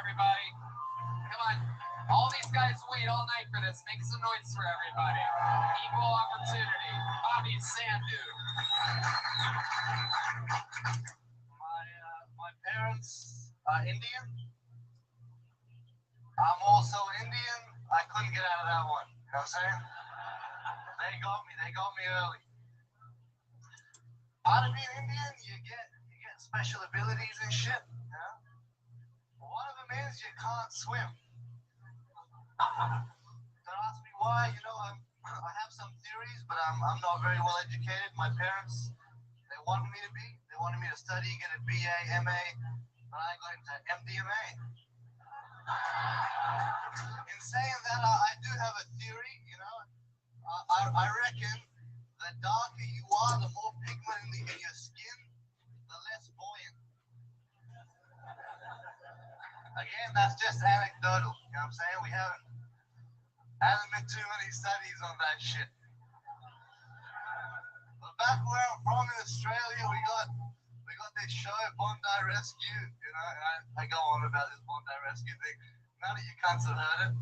everybody. Come on. All these guys wait all night for this. Make some noise for everybody. Equal opportunity. Bobby Sandu. My parents are Indian. I'm also Indian. I couldn't get out of that one. You know what I'm saying? They got me early. Out of being Indian, you get special abilities and shit. You know? One of them is you can't swim. Don't ask me why. You know, I have some theories, but I'm not very well educated. My parents, they wanted me to study, get a BA, MA, but I got into MDMA. In saying that, I do have a theory. You know, I reckon the darker you are, the more pigment in your skin, the less buoyant. Again, that's just anecdotal. You know what I'm saying? We haven't been too many studies on that shit. But back where I'm from in Australia, we got this show, Bondi Rescue. You know, I go on about this Bondi Rescue thing. None of you cunts have heard it.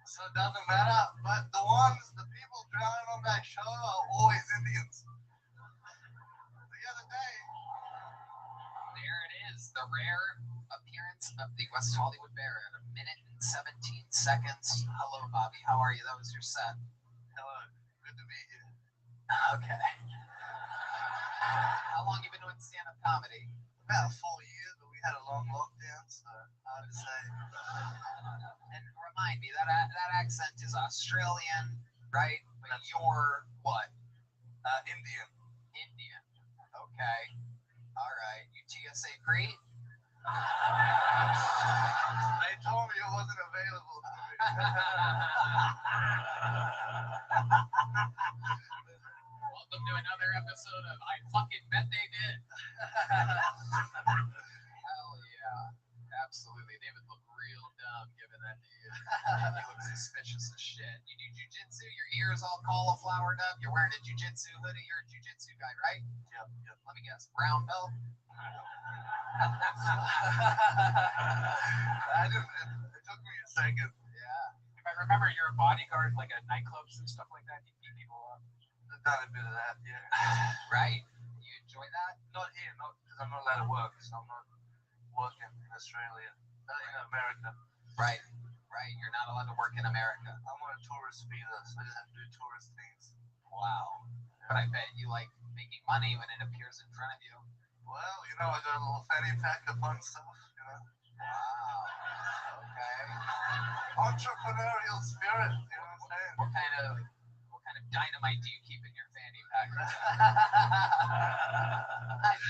So it doesn't matter. But the people drowning on that show are always Indians. The other day. There it is. The rare appearance of the West Hollywood Bear at 1 minute and 17 seconds. Hello, Bobby. How are you? That was your set. Hello. Good to be here. Okay. How long you been doing stand-up comedy? About 4 years, but we had a long lockdown, so hard to say. And remind me, that accent is Australian, right? But you're what? Indian. Indian. Okay. All right. You TSA pre? They told me it wasn't available to me. Welcome to another episode of I Fucking Bet They Did. Hell yeah. Absolutely. They would look real dumb giving that to you. You look suspicious as shit. You do jujitsu, your ears all cauliflowered up, you're wearing a jujitsu hoodie, you're a jujitsu guy, right? Yep. Let me guess. Brown belt? It took me a second. Yeah. If I remember, you're a bodyguard, like at nightclubs and stuff like that. You beat people up. I've done a bit of that, yeah. Right? You enjoy that? Not here, not because I'm not allowed to work, so I'm not working in Australia. In America. Right. Right. You're not allowed to work in America. I'm on a tourist visa, so I just have to do tourist things. Wow. But I bet you like making money when it appears in front of you. Well, you know, I got a little fanny pack of fun stuff, you know. Wow. Okay. Entrepreneurial spirit, you know what I'm saying? What kind of dynamite do you keep in your fanny pack?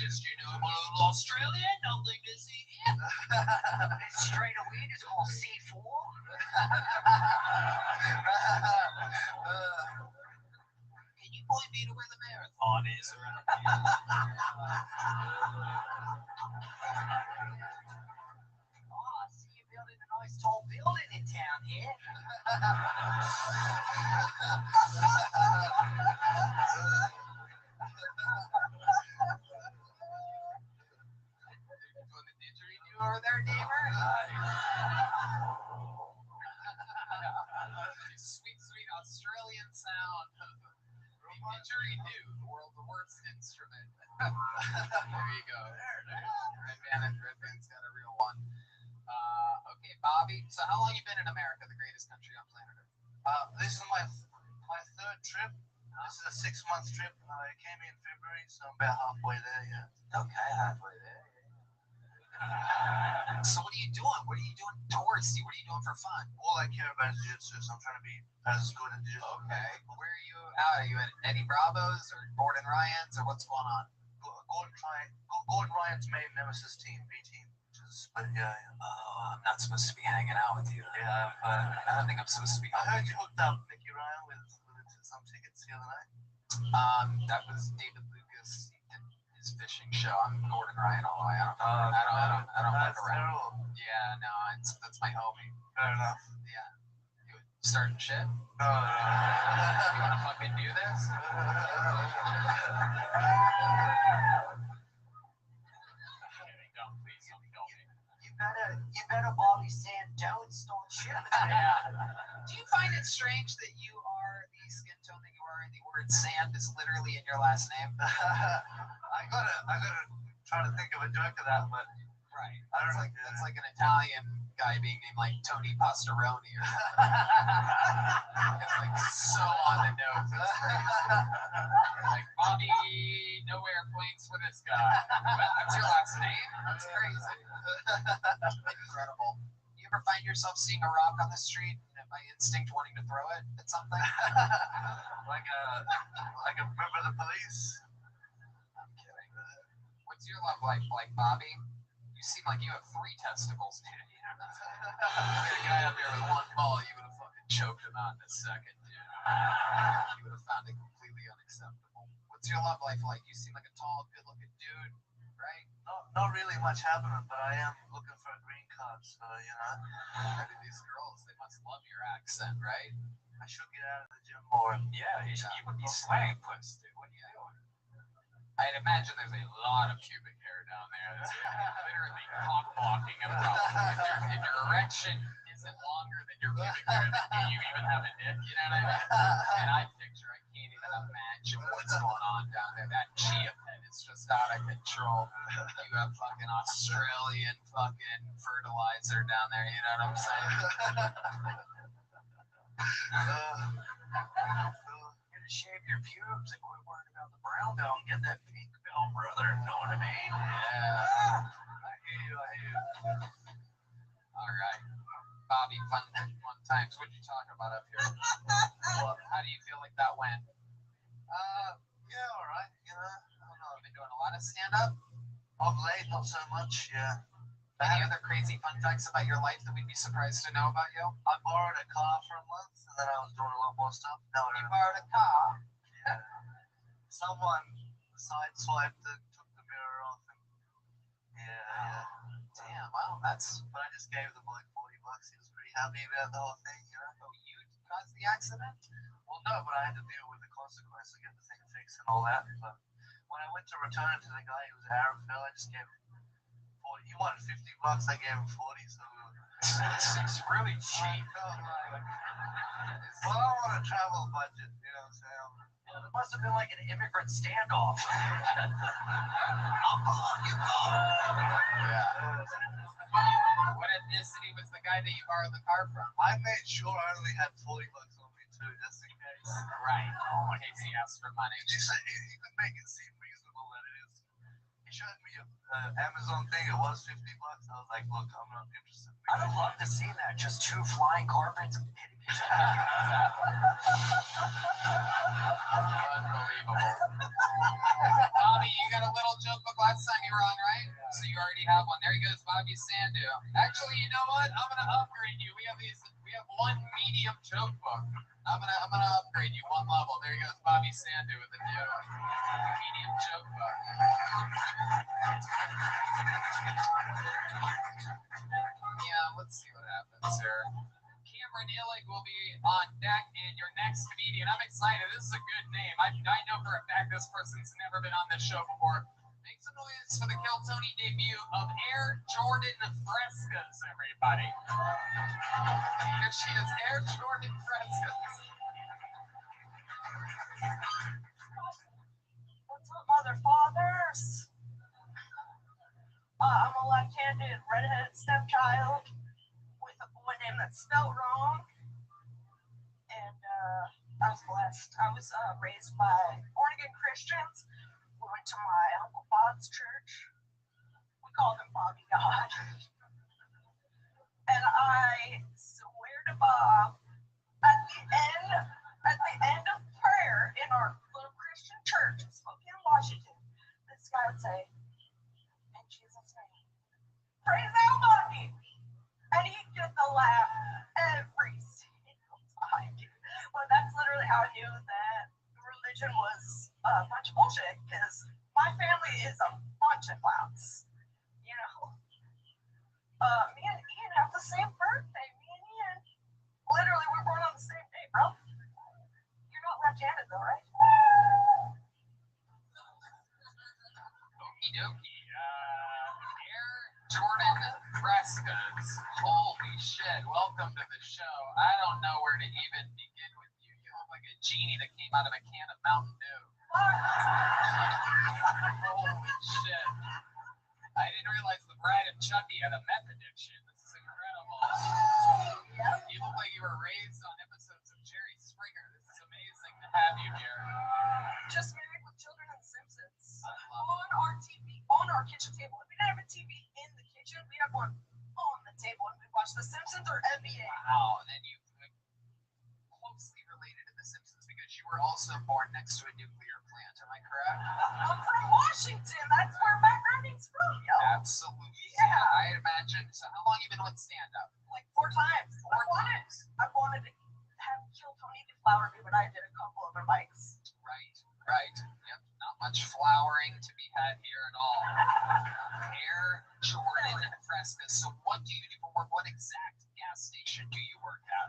Just, you know, I'm a little Australian, nothing to see here. Straight away, it's called C4. Can you point me to where the marathon is around here? Oh, I see you're building a nice tall building in town here. Doing the didgeridoo over there, neighbor? Sweet, sweet Australian sound. Didgeridoo, the world's worst instrument. There you go. Redman's got a real one. Okay, Bobby. So how long you been in America, the greatest country on planet Earth? This is my third trip. This is a 6-month trip. I came in February, so I'm about halfway there, yeah. Okay, halfway there. So what are you doing? What are you doing touristy? What are you doing for fun? All I care about is jiu-jitsu, so I'm trying to be as good at jiu-jitsu. Okay. Where are you out? Are you at Eddie Bravo's or Gordon Ryan's or what's going on? Gordon Ryan's main nemesis team, B team. But yeah. Oh, I'm not supposed to be hanging out with you. Yeah, I don't think I'm supposed to be. I heard you hooked up Nicky Ryan with some tickets the other night. That was David Lucas. He did his fishing show. I'm Gordon Ryan all the way. I don't fuck around. Terrible. Yeah, no, that's my homie. Fair enough. Yeah. You starting shit? No. You wanna fucking do this? You better Yeah. Do you find it strange that you are the skin tone that you are and the word sand is literally in your last name? I gotta try to think of a joke of that, but Right. I don't know. That's like an Italian guy being named like Tony Pastoroni. It's like so on the nose. It's crazy. Like Bobby, no airplanes for this guy. That's your last name? That's crazy. Incredible. You ever find yourself seeing a rock on the street and by instinct wanting to throw it at something? like a member of the police. I'm kidding. What's your love life like, Bobby? You seem like you have 3 testicles, dude. You had a guy up there with 1 ball, you would have fucking choked him out in a second, dude. You would have found it completely unacceptable. What's your love life like? You seem like a tall, good-looking dude, right? Not really much happening, but I am looking for a green card, so, you know. I mean, these girls, they must love your accent, right? I should get out of the gym more. Yeah, you would be slang puss, dude. What are you doing? I'd imagine there's a lot of pubic hair down there. That's literally cock blocking a problem. If your erection isn't longer than your pubic hair, then do you even have a dick? You know what I mean? And I can't even imagine what's going on down there. That chia pet is just out of control. You have fucking Australian fucking fertilizer down there. You know what I'm saying? You gotta shave your pubes and quit worrying about the brown belt and get that pink belt, brother. Know what I mean? Yeah. I hear you. All right. Bobby, fun times. What'd you talk about up here? Well, how do you feel like that went? Yeah, all right. You know, I don't know. You've been doing a lot of stand-up? Of late, not so much. Yeah. Any other crazy fun facts about your life that we'd be surprised to know about you? I borrowed a car for a month, and then I was doing a lot more stuff. No, You borrowed a car? yeah. Someone sideswiped and took the mirror off, and yeah. Damn, well, that's... But I just gave them like $40. He was pretty happy about the whole thing, you know. Oh, you caused the accident? Well, no, but I had to deal with the consequences of getting the thing fixed and all that. But when I went to return it to the guy who was an Arab fella, I just gave him 40. He wanted $50. I gave him 40. So It's really cheap. Well, I want a travel budget. You know what I'm saying? Yeah, it must have been like an immigrant standoff. I'll go on, you go. Yeah. What ethnicity was the guy that you borrowed the car from? I made sure I only had $40 on me too, just in case. Right. In case he asked for money. He said he could make it seem reasonable that it is. He showed me an Amazon thing. It was $50. I was like, look, I'm not interested. I'd have loved to see that. Just 2 flying carpets. Unbelievable. Bobby, you got a little joke book last time you were on, right? So you already have one. There he goes, Bobby Sandu. Actually, you know what? I'm gonna upgrade you. We have 1 medium joke book. I'm gonna upgrade you 1 level. There he goes, Bobby Sandu with the new medium joke book. Yeah, let's see what happens here. Cameron Illig will be on deck, and your next comedian. I'm excited. This is a good name. I know for a fact this person's never been on this show before. Make some noise for the Kill Tony debut of Air Jordan Frescas, everybody. Here she is, Air Jordan Frescas. What's up, mother fathers? I'm a left-handed redheaded stepchild with a boy name that's spelled wrong. And I was blessed. I was raised by born-again Christians. We went to my Uncle Bob's church. We called him Bobby God. And I swear to Bob, at the end of prayer in our little Christian church in Spokane, Washington, this guy would say, in Jesus' name, praise Almighty. And he'd get the laugh every single time. Well, that's literally how I knew that religion was a bunch of bullshit, because my family is a bunch of clowns. You know? Me and Ian have the same birthday. Me and Ian. Literally, we're born on the same day, bro. You're not left-handed, though, right? Okie dokie. Air Jordan Frescas. Holy shit. Welcome to the show. I don't know where to even begin with you. You look like a genie that came out of a can of Mountain Dew. Holy shit. I didn't realize the bride of Chucky had a meth addiction. This is incredible. You look like you were raised on episodes of Jerry Springer. This is amazing to have you here. Just married with children and Simpsons. I love On our TV, on our kitchen table. If we didn't have a TV in the kitchen, we had one on the table and we watched The Simpsons or NBA. Wow, and then you closely related to The Simpsons because you were also born next to a nuclear plant. Am I correct? I'm from Washington. That's where my Granny's from, yo. Absolutely. Yeah. I imagine. So how long you been with stand-up? Like 4 times. I wanted to have Kill Tony deflower me, but I did a couple other mics. Right. Yep. Not much flowering to be had here at all. Air Jordan Fresca. So what do you do for work? What exact gas station do you work at?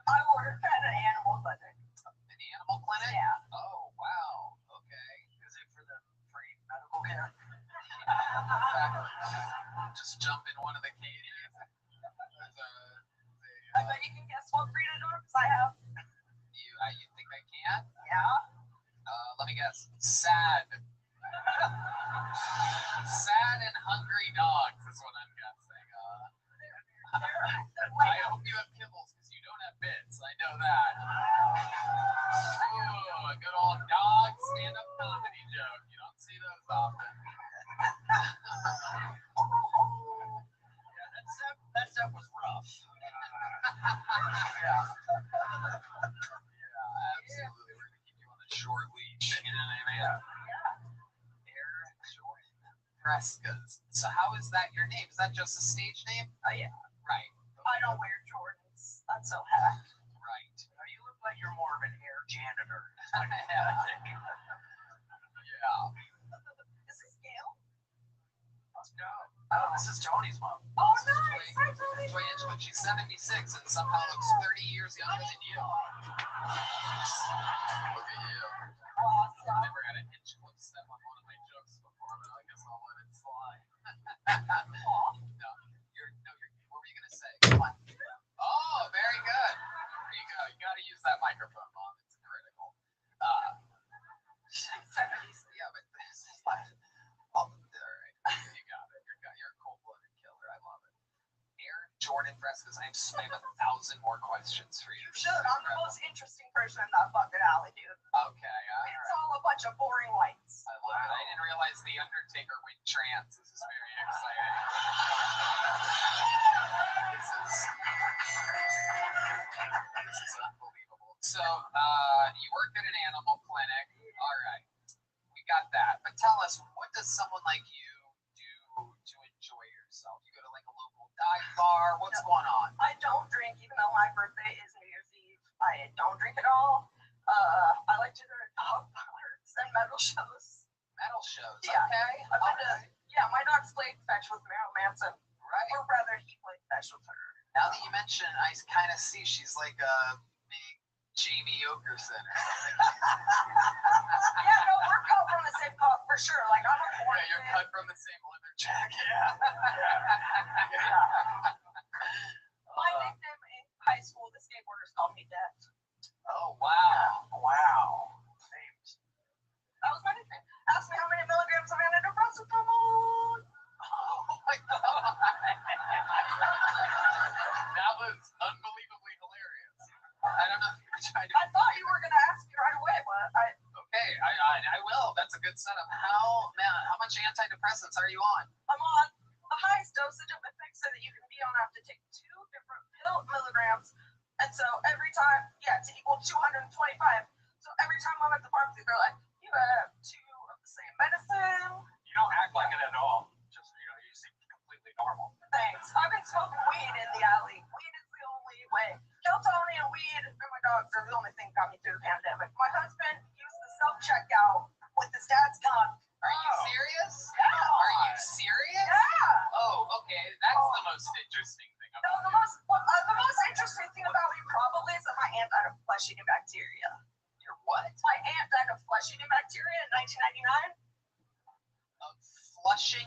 I work at an animal clinic. An animal clinic? Yeah. Oh, wow. Okay. Is it for the free medical care? Just jump in one of the cages. I bet you can guess what breed of dogs I have. You think I can? Yeah. Let me guess. Sad. Sad and hungry dogs is what I'm guessing. I hope you have kibbles because you don't have bits. I know that. Ooh, a good old dog stand-up comedy joke. You don't see those often. Yeah, that stuff was rough. Yeah. Absolutely. We're gonna keep you on a short leash. You know what I mean? Air Jordan Frescas. So how is that your name? Is that just a stage name? Oh, yeah. Right. I don't wear Jordans. That's so hack. Right. Now, you look like you're more of an air janitor. Yeah. Is this Gail? No. Oh, this is Tony's mom. Oh, nice. Hi, Tony. Joy Angela, she's 76 and somehow looks 30 years younger than you. Look at you. Awesome. I've never had a hinge clip step on one of my jokes before, but I guess I'll let it slide. Aw. What were you gonna say? Come on. Oh, very good. There you go. You gotta use that microphone, Mom. It's critical. Yeah, but this is like, all right. You got it. You're a cold-blooded killer. I love it. Air Jordan Frescas. I have 1,000 more questions for you. You should. I'm the most interesting person in that fucking alley, dude. Okay, all It's right. all a bunch of boring whites. I love it. I didn't realize the Undertaker went trans. This is very exciting. This is unbelievable. So, you work at an animal clinic. All right, we got that. But tell us, what does someone like you do to enjoy yourself? You go to like a local dive bar. What's going on? I don't drink, even though my birthday is New Year's Eve. I don't drink at all. I like to go to dog parks and metal shows. Metal shows. Yeah. Okay. I've been to, yeah, my dog's played fetch with Meryl Manson. Right. Or rather, he played fetch with her. Now that you mention, I kind of see she's like a big Jamie Okerson. Yeah, no, we're cut from the same cut for sure. Like, I'm a porn Yeah, you're fan. cut from the same leather jacket. My nickname in high school, the skateboarders called me Dad. Oh, wow. Wow. Names. That was my nickname. Ask me how many milligrams of antidepressant I'm on. Oh, my God. That was unbelievably hilarious. I don't know if you were trying to... I thought you were going to ask me right away, but Okay, I will. That's a good setup. How much antidepressants are you on? I'm on the highest dosage of Effexor that you can be on. I have to take 2 different milligrams. And so every time, it's equal to 225. So every time I'm at the pharmacy, they're like, you have 2 of the same medicine. You don't act like it at all. Just, you seem completely normal. Thanks. I've been smoking weed in the alley. Weed is the only way. Kill Tony and weed and my dogs are the only thing that got me through the pandemic. My husband used the self-checkout with his dad's gun. Are you serious? Yeah. Are you serious? Yeah. Oh, okay. That's the most interesting thing No, about the most interesting thing about me probably is that my aunt died of flesh-eating bacteria. Your what? My aunt died of flesh-eating bacteria in 1999. Of flushing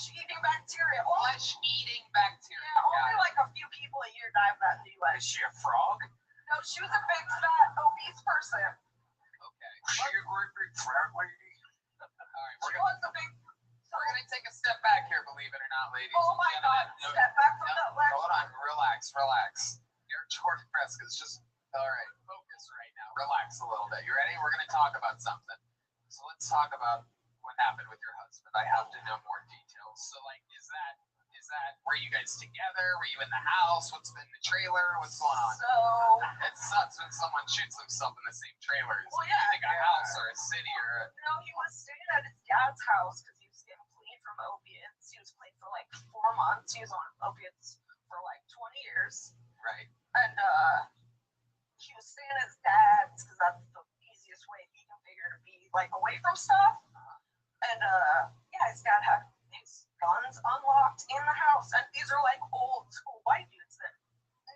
flesh-eating bacteria. Flesh-eating bacteria. Yeah, only like a few people a year die of that in the U.S. Is she a frog? No, she was a big, fat, obese person. Okay. Was she a great big fat lady? All right. She We're was a big. gonna take a step back here, believe it or not, ladies. Oh my and God! gentlemen. Step back from the ledge. Hold on. Relax. You're Jordan Prescott's just all right. Focus right now. Relax a little bit. You ready? We're gonna talk about something. So let's talk about what happened with your husband. I have to know more details. So like, is that were you guys together? Were you in the house? What's in the trailer? What's going on? So. It sucks when someone shoots himself in the same trailer. Well, You think a house or a city or a... No, he was staying at his dad's house because he was getting clean from opiates. He was clean for like 4 months. He was on opiates for like 20 years. Right. And he was staying at his dad's because that's the easiest way he can figure to be like away from stuff. And yeah, his dad had his guns unlocked in the house. And these are like old school white dudes that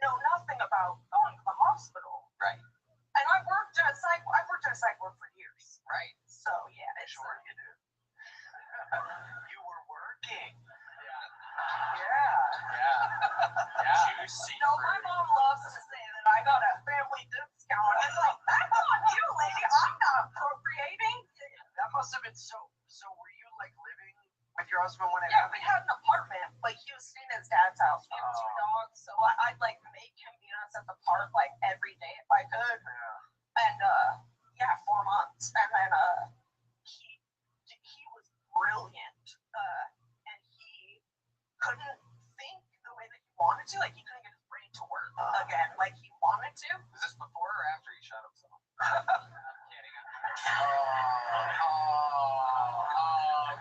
know nothing about going to the hospital. Right. And I've worked at a psych ward for years. Right. So yeah, it's Sure you do. You were working. Yeah. Juicy. No, my mom loves to say that I got a family discount. It's like, that's on you, lady. I'm not appropriating. That must have been so. So were you like living with your husband when it Yeah, we happened? had an apartment, but he was staying at his dad's house. We have 2 Oh. dogs, so I'd like make him meet us at the park like every day if I could. Yeah. And yeah, 4 months. And then he was brilliant. And he couldn't think the way that he wanted to. Like he couldn't get his brain to work again like he wanted to. Was this before or after he shot himself? Kidding.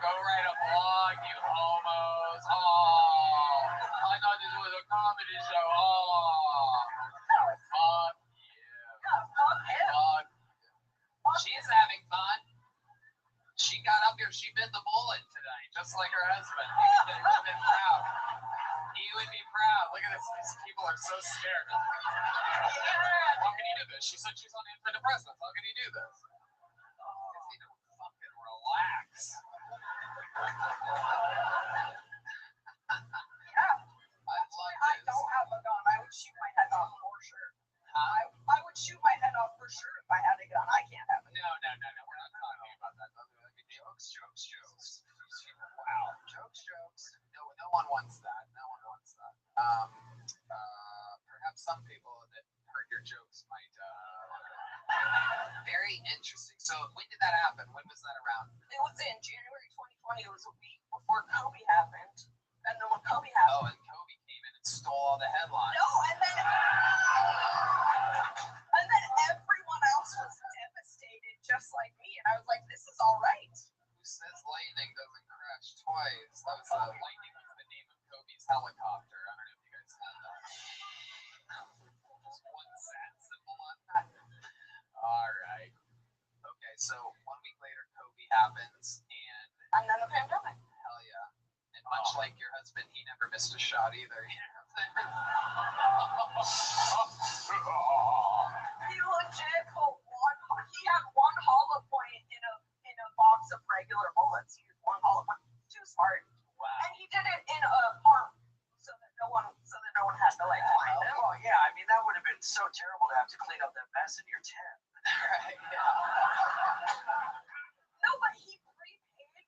Go write a blog, you homos. I thought this was a comedy show. No, it's Fuck you. fuck him. Fuck. She's having fun. She got up here, she bit the bullet tonight, just like her husband. He would have been proud. He would be proud. Look at this. These people are so scared. How can you do this? She said she's on antidepressants. How can you do this? You need to fucking relax. I don't have a gun. I would shoot my head off for sure. I would shoot my head off for sure if I had a gun. I can't have a gun. No. We're not talking about that. Those are like jokes. Wow. Jokes. No one wants that. Perhaps some people that heard your jokes might. Very interesting. So when did that happen? When was that around? It was in January 2020. It was a week before Kobe happened. And then when Kobe happened. Oh, and Kobe came in and stole all the headlines. No, and then everyone else was devastated, just like me. And I was like, this is all right. Who says lightning doesn't crash twice? That was lightning was the name of Kobe's helicopter. I don't know if you guys had that. Just one sad symbol on that. All right. Okay, so 1 week later, Kobe happens, And then the pandemic. hell yeah. And much like your husband, he never missed a shot either. He legit put he had 1 hollow point in a box of regular bullets. He used 1 hollow point. Too smart. Wow. And he did it in a park so that no one had to like find him. Oh yeah, I mean that would have been so terrible to have to clean up that mess in your tent. Right, yeah. No, but he prepaid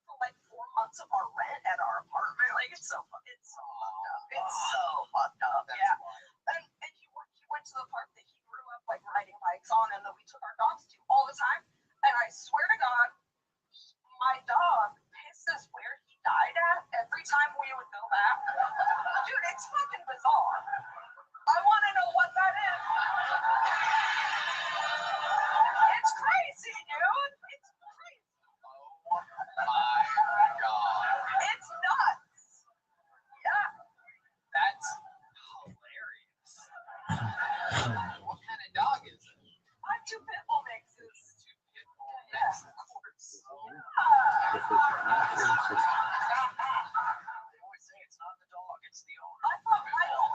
for like 4 months of our rent at our apartment. Like it's so fucked up. It's so fucked up. That's Yeah. wild. And he went to the park that he grew up like riding bikes on and that we took our dogs to all the time. And I swear to God, my dog pisses where he died at every time we would go back. Dude, it's fucking bizarre. I want to know what that is. It's crazy, dude. It's crazy. Oh my God. It's nuts. Yeah. That's hilarious. What kind of dog is it? I have 2 pit bull mixes. 2 pit bull mix, of course. They always say it's not the dog, it's the owner. I thought Michael.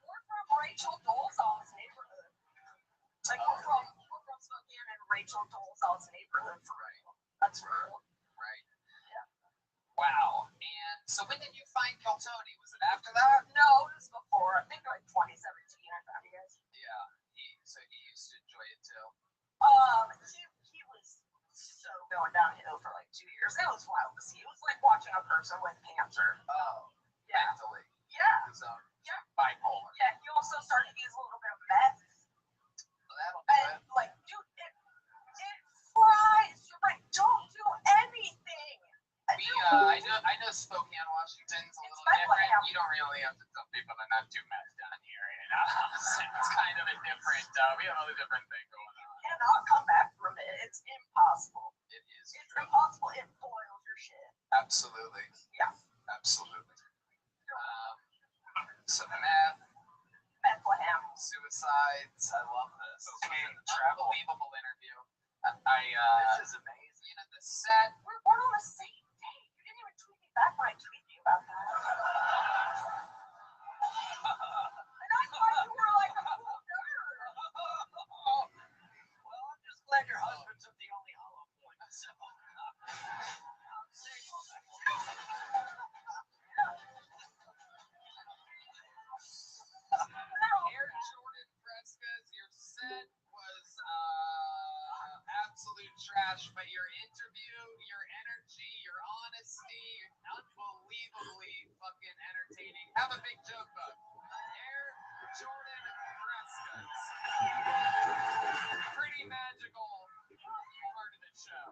We're from Rachel Dolezal's neighborhood. Like we're from Spokane and Rachel Dolezal's neighborhood. neighborhood for Right. real. That's real. Right. Yeah. Wow. And so when did you find Kiltony? Was it after that? No, it was before. I think like 2017. I found you guys. Yeah. So he used to enjoy it too. He was so going downhill for like 2 years. It was wild to see. It was like watching a person with cancer. Oh. Yeah. Mentally. Yeah. His own Yeah. bipolar. Yeah. He also started to use a little bit of meth. Well, that'll do And it. like, dude, it fries your brain. Don't do anything. I know Spokane, Washington's a little different. You don't really have to tell people to not do meth down here. It's kind of a different. We have a different thing going on. You cannot come back from it. It's impossible. It is. It's impossible. It boils your shit. Absolutely. Yeah. Absolutely. So meth, Bethlehem. suicides. I love this. Okay, Travel. Unbelievable interview. This is amazing. You know, the set. We're on the same day. You didn't even tweet me back when I tweeted you about that. And I thought you were like a cool nerd. Well, I'm just glad your husband's of the only hollow point. So, Air Jordan Frescas, your set was absolute trash, but your interview, your energy, your honesty, unbelievably fucking entertaining. Have a big joke book. Air Jordan Frescas. Pretty magical part of the show.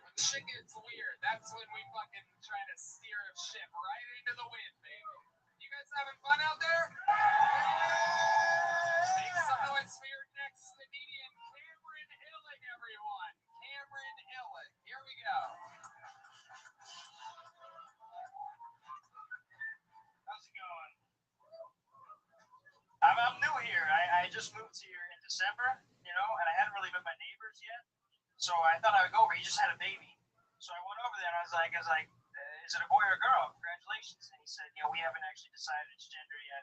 When shit gets weird, that's when we fucking try to steer a ship right into the wind, baby. You guys having fun out there? Make some noise for your next comedian, Cameron Illig, everyone. Cameron Illig. Here we go. how's it going? I'm new here. I just moved here in December, and I hadn't really met my neighbors yet. So I thought I would go over. He just had a baby. So I went over there and I was like, is it a boy or a girl? Congratulations. And he said, we haven't actually decided its gender yet.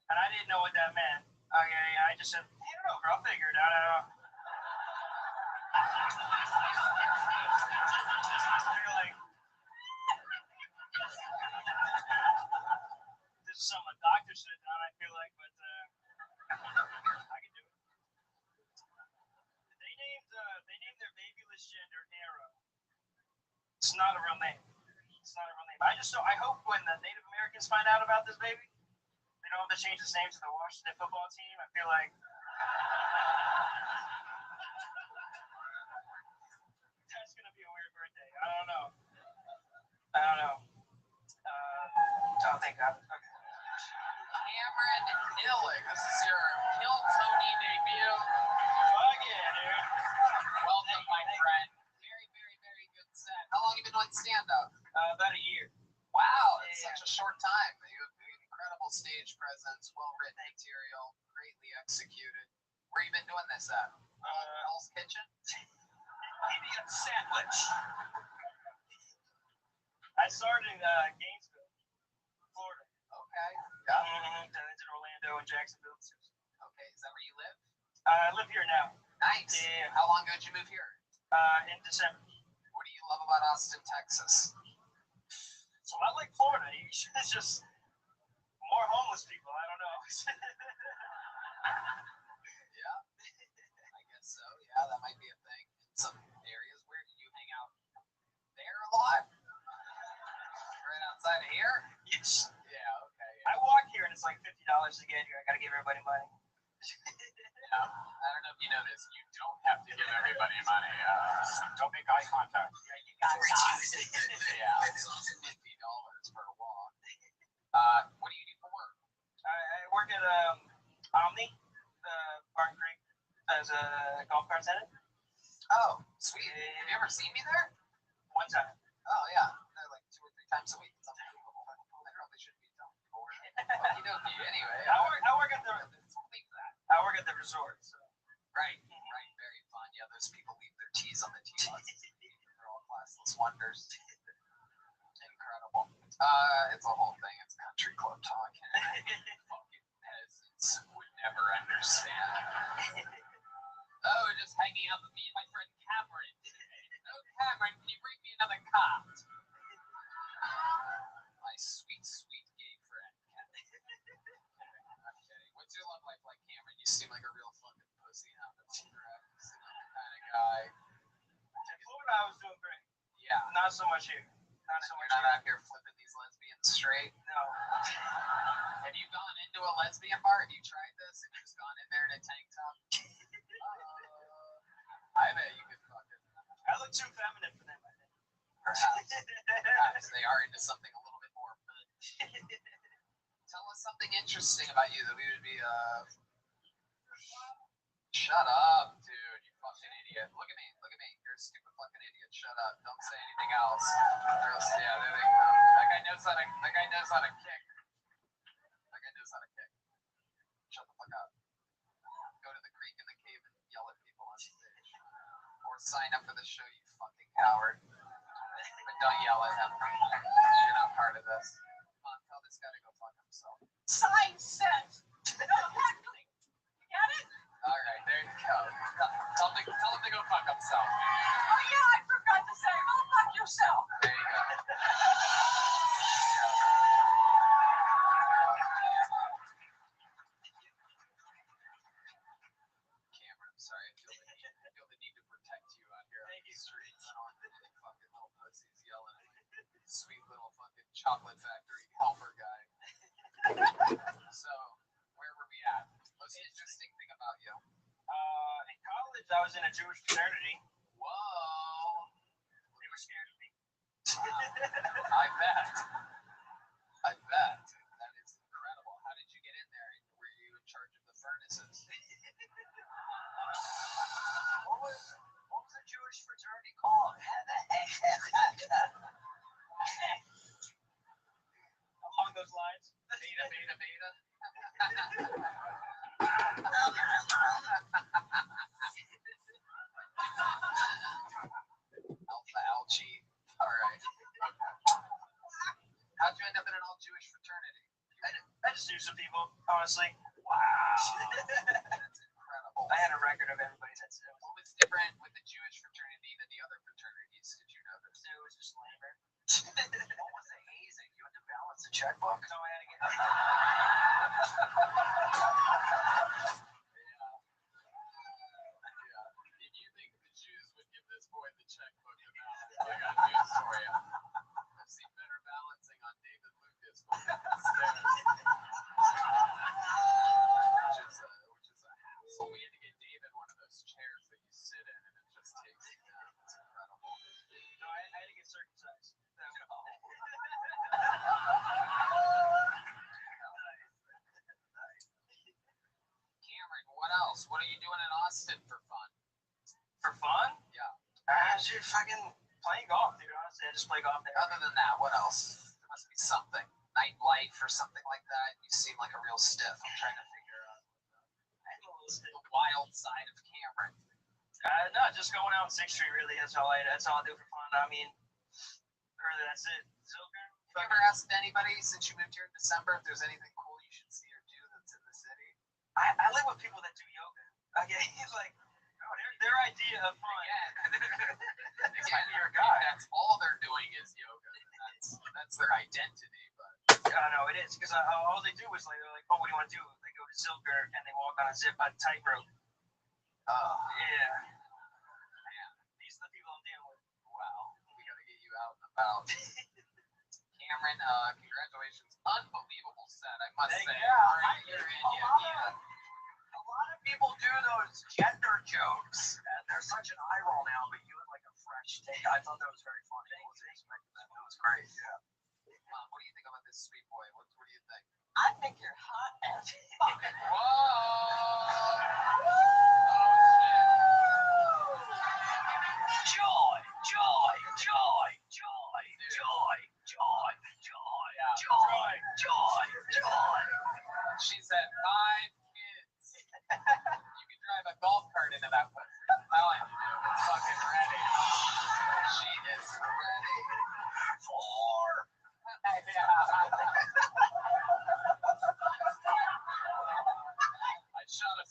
And I didn't know what that meant. Okay, I just said, I don't know, girl, I'll figure it out. I don't know. They're like, this is something a doctor should have done, I feel like, but I can do it. They named their babyless gender Arrow. It's not a real name. It's not a real name. I hope when the Native Americans find out about this baby, they don't have to change its name to the Washington football team. I feel like that's gonna be a weird birthday. I don't know. Oh, thank God. Okay. Cameron Illig. This is your Kill Tony debut. Fuck yeah, dude. Welcome, my friend. Very, very, very good set. How long have you been doing stand-up? About a year. Wow, it's Yeah. such a short time. You have incredible stage presence, well-written material, greatly executed. Where you been doing this at? Hell's Kitchen? Idiot sandwich. I started in Gainesville, Florida. Okay. Yeah. Then I did Orlando and Jacksonville. Okay, is that where you live? I live here now. Nice. Yeah. How long ago did you move here? In December. What do you love about Austin, Texas? So I like Florida. It's just more homeless people. I don't know. Yeah. I guess so. Yeah, that might be a thing. Some areas where you hang out there a lot? Right outside of here? Yes. Yeah, okay. I walk here and it's like $50 to get here. I gotta give everybody money. Yeah. I don't know if you know this. You don't have to give everybody money. Don't make eye contact. Yeah, you got Yeah. $50 per walk. What do you do for work? I work at Omni, Barton Creek, as a golf cart attendant. Oh, sweet. Have you ever seen me there? One time. Oh, yeah. They're like 2 or 3 times a week. It's unbelievable. I probably shouldn't be telling people where anyway. I work at the Leave that. I work at the resort. So. Right. Very fun. Yeah, those people leave their teas on the tee box. They're all classless wonders. Incredible. It's a whole thing. It's country club talk. Fucking peasants would never understand. Oh, just hanging out with me and my friend Cameron. Oh, Cameron, can you bring me another cop? My sweet, sweet gay friend. I'm kidding. What's your love life like, Cameron? You seem like a real fucking pussy hound. You seem like the kind of guy. In Florida, I was doing great. Yeah. Not so much here. Not so You're much not here. out here flipping these lesbians straight. No. Have you gone into a lesbian bar? Have you tried this? Have you just gone in there in a tank top? I bet you could fucking. I look too feminine for them, I think. Perhaps they are into something a little bit more. Tell us something interesting about you that we would be. Shut up, dude. You fucking idiot. Look at me. Look at me. You're a stupid fucking idiot. Shut up. Don't say anything else. Yeah, there they come. That guy knows how to. That guy knows how to kick. That guy knows how to kick. Shut the fuck up. Go to the creek in the cave and yell at people on stage. Or sign up for the show, you fucking coward. But don't yell at him. You're not part of this. Come on, tell this guy to go fuck himself. Sign sent. No heckling. You get it? Alright, there you go. Tell him to go fuck himself. Oh yeah, I forgot to say, go fuck yourself. There you go. Cameron, I'm sorry. I feel the need to protect you out here on the streets. I don't want any fucking little pussies yelling at me. Sweet little fucking chocolate factory helper guy. So, where were we at? Most interesting thing about you? In college, I was in a Jewish fraternity. Whoa. They were scared of me. I bet. I bet. That is incredible. How did you get in there? Were you in charge of the furnaces? What was the Jewish fraternity called? Along those lines. Beta, beta, beta. Alpha, algae. All right. How'd you end up in an all-Jewish fraternity? I just knew some people, honestly. Wow. That's incredible. I had a record of everybody that's it. What was different with the Jewish fraternity than the other fraternities? Did you notice? It was just lamer. What was the hazing? You had to balance the checkbook? No, I had to get. Yeah. If you think the Jews would give this boy the checkbook to balance, I got news for you. I've seen better balancing on David Lucas going up the stairs. Which is a hassle. We had to get David one of those chairs that you sit in and it just takes you down. It's incredible. No, I had to get circumcised. Cameron, what else? What are you doing in Austin for fun? For fun? Yeah. Dude, fucking playing golf, dude. Honestly, I just play golf there. Other than that, what else? There must be something. Nightlife or something like that. You seem like a real stiff. I'm trying to figure out the wild side of Cameron. No, just going out on 6th Street, really. That's all I do for fun. I mean, really, that's it. Zilker. Have you ever asked anybody since you moved here in December if there's anything cool you should see or do that's in the city? I live with people that do yoga. Okay, he's like, oh, their idea of fun. Again, your guy. That's all they're doing is yoga. That's their identity. But No, it is because all they do is like, they're like, oh, what do you want to do? They go to Zilker and they walk on a tightrope. Yeah. Man, These are the people I'm dealing with. wow. We gotta get you out and about. Cameron, congratulations. Unbelievable set, I must say. Yeah, a lot of people do those gender jokes, and there's such an eye roll now, but you had like a fresh take. I thought that was very funny. I wasn't expecting that. That was great, yeah. Mom, what do you think about this sweet boy? What do you think? I think you're hot as fuck. Joy, joy, joy, joy, joy, joy, joy, joy, joy, joy. She's had 5 kids. You can drive a golf cart into that one. I'm telling you, dude. It's fucking ready. She is ready. 4. I shot a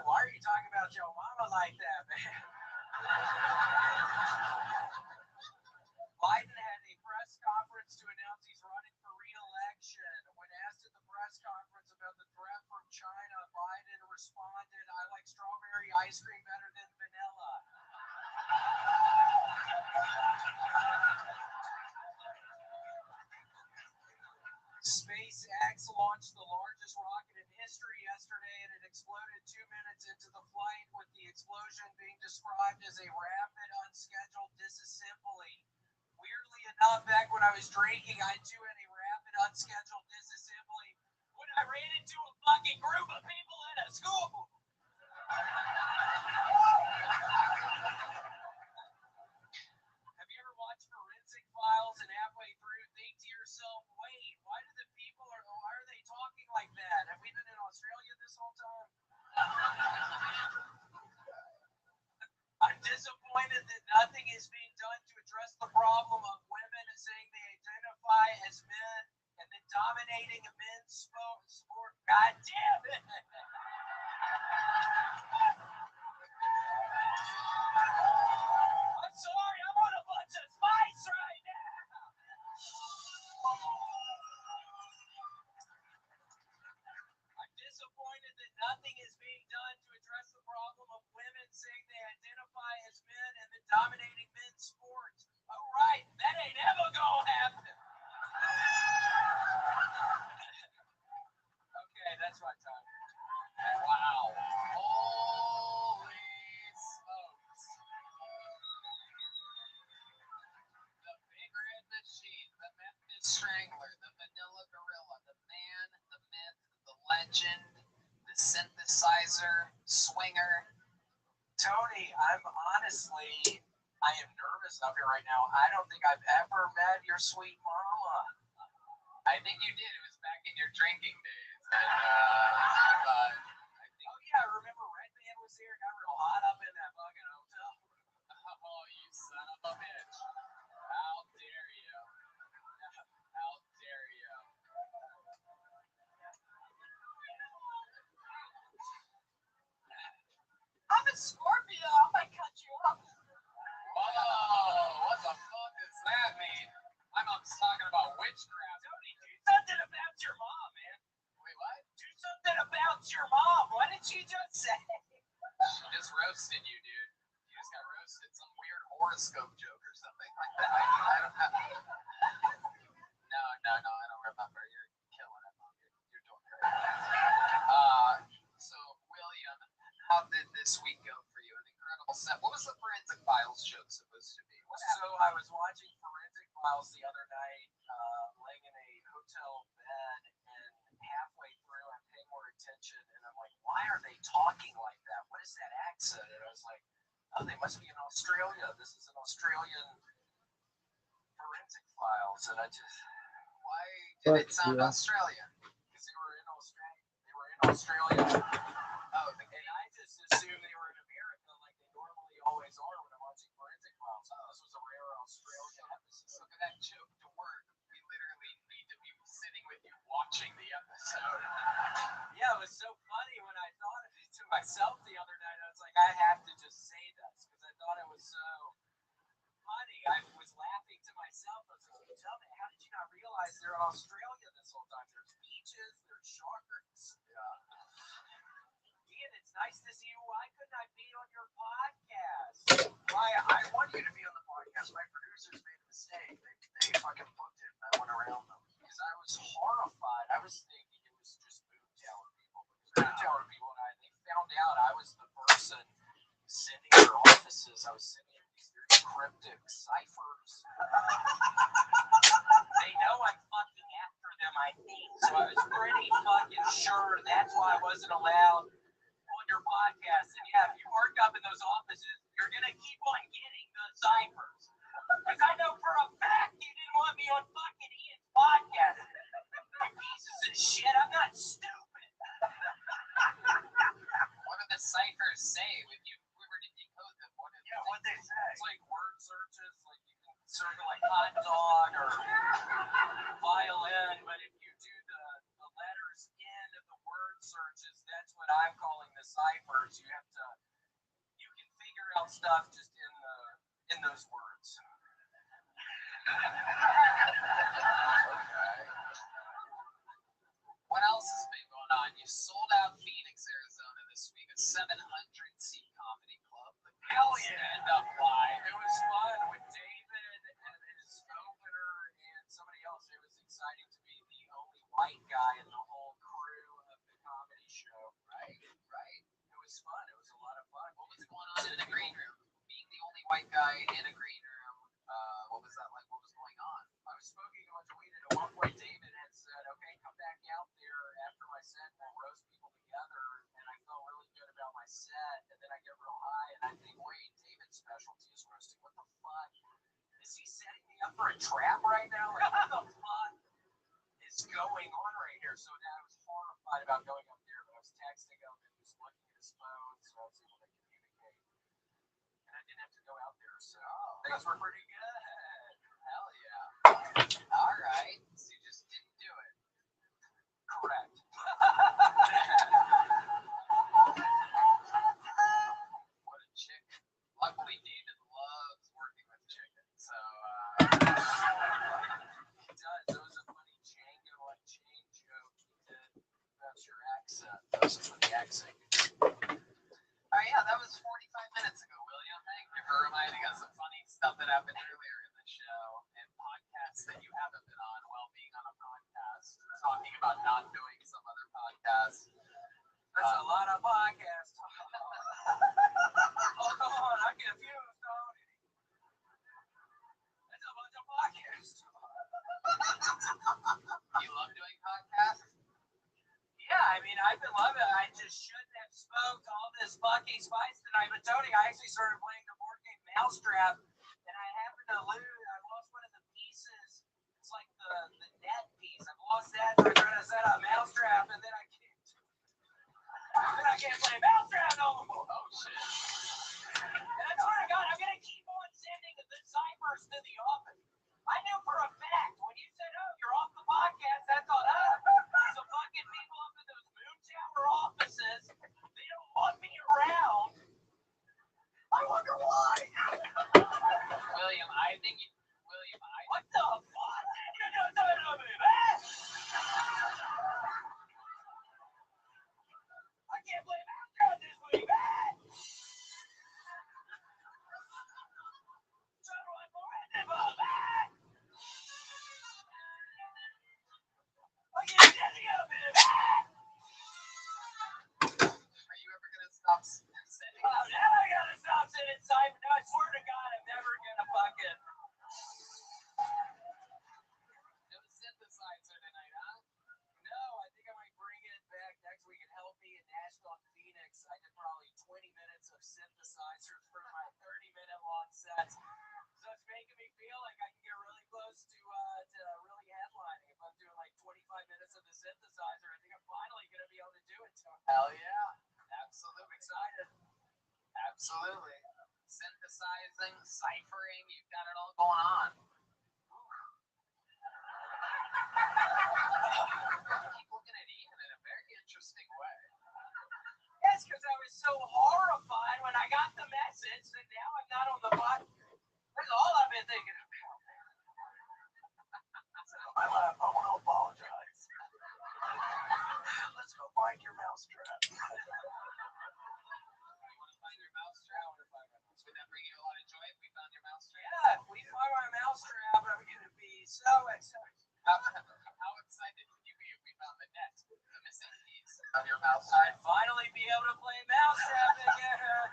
Why are you talking about your mama like that, man? Biden had a press conference to announce he's running for re-election. When asked at the press conference about the threat from China, Biden responded, "I like strawberry ice cream better than vanilla." SpaceX launched the largest rocket in history yesterday, and it exploded 2 minutes into the flight, with the explosion being described as a rapid, unscheduled disassembly. Weirdly enough, back when I was drinking, I too had a rapid, unscheduled disassembly when I ran into a fucking group of people at a school. Have you ever watched Forensic Files and halfway through think to yourself, wait, why are they talking like that? Have we been in Australia this whole time? I'm disappointed that nothing is being done to address the problem of women saying they identify as men and then dominating a men's sport. God damn it! I'm sorry, I want a bunch of spice right now. I'm disappointed that nothing is being done to address the problem of women saying they identify as men and then dominating men's sports. Oh, right, that ain't ever gonna happen. Okay, that's my time. Wow. Holy smokes. The Big Red Machine, the Memphis Strangler, the Vanilla Gorilla, the man, the myth, the legend, the synthesizer, swinger. Tony, I am nervous up here right now. I don't think I've ever met your sweet mama. I think you did. It was back in your drinking days. And, I think, Oh yeah, I remember Red Man was here. Got real hot up in that fucking hotel. oh, you son of a bitch. How dare you? How dare you? I'm a Scorpio. I might cut you off. Whoa, what the fuck does that mean? I'm talking about witchcraft. Tony, do something about your mom, man. Wait, what? Do something about your mom. What did she just say? She just roasted you, dude. You just got roasted. Some weird horoscope joke or something like that. I don't have. No, I don't remember. You're killing it, Mom. You're doing great. So, William, how did this week go for you? An incredible set. What was the Forensic Files joke supposed to be? So I was watching Forensic Files the other night, laying in a hotel bed, and halfway through I'm paying more attention, and I'm like, why are they talking like that? What is that accent? And I was like, oh, they must be in Australia. This is an Australian Forensic Files, and I just, Why did it sound Australian? because they were in Australia. Oh, And I just assumed they were in America like they normally always are when I'm watching Forensic Files. So this was a rare Australian episode. so for that joke to work, we literally need to be sitting with you watching the episode. Yeah, it was so funny when I thought of it to myself the other night. I was like, I have to just say this because I thought it was so funny. I was laughing to myself. I was like, tell me, how did you not realize they're in Australia this whole time? There's beaches, there's sharks. Ian, it's nice to see you. Why couldn't I be on your podcast? Why? I want you to be on the podcast. My producers made a mistake. They fucking booked it, and I went around them because I was horrified. I was thinking it was just Boomtown people. Boomtown people and they found out I was the person sending their offices. I was sending them these very cryptic ciphers. They know I'm fucking after them, I think. So I was pretty fucking sure that's why I wasn't allowed on your podcast. And yeah, if you work up in those offices, you're gonna keep on getting the ciphers. Because I know for a fact you didn't want me on fucking Ian's podcast. You pieces of shit, I'm not stupid. What do the ciphers say when we were to decode them? What'd they say? It's like word searches, like you can circle like hot dog or violin, but if you do the letters in of the word searches, that's what I'm calling the ciphers, you can figure out stuff just in those words. Okay. What else has been going on? You sold out Phoenix, Arizona this week, a 700-seat comedy club. Hell yeah! Stand-up live. It was fun with David and his opener and somebody else. It was exciting to be the only white guy in the whole crew of the comedy show. Right. It was fun. It was a lot of fun. What was going on in the green room? Being the only white guy in a green room, what was that like? What was going on? I was smoking a bunch of weed, and at one point David had said, okay, come back out there after my set, we'll roast people together, and I felt really good about my set, and then I get real high, and I think, wait, David's specialty is roasting. What the fuck? Is he setting me up for a trap right now? Like, what the fuck is going on right here? So I was horrified about going up there, but I was texting him, and he was looking at his phone, so I was able to communicate, and I didn't have to go out there, so things were pretty good. Hell yeah. All right. So you just didn't do it. Correct. What a chicken. Luckily, David loves working with chicken. So, he does. That was a funny Django and chain joke he did about your accent. That was a funny accent. Oh, yeah, that was 45 minutes ago, William. Thank you for reminding us of funny stuff that happened earlier in the show and podcasts that you haven't been on while being on a podcast, talking about not doing some other podcasts. That's a lot of podcasts. Oh, come on, I'm confused, Tony. That's a bunch of podcasts. You love doing podcasts? Yeah, I mean, I've been loving it. I just shouldn't have smoked all this fucking spice tonight. But Tony, I actually started playing the board game Mousetrap, and I happened to lose. I lost one of the pieces. It's like the net piece. I've lost that, so I tried to set up Mousetrap, and then I can't play Mousetrap no more. Oh, shit. And I swear to God, I'm going to keep on sending the ciphers to the office. I knew for a fact when you said, oh, you're off the podcast, that's on us. So fucking people up in those moon tower offices, they don't want me around. I wonder why. William, what the fuck did you do to me, man? I can't play Mousetrap this week, man. So do I forever, man. I can't get the other, man. Are you ever going to stop sending? Oh, now I got to stop sending cyber. No, I swear to God, I'm never going to fucking. No synthesizer tonight, huh? No, I think I might bring it back next week and help me in Nashville and Phoenix. I did probably 20 minutes of synthesizers for my 30-minute long sets. So it's making me feel like I can get really close to really headlining. If I'm doing like 25 minutes of the synthesizer, I think I'm finally going to be able to do it. Hell yeah. Absolutely excited. Absolutely. Synthesizing, ciphering, you've got it all going on. Keep looking at Ian in a very interesting way. Yes, because I was so horrified when I got the message that now I'm not on the podcast. That's all I've been thinking about. I want to apologize. Let's go find your Mousetrap. You want to find your Mousetrap? Would that bring you a lot of joy if we found your Mousetrap? Yeah, if we find my Mousetrap, I'm going to be so excited. How excited would you be if we found the net, the missing piece of your Mousetrap? I'd finally be able to play Mousetrap again.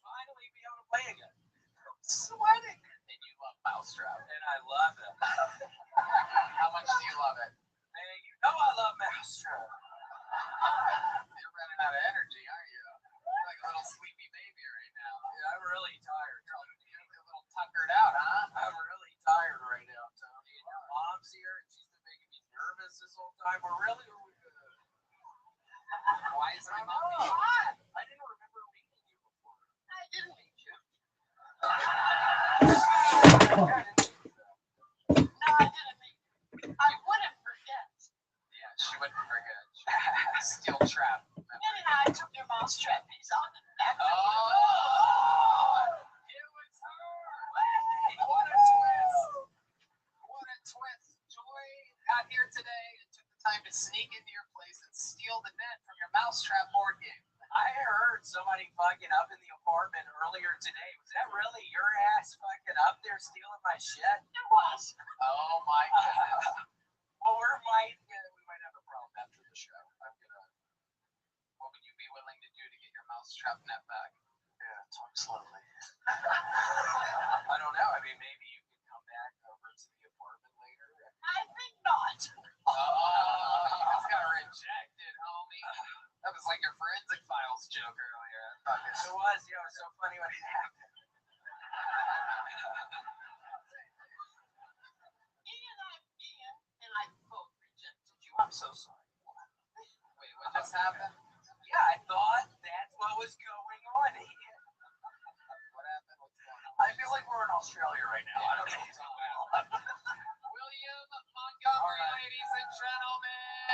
Finally be able to play again. I'm sweating. And you love Mousetrap. And I love it. How much do you love it? Man, you know I love Mousetrap. You're running out of energy, aren't you? You're like a little sleepy baby right now. Yeah, I'm really tired. You're a little tuckered out, huh? I'm really tired right now, Tony. And your mom's here, and she's been making me nervous this whole time. We're really good. Why is my mom being mad? I didn't remember meeting you before. I didn't meet you. No, I didn't meet you. I wouldn't forget. Yeah, she wouldn't forget. Steel trap. And I took your mousetrap piece on the neck. Oh, it was her. What a twist. What a twist. Joy got here today and took the time to sneak into your place and steal the net from your mousetrap board game. I heard somebody fucking up in the apartment earlier today. Was that really your ass fucking up there stealing my shit? It was. Oh my God. Well, we might have a problem after the show. What would you be willing to do to get your mousetrap net back? Yeah, talk slowly. I don't know. I mean, maybe you can come back over to the apartment later. I think not. Oh, you just got rejected, homie. That was like your forensic files joke earlier. It was, yeah, it was so funny when it happened. Ian and I both rejected you. I'm so sorry. Wait, what just happened? Yeah, I thought that's what was going on here. What happened? What's going on? I feel like we're in Australia right now. I don't know what's going on. William Montgomery, ladies and gentlemen.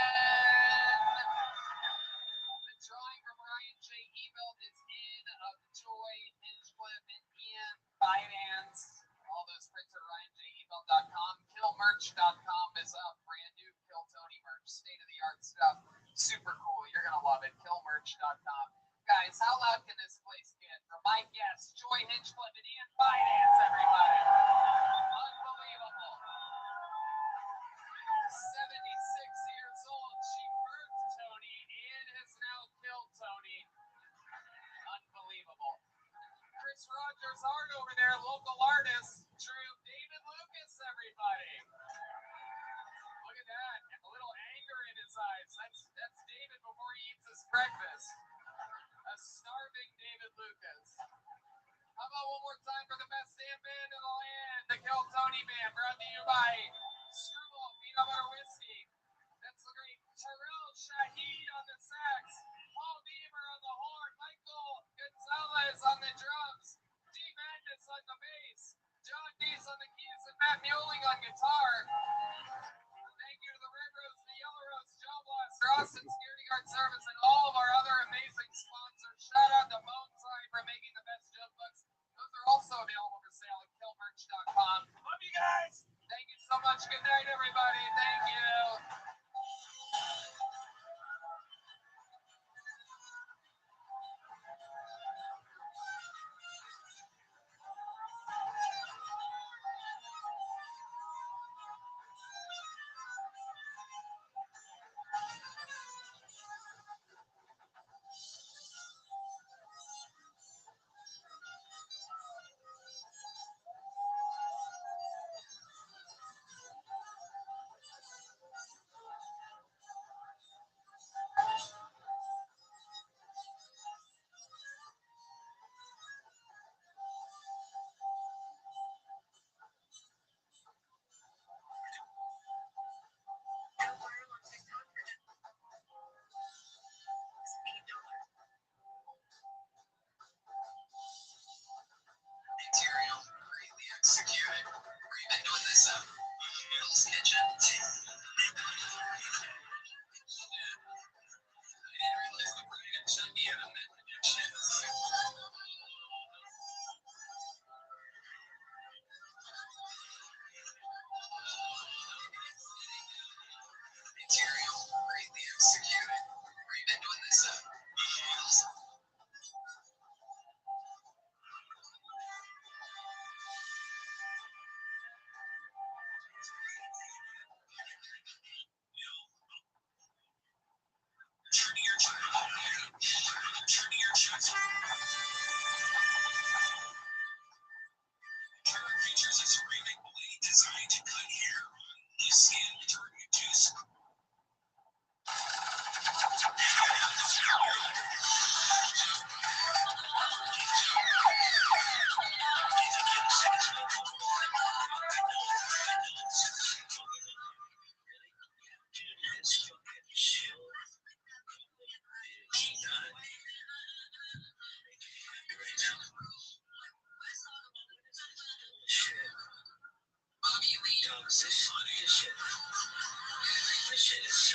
The drawing from Ryan J. Evelt is in of Joy, Hinchcliffe, and Ian Finance. All those prints are RyanJEvelt.com. KillMerch.com is up. Brand new Kill Tony merch. State of the art stuff. Super cool. You're going to love it. KillMerch.com. Guys, how loud can this place get? For my guests, Joy Hinchcliffe and Ian Finance, everybody. Unbelievable. 76 years old. She birthed Tony and has now killed Tony. Unbelievable. Chris Rogers art over there, local artist. True David Lucas, everybody. Look at that. A little anger in his eyes. That's David before he eats his breakfast. A starving David Lucas. How about one more time for the best stand band in the land?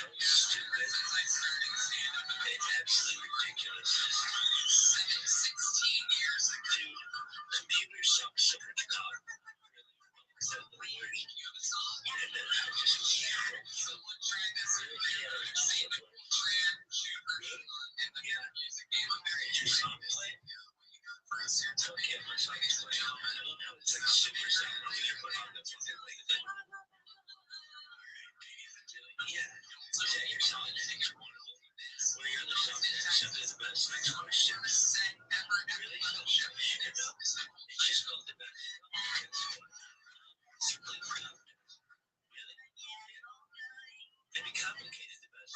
so stupid and absolutely ridiculous. 16 years ago. Dude, computers suck so much cock. So weird. And then I just was Someone tried this in the music game. I'm very interested. So yeah, my song is playing. I don't know, it's like super sound on there, but on the fucking thing. Yeah, is that your song? What are your other songs? Is that simply the best? Next question. Really? Shut up. It's just called the best. Simply proud. Really? Maybe complicated the best.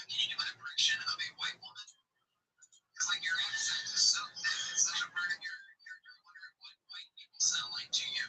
Can you do an impression of a white woman? Because like your accent is so thick, it's such a part of your character. I wonder what white people sound like to you.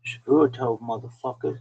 Screw motherfuckers.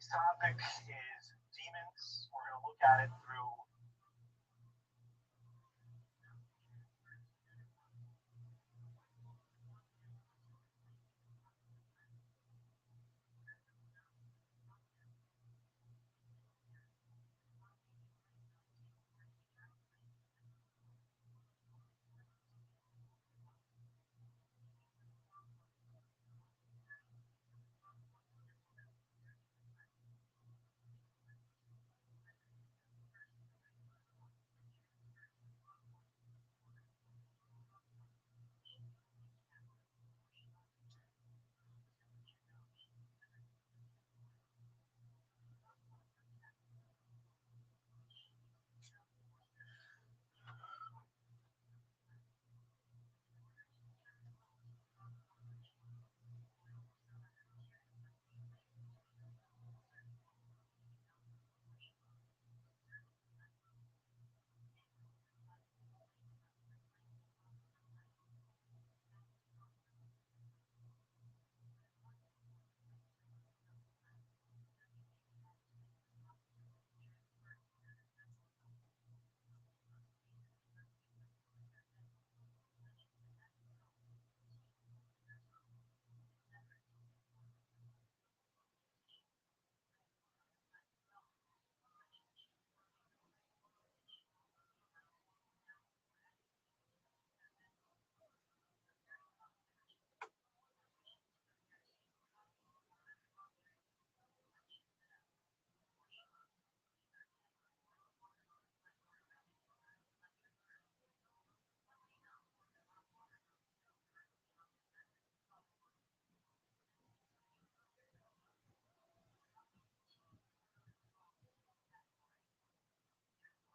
Today's topic is demons. We're going to look at it through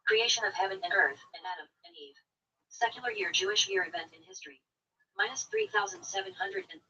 Creation of heaven and earth, and Adam and Eve. Secular year Jewish year event in history. Minus 3,700 and...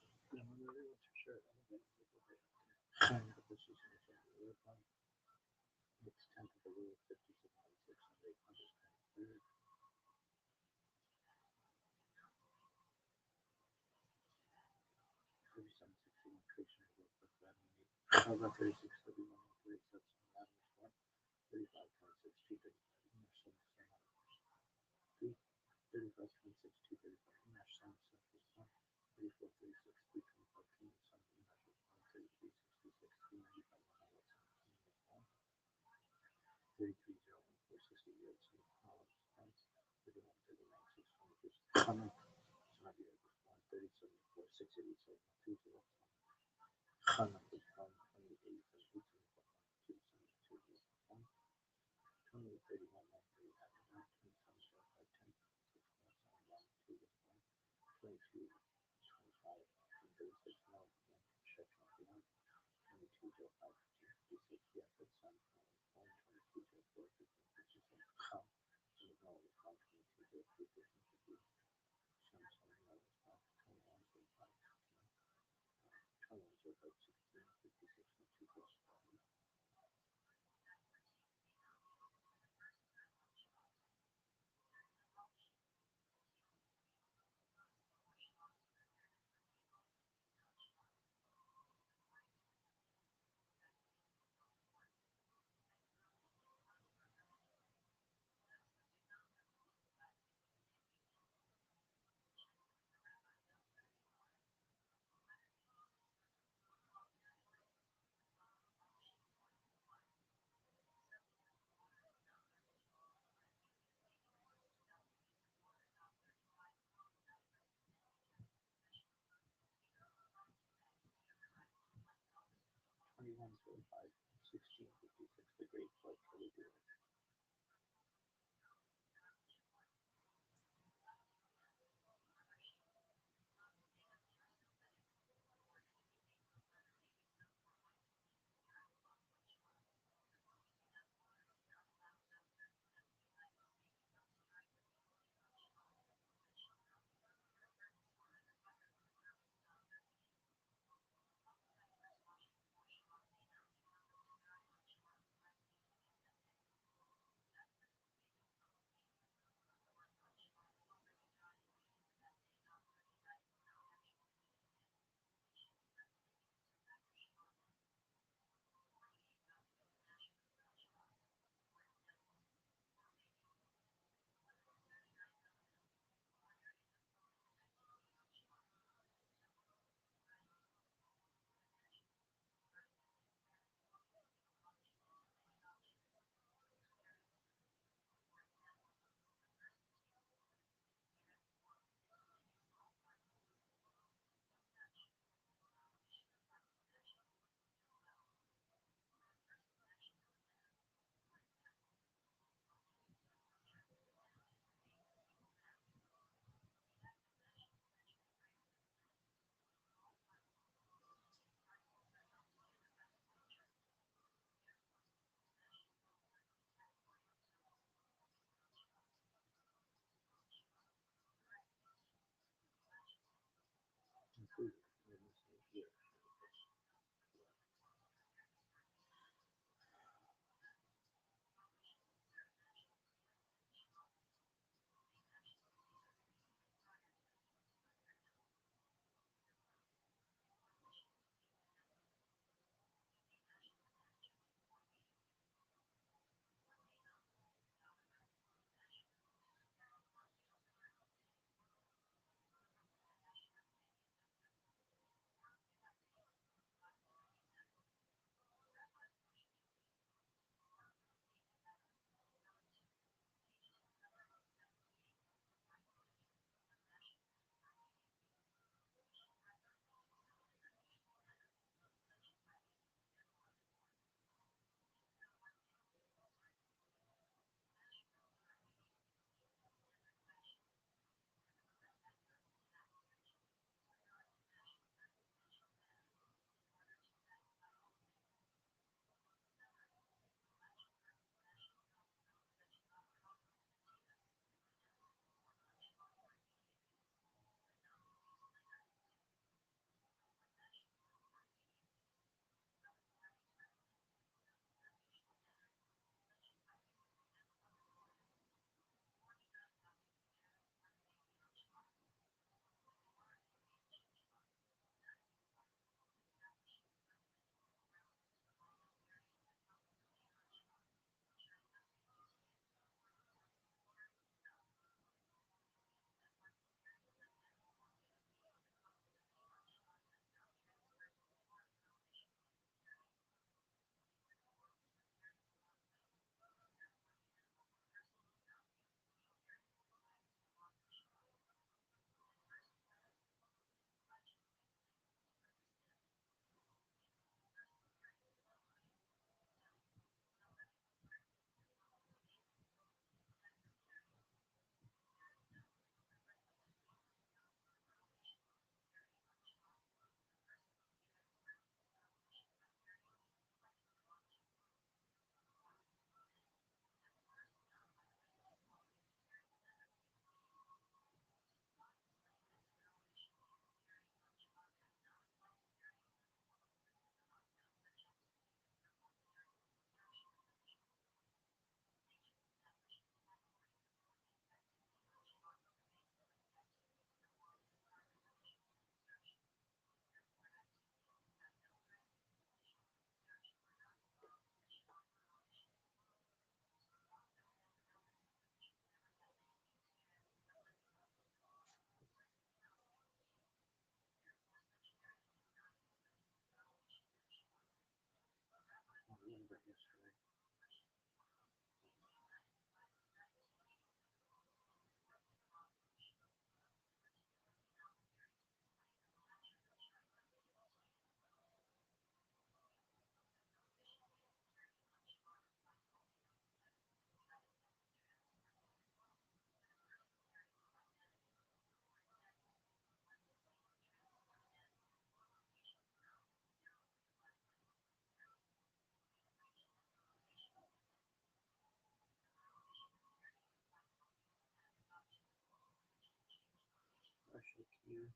you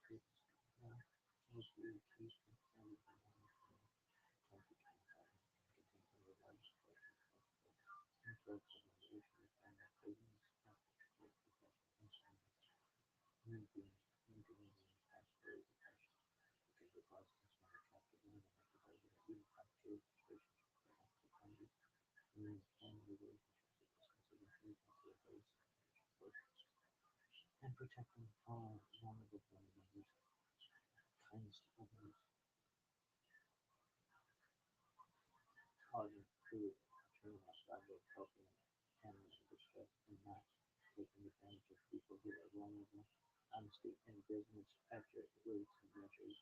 to most of you keep and family from 2025 contain some of the largest collections of historical generation and prisons of community past stories of passion because the cause and small chapter 1 and episode of the complicated situations relationship and family relationships responsibility into the base portions and protecting all vulnerable family members, kindness to others, causing food, turning outside of helping family in distress and not taking advantage of people who are vulnerable, honesty in business, accurate weights and measures,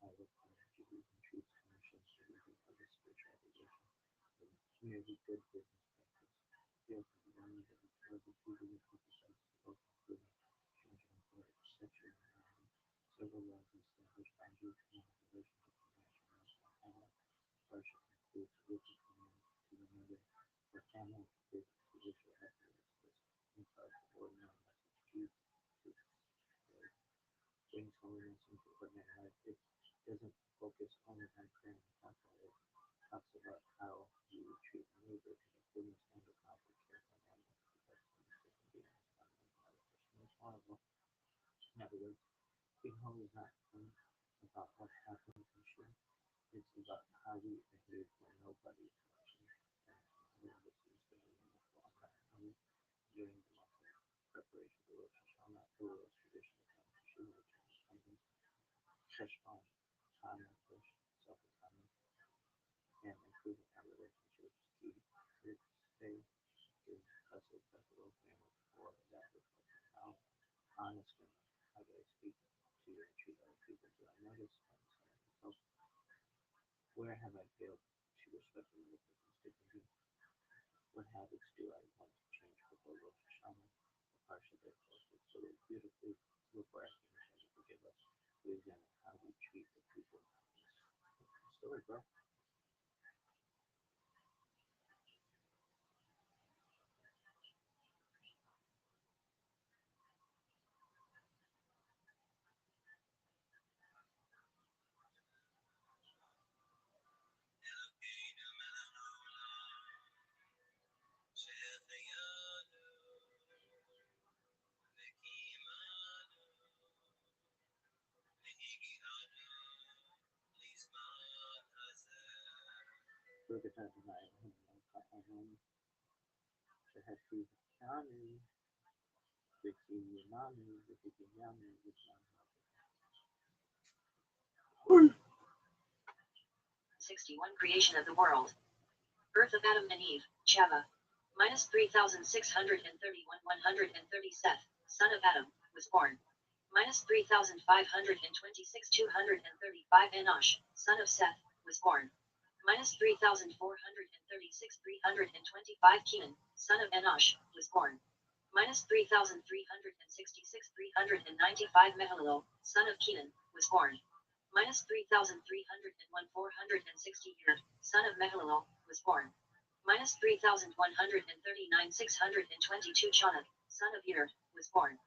local duties and truths, commercials, delivery of the spiritual obligation, merely good business practice, feel from learning that was included in emphasizes both including changing for sexual morality, several laws establish boundaries in the relationship to national power, partial includes wicked to another, for family is judicial happiness, in part the ordinary message Jesus brings holiness into ordinary life. It doesn't focus only on prayer and alcohol. It talks about how you treat a neighbor to including stand of conflict, care for animals, protect them, being horrible. In other words, being holy is not about what happens and should. It's about how we behave when nobody is watching. And this is the meaning of law, not only during the month of preparation, the Lord shall not follow those traditional times, Heshbon, time and push, self-autonomy, and improving our relationships. Key to stay is hustle, festival, family, for that reflects how honest and how do I speak to and treat other people. Do I notice myself? Where have I failed to respect another person's dignity? What habits do I want to change before Rosh Hashanah? The parsha that posted so beautifully before asking Hashem to forgive us. We examine how we treat the people around us. Story, bro. Look at that tonight. Shahati Kani, Vicky Yamani, Vicky Yami, Vicky 61 Creation of the world. Birth of Adam and Eve, Chava. Minus 3,631 130 Seth, son of Adam, was born. Minus 3,526 235 Enosh, son of Seth, was born. Minus 3,436 325 Kenan, son of Enosh, was born. Minus 3,366 395 Mehalilel, son of Kenan, was born. Minus 3,301 460 Yer, son of Mehalilel, was born. Minus 3,139 622 Chanah, son of Yer, was born.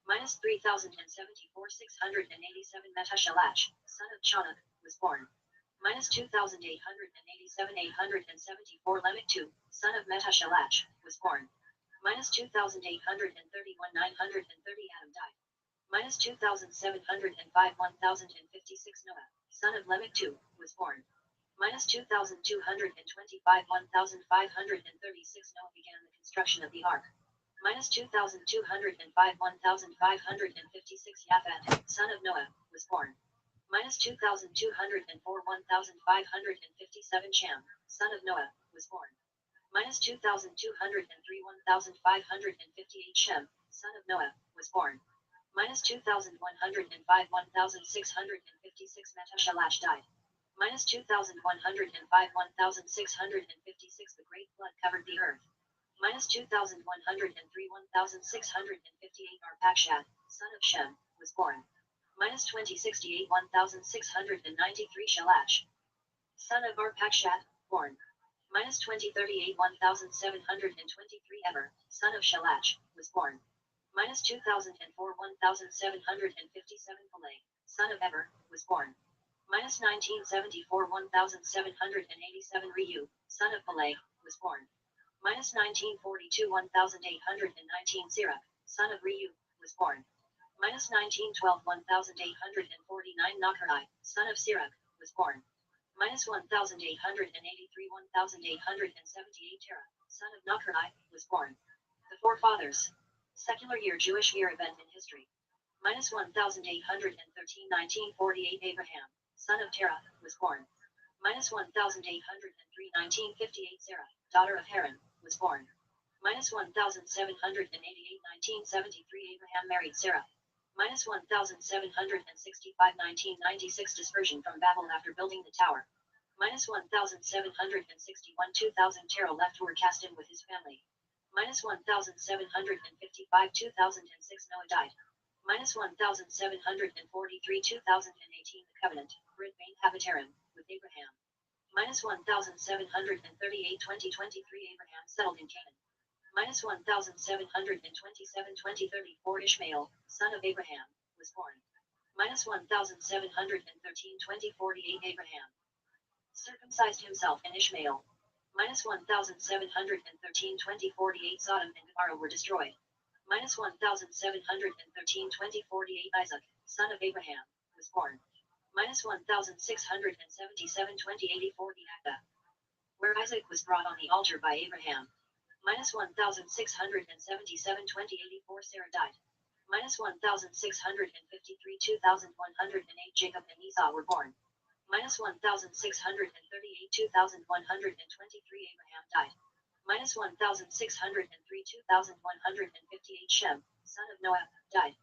Minus 3,074 687 Metashalash, son of Chanah, was born. Minus 2,887 874 Lemech 2, son of Metashalash, was born. Minus 2,831 930 Adam died. Minus 2,705 1,056 Noah, son of Lemech 2, was born. Minus 2,225 1,536 Noah began the construction of the ark. Minus 2,205 1,556 Yaphat, son of Noah, was born. Minus 2,204 1,557 Cham, son of Noah, was born. Minus 2,203 1,558 Shem, son of Noah, was born. Minus 2,105 1,656 Metashalash died. Minus 2,105 1,656 The great flood covered the earth. Minus 2,103 1,658 Arpachshad, son of Shem, was born. Minus 2068 1,693 Shalash, son of Arpachshad, born. Minus 2038 1,723 Eber, son of Shalash, was born. Minus 2004 1757 Pelay, son of Eber, was born. Minus 1974 1787 Ryu, son of Pelay, was born. Minus 1942 1819 Sirach, son of Ryu, was born. Minus 1912 1849 Nakarai, son of Sirach, was born. Minus 1883 1878 Terah, son of Nakarai, was born. The forefathers. Secular year Jewish year event in history. Minus 1813 1948 Abraham, son of Terah, was born. Minus 1803 1958 Sarah, daughter of Haran, was born. Minus 1788 1973 Abraham married Sarah. Minus 1765 1996 dispersion from Babel after building the tower. Minus 1761 2000 Terah left Ur cast in with his family. Minus 1755 2006 Noah died. Minus 1743 2018 The covenant, Brit Bain Habitarim, with Abraham. Minus 1738 2023 Abraham settled in Canaan. Minus 1727 2034 Ishmael, son of Abraham, was born. Minus 1713 2048 Abraham circumcised himself and Ishmael. Minus 1713 2048 Sodom and Gomorrah were destroyed. Minus 1713 2048 Isaac, son of Abraham, was born. Minus 1677 2084 Diakta, where Isaac was brought on the altar by Abraham. Minus 1677 2084 Sarah died. Minus 1653 2108 Jacob and Esau were born. Minus 1638 2123 Abraham died. Minus 1603 2158 Shem, son of Noah, died.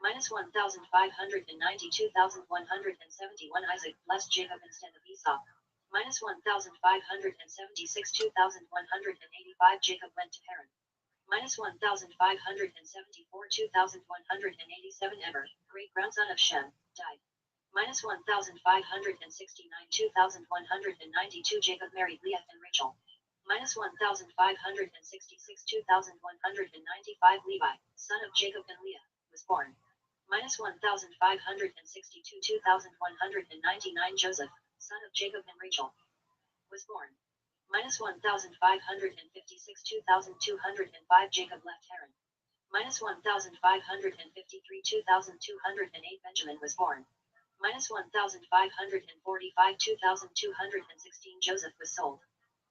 Minus 1590 2171 Isaac blessed Jacob instead of Esau. Minus 1576 2185 Jacob went to Haran. Minus 1574 2187 Eber, great grandson of Shem, died. Minus 1569 2192 Jacob married Leah and Rachel. Minus 1566 2195 Levi, son of Jacob and Leah, was born. Minus 1562 2199 Joseph, son of Jacob and Rachel, was born. Minus 1556 2205 Jacob left Haran. Minus 1553 2208 Benjamin was born. Minus 1545 2216 Joseph was sold.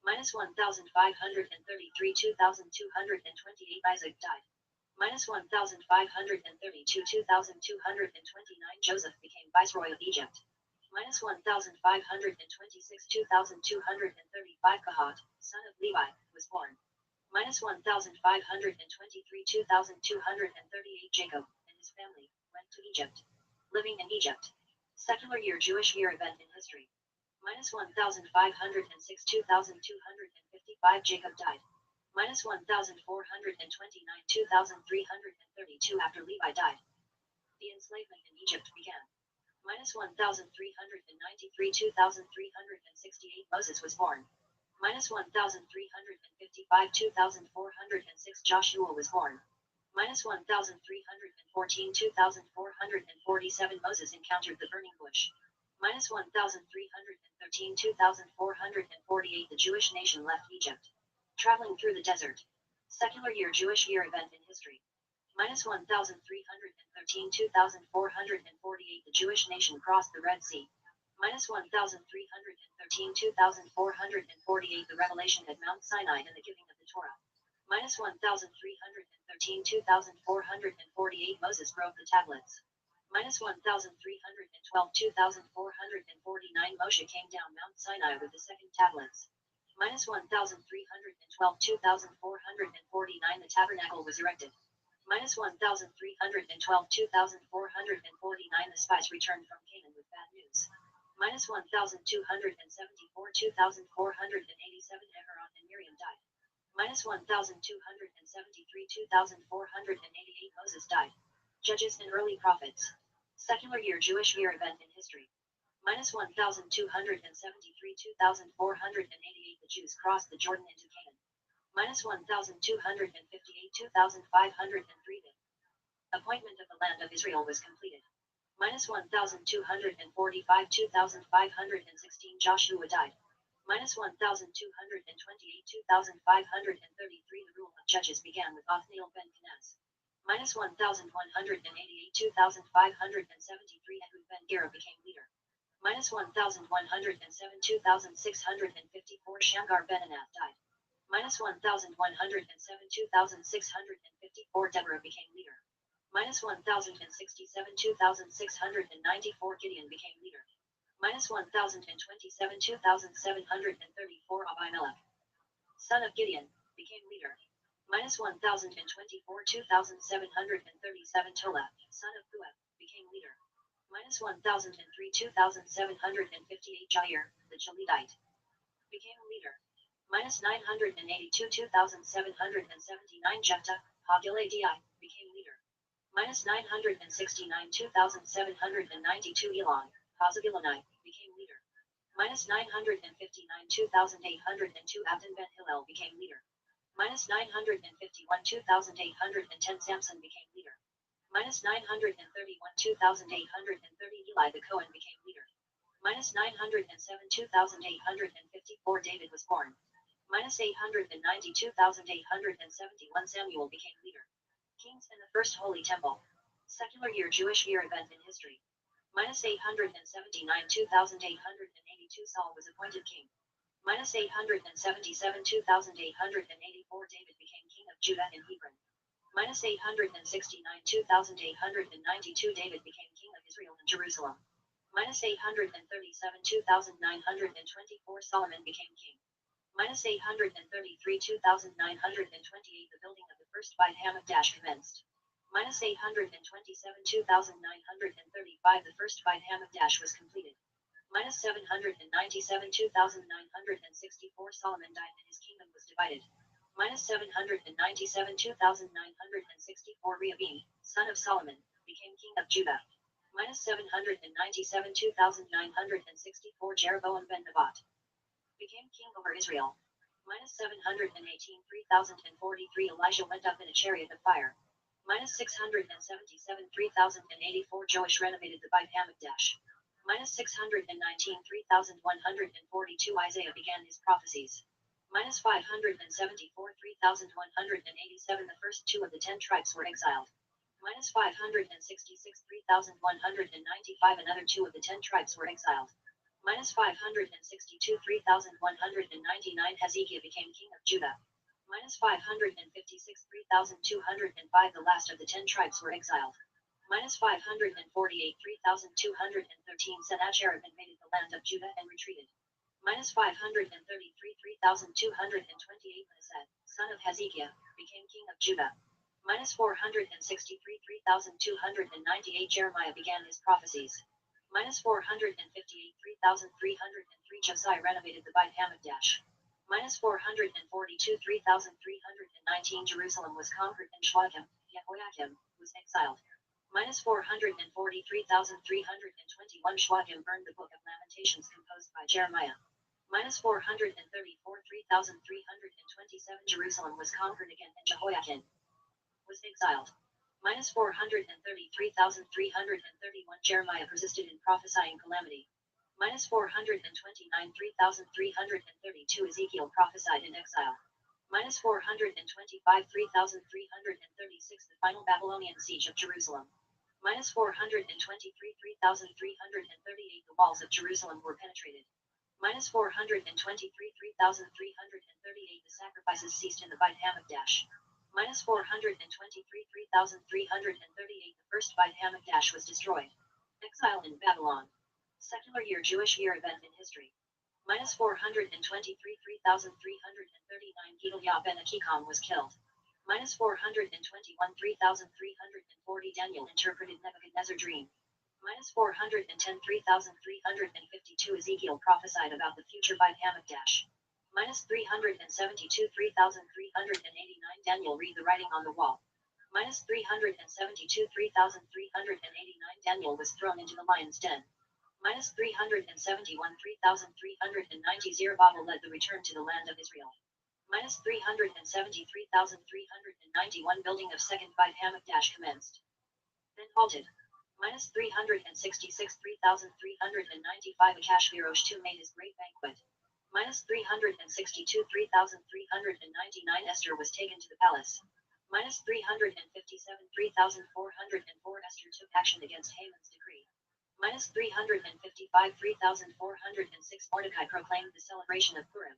Minus 1533 2228 Isaac died. Minus 1532 2229 Joseph became viceroy of Egypt. Minus 1526 2235 Kahat, son of Levi, was born. Minus 1523 2238 Jacob and his family went to Egypt. Living in Egypt. Secular year Jewish year event in history. Minus 1506 2255 Jacob died. Minus 1429 2332 after Levi died. The enslavement in Egypt began. Minus 1393 2368 Moses was born. Minus 1355 2406 Joshua was born. Minus 1314 2447 Moses encountered the burning bush. Minus 1313 2448 The Jewish nation left Egypt. Traveling through the desert. Secular year Jewish year event in history. Minus 1313 2448 The Jewish nation crossed the Red Sea. Minus 1313 2448 The revelation at Mount Sinai and the giving of the Torah. Minus 1313 2448 Moses broke the tablets. Minus 1312 2449 Moshe came down Mount Sinai with the second tablets. Minus 1312 2449 The tabernacle was erected. Minus 1312 2449 The spies returned from Canaan with bad news. Minus 1274 2487 Aaron and Miriam died. Minus 1273 2488 Moses died. Judges and early prophets. Secular year Jewish year event in history. Minus 1273 2488 The Jews crossed the Jordan into Canaan. Minus 1258 2503 Appointment of the land of Israel was completed. Minus 1,245, 2,516 Joshua died. Minus 1,228, 2,533 The rule of judges began with Othniel ben Kenaz. Minus 1,188, 2,573 Ehud ben Gera became leader. Minus 1,107, 2,654 Shamgar ben Anath died. Minus 1,107, 2,654 Deborah became leader. Minus 1,067, 2,694 Gideon became leader. Minus 1,027, 2,734 Abimelech, son of Gideon, became leader. Minus 1,024, 2,737 Tola, son of Puah, became leader. Minus 1,003, 2,758 Jair, the Gileadite, became leader. Minus 982, 2,779 Jephthah, Ha-Gileadi, became leader. Minus 969, 2,792 Elon, Hazagilonite, became leader. Minus 959, 2,802 Abdon ben Hillel became leader. Minus 951, 2,810 Samson became leader. Minus 931, 2,830 Eli the Cohen became leader. Minus 907, 2,854 David was born. Minus 890, 2,871 Samuel became leader. Kings in the First Holy Temple. Secular year Jewish year event in history. Minus 879, 2,882 Saul was appointed king. Minus 877, 2,884 David became king of Judah in Hebron. Minus 869, 2,892 David became king of Israel in Jerusalem. Minus 837, 2,924 Solomon became king. Minus 833, 2,928 The building of the first Beit Hamikdash commenced. Minus 827, 2,935 The first Beit Hamikdash was completed. Minus 797, 2,964 Solomon died and his kingdom was divided. Minus 797, 2,964 Rehoboam, son of Solomon, became king of Judah. Minus 797, 2,964 Jeroboam ben Nebat became king over Israel. Minus 718, 3,043 Elijah went up in a chariot of fire. Minus 677, 3,084 Joash renovated the Beit Hamikdash. Minus 619, 3,142 Isaiah began his prophecies. Minus 574, 3,187 The first two of the 10 tribes were exiled. Minus 566, 3,195 Another two of the 10 tribes were exiled. Minus 562, 3,199 Hezekiah became king of Judah. Minus 556, 3,205 The last of the 10 tribes were exiled. Minus 548, 3,213 Sennacherib invaded the land of Judah and retreated. Minus 533, 3,228 Manasseh, son of Hezekiah, became king of Judah. Minus 463, 3,298 Jeremiah began his prophecies. Minus 458, 3,303 Josiah renovated the Beit Hamikdash. Minus 442, 3,319 Jerusalem was conquered and Jehoiakim was exiled. Minus 440, 3,321 Joachim burned the Book of Lamentations composed by Jeremiah. Minus 434, 3,327 Jerusalem was conquered again and Jehoiakim was exiled. Minus 433, 331 Jeremiah persisted in prophesying calamity. Minus 429, 3,332 Ezekiel prophesied in exile. Minus 425, 3,336 The final Babylonian siege of Jerusalem. Minus 423, 3,338 The walls of Jerusalem were penetrated. Minus 423, 3,338 The sacrifices ceased in the Beit Hamikdash. Minus 423, 3,338 The first Beit Hamikdash was destroyed. Exile in Babylon. Secular year Jewish year event in history. Minus 423, 3,339 Gedaliah ben Achikam was killed. Minus 421, 3,340 Daniel interpreted Nebuchadnezzar's dream. Minus 410, 3,352 Ezekiel prophesied about the future Beit Hamikdash. Minus 372, 3,389 Daniel read the writing on the wall. Minus 372, 3,389 Daniel was thrown into the lion's den. Minus 371, 3,390 Zerubbabel led the return to the land of Israel. Minus 370, 3,391 building of second Beit Hamikdash commenced. Then halted. Minus 366 3,395 Akashvirosh 2 made his great banquet. Minus 362 3,399 Esther was taken to the palace. Minus 357 3,404 Esther took action against Haman's decree. Minus 355 3,406 Mordecai proclaimed the celebration of Purim.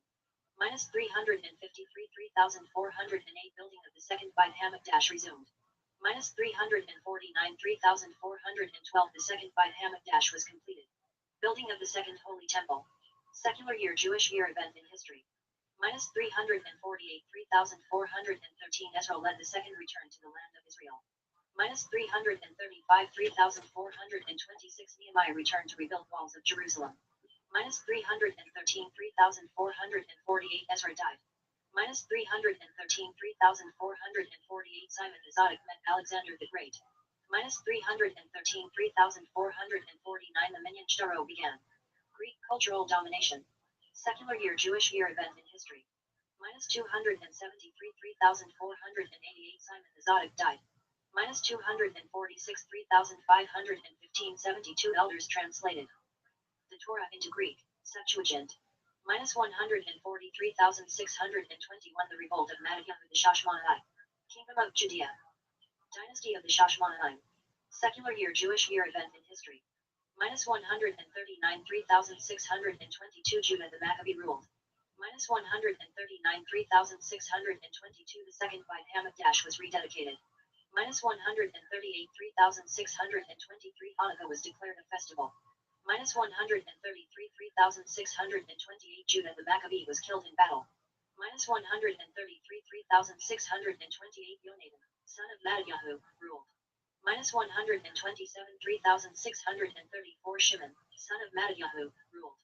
Minus 353 3,408 building of the second Beit Hamikdash resumed. Minus 349 3,412 the second Beit Hamikdash was completed. Building of the second Holy Temple. Secular year Jewish year event in history. Minus 348 3,413 Ezra led the second return to the land of Israel. Minus 335 3,426 Nehemiah returned to rebuild walls of Jerusalem. Minus 313 3,448 Ezra died. Minus 313 3,448 Simon the Zodiac met Alexander the Great. Minus 313 3,449 the Minyan Sharo began. Greek cultural domination. Secular year Jewish year event in history. Minus 273 3,488 Simon the Zodiac died. Minus 246 3,515 72 elders translated the Torah into Greek, Septuagint. Minus 143,621 the revolt of Madiyahu the Shashmonai. Kingdom of Judea. Dynasty of the Shashmonaim. Secular year Jewish year event in history. Minus 139 3,622 Judah the Maccabee ruled. Minus 139 3,622 the second Beit Hamikdash was rededicated. Minus 138 3,623 Hanukkah was declared a festival. Minus 133 3,628 Judah the Maccabee was killed in battle. Minus 133 3,628 Yonatan, son of Madiyahu, ruled. Minus 127 3,634 Shimon, son of Madiyahu, ruled.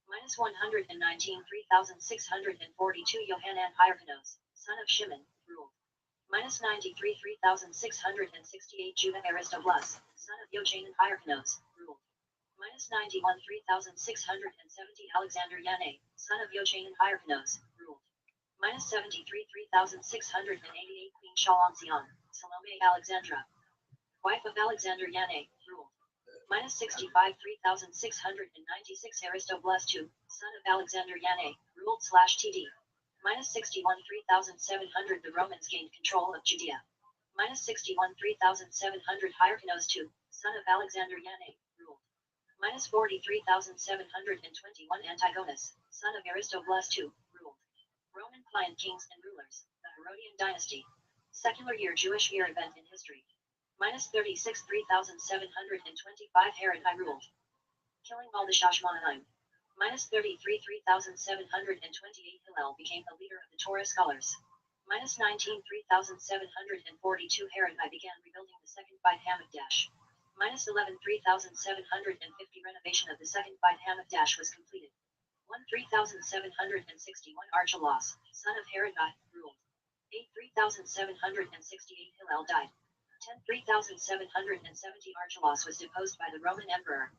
Minus 119 3,642 Yohanan Hyrcanos, son of Shimon, ruled. Minus 93 3,668 Judah Aristobulus, son of Yochanan Hyrcanos, ruled. Minus 91 3,670 Alexander Yanai, son of Yochanan Hyrcanos, ruled. Minus 73 3,688 Queen Shalomzion, Salome Alexandra, wife of Alexander Yanai, ruled. Minus 65 3,696 Aristobulus II, son of Alexander Yanai, ruled /TD. Minus 61 3,700 the Romans gained control of Judea. Minus 61 3,700 Hyrcanos II, son of Alexander Yanai, ruled. Minus 43,721 Antigonus, son of Aristobulus II, ruled. Roman client kings and rulers, the Herodian dynasty. Secular year Jewish year event in history. Minus 36 3,725 Herod I ruled. Killing all the Shashmonaim. Minus 33 3,728 Hillel became the leader of the Torah scholars. Minus 19 3,742 Herod I began rebuilding the second Beit Hamikdash. Minus 11 3,750 renovation of the second Beit Hamikdash was completed. 1 3,761 Archelaus, son of Herod I, ruled. 8 3,768 Hillel died. 10 3,770 Archelaus was deposed by the Roman Emperor.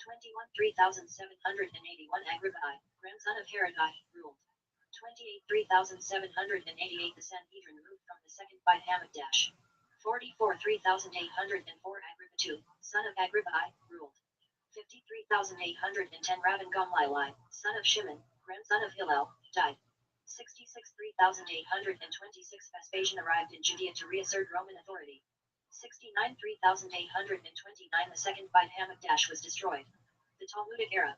21 3,781 Agrippa I, grandson of Herod I, ruled. 28 3,788 the Sanhedrin moved from the second Beit Hamikdash. 44 3,804 Agrippa II, son of Agrippa I, ruled. 53,810 Rabban Gamliel I, son of Shimon, grandson of Hillel, died. 66 3,826 Vespasian arrived in Judea to reassert Roman authority. 69 3,829 the second Beit Hamikdash was destroyed. The Talmudic era.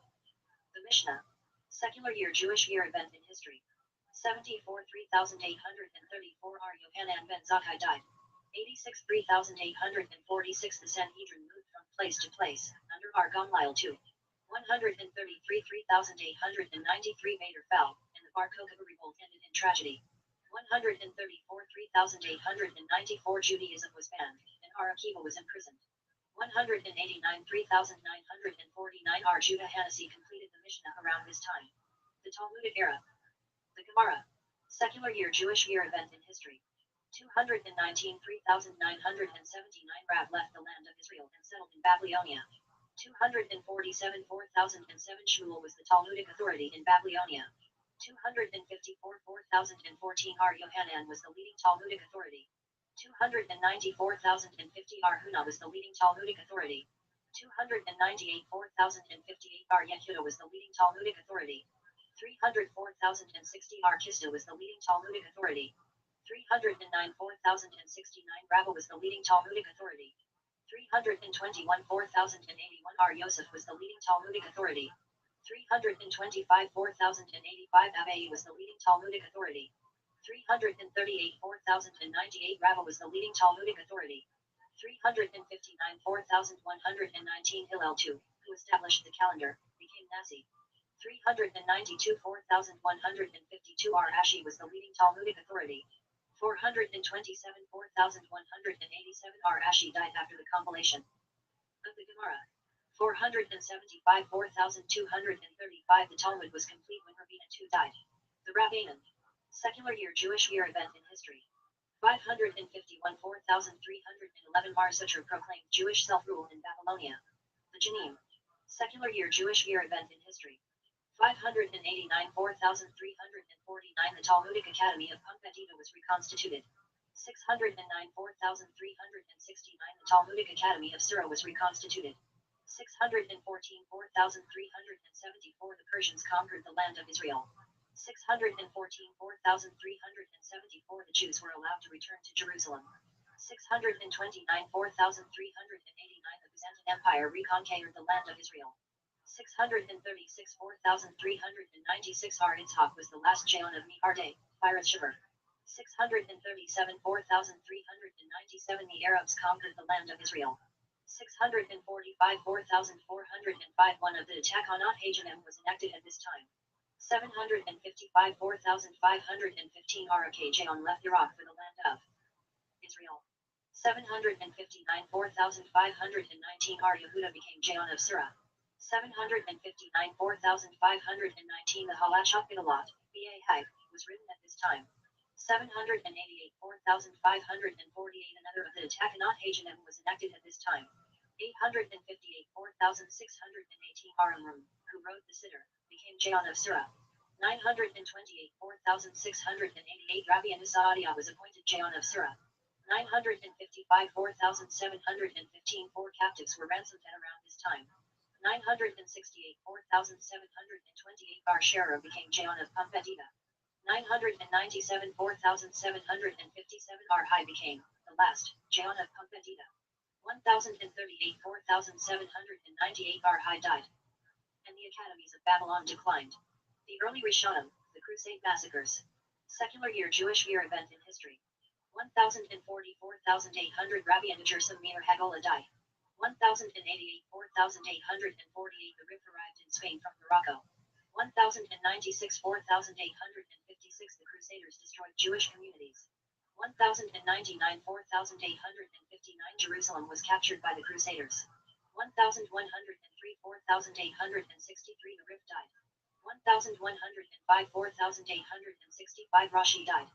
The Mishnah. Secular year Jewish year event in history. 74 3,834 Yohanan ben Zakkai died. 86 3,846 the Sanhedrin moved from place to place, under Gamliel II. 133 3,893 Bader fell, and the Bar Kokhba revolt ended in tragedy. 134 3,894 Judaism was banned, and Akiva was imprisoned. 189 3,949 Judah Hanasi completed the Mishnah around this time. The Talmudic era. The Gemara. Secular year Jewish year event in history. 219 3,979 Rav left the land of Israel and settled in Babylonia. 247 4,007 Shmuel was the Talmudic authority in Babylonia. 254 4,014 Yohanan was the leading Talmudic authority. 294,050 R. Huna was the leading Talmudic authority. 298,4,058 R. Yehuda was the leading Talmudic authority. 304,060 R. Kista was the leading Talmudic authority. 309,4,069 Rabba was the leading Talmudic authority. 321,4,081 R. Yosef was the leading Talmudic authority. 325,4,085 Abai was the leading Talmudic authority. 338,4,098 Rabba was the leading Talmudic authority. 359,4,119 Hillel II, who established the calendar, became Nasi. 392,4,152 R. Ashi was the leading Talmudic authority. 427,4,187 R. Ashi died after the compilation of the Gemara. 475,4,235 The Talmud was complete when Rabbeinu II died. The Rabbanon. Secular year Jewish year event in history. 551 4,311 Mar Sutra proclaimed Jewish self-rule in Babylonia. The Janim. Secular year Jewish year event in history. 589 4,349 The Talmudic Academy of Pumbedita was reconstituted. 609 4,369 The Talmudic Academy of Sura was reconstituted. 614 4,374 The Persians conquered the land of Israel. 614 4,374 The Jews were allowed to return to Jerusalem. 629 4,389 The Byzantine Empire reconquered the land of Israel. 636 4,396 Har Yitzhak was the last Jaon of Miharde, Pirate Shiver. 637 4,397 The Arabs conquered the land of Israel. 645 4,405 One of the attack on Ahajimem was enacted at this time. 755 4,515 Arak Jaon left Iraq for the land of Israel. 759 4,519 Har Yehuda became Jaon of Surah. 759 4,519 The Halachot Bidalot, B.A. Hag, was written at this time. 788 4,548 Another of the Takanot Hajanim was enacted at this time. 858 4,618 Aramrum, who wrote the Siddur, became Jaon of Surah. 928 4,688 Rabbi Anisaadia was appointed Jaon of Surah. 955 4,715 Four captives were ransomed at around this time. 968 4,728 Bar Sherer became Jaon of Pumbedita. 997 4,757 Bar Hai became, the last, Jaon of Pumbedita. 1,038 4,798 Bar Hai died. And the academies of Babylon declined. The early Rishonim, the Crusade massacres. Secular year Jewish year event in history. 1,044,800 Rabbi and Jerusalem Mir Hagolah died. 1,088 4,848 The Rif arrived in Spain from Morocco. 1,096 4,856 The Crusaders destroyed Jewish communities. 1,099 4,859 Jerusalem was captured by the Crusaders. 1,103 4,863 The Rif died. 1,105 4,865 Rashi died.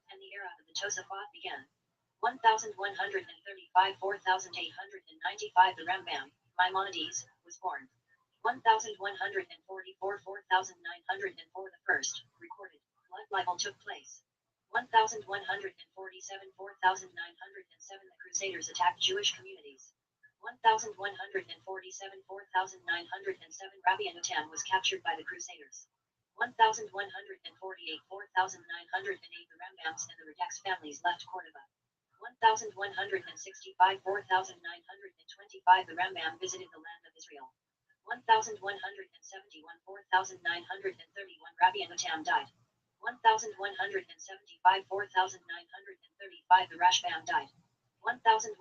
And the era of the Tosafot began. 1,135 4,895 The Rambam, Maimonides, was born. 1,144 4,904 The first, recorded, blood libel took place. 1,147 4,907 The Crusaders attacked Jewish communities. 1,147 4,907 Rabbi Anutam was captured by the Crusaders. 1,148 4,908 The Rambams and the Redux families left Cordova. 1,165 4,925 The Rambam visited the land of Israel. 1,171 4,931 Rabbi Anutam died. 1,175 4,935 The Rashbam died. 1,184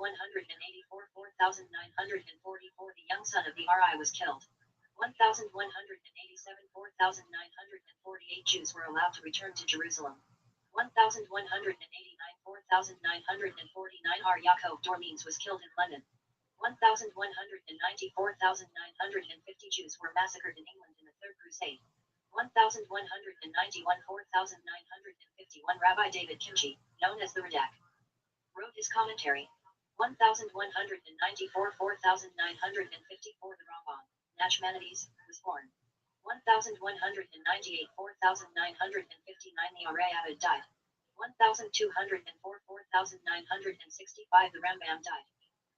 4,944 The young son of the Ri was killed. 1,187 4,948 Jews were allowed to return to Jerusalem. 1,189 4,949 Har Yaakov Dormeans was killed in London. 1,190 4,950 Jews were massacred in England in the Third Crusade. 1,191 4,951 Rabbi David Kimchi, known as the Radak, wrote his commentary. 1,194 4,954 The Ramban, Nachmanides, was born. 1,198 4,959 The Arai Abid died. 1,204, 4,965. The Rambam died.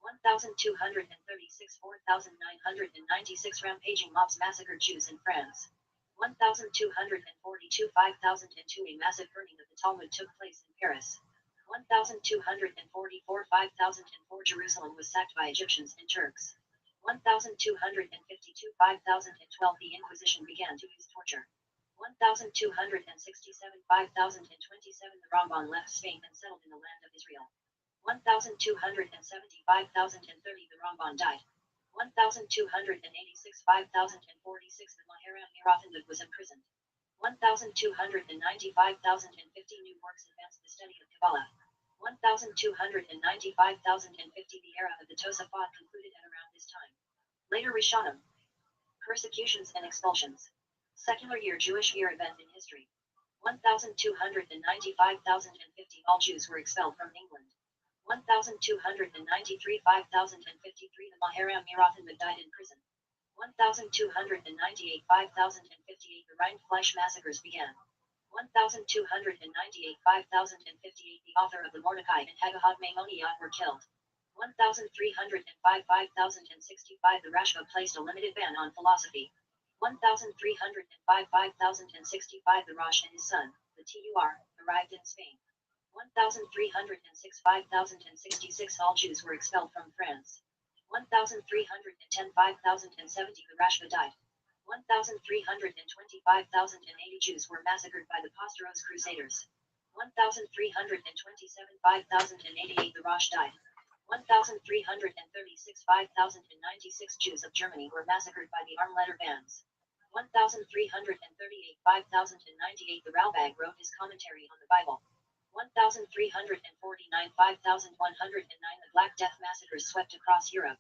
1,236, 4,996. Rampaging mobs massacred Jews in France. 1,242, 5,002. A massive burning of the Talmud took place in Paris. 1,244, 5,004. Jerusalem was sacked by Egyptians and Turks. 1,252, 5,012. The Inquisition began to use torture. 1,267, 5,027. The Ramban left Spain and settled in the land of Israel. 1,270, 5,030. The Ramban died. 1,286, 5,046. The Maharam Mirothenbud was imprisoned. 1,290, 5,050. New works advanced the study of Kabbalah. 1,290, 5,050. The era of the Tosafot concluded at around this time. Later Rishonim. Persecutions and expulsions. Secular year Jewish year event in history. 1,290, 5,050. All Jews were expelled from England. 1,293, 5,053. The Maharam Mirothenbud died in prison. 1,298, 5,058. The Rheinfleisch massacres began. 1,298, 5,058. The author of the Mordecai and Hagahot Maimoniot were killed. 1,305, 5,065. The Rashba placed a limited ban on philosophy. 1,305, 5,065. The Rosh and his son, the Tur, arrived in Spain. 1,306, 5,066. All Jews were expelled from France. 1,310, 5,070. The Rashba died. 1,320, 5,080. Jews were massacred by the Posteros Crusaders. 1,327, 5,088. The Rosh died. 1,336, 5,096. Jews of Germany were massacred by the Armleiter bands. 1,338, 5,098. The Ralbag wrote his commentary on the Bible. 1,349, 5,109. The Black Death massacres swept across Europe.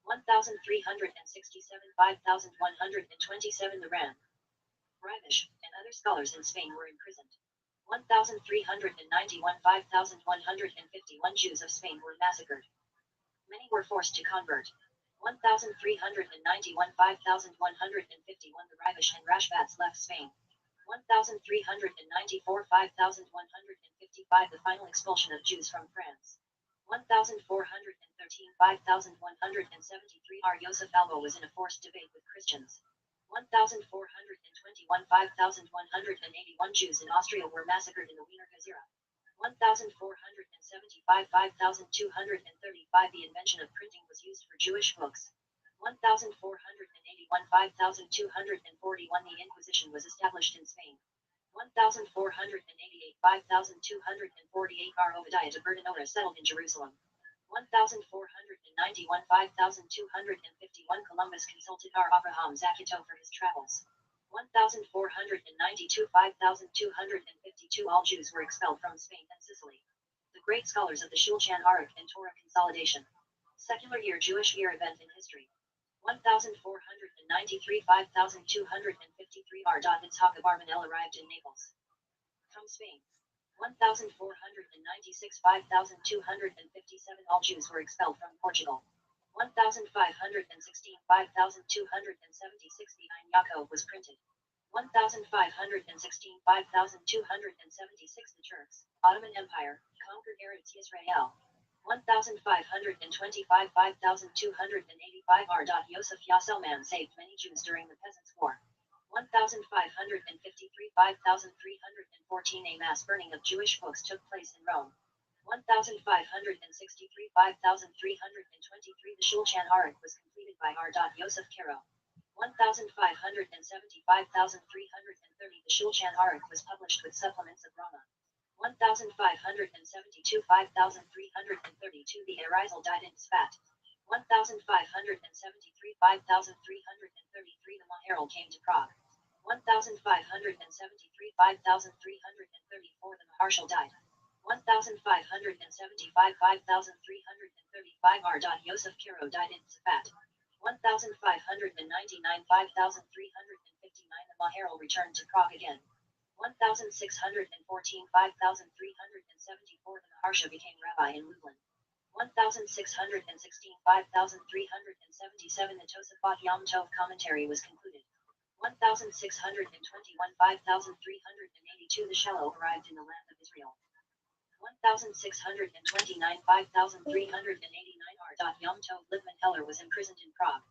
1,367, 5,127. The Ran, Reibisch, and other scholars in Spain were imprisoned. 1,391, 5,151. Jews of Spain were massacred. Many were forced to convert. 1,391, 5,151. The Reibisch and Rashbats left Spain. 1,394, 5,155. The final expulsion of Jews from France. 1,413, 5,173. R. Yosef Albo was in a forced debate with Christians. 1,421, 5,181. Jews in Austria were massacred in the Wiener Gezira. 1,475, 5,235. The invention of printing was used for Jewish books. 1,481, 5,241. The Inquisition was established in Spain. 1,488, 5,248. Bar Obadiah de Bertinora settled in Jerusalem. 1,491, 5,251. Columbus consulted R. Abraham Zakito for his travels. 1,492, 5,252. All Jews were expelled from Spain and Sicily. The great scholars of the Shulchan Aruch and Torah Consolidation. Secular year Jewish year event in history. 1,493, 5,253. R. Yitzhak Abarbanel arrived in Naples from Spain. 1,496, 5,257. All Jews were expelled from Portugal. 1,516, 5,276. The Ein Yaakov was printed. 1,516, 5,276. The Turks, Ottoman Empire, conquered Eretz Yisrael. 1,525, 5,285. R. Yosef Yasselman saved many Jews during the Peasants' War. 1,553, 5,314. A mass burning of Jewish books took place in Rome. 1,563, 5,323. The Shulchan Aruch was completed by R. Yosef Karo. 1,570, 5,330. The Shulchan Aruch was published with supplements of Rama. 1,572, 5,332. The Arizal died in Sfat. 1,573, 5,333. The Maharal came to Prague. 1,573, 5,334. The Maharshal died. 1,575, 5,335. R. Yosef Karo died in Safat. 1,599, 5,359. The Maharal returned to Prague again. 1,614, 5,374. The Maharsha became rabbi in Lublin. 1,616, 5,377. The Tosafot Yom Tov commentary was concluded. 1,621, 5,382. The Shalom arrived in the land of Israel. 1629 5389 R. Yom Tov Lippmann Heller was imprisoned in Prague.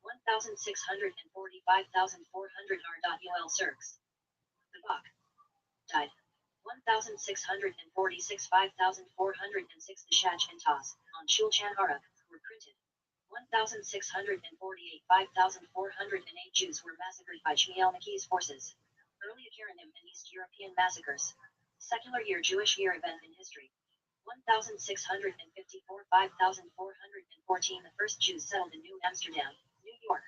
1645 400 R. Yoel Sirks. The Bach. Died. 1646 5406 The Shach and Taz, on Shulchan Aruch, were printed. 1648 5408 Jews were massacred by Shmuel Mackey's forces. Early Karanim and East European massacres. Secular year Jewish year event in history. 1654 5414 The first Jews settled in New Amsterdam, New York.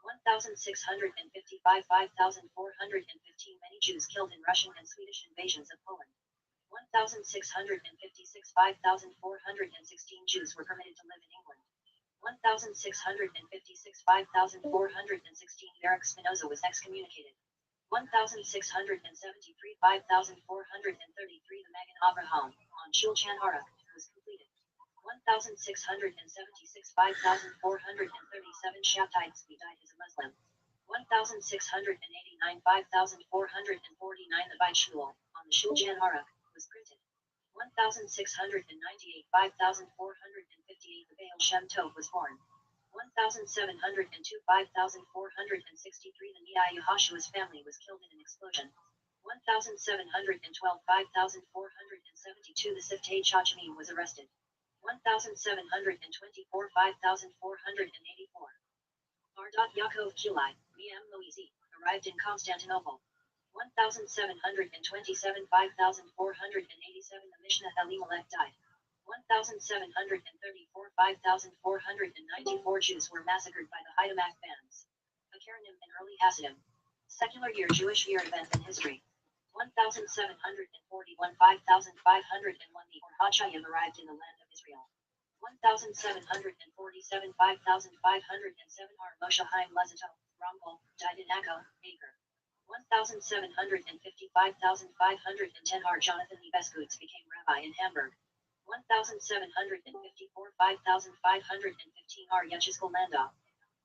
1655 5415 Many Jews killed in Russian and Swedish invasions of Poland. 1656 5416 Jews were permitted to live in England. 1656 5416 Baruch Spinoza was excommunicated. 1673 5433 The Magen Avraham, on Shulchan Aruch, was completed. 1676 5437 Shabtai died as a Muslim. 1689 5449 The Beit Shmuel, on the Shulchan Aruch, was printed. 1698 5458 The Baal Shem Tov was born. 1702 5463 The Nehai Yehoshua's family was killed in an explosion. 1712 5472 The Siftei Chachmim was arrested. 1724 5484 R. Yaakov Kulai, Miam Moizi, arrived in Constantinople. 1727 5487 The Mishnah Elimelech died. 1734 5494 Jews were massacred by the Haidamach bands. Akaranim and early Hasidim. Secular year Jewish year event in history. 1741 5501 The Orachayim arrived in the land of Israel. 1747 5507 R. Moshe Chaim Luzzatto, Rambam, died in Akko, Acre. 1755 5510 R. Jonathan Lebesguitz became rabbi in Hamburg. 1754 5515 R. Yechezkel Landau,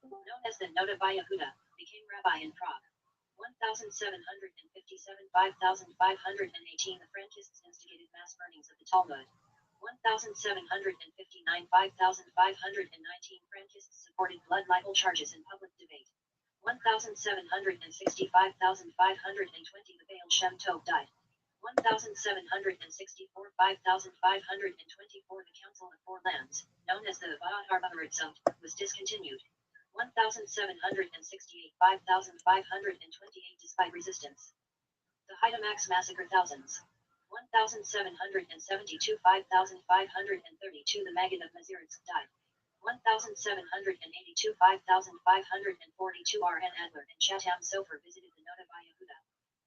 known as the Noda by Yehuda, became rabbi in Prague. 1757 5518 The Frankists instigated mass burnings of the Talmud. 1759 5519 Frankists supported blood libel charges in public debate. 1765 5520 The Baal Shem Tov died. 1764 5524 The Council of Four Lands, known as the Vaad Harbaharitzot, was discontinued. 1768 5528 Despite resistance, the Haidamachs massacre thousands. 1772 5532 The Maggid of Maziritz died. 1782 5542 R. N. Adler and Chatham Sofer visited the Noda by Yehuda.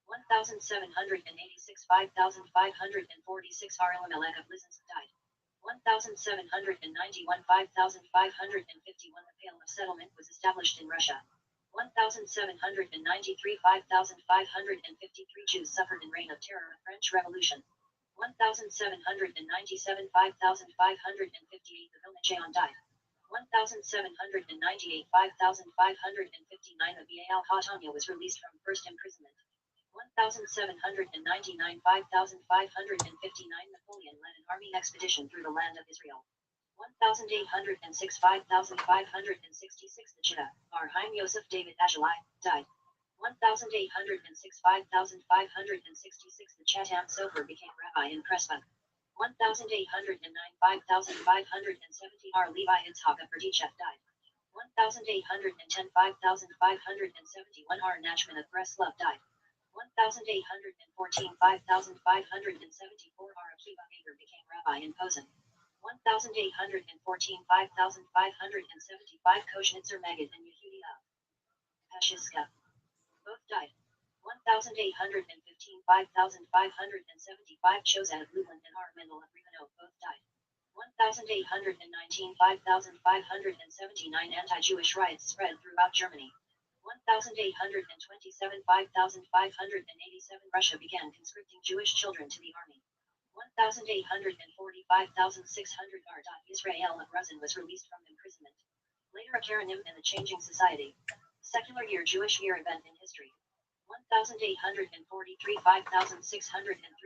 1786 5546 R. Elimelech of Lizensk died. 1791 5551 The Pale of Settlement was established in Russia. 1793 5553 Jews suffered in Reign of Terror of French Revolution. 1797 5558 The Vilna died. 1798 5559 The Baal HaTanya was released from first imprisonment. 1799 5559 Napoleon led an army expedition through the land of Israel. 1806 5566 The Chita, R. Chaim Yosef David Ashalai, died. 1806 5566 The Chatham Sofer became rabbi in Pressburg. 1809 5570 R. Levi Yitzhak of Berdichev died. 1810 5571 R. Nachman of Breslov died. 1814 5574 R. Akiva Hager became rabbi in Posen. 1814 5575 Koznitzer Magid and Yehudi of Pashiska. Both died. 1815 5575 Chozan of Lublin and R. Mendel of Rivanov both died. 1819 5579 Anti-Jewish riots spread throughout Germany. 1827 5587 Russia began conscripting Jewish children to the army. 1840 5600 R. Israel of Ruzin was released from imprisonment. Later Akaranim and the Changing Society. Secular year Jewish year event in history. 1,843, 5,603.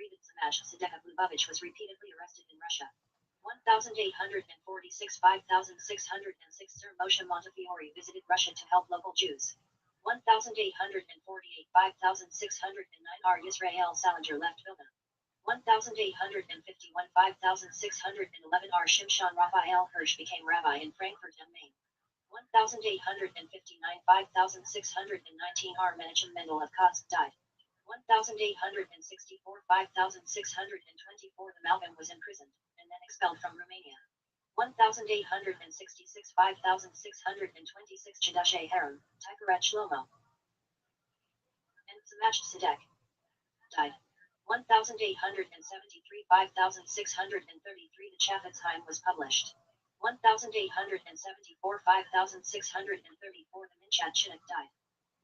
The Zamash Sadeka Lubavitch was repeatedly arrested in Russia. 1,846, 5,606. Sir Moshe Montefiore visited Russia to help local Jews. 1,848, 5,609. R. Yisrael Salinger left Vilna. 1,851, 5,611. R. Shimshon Raphael Hirsch became rabbi in Frankfurt am Main. 1,859, 5,619. R. Menachem Mendel of Kotsk died. 1,864, 5,624. The Malbim was imprisoned, and then expelled from Romania. 1,866, 5,626. Chedashe Harem, Tiferet Shlomo, and Zamash Tzedek died. 1,873, 5,633. The Chaffetz Haim was published. 1,874, 5,634. The Minchat Chinook died.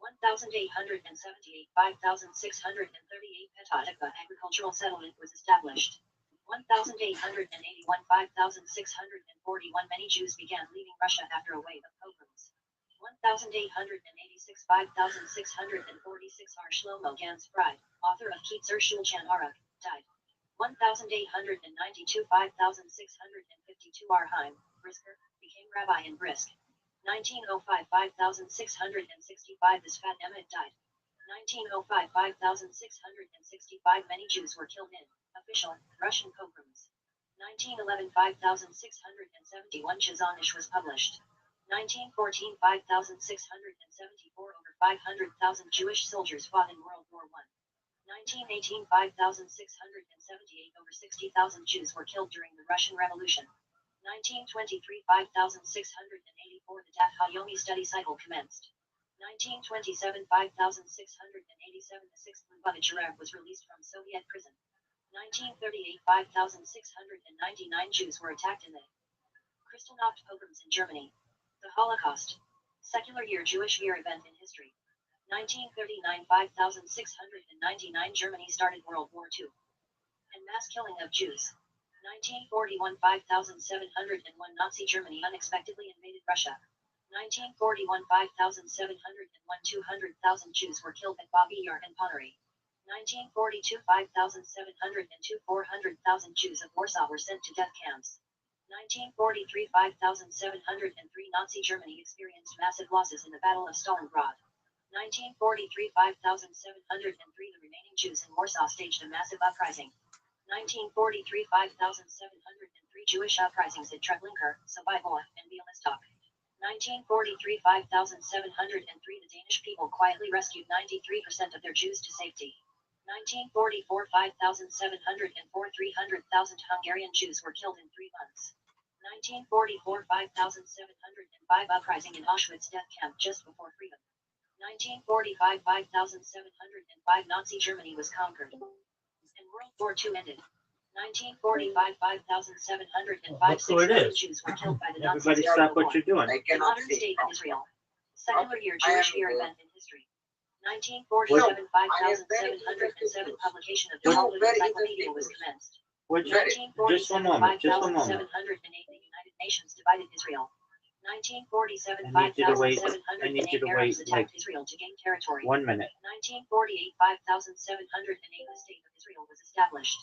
1,878, 5,638. Petah Tikva agricultural settlement was established. 1,881, 5,641. Many Jews began leaving Russia after a wave of pogroms. 1,886, 5,646. R. Shlomo Gans Fried, author of Kitzur Shulchan Aruch, died. 1,892, 5,652. R. Haim Brisker became rabbi in Brisk. 1905, 5,665. The Sfat Emet died. 1905, 5,665. Many Jews were killed in official Russian pogroms. 1911, 5,671. Chazanish was published. 1914, 5,674. Over 500,000 Jewish soldiers fought in World War I. 1918, 5,678. Over 60,000 Jews were killed during the Russian Revolution. 1923, 5,684. The Daf Hayomi study cycle commenced. 1927, 5,687. The 6th Lubavitch Rebbe was released from Soviet prison. 1938, 5,699 Jews were attacked in the Kristallnacht pogroms in Germany. The Holocaust. Secular year Jewish year event in history. 1939, 5,699 Germany started World War II. And mass killing of Jews. 1941, 5,701 Nazi Germany unexpectedly invaded Russia. 1941, 5,701 200,000 Jews were killed at Babi Yar and Pottery. 1942, 5,702 400,000 Jews of Warsaw were sent to death camps. 1943, 5,703 Nazi Germany experienced massive losses in the Battle of Stalingrad. 1943, 5,703 The remaining Jews in Warsaw staged a massive uprising. 1943, 5,703 Jewish uprisings at Treblinka, Sobibor, and Bialystok. 1943, 5,703 The Danish people quietly rescued 93% of their Jews to safety. 1944, 5,704 300,000 Hungarian Jews were killed in 3 months. 1944, 5,705 Uprising in Auschwitz death camp just before freedom. 1945, 5,705 Nazi Germany was conquered. And World War II ended. 1945, 5,705 6,000 Jews were killed by the Nazis. Everybody stop what you're doing. The modern state of Israel. Secular year Jewish year event in history. 1947, 5,707 publication of the Talmud Encyclopedia was commenced. Just one moment. 5,708 The United Nations divided Israel. 1947, I need you to wait. 5,708 Arabs attacked Israel to gain territory. 1 minute. 1948, 5,708 The State of Israel was established.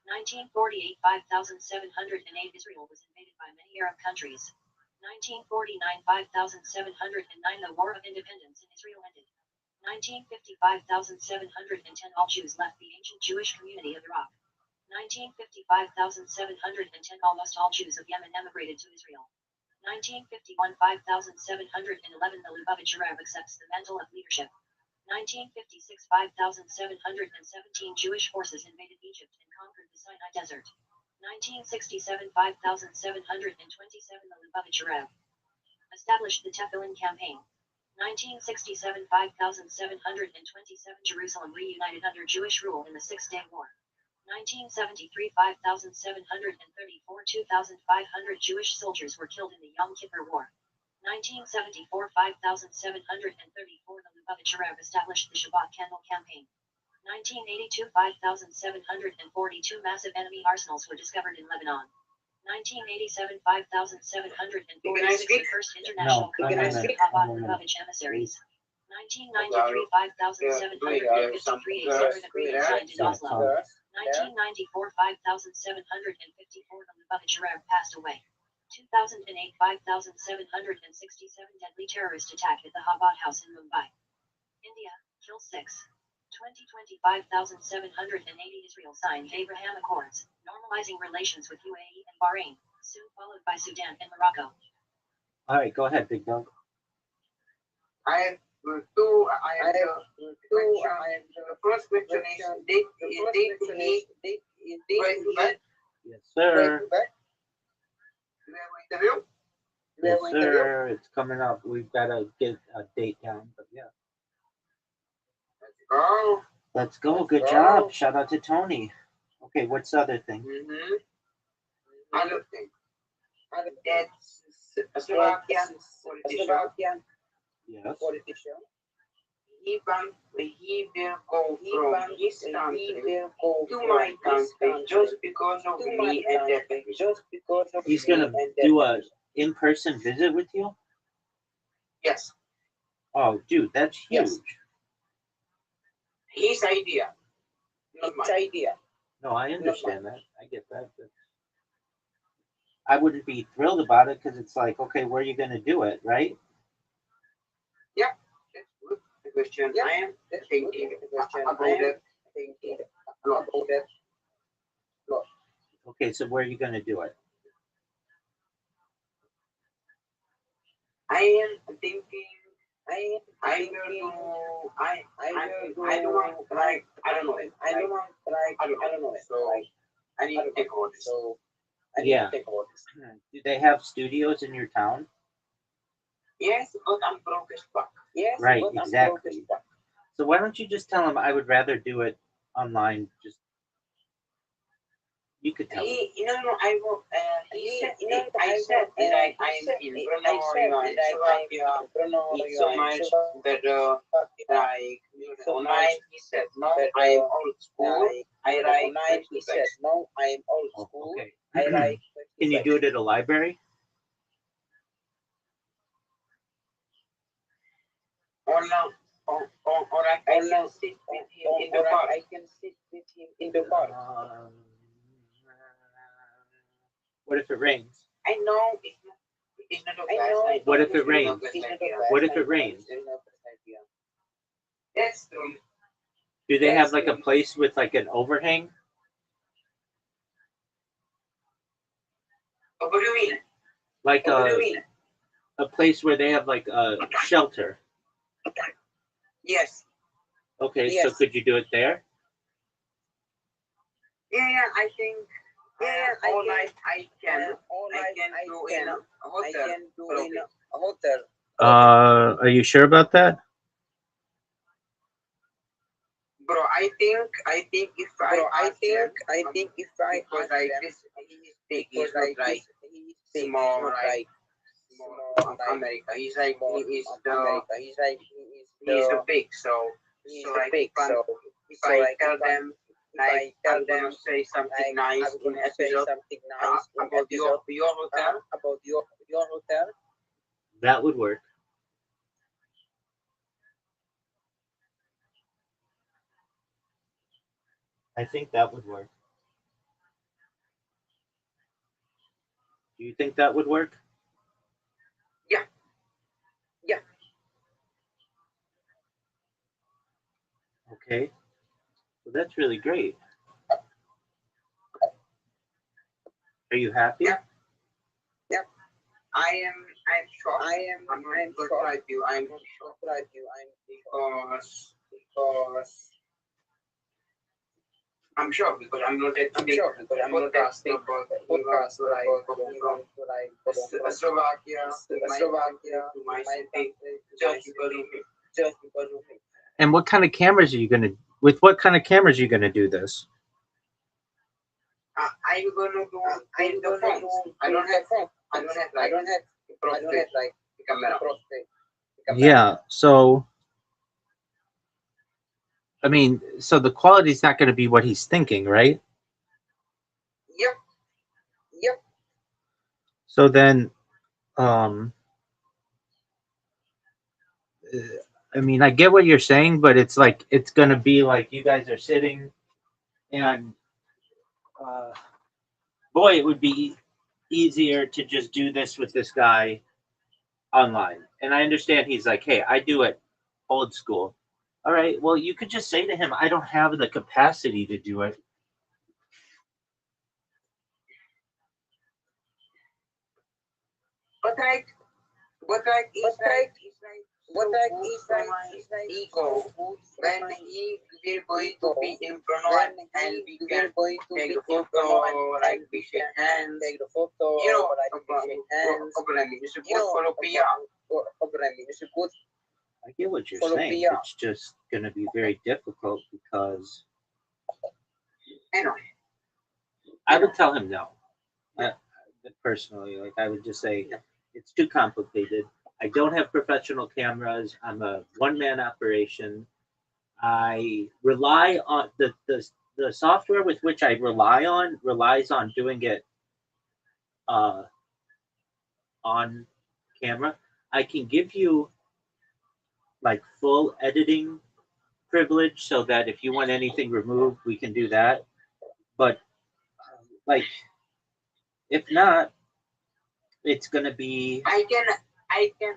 1948, 5,708 Israel was invaded by many Arab countries. 1949, 5,709 The War of Independence in Israel ended. 1950, 5,710 All Jews left the ancient Jewish community of Iraq. 1950, 5,710 Almost all Jews of Yemen emigrated to Israel. 1951, 5,711 The Lubavitch Rebbe accepts the mantle of leadership. 1956, 5,717 Jewish forces invaded Egypt and conquered the Sinai Desert. 1967, 5,727 The Lubavitch Rebbe established the Tefillin campaign. 1967, 5,727 Jerusalem reunited under Jewish rule in the Six-Day War. 1973, 5,734 2,500 Jewish soldiers were killed in the Yom Kippur War. 1974, 5,734 The Lubavitch Rebbe established the Shabbat Candle Campaign. 1982, 5,742 massive enemy arsenals were discovered in Lebanon. 1987, 5,746 The first international No, conference of Chabad Lubavitch emissaries. 1993, 5,753 a separate agreement signed in Oslo. 1994, 5,754 the Lubavitch Sharab passed away. 2008, 5,767 deadly terrorist attack at the Chabad house in Mumbai. India, kill 6. 2020, 5,780 Israel signed Abraham Accords, normalizing relations with UAE and Bahrain, soon followed by Sudan and Morocco. All right, go ahead, Big Dog. I have two. The first question is date back. Yes, sir. Do we have an interview? Yes, sir. It's coming up. We've got to get a date down, but yeah. Oh. Let's go. Good job. Shout out to Tony. Okay, what's the other thing? Other thing. That's a Slovakian politician. Yes. He will go from his country to my country just because of me and that. He's gonna do a in-person visit with you? Yes. Oh, dude, that's huge. Yes. His idea, not my idea. No, I understand that. I get that. But I wouldn't be thrilled about it because it's like, okay, where are you gonna do it, right? Yeah, that's good. The question I am thinking about that. Okay, so where are you gonna do it? I am thinking. I don't want like I don't know. So I need to take over this. Yeah. Do they have studios in your town? Yes, but I'm broke as fuck. Yes, right, exactly. So why don't you just tell him I would rather do it online? Just you could tell him. No, I will. I said that I'm in Brno, and it's so much better. Like online, he said no, I am old school. I like he said no, I am old school. Okay. Can you do it at a library? Or I can sit with him in the park. What if it rains? I know it's not a bad idea. What if it rains? What if it rains? That's true. Do they have like a place with like an overhang? What do you mean? Like a place where they have like a shelter. Yes. Okay, so could you do it there? Yeah, I think. Yeah, I can do in a hotel. Are you sure about that? Bro, I think if I because like this he's big, he's not like small like America. He's like he's a big so like if I tell them like I'm gonna say something nice in episode about your hotel. That would work. I think that would work. Do you think that would work? Yeah. Okay. Well, that's really great. Are you happy? Yeah. I'm shocked. I'm shocked. I'm shocked because I'm not that big podcast about Slovakia to my city, just because of it. And what kind of cameras are you gonna? With what kind of cameras are you gonna do this? I'm gonna do the phones. I don't have like camera. Yeah. So, I mean, so the quality's not gonna be what he's thinking, right? Yep. So then, I mean, I get what you're saying, but it's like it's gonna be like you guys are sitting, and uh, boy, it would be easier to just do this with this guy online. And I understand he's like, hey, I do it old school. All right, well, you could just say to him, I don't have the capacity to do it. But like, but like, it's like, what like is like ego when he will going to be in front and we can take the photo, like we shake hands, take the photo, you know, like we shake hands, you know, I get what you're saying. It's just going to be very difficult because anyway, I would tell him no. Personally, like I would just say it's too complicated. I don't have professional cameras. I'm a one-man operation. I rely on the software with which I relies on doing it uh, on camera. I can give you like full editing privilege so that if you want anything removed, we can do that. But like, if not, it's gonna be. I can, I can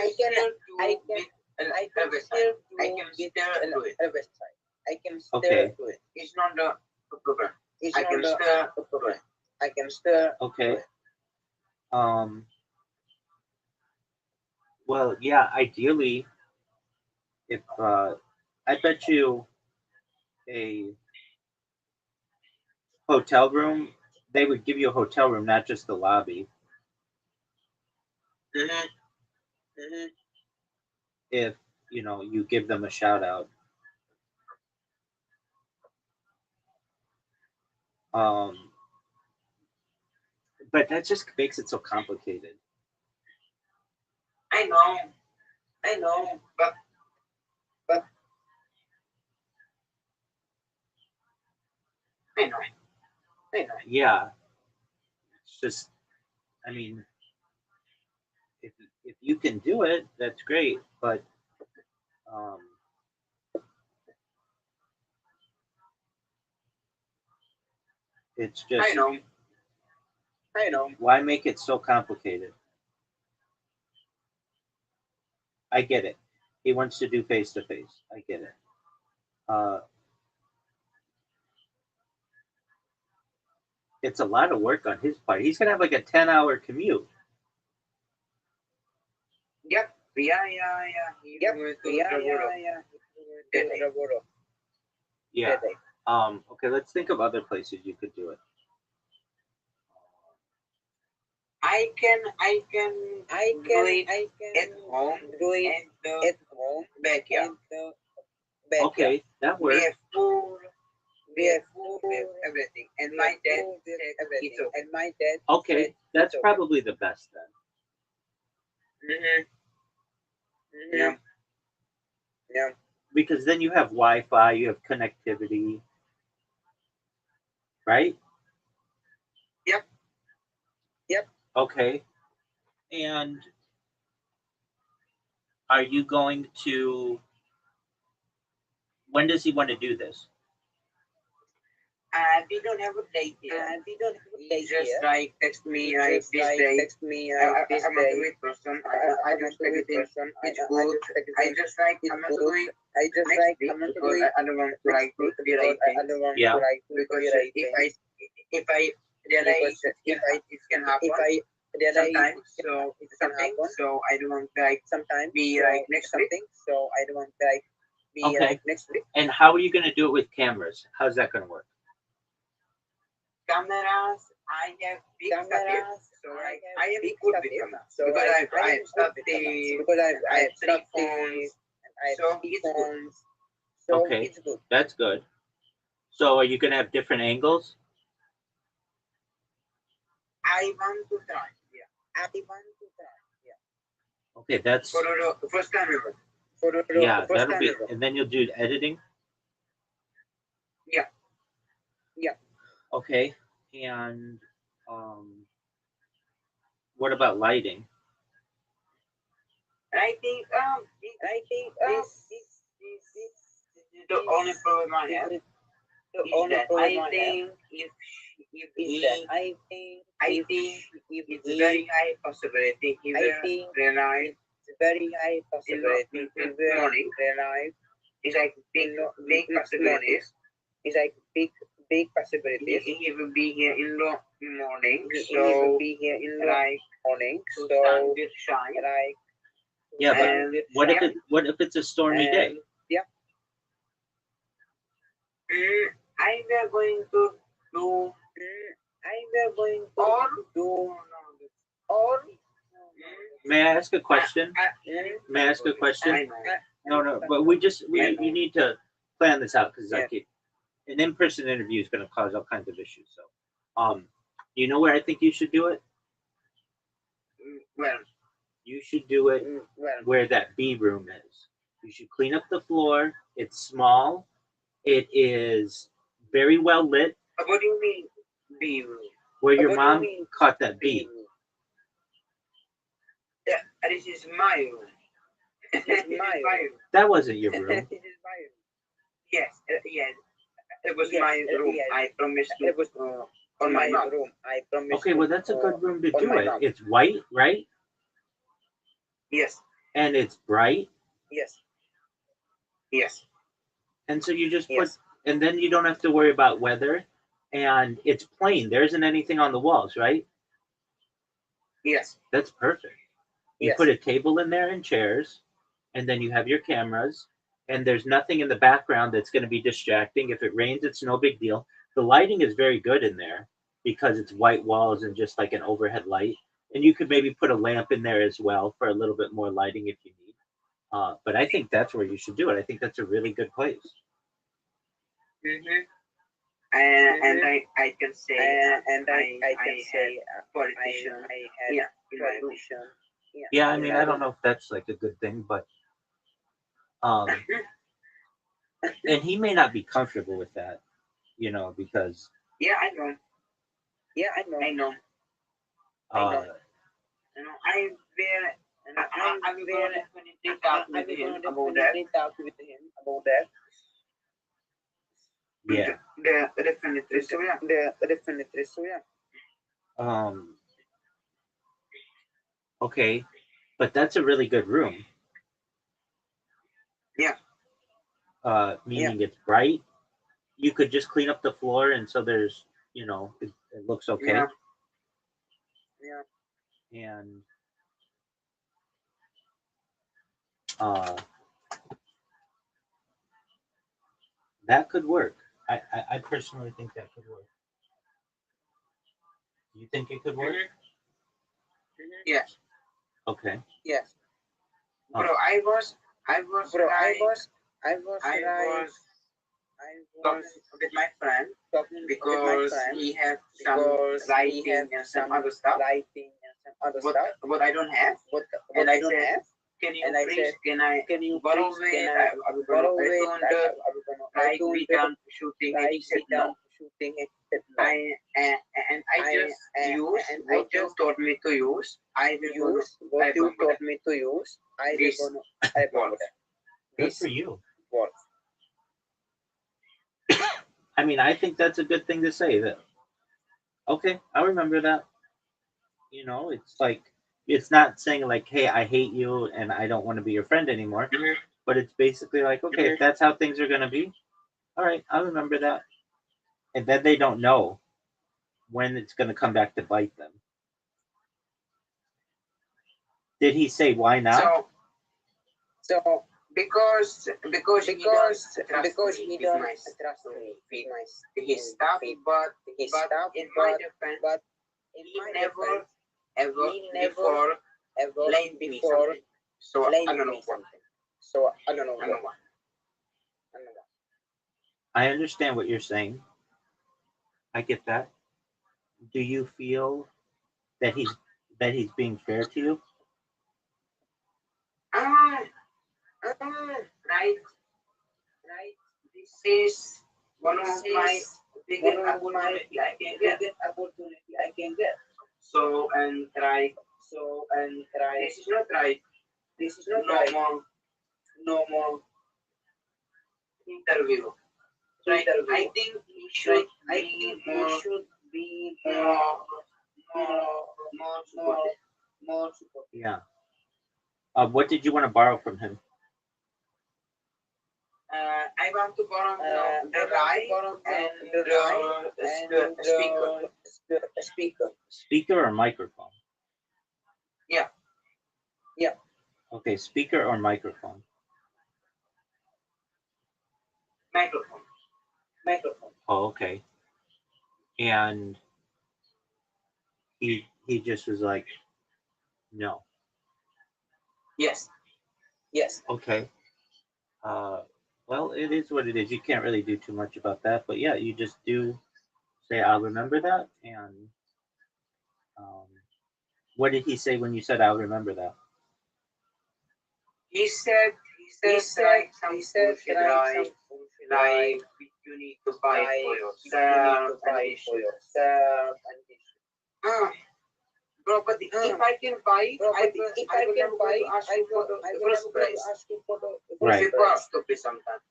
still do I can, I can still do I can still do it. I can still do it. It's not the problem. I can still do it. I can still. Okay. Well, yeah. Ideally, if I bet you a hotel room, they would give you a hotel room, not just the lobby. If you give them a shout out. But that just makes it so complicated. I know, but I know. Yeah, it's just. I mean, if you can do it, that's great. But um, it's just. I know. Why make it so complicated? I get it. He wants to do face to face. I get it. It's a lot of work on his part. He's gonna have like a 10-hour commute. Yep. Yeah. Yep. Yeah. Okay. Let's think of other places you could do it. I can do it at home. Do it at home. Backyard. Okay, that works. We have everything. And my dad said it's okay. And my dad. Okay, that's probably the best then. Yeah. Because then you have Wi-Fi, you have connectivity, right? Yep. Okay. And are you going to? When does he want to do this? We don't have a date yet. He just like text me like this day. I'm a great person. I just take it in. It's good. I just like I'm not doing. I just like I'm not doing. I don't want to like be right. Yeah. Because if I realize it can happen. Sometimes, so it's something. So I don't want like sometimes be like next week. So I don't want like be like next week. And how are you going to do it with cameras? How's that going to work? Cameras, I have big cameras, so I am good with cameras. So because I have studied because I have 3 phones, so it's good. So okay, it's good. That's good. So are you going to have different angles? I want to try. Yeah. Okay, that's for the first time ever. Yeah, that'll be, and then you'll do editing. Yeah. Okay, and what about lighting? I think this the only problem I have is that I think if it's very high possibility he will realize in the morning. It's like big possibilities. He will be here in the morning, so like to start with shine. Yeah, but And what if it's a stormy day? I will going to do or May I ask a question? May I ask a question? No, but you need to plan this out because like an in-person interview is going to cause all kinds of issues. So, you know where I think you should do it? well, You should do it where that B room is. You should clean up the floor. It's small. It is very well lit. what do you mean B room? Where your mom caught that bee. Yeah, this is my room. This is my room. That wasn't your room. Yes, yes. It was my room. I promised to on my mom. Okay, well that's a good room to do it. It's white, right? Yes. And it's bright. Yes. And so you just put, and then you don't have to worry about weather, and it's plain. There isn't anything on the walls, right? Yes. That's perfect. You put a table in there and chairs, and then you have your cameras, and there's nothing in the background that's going to be distracting. If it rains, it's no big deal. The lighting is very good in there because it's white walls and just like an overhead light. And you could maybe put a lamp in there as well for a little bit more lighting if you need. But I think that's where you should do it. I think that's a really good place. Mm-hmm. And I can say I can say politician. Yeah. Yeah, I mean, I don't know if that's like a good thing, but and he may not be comfortable with that, because yeah, I know. I know. uh, I will definitely talk with him about that. yeah. Definitely. So yeah. Okay, but that's a really good room. Yeah. Meaning it's bright. You could just clean up the floor, and so there's, it looks okay. Yeah. And that could work. I personally think that could work. You think it could work? Yes. Okay. Yes. Bro, I was talking with my friend because he has some lighting and some other stuff. What I don't have. And I said, can you borrow it? I will return the like we done shooting it. He said no. I just use what you taught me to use. I will use what you taught me to use. This works. Good for you. I mean, I think that's a good thing to say. That okay, I remember that. It's like it's not saying like, "Hey, I hate you and I don't want to be your friend anymore," but it's basically like, "Okay, if that's how things are gonna be, all right, I remember that." And then they don't know when it's gonna come back to bite them. Did he say why not? So because he don't trust me with his stuff, but in my defense, he never ever blamed me something. So I don't know why. I understand what you're saying. I get that. Do you feel that he's being fair to you? Right. This is one of my biggest opportunity I can get. So and try. This is not right. This is not right. No more interview. Right. I think he should be more supportive. Yeah. What did you want to borrow from him? I want to borrow the right and the speaker. Speaker or microphone? Yeah. Okay, speaker or microphone? Microphone. Oh, okay. And he just was like, no. Yes. Okay. Well, it is what it is. You can't really do too much about that, but yeah, you just do say, "I'll remember that." And what did he say when you said, "I'll remember that"? He said like some bullshit, like you need to buy for yourself and this. Bro, but if I can buy it, I will ask you for the first price. Right. People are stupid sometimes.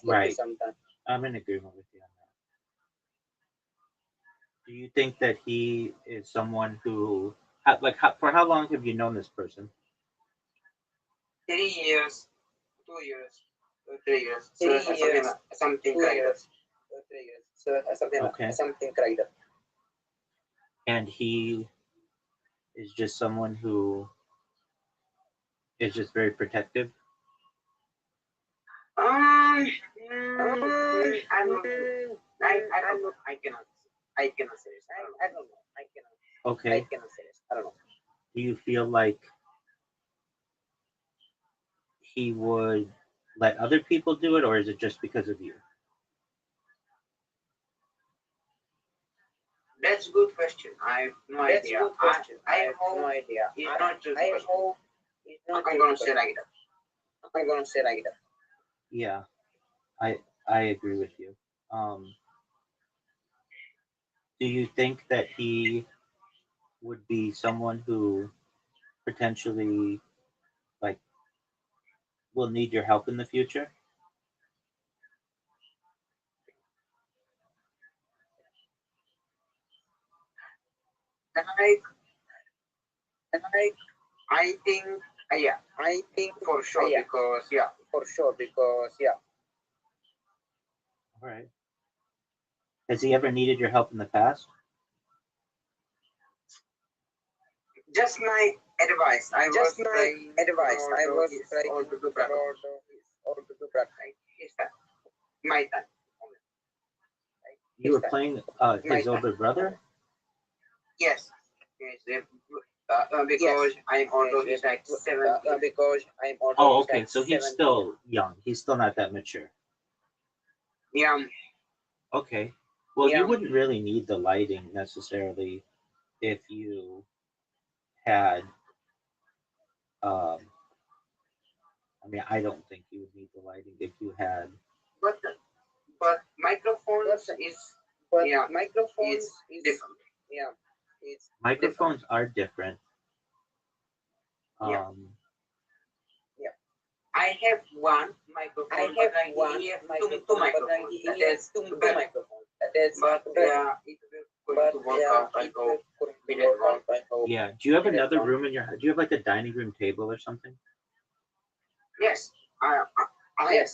Right. I'm in agreement with you on that. Do you think that he is someone who, for how long have you known this person? 3 years, 2 years, 3 years. So something like that. So something like that. And he is just someone who is just very protective. I cannot say this. I don't know. Okay. I cannot say this. I don't know. Do you feel like he would let other people do it, or is it just because of you? That's a good question. I have no idea. I have no idea. It's not just I'm gonna say like that. Yeah, I agree with you. Do you think that he would be someone who potentially will need your help in the future? I think for sure because All right. Has he ever needed your help in the past? just my advice. I was trying all to do better. My time. You were playing his older brother? Yes. Because I'm older, he's like 17. Oh, okay. So he's still young. He's still not that mature. Yeah. Okay. Well, you wouldn't really need the lighting necessarily if you had. I don't think you would need the lighting if you had. But microphones is different. Yeah. Microphones are different. Yeah. I have one microphone. Two microphones. That's two microphones. But it will going to work out. I go with it one. Yeah. Do you have another room in your house? Do you have like a dining room table or something? Yes. I have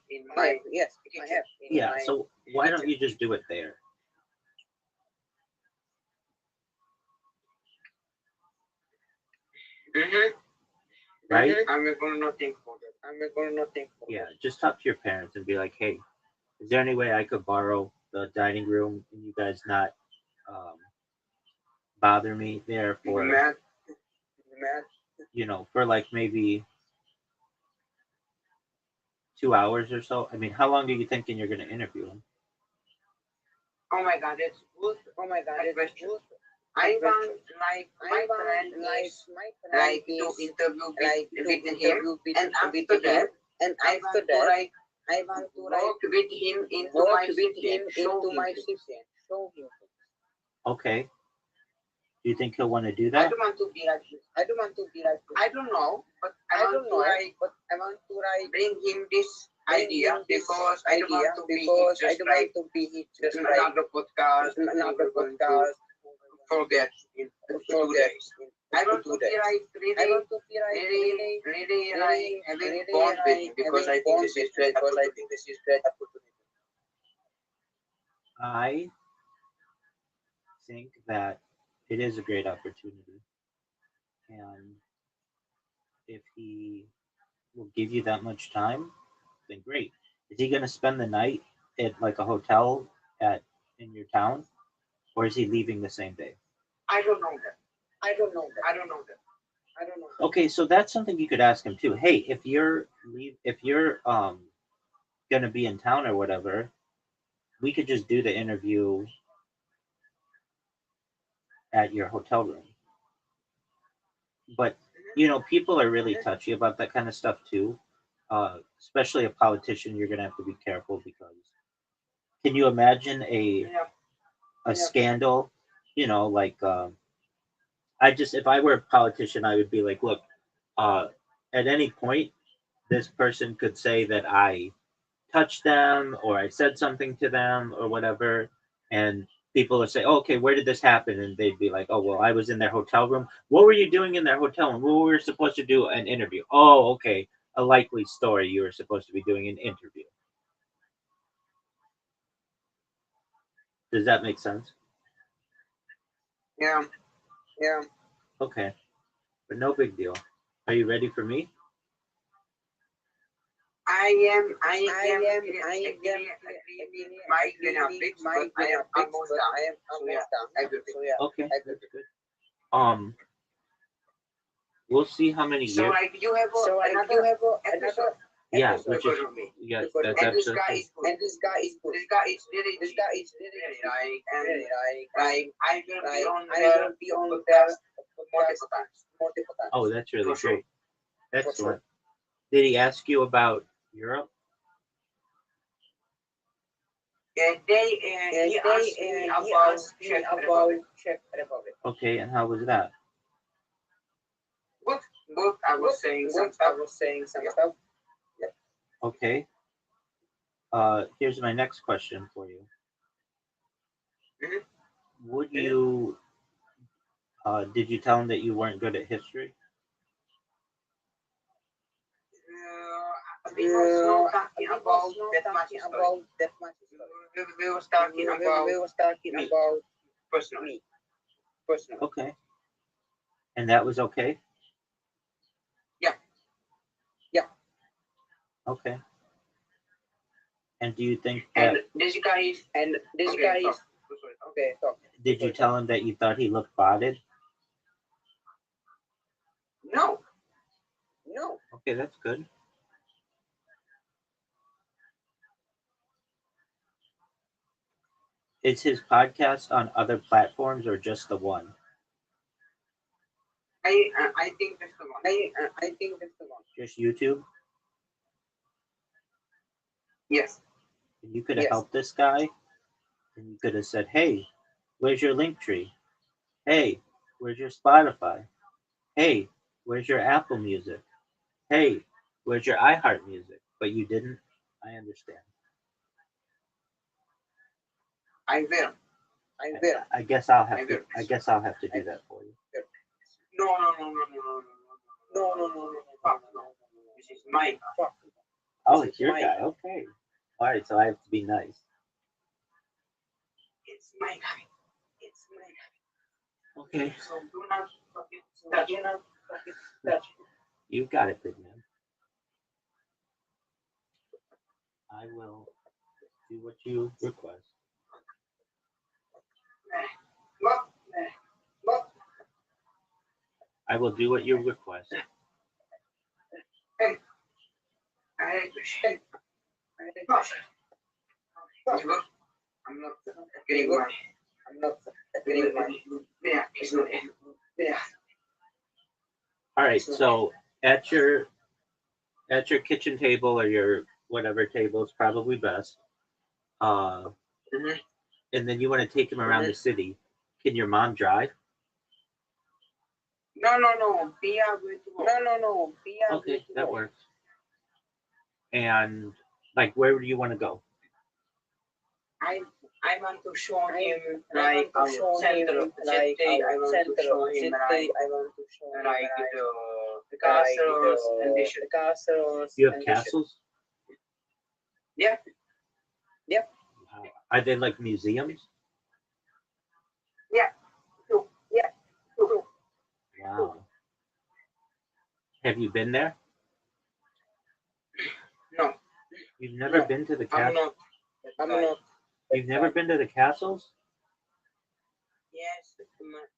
in my kitchen. Yeah. So why don't you just do it there? Right? I'm going to think for that. Yeah. Just talk to your parents and be like, hey, is there any way I could borrow the dining room and you guys not bother me there for, for like maybe 2 hours or so? How long are you thinking you're going to interview him? Oh my God, that's good. That question. I want my friend to interview with him, and after that, I want to walk with him into my city and show him. Okay. Do you think he'll want to do I that? don't want to be like this. I don't want to be like this. I don't know, but I want to bring him this idea because I don't want to be just another podcast, forget in 2 days. I want to be like really having fun with him because I think this is great opportunity. I think that it is a great opportunity, and if he will give you that much time, then great. Is he going to spend the night at like a hotel in your town, or is he leaving the same day? I don't know that. I don't know that. I don't know that. I don't know that. Okay, so that's something you could ask him too. Hey, if you're gonna be in town or whatever, we could just do the interview at your hotel room. But you know, people are really touchy about that kind of stuff too. Especially a politician, you're gonna have to be careful because can you imagine a scandal? You know, like if I were a politician, I would be like, look, at any point, this person could say that I touched them or I said something to them or whatever, and people would say, oh, okay, where did this happen? And they'd be like, oh, well, I was in their hotel room. What were you doing in their hotel room? Well, we were supposed to do an interview. Oh, okay, a likely story. You were supposed to be doing an interview. Does that make sense? Yeah. Yeah. Okay, but no big deal. Are you ready for me? I am. My fixed, but I am almost done. I will be. Okay, that's good. We'll see how many So years. like you have another episode. Yeah, which is Because of me. yes, And that's this absolutely. guy is good. And this guy is good. This guy is really like I will be on there multiple times. Oh, that's really For sure. great. Excellent. Did he ask you about Europe? And he asked me about Czech Republic. Okay, and how was that? Good. I was saying some stuff. Okay. Here's my next question for you. Mhm. Would you did you tell him that you weren't good at history? We was not talking about that much history. We was talking about personally. Okay. And that was okay? Yeah. Okay. And do you think And that this guy is. Okay, talk. did you tell him that you thought he looked botted? No. Okay, that's good. Is his podcast on other platforms or just the one? I think that's the one. I think that's the one. Just YouTube? Yes. And you could have helped this guy and you could have said, hey, where's your link tree? Hey, where's your Spotify? Hey, where's your Apple Music? Hey, where's your iHeart Music? But you didn't. I understand. I will. I guess I'll have to. I guess I'll have to do that for you. No. Fuck no. This is my fuck. Oh, it's your guy. Okay. All right. So I have to be nice. It's my guy. Okay. So do not fucking touch. You got it, big man. I will do what you request. What? I will do what you request. Hey. I appreciate. I'm not getting money. Yeah, it's not. Yeah. All right. So at your kitchen table or your whatever table is probably best. Mhm. And then you want to take him around the city. Can your mom drive? No. We are going to go. No. We are Okay, going to that go. works. And like, where do you want to go? I want to show him like our center. City. I want to show him like the castles and the castles. You have castles? Yeah. Wow. Are they like museums? Yeah. Wow. Have you been there? No. You've never No, been to the I'm castle? not. You've never been to the castles? Yes.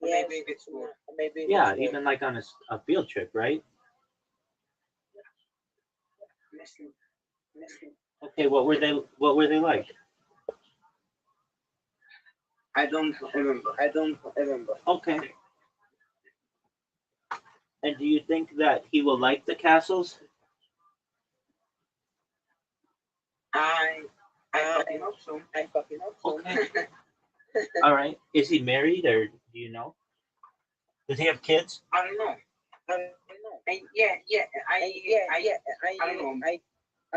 Maybe it's more. Yeah, even like on a field trip, right? Listen. Okay, what were they like? I don't remember. Okay. And do you think that he will like the castles? I fucking hope so. Okay. All right. Is he married or do you know? Does he have kids? I don't know. I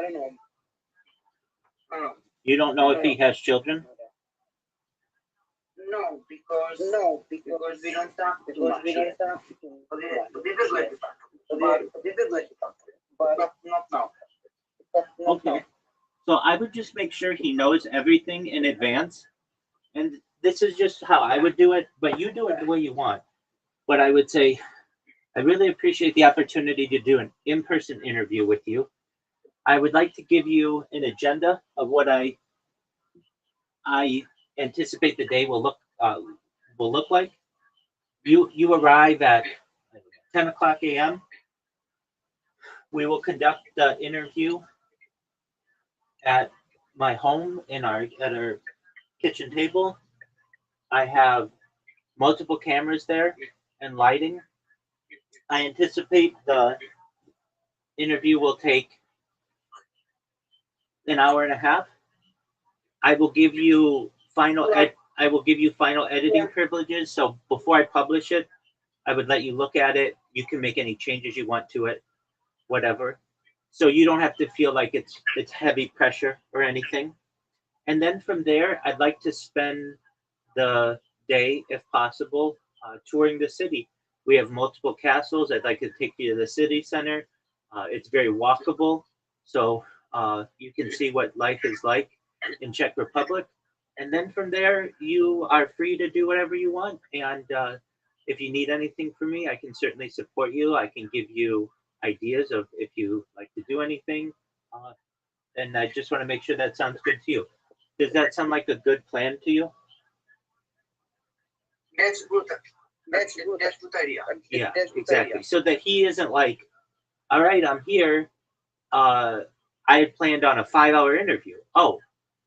don't know. You don't know if he has children? No, because we don't talk too much. But this is good. But not now. Okay. So I would just make sure he knows everything in advance. And this is just how I would do it, but you do it the way you want. But I would say, I really appreciate the opportunity to do an in person interview with you. I would like to give you an agenda of what I anticipate the day will look like. You arrive at 10 o'clock a.m. We will conduct the interview at my home at our kitchen table. I have multiple cameras there and lighting. I anticipate the interview will take an hour and a half. I will give you I will give you final editing privileges. So before I publish it, I would let you look at it. You can make any changes you want to it, whatever. So you don't have to feel like it's heavy pressure or anything. And then from there, I'd like to spend the day, if possible, touring the city. We have multiple castles. I'd like to take you to the city center. It's very walkable, so you can see what life is like in Czech Republic. And then from there, you are free to do whatever you want. And if you need anything from me, I can certainly support you. I can give you ideas of if you like to do anything. Uh, and I just want to make sure that sounds good to you. Does that sound like a good plan to you? That's good. That's good idea. Yeah, exactly. So that he isn't like, all right, I'm here. I had planned on a 5 hour interview. Oh,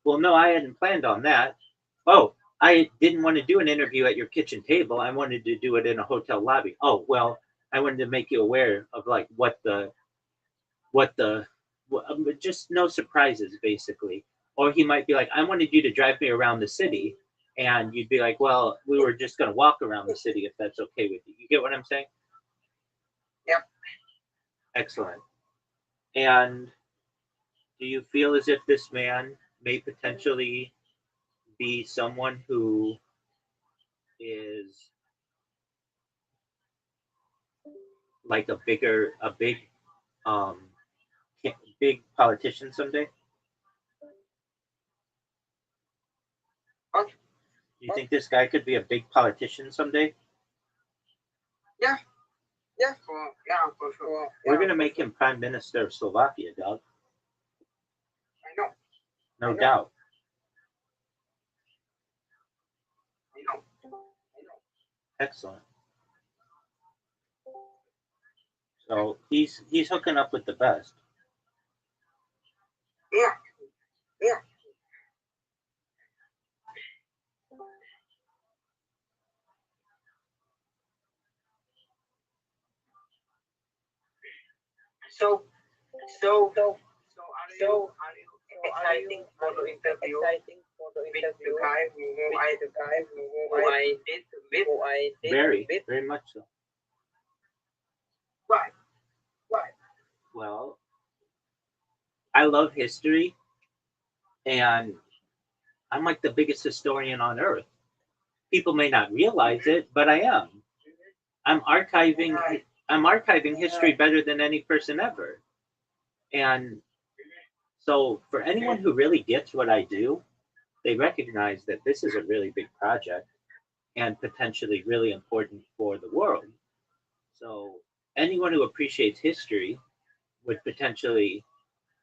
well, no, I hadn't planned on that. Oh, I didn't want to do an interview at your kitchen table. I wanted to do it in a hotel lobby. Oh, well, I wanted to make you aware of like what the just no surprises basically. Or he might be like, I wanted you to drive me around the city, and you'd be like, well, we were just going to walk around the city if that's okay with you. You get what I'm saying? Yep. Excellent. And do you feel as if this man may potentially be someone who is like um big politician someday? What? Do you think this guy could be a big politician someday? Yeah, for sure. We're gonna make him prime minister of Slovakia, dog. I know. No doubt. Excellent. So he's hooking up with the best. Yeah. So are you exciting for the interview with the guy who I did with? Very much so. Why? Why? Well, I love history, and I'm like the biggest historian on earth. People may not realize it, but I am. I'm archiving. I'm archiving history better than any person ever. And so, for anyone who really gets what I do, they recognize that this is a really big project and potentially really important for the world. So, anyone who appreciates history would potentially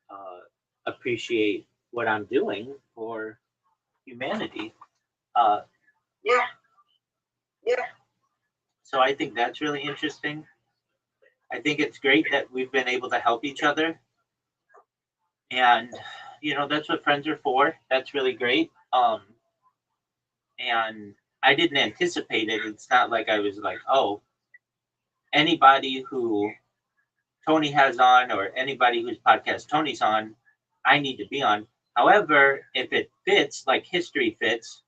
uh, appreciate what I'm doing for humanity. Uh, Yeah. Yeah. so, I think that's really interesting. I think it's great that we've been able to help each other. And, that's what friends are for. That's really great. And I didn't anticipate it. It's not like I was like, oh, anybody who Tony has on or anybody whose podcast Tony's on, I need to be on. However, if it fits, like history fits,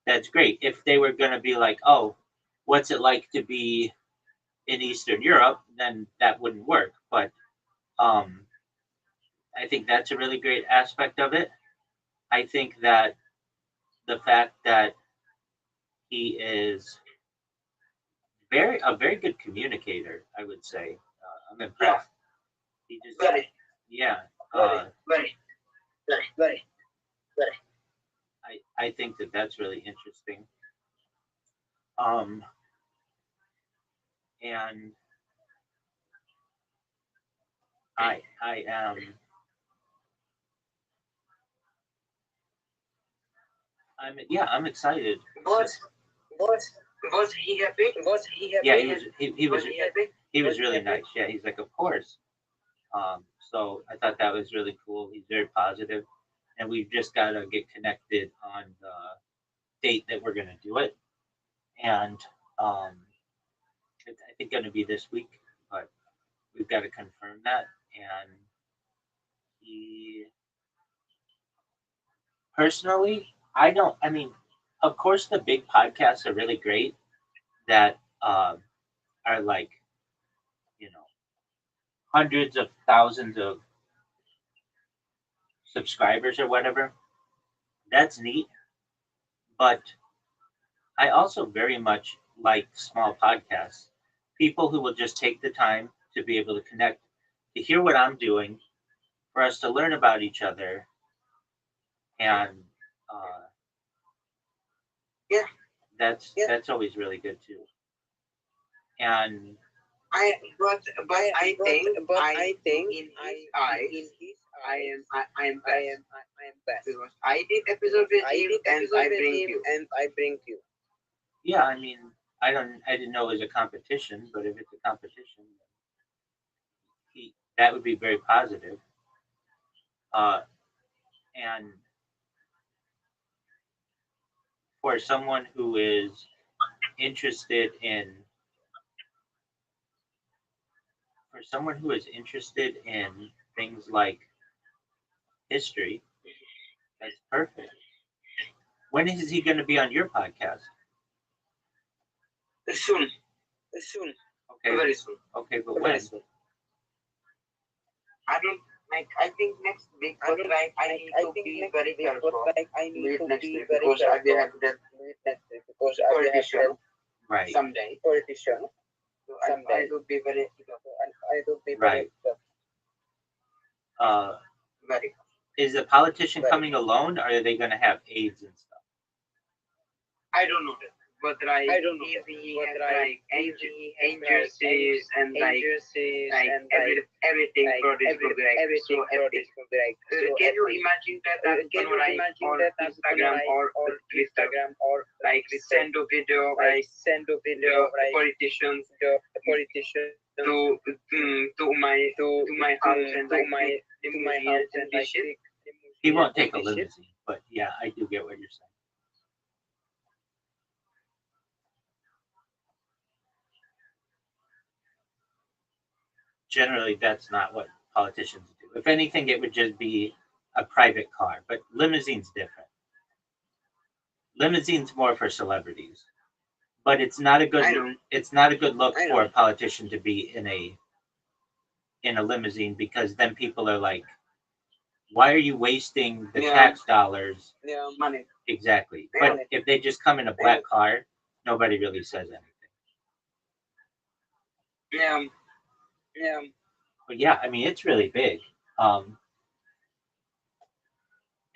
that's great. If they were going to be like, oh, what's it like to be in Eastern Europe, then that wouldn't work. But I think that's a really great aspect of it. I think that the fact that he is a very good communicator, I would say. I'm impressed. He just, Very. yeah. Very. I think that that's really interesting. And I am. I'm excited. Was he happy? Was he happy? Yeah, he was happy? he was really nice. Yeah, he's like, of course. So I thought that was really cool. He's very positive, and we've just got to get connected on the date that we're gonna do it, and it's I think gonna be this week, but we've got to confirm that. And he personally, I don't. I mean, of course, the big podcasts are really great that are like you know hundreds of thousands of subscribers or whatever. That's neat, but I also very much like small podcasts. People who will just take the time to be able to connect, to hear what I'm doing, for us to learn about each other, and uh, Yeah. that's always really good too. And I think in his eyes, I am best. Because I did episode with him and I bring you. yeah, I mean, I didn't know it was a competition, but if it's a competition, that would be very positive. Uh, and for someone who is interested in for someone who is interested in things like history, that's perfect. When is he going to be on your podcast? Soon. Okay. Very soon. Okay, but when? I don't like. I think next week, but like I need to be very careful. Next week because I will have that politician Right. someday. Politician. So I will be very. Right. Very. Is the politician coming alone, or are they going to have aides and stuff? I don't know that. But like, if he has like agencies and like everything for this will be like so epic. Can you imagine that on Instagram or Twitter, like send a video, politicians to my house and like limousine and this shit. He won't take a limousine, but yeah, I do get what you're saying. Generally, that's not what politicians do. If anything, it would just be a private car, but limousine's different. Limousine's more for celebrities, but it's not a good look for a politician to be in a in a limousine, because then people are like, why are you wasting the Yeah. tax dollars? Money. Exactly. Yeah. But if they just come in a black car, nobody really says anything. Yeah. Yeah. But yeah, I mean, it's really big.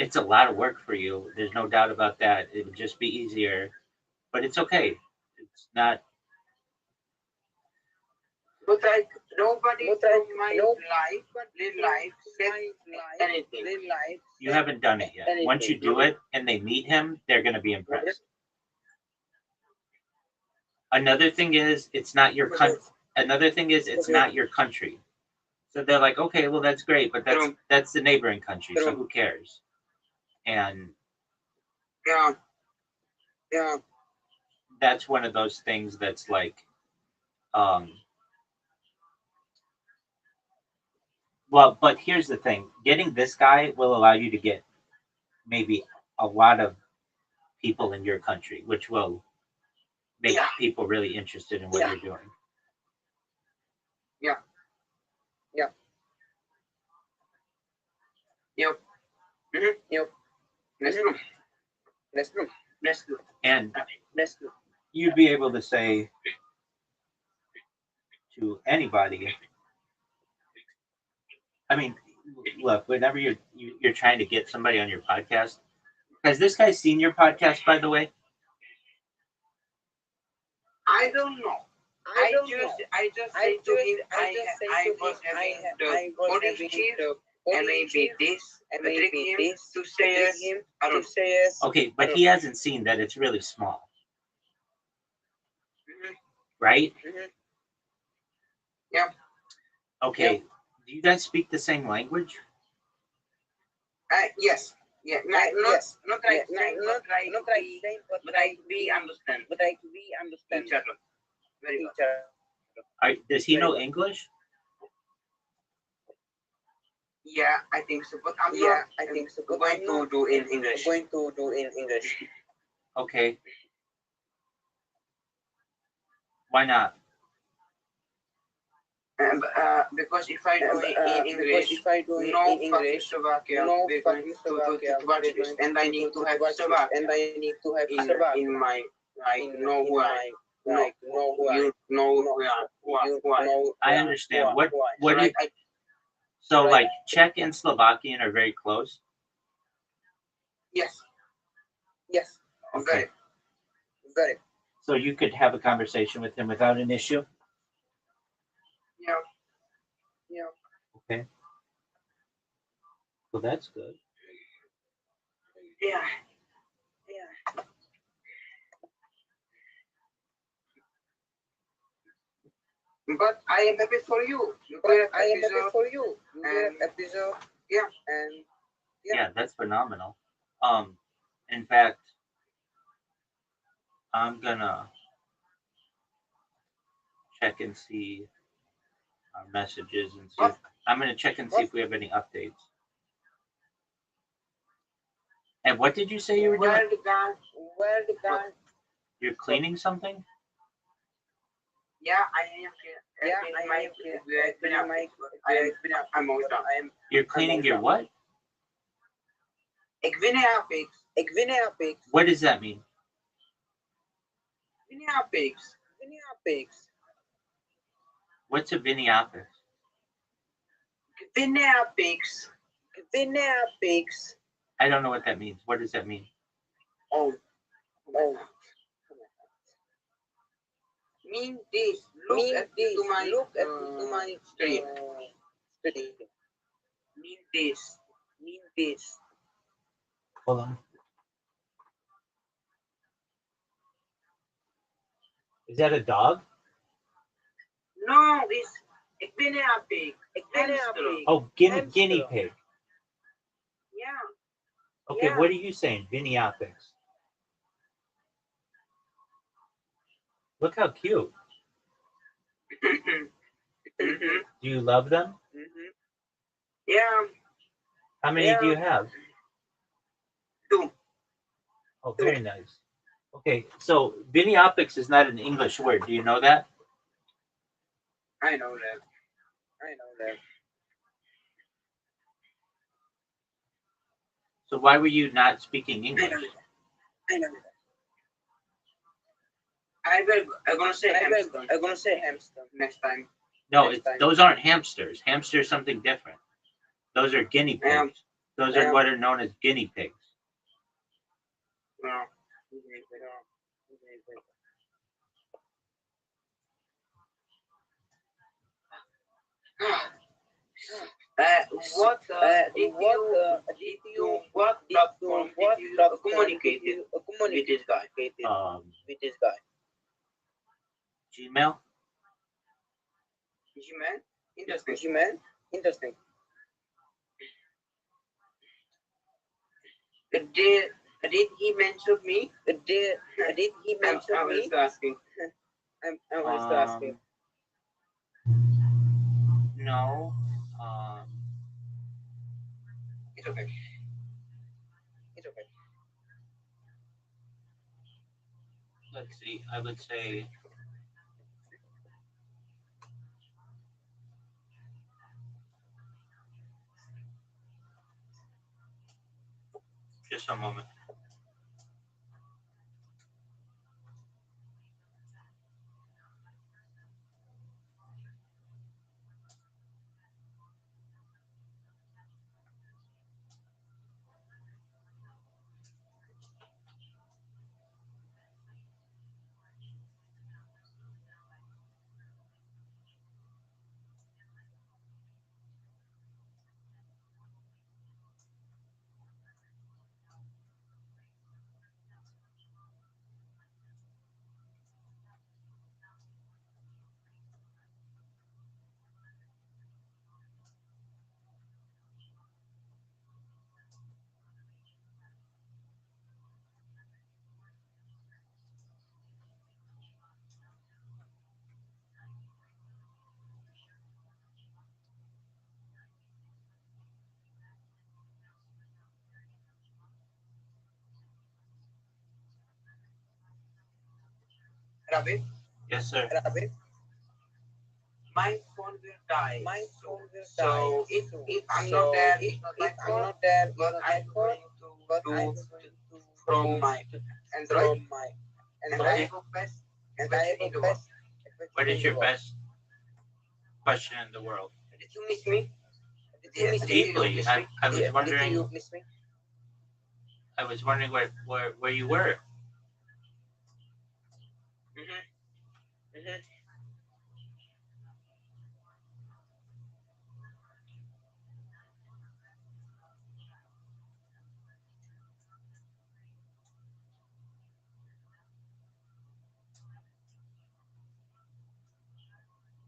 It's a lot of work for you. There's no doubt about that. It would just be easier, but it's okay. It's not. But like nobody from my life, their life said anything. You haven't done it yet. Once you do it and they meet him, they're going to be impressed. Another thing is, it's not your country. Another thing is, it's not your country. So they're like, okay, well, that's great, but that's the neighboring country, so who cares? And Yeah. Yeah. that's one of those things that's like, well, but here's the thing: getting this guy will allow you to get maybe a lot of people in your country, which will make people really interested in what you're doing. Yeah. Yeah. Yep. Mm-hmm. Yep. That's true. That's true. That's true. And That's true. you'd be able to say to anybody, I mean, look, whenever you're trying to get somebody on your podcast, has this guy seen your podcast, by the way? I don't know. I just say to him, I was having the body chief, and maybe this, and maybe this to say him. I don't know. Okay, but he hasn't seen that it's really small, right? Mm-hmm. Yeah. Okay. Yep. Do you guys speak the same language? Yes. Yeah. Not like same, but like we understand. But like we understand each other very well. Does he know English? Yeah, I think so. But I'm going to do in English. Okay. Why not? Because if I do it in English, no fucking Slovakia, we're going to watch this, and I need to have Slovakia in my, like, know who you know why. I understand. What So, do you, so like Czech and Slovakian are very close? Yes. Okay. Very. So you could have a conversation with him without an issue? Yeah. Okay. Well, that's good. Yeah. But I am happy for you. Episode. Yeah. And yeah, that's phenomenal. In fact, I'm gonna check and see our messages and see. I'm gonna check and see if we have any updates. And what did you say you were doing? Where the gun? You're cleaning something? Yeah, I am. I'm always done. You're cleaning your what? Ik win pigs. What does that mean? Pigs. What's a viniapis? Pigs. I don't know what that means. What does that mean? Oh. Mean this. Look at my screen. Mean this. Hold on. Is that a dog? No, it's a guinea pig. Oh, guinea pig. Yeah. Okay, what are you saying? Viniapix. Look how cute. Mm-hmm. Do you love them? Mm-hmm. Yeah. How many do you have? 2. Oh, very nice. Okay, so viniapix is not an English word. Do you know that? I know that. that. So why were you not speaking English? I know that. I'm gonna say hamster. I'm gonna say hamster next time. No, those aren't hamsters. Hamsters something different. Those are guinea pigs. Those are what are known as guinea pigs. No. What platform did you communicate with this guy? Gmail. Gmail? Interesting. Gmail? Interesting. Did he mention me? Did he mention me? I'm asking. I'm just asking. No. It's okay. It's okay. Let's see. I would say. Just a moment. Rabbi? Yes, sir. Rabbi? My phone will die. My phone will die. So if I'm not there, it's not my fault. But I'm going to do from my Android. And I have a best. And I have a best. What is your best question in the world? Did you miss me? Yes, deeply. I was wondering. Did you miss me? I was wondering where you were.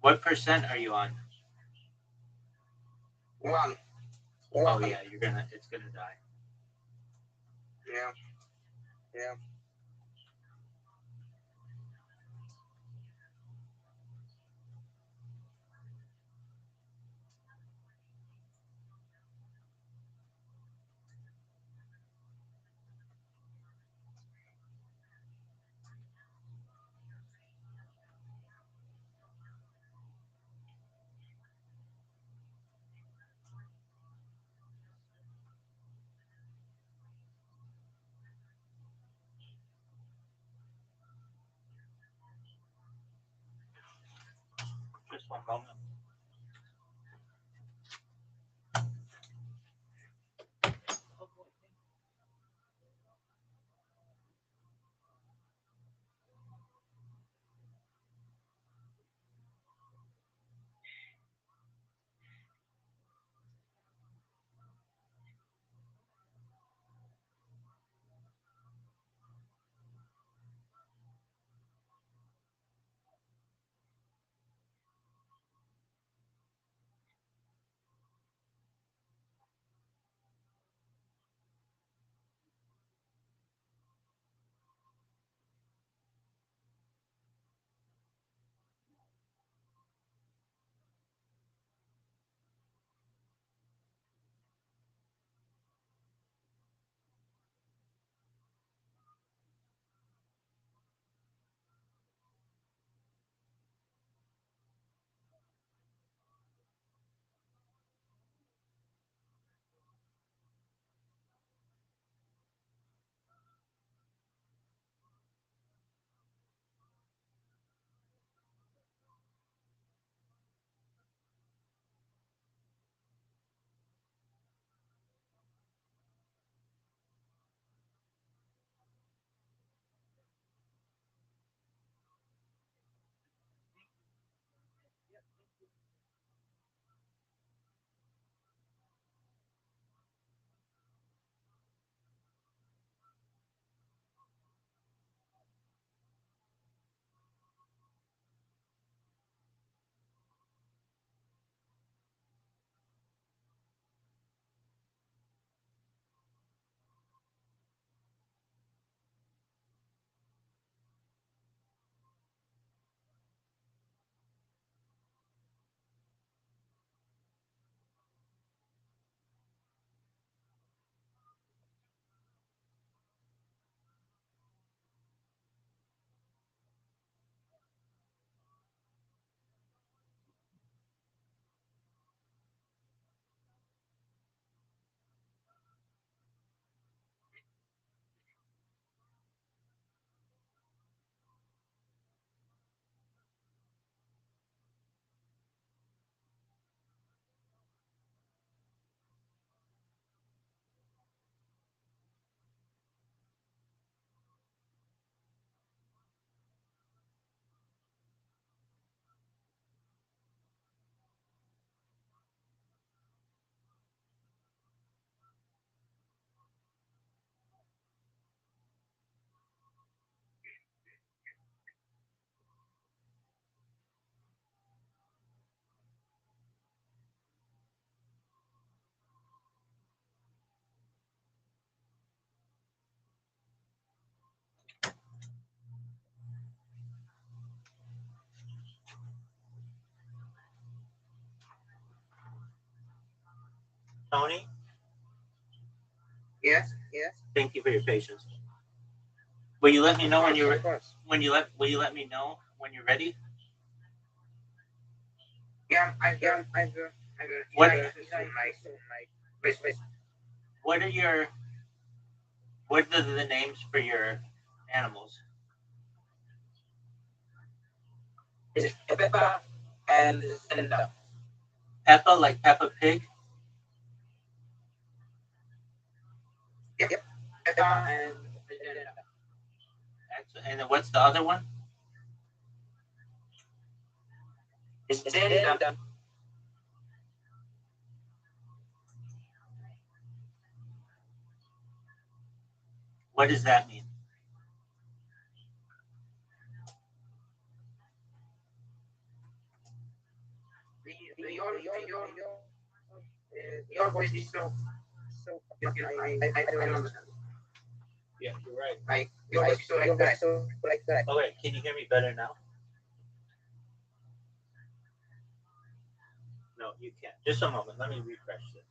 What percent are you on? 1. Oh yeah, it's gonna die. Yeah. Yeah. Just one moment. Tony, Yes, yes. thank you for your patience. Will you let me know when you're Of course. will you let me know when you're ready? Yeah, I will. What Wait, wait. what are your what are the names for your animals? It's Peppa and Stella. Peppa, like Peppa Pig? Yep. Peppa and Stella. And then what's the other one? It's Stella. What does that mean? Your voice is so I don't understand. Yeah, you're right. Like your voice is so like that. Okay, can you hear me better now? No, you can't. Just a moment. Let me refresh this.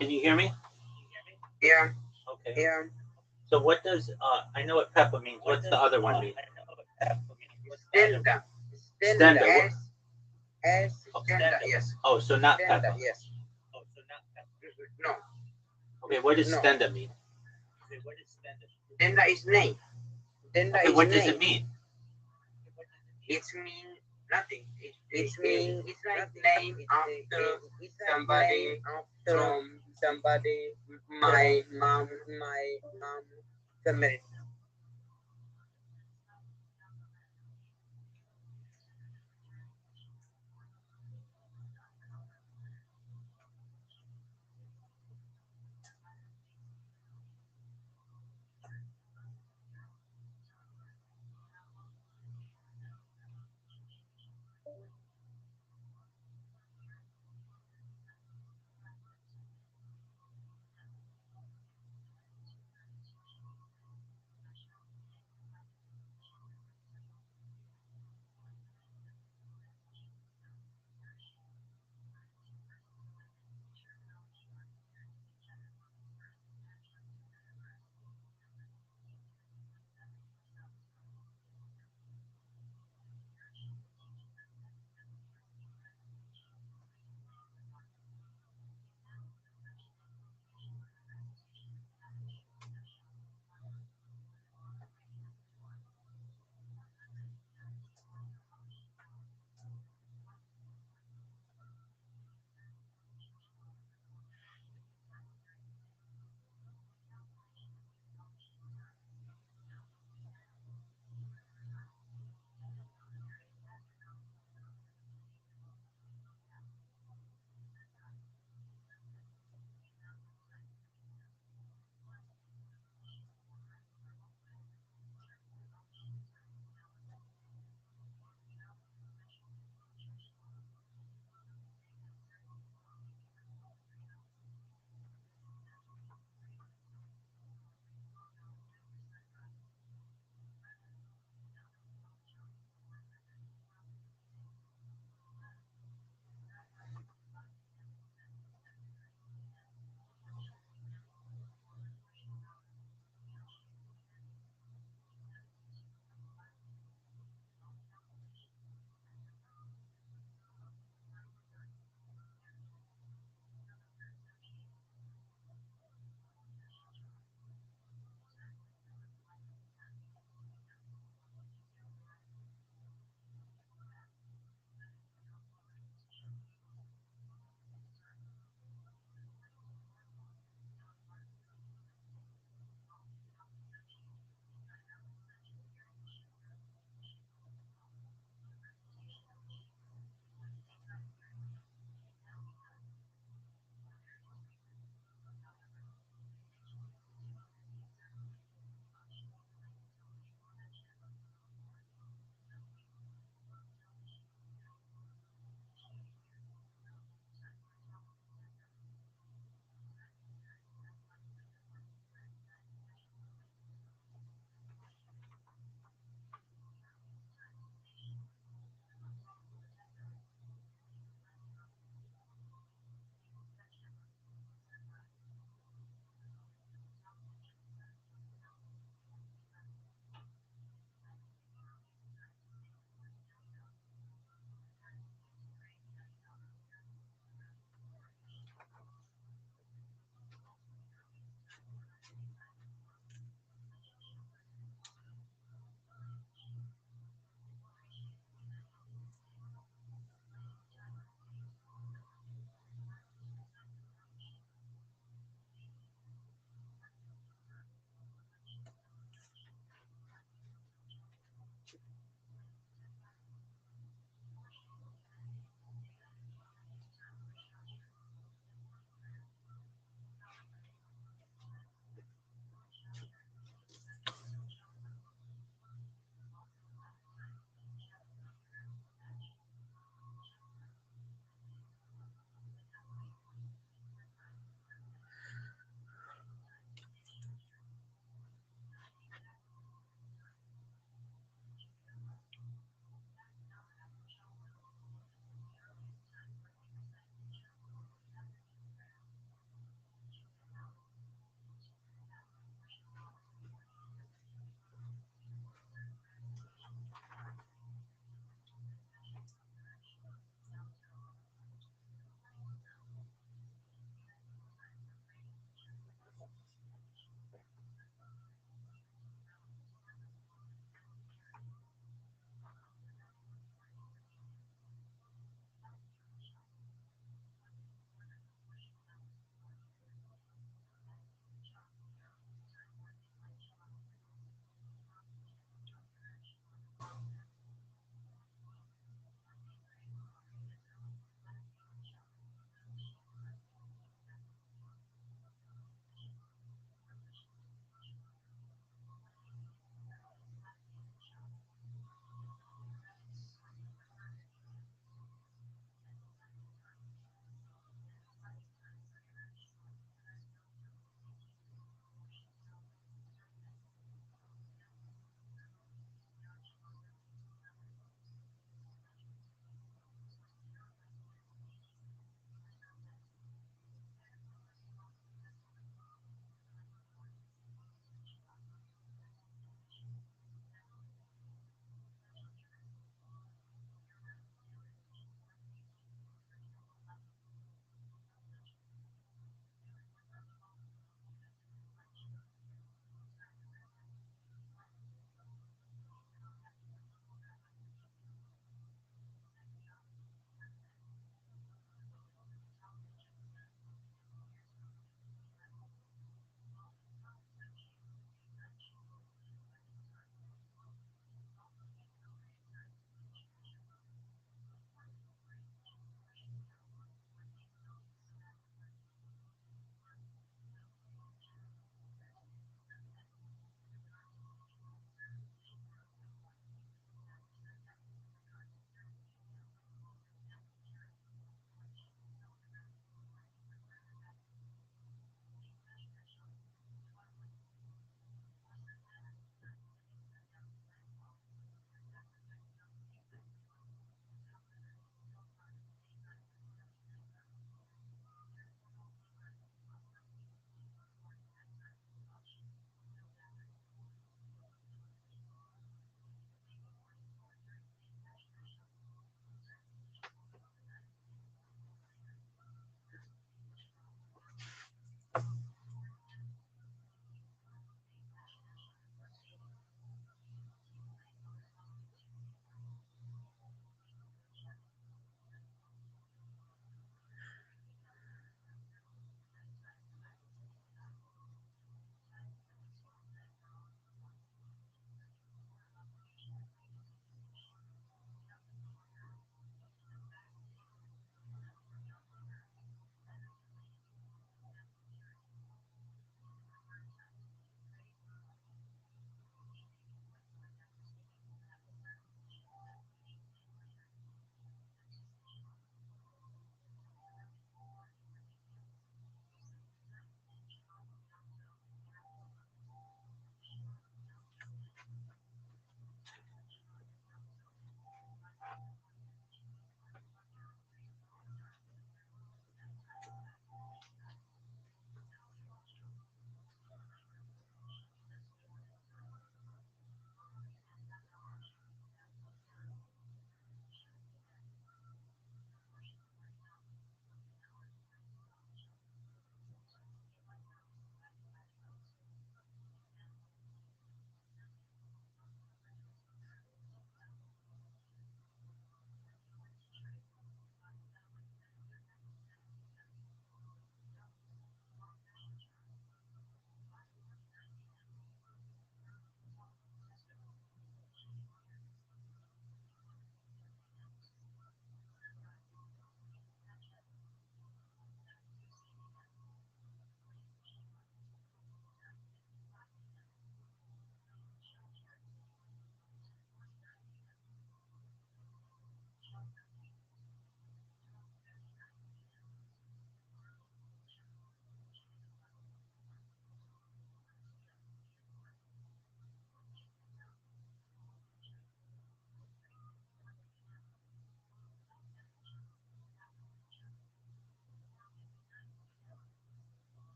Can you hear me? Yeah. Okay. Yeah. So what does I know what Peppa means. What's the other one mean? Stella. Stenda. S. Stella. Yes. Oh, so not Stella. Peppa. Yes. No. Okay, what does No. Stenda mean? Stella is name. Stella Okay, is what does name. it mean? It means nothing. It's like name after somebody from somebody. My mom family.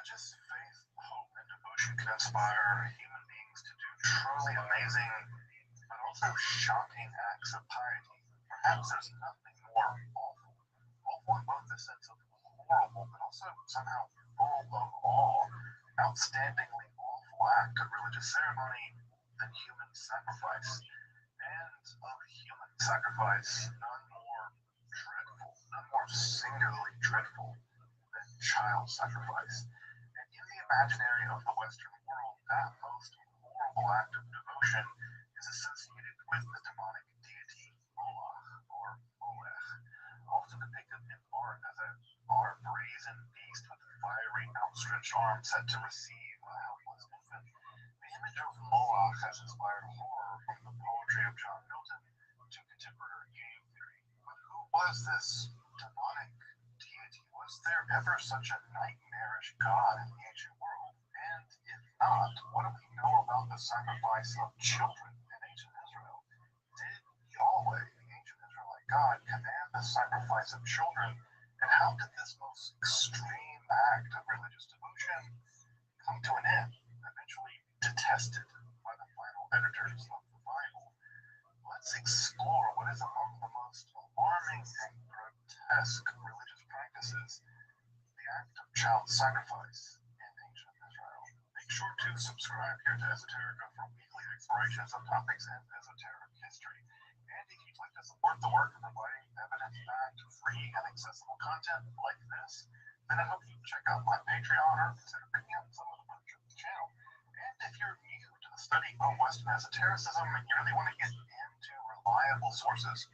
religious faith, hope, and devotion can inspire human beings to do truly amazing, but also shocking acts of piety. Perhaps there's nothing more awful in both the sense of horrible, but also somehow full of awe, outstandingly awful act of religious ceremony than human sacrifice. And of human sacrifice, none more dreadful, none more singularly dreadful than child sacrifice. And in the imaginary of the Western world, that most horrible act of devotion is associated with the demonic deity Moloch or Molech, often depicted in art as a brazen beast with fiery outstretched arms set to receive a helpless infant. The image of Moloch has inspired horror from the poetry of John Milton to contemporary game theory. But who was this demonic deity? Was there ever such a nightmarish god in the ancient world? And if not, what do we know about the sacrifice of children in ancient Israel? Did Yahweh, the ancient Israelite God, command the sacrifice of children? And how did this most extreme act of religious devotion come to an end, eventually detested by the final editors of the Bible? Let's explore what is among the most alarming and grotesque religious practices, the act of child sacrifice in ancient Israel. Make sure to subscribe here to Esoterica for weekly explorations of topics in esoteric history. And if you'd like to support the work of providing evidence-backed, free, and accessible content like this, then I hope you check out my Patreon or consider picking up some of the merch of the channel. And if you're new to the study of Western esotericism and you really want to get into reliable sources,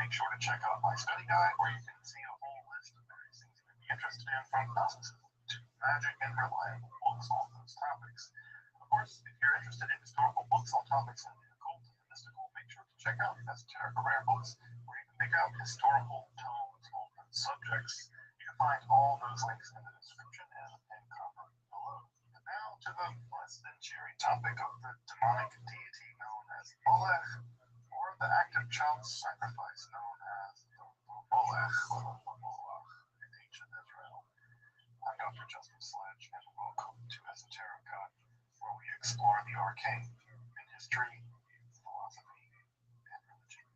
make sure to check out my study guide where you can see a whole list of various things you may be interested in, from Gnosticism to magic and reliable books on those topics. Of course, if you're interested in historical books on topics in the occult and the mystical, make sure to check out Esoterica Rare Books, where you can pick out historical tomes on those subjects. You can find all those links in the description and comment below. And now to the less than cheery topic of the demonic deity known as Molech, or the act of child sacrifice known as the Molech or the Moloch in ancient Israel. I'm Dr. Justin Sledge, and welcome to Esoterica, where we explore the arcane in history, philosophy, and religion.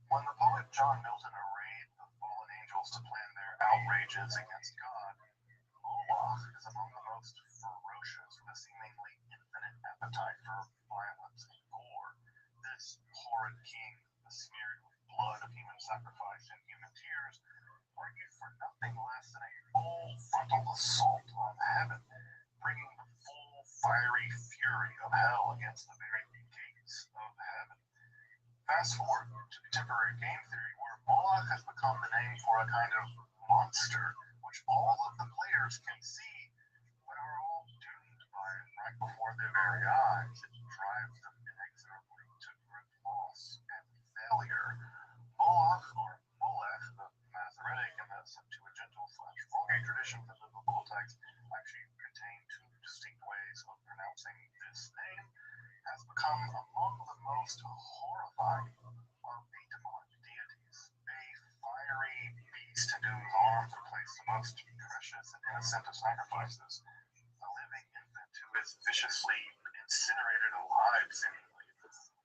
When the poet John Milton arrayed the fallen angels to plan their outrages against God, Moloch is among the most ferocious, with a seemingly infinite appetite for violence and gore. This horrid king, besmeared with blood of human sacrifice and human tears, argued for nothing less than a full frontal assault on heaven, bringing the full fiery fury of hell against the very gates of heaven. Fast forward to contemporary game theory, where Moloch has become the name for a kind of monster, which all of the players can see, but are all doomed by right before their very eyes. It drives them inexorably to grim loss and failure. Moloch, or Molech, the Masoretic and the Septuagintal/Vulgate traditions of the biblical text actually contain two distinct ways of pronouncing this name, has become among the most horrifying of the demonic deities, a fiery beast into whose arms are placed the most precious and innocent of sacrifices, a living infant who is viciously incinerated alive, seemingly,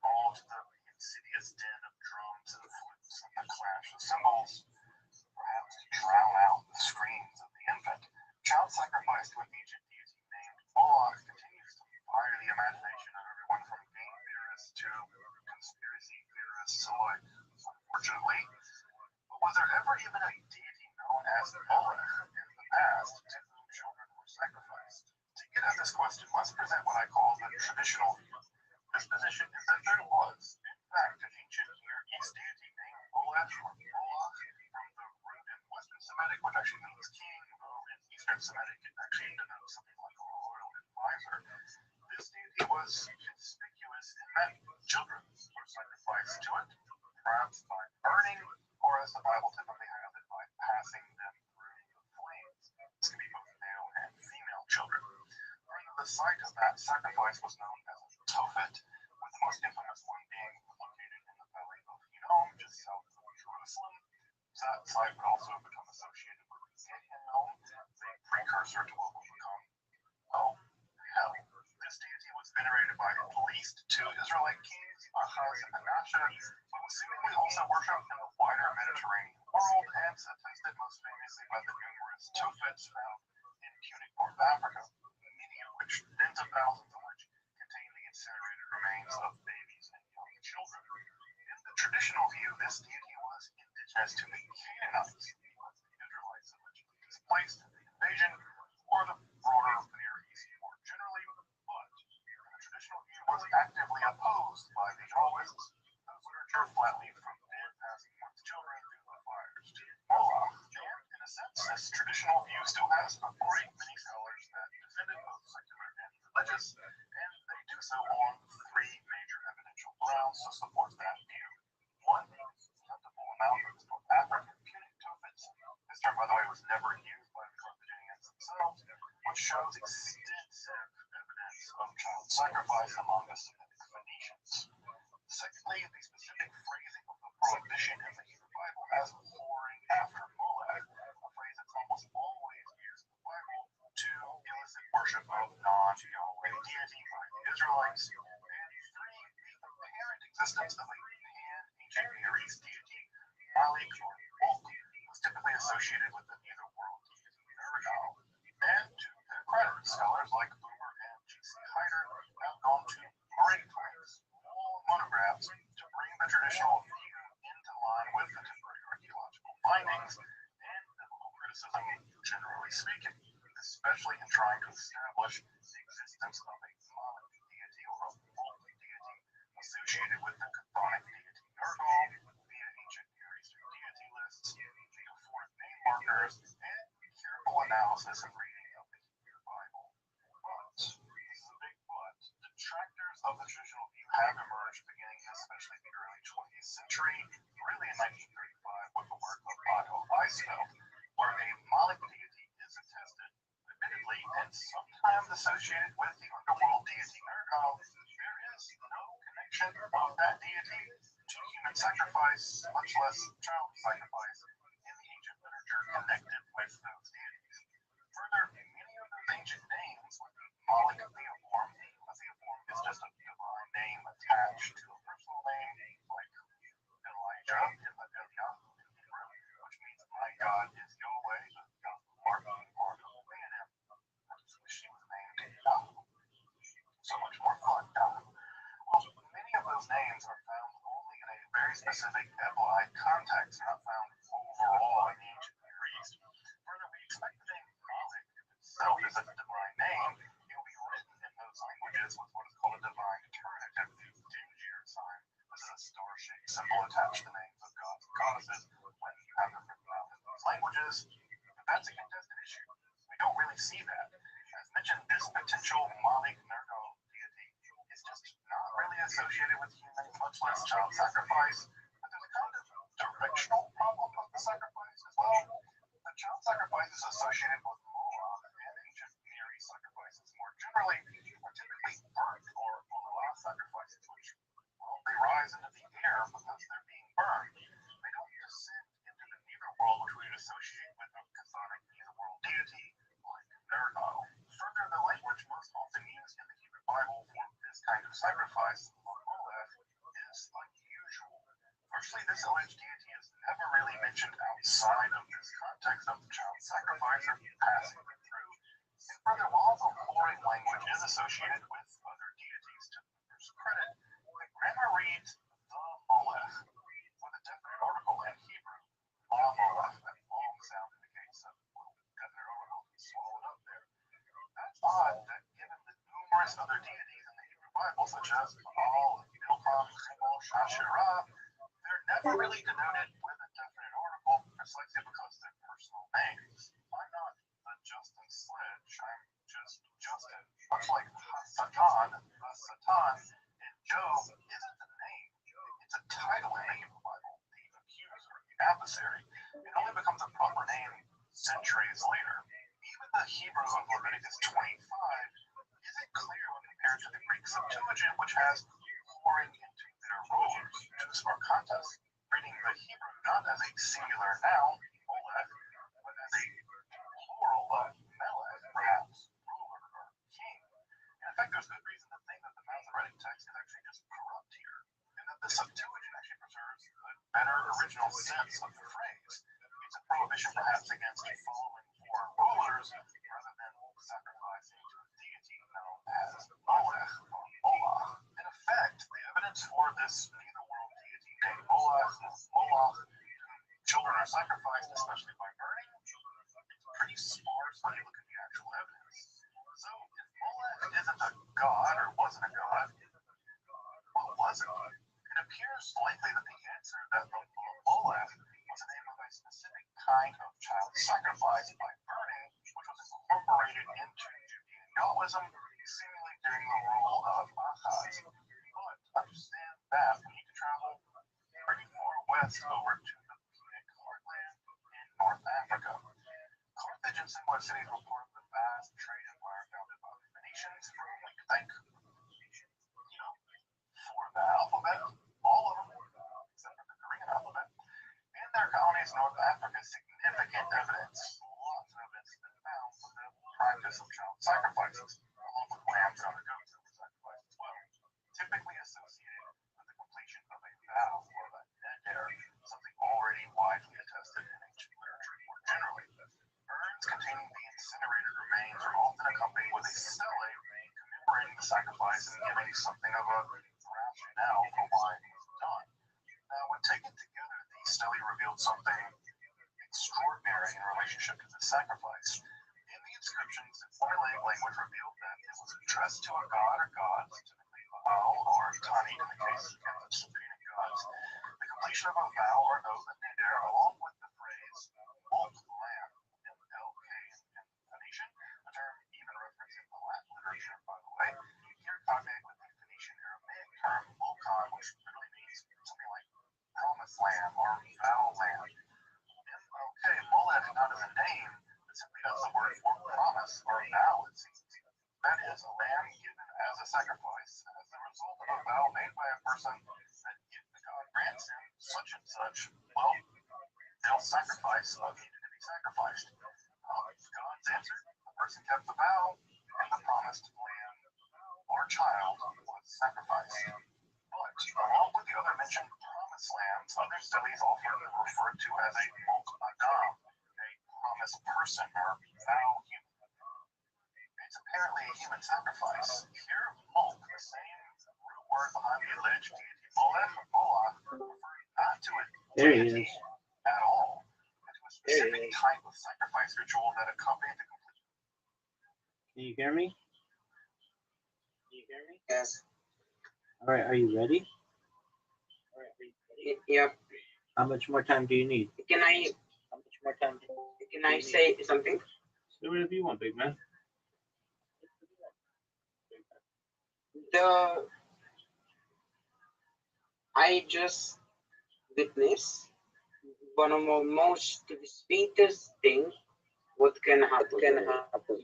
all to the insidious din of drums and flutes and the clash of cymbals, perhaps to drown out the screams of the infant. Child sacrifice to an ancient deity named Moloch continues to fire the imagination of everyone from game theorists to conspiracy theorists alike, unfortunately. But was there ever even a deity known as Molech in the past to whom children were sacrificed? To get at this question, let's present what I call the traditional view. This position is that there was, in fact, an ancient Near East deity named Molech or Moloch, from the root in Western Semitic, which actually means king, though in Eastern Semitic it actually denotes something like a royal advisor. This deity was conspicuous in that children were sacrificed to it. perhaps by burning, or as the Bible typically has it, by passing them through the flames. This can be both male and female children. Further, the site of that sacrifice was known as Tophet, with the most infamous one being located in the valley of Hinnom, just south of Jerusalem. That site would also become associated with Gehinnom, the precursor to what will become, well, hell. This deity was venerated by at least two Israelite kings, Ahaz and Menashe, but was seemingly also worshipped in the wider Mediterranean world, and attested most famously by the numerous Tophets found in Punic, North Africa, many of which, tens of thousands of which, contain the incinerated remains of babies and young children. In the traditional view, this deity was indigenous to the Canaanites, the Israelites of which displaced in the invasion, or the broader Near East more generally, but the traditional view was actively opposed by the Taoists, whose literature flatly forbid passing one's children through the fires to Allah. And in a sense, this traditional view still has a great many scholars that defended both secular and religious, and they do so on three major evidential grounds to support that view. One, the plentiful amount of North African Punic Tophets. This term, by the way, was never used by the Carthaginians themselves, which shows extensive evidence of child sacrifice among the Semitic Phoenicians. Secondly, the specific phrasing of the prohibition in the Hebrew Bible as whoring after Molech, a phrase that's almost always used in the Bible to elicit worship of non-Yahweh deity by the Israelites. And three, the apparent existence of a pan-ancient Near East deity, Malik or Mulk, was typically associated with the netherworld deity Nergal. And to their credit, scholars like Boomer and G.C. Hyder have gone to great lengths, long monographs, to bring the traditional view into line with contemporary archaeological findings and biblical criticism, generally speaking, especially in trying to establish the existence of a Malik deity or a Mulk deity associated with the chthonic deity Nergal via ancient Near Eastern deity lists, via fourth name markers, and careful analysis and reading of the Hebrew Bible. But, this is a big but, detractors of the traditional view have emerged beginning especially in the early 20th century, really in 1935 with the work of Otto Weisfeld, where a Malik deity is attested, admittedly, and sometimes associated with the underworld deity Nergal. There is no connection of that deity to human sacrifice, much less child sacrifice, in the ancient literature connected with those deities. Further, many of those ancient names, like Malik theoform, a theoform is just a divine name attached to a personal name, like Elijah in the Eliah in Hebrew, which means my God is Yahweh, the God of the Lord, or Leonim. I just wish she was named Yahweh. So much more fun, Yahweh. Well, many of those names are found only in a very specific Eblite context, not found overall in the ancient Near East. Further, we expect the name Malik itself is a divine name. It will be written in those languages with what is called a divine determinative, the Dingier sign. This is a star-shaped symbol attached to the names of gods and goddesses when you have them written out in those languages. But that's a contested issue. We don't really see that. As mentioned, this potential Malik Nergal deity is just not really associated with human, much less child sacrifice. But there's a kind of directional problem of the sacrifice as well. The child sacrifice is associated with Moloch and ancient Near East sacrifices more generally are typically burnt or Moloch sacrifices, which, well, they rise into the air because they're being burned. They don't descend into the netherworld, which we would associate with a chthonic netherworld deity like Nergal. Further, the language most often used in the Hebrew Bible for this kind of sacrifice, Molech, is unusual. Firstly, this alleged deity is never really mentioned outside of this context of the child sacrifice or passing it through. And further, while the whoring language is associated with other deities to the author's credit, the grammar reads the Molech with a definite article in Hebrew. La Molech, that long sound indicates a little definite article swallowed up there. That's odd that given the numerous other deities in the Hebrew Bible, such as Baal, Milcom, Chemosh, Asherah, they're never really denoted with a definite article precisely because they're personal names. I'm not the Justin Sledge, I'm just Justin. Much like Satan, the Satan in Job isn't a name, it's a title in the Hebrew Bible. Leviticus 25 isn't clear when compared to the Greek Septuagint, which has pouring into their rulers. To spark contest, reading the Hebrew not as a singular noun, molech, but as a plural of melech, perhaps ruler or king. In fact, there's good reason to think that the Masoretic text is actually just corrupt here, and that the Septuagint actually preserves a better original sense of the phrase. It's a prohibition perhaps against following foreign rulers rather than sacrificing to a deity known as Molech or Moloch. In effect, the evidence for this neither-world deity named Moloch, whom children are sacrificed, especially by burning, it's pretty sparse when you look at the actual evidence. So, if Molech isn't a god or wasn't a god, what was it? It appears likely that the answer that the Molech was the name of a specific kind of child sacrifice by burning, which was incorporated into Judaism, seemingly during the rule of Ahaz. But to understand that, we need to travel pretty far west over to the Punic heartland in North Africa. Carthage and similar cities were part of the vast trade empire founded by the Phoenicians, for whom we could thank, for the alphabet, all of them, except for the Korean alphabet. In their colonies in North Africa, significant evidence, lots of evidence has been found for the practice of child sacrifices, along with lambs and other goats that were sacrificed as well, typically associated with the completion of a vow or a neder, something already widely attested in ancient literature more generally. Urns containing the incinerated remains are often accompanied with a stele commemorating the sacrifice and giving something of a rationale for why it was done. Now, when taken together, these stele revealed something extraordinary in relationship to the sacrifice. In the inscriptions, the formulaic language revealed that it was addressed to a god or gods, typically Baal or Tani in the case of the Sumerian gods. The completion of a vow or oath and neder, along with the phrase "mulk lamb" (M-L-K) in Phoenician, a term even referenced in the Latin literature, by the way, here cognate with the Phoenician Aramaic term "mulkan," which literally means something like promised land or vow land. M-O-K, Molech, not as a name, but simply as the word for promise or vow, it seems. That is, a lamb given as a sacrifice as the result of a vow made by a person that if the god grants him such and such, well, they'll sacrifice what needed to be sacrificed. God's answered, the person kept the vow, and the promised lamb or child was sacrificed. But, along with the other mentioned promised lambs, other studies often referred to as a mulk adam, a promised person or vow human. It's apparently a human sacrifice. Here, mulk, the same root word behind the alleged deity Molech or Moloch, referred not to a deity at all, but to a specific type of sacrifice ritual that accompanied the completion. Can you hear me? Yes. All right, are you ready? Yep. How much more time do you need? Can I say something? Say whatever you want, big man. I just witnessed one of the most sweetest things what can happen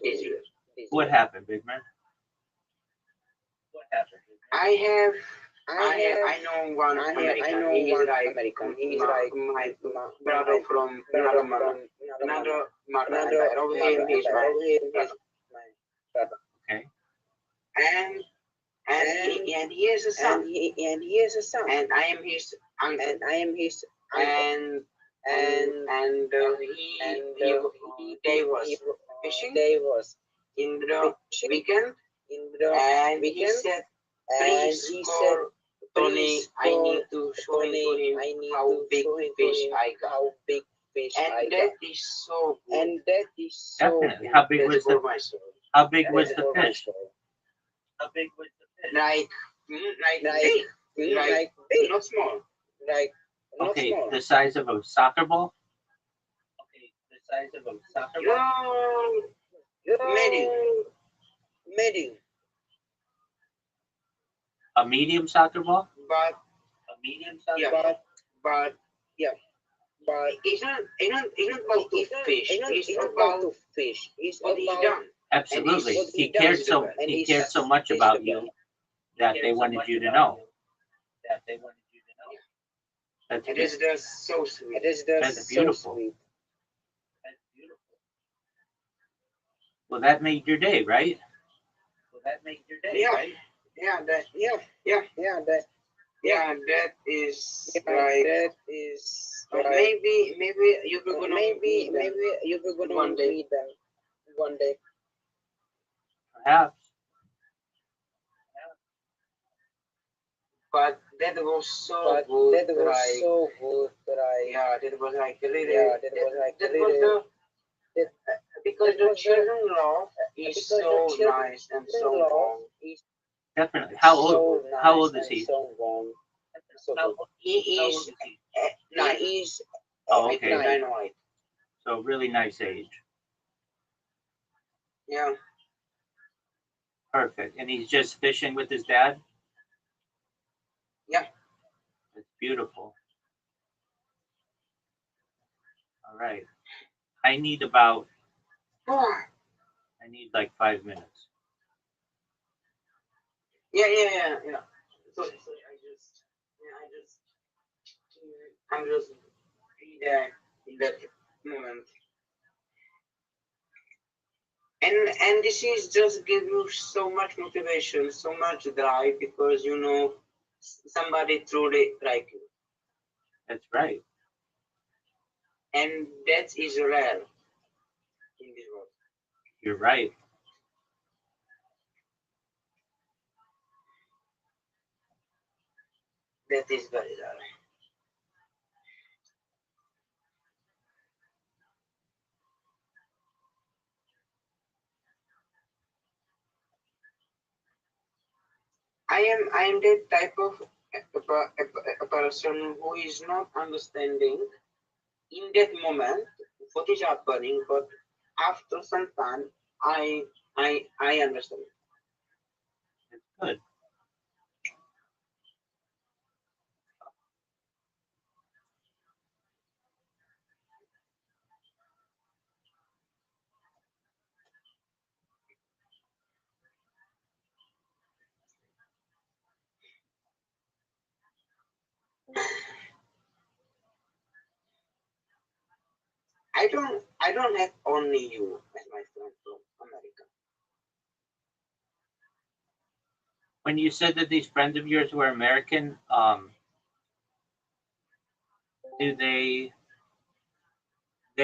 this year. What happened, big man? I know one American. He's like my brother from another mother. Over here, he's my brother. Okay. And he has a son. And I am his uncle. And they was fishing in the weekend. And he said, please call Tony, I need to show him how big fish I got. And that is so good. Definitely. How big was the fish? Like big, not small. Okay, the size of a soccer ball? Medium. A medium soccer ball? But it's not about to fish. It's about what he done. Absolutely. He cared so much about you that they wanted you to know. That's It is just so sweet. That's beautiful. Well, that made your day, right? Yeah, yeah, that is like maybe you were gonna meet them one day. Perhaps. But that was so good that yeah, that was like really that was the because the children love is so nice and so warm. Definitely. How old is he? He is nine. Oh, okay. 9 or 8. So really nice age. Yeah, Perfect. And he's just fishing with his dad? yeah. That's beautiful. All right. I need about I need like 5 minutes. Yeah. So I'm just be there in that moment. And this is just give you so much motivation, so much drive because you know somebody truly like you, That's right. and that is rare in this world. You're right. That is very rare. I am that type of a person who is not understanding in that moment what is happening, but after some time I understand. That's good. I don't have only you as my friend from America. When you said that these friends of yours were American, do they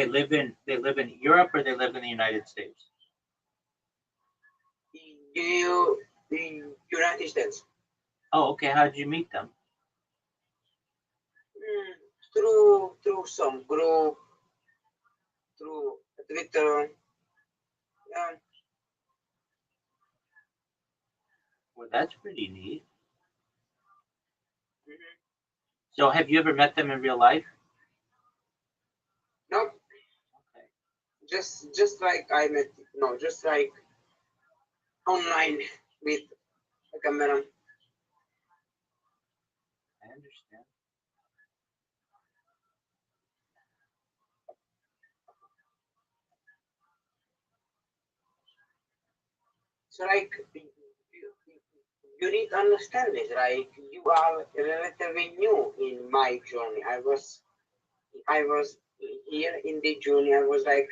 live in Europe or they live in the United States? Do you in United States? Oh, okay. How did you meet them? Mm, through some group, through Twitter. Yeah, Well, that's pretty neat. mhm. So, have you ever met them in real life? No, Okay, just like I met, no, just like online with a camera. I understand. So like you need to understand this. Like you are relatively new in my journey. I was here in the journey. I was like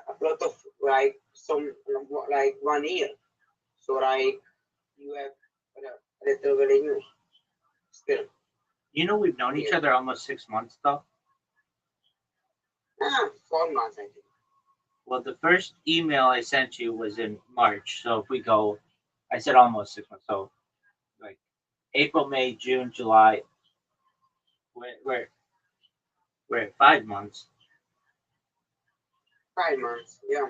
a lot of like some like 1 year. So like you have relatively new still. We've known each Yeah. other almost 6 months, though. 4 months I think. Well, the first email I sent you was in March. So, if we go, I said almost 6 months. So, like April, May, June, July, we're, we're at 5 months. 5 months. Yeah.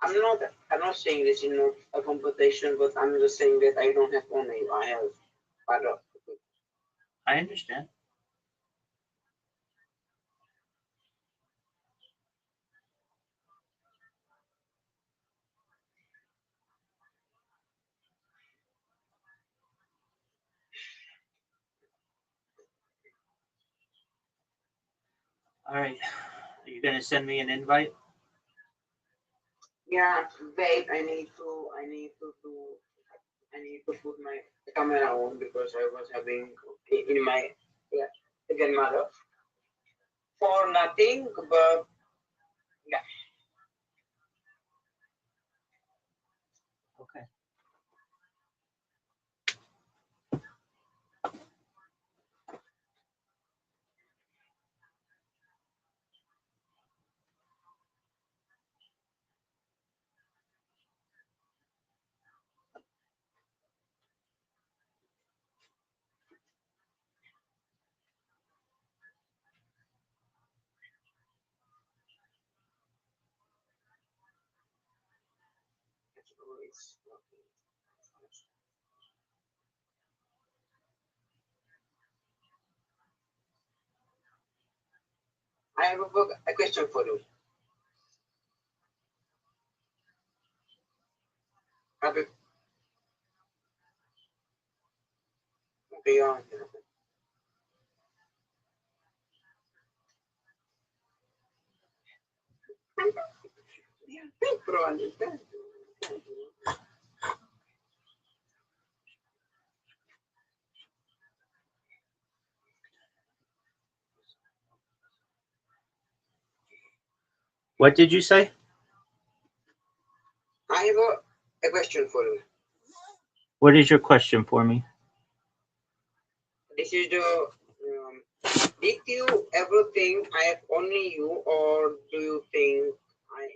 I'm not saying this in a competition, but I'm just saying that I don't have only you. I have other. I understand. All right. Are you gonna send me an invite? Yeah, babe, I need to put my camera on because I was having in my yeah, grandmother for nothing, but yeah. Okay. It's always okay. I have a question for you. Rabbi, okay, yeah. Yeah, bro, understand. What did you say? I have a question for you. What is your question for me? This is the did you ever think I have only you, or do you think I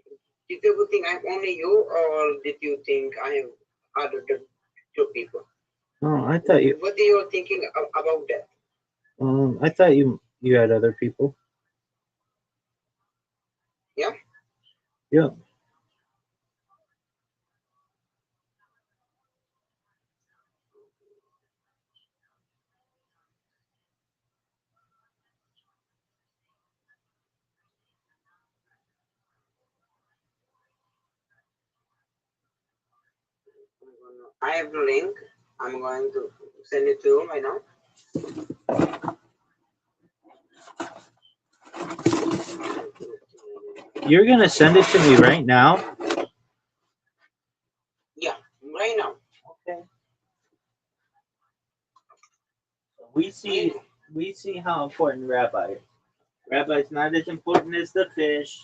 did you ever think I have only you, or did you think I have other two people? Oh, I thought you. What are you thinking about that? I thought you had other people. Yeah. Yeah. I have the link. I'm going to send it to you right now. You're gonna send it to me right now. Yeah, right now. Okay. We see how important Rabbi is. Rabbi's not as important as the fish.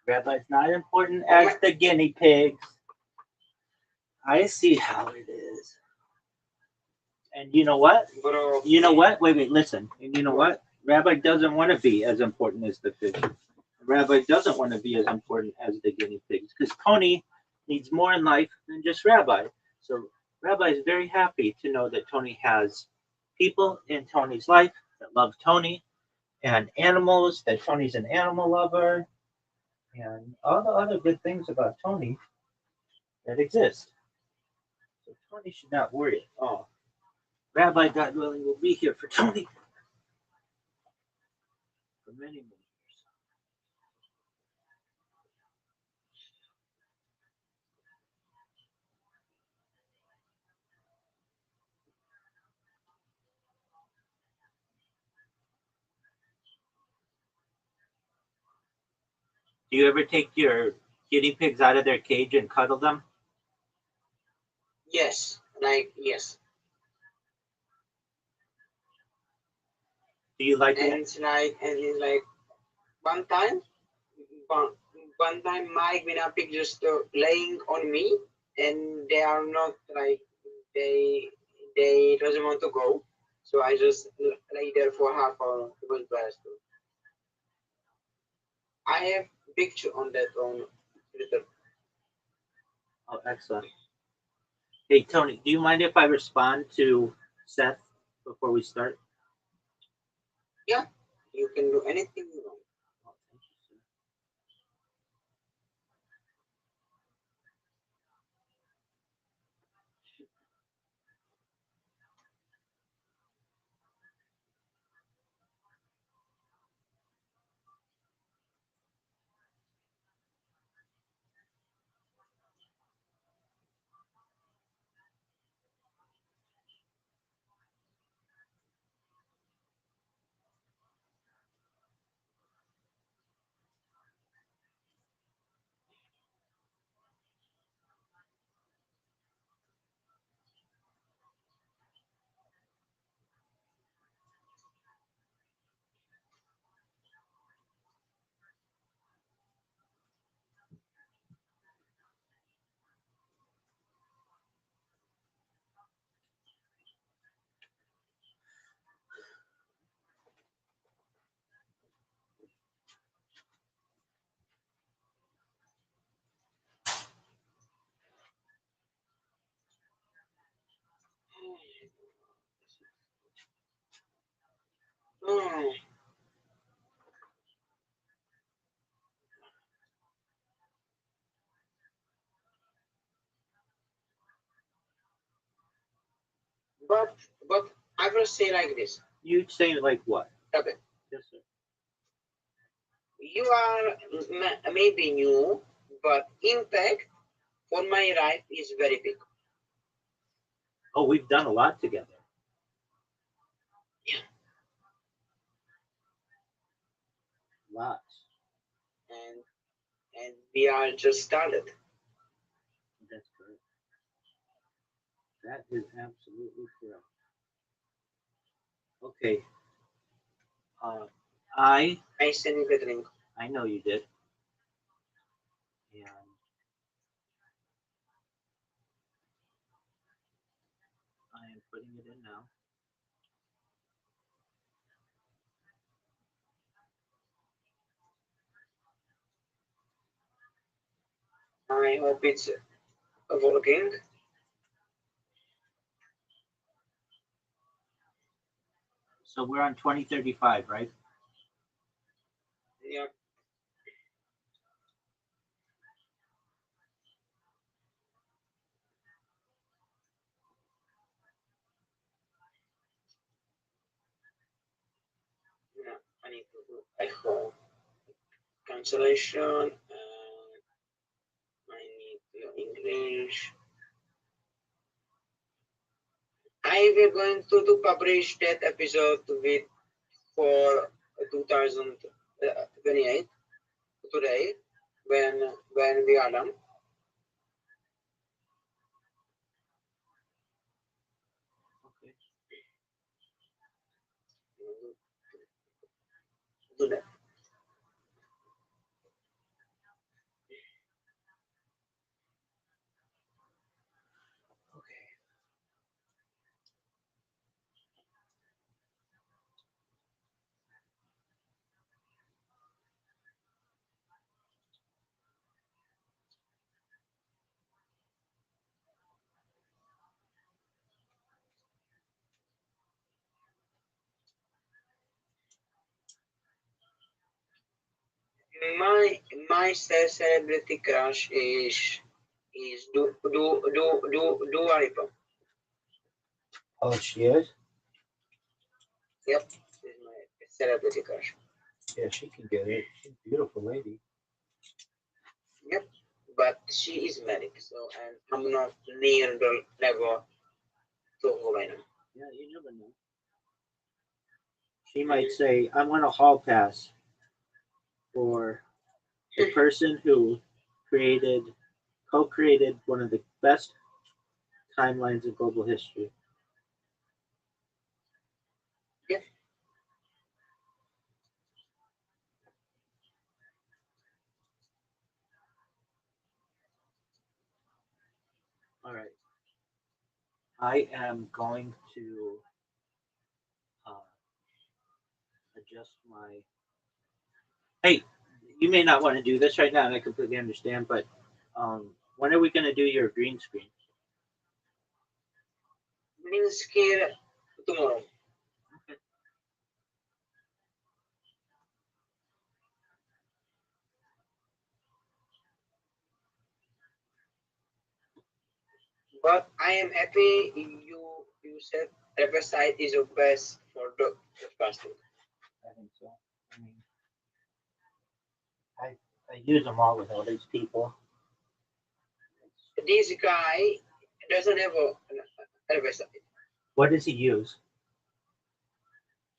Rabbi's not important Oh as my, the guinea pigs. I see how it is. And you know what? bro. You know what? Wait, listen. And you know Bro. what? Rabbi doesn't want to be as important as the fish. Rabbi doesn't want to be as important as the guinea pigs because Tony needs more in life than just Rabbi. So Rabbi is very happy to know that Tony has people in Tony's life that love Tony and animals, that Tony's an animal lover, and all the other good things about Tony that exist. So Tony should not worry at all. Rabbi, God willing, will be here for Tony for many, many years. Do you ever take your guinea pigs out of their cage and cuddle them? Yes, like yes. Do you like And it? it's like one time, one, one time my guinea pig just laying on me, and they are not like they doesn't want to go, so I just lay there for half hour. It was best. I have picture on that on Twitter. Oh, excellent. Hey, Tony, do you mind if I respond to Seth before we start? Yeah, you can do anything you want. Oh, thank you, sir. Hmm. But but I will say like this. You say like what? Okay, Yes, sir. you are maybe new, but impact for my life is very big. Oh, we've done a lot together. Yeah, Lots. and we are just started. That's correct. That is absolutely correct. Okay. Uh, I I send you the drink. I know you did, and I am putting it in now. I hope it's working. So we're on 2035, right? Yeah. Yeah, I need to do echo cancellation. I need your English. I will going to publish that episode with for 2028 today when we are done. Okay. Do that. Okay. My celebrity crush is do Lipa. Oh, she is. Yep, is my celebrity crush. Yeah, she can get it. She's a beautiful lady. Yep, but she is married, so and I'm not near the level to Helena. Yeah, you never know. She might say, "I'm on a hall pass for the person who created, co-created one of the best timelines in global history." Yep. All right. I am going to uh, adjust my. Hey, you may not want to do this right now, and I completely understand. But when are we going to do your green screen? Green scale tomorrow. Okay. But I am happy you said the website is the best for the podcasting. I think so. I mean, I I use them all with all these people. This guy doesn't have a website. What does he use?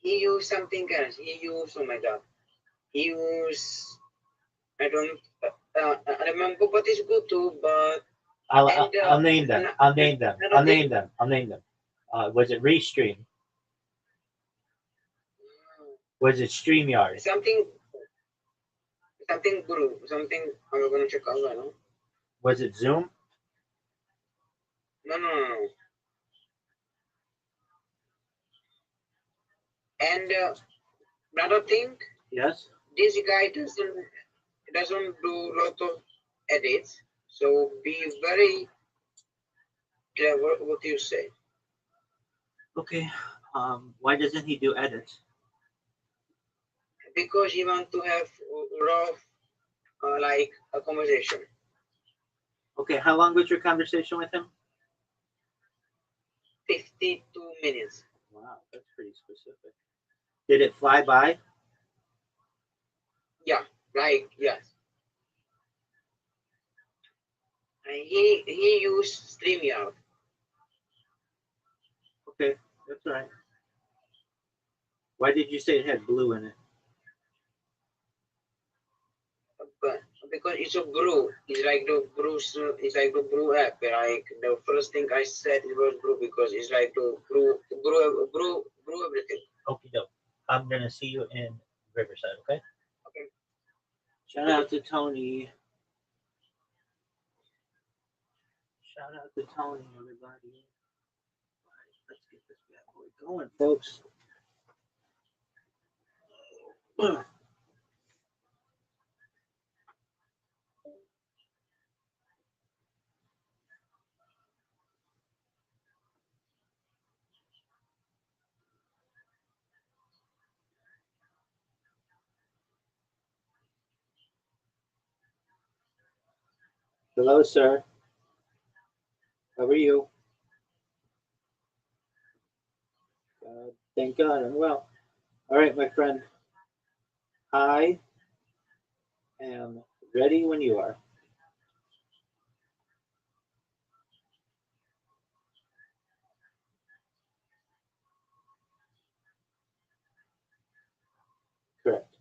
He used something else. He used, oh my god. He used, I don't remember, but it's good too. But I'll name them. I'll name them. I'll name them. I'll name them. Was it Restream? Was it StreamYard? something guru, something I'm gonna check out. No, Was it Zoom? no. And another thing, Yes. this guy doesn't do lot of edits. So be very clever what you say. Okay. Why doesn't he do edits? because he want to have raw like a conversation. Okay. How long was your conversation with him? 52 minutes. Wow, that's pretty specific. Did it fly by? Yeah, like yes. And he used StreamYard. Okay, that's all right. Why did you say it had blue in it? But because it's a brew, it's like the brews, it's like the brew app. Like the first thing I said it was brew because it's like the brew everything. Okay, doke. I'm gonna see you in Riverside. Okay. Okay. Shout out to Tony. Shout out to Tony, everybody. Let's get this bad boy going, folks. Hello, sir. How are you? Thank God I'm well. All right, my friend. I am ready when you are. Correct.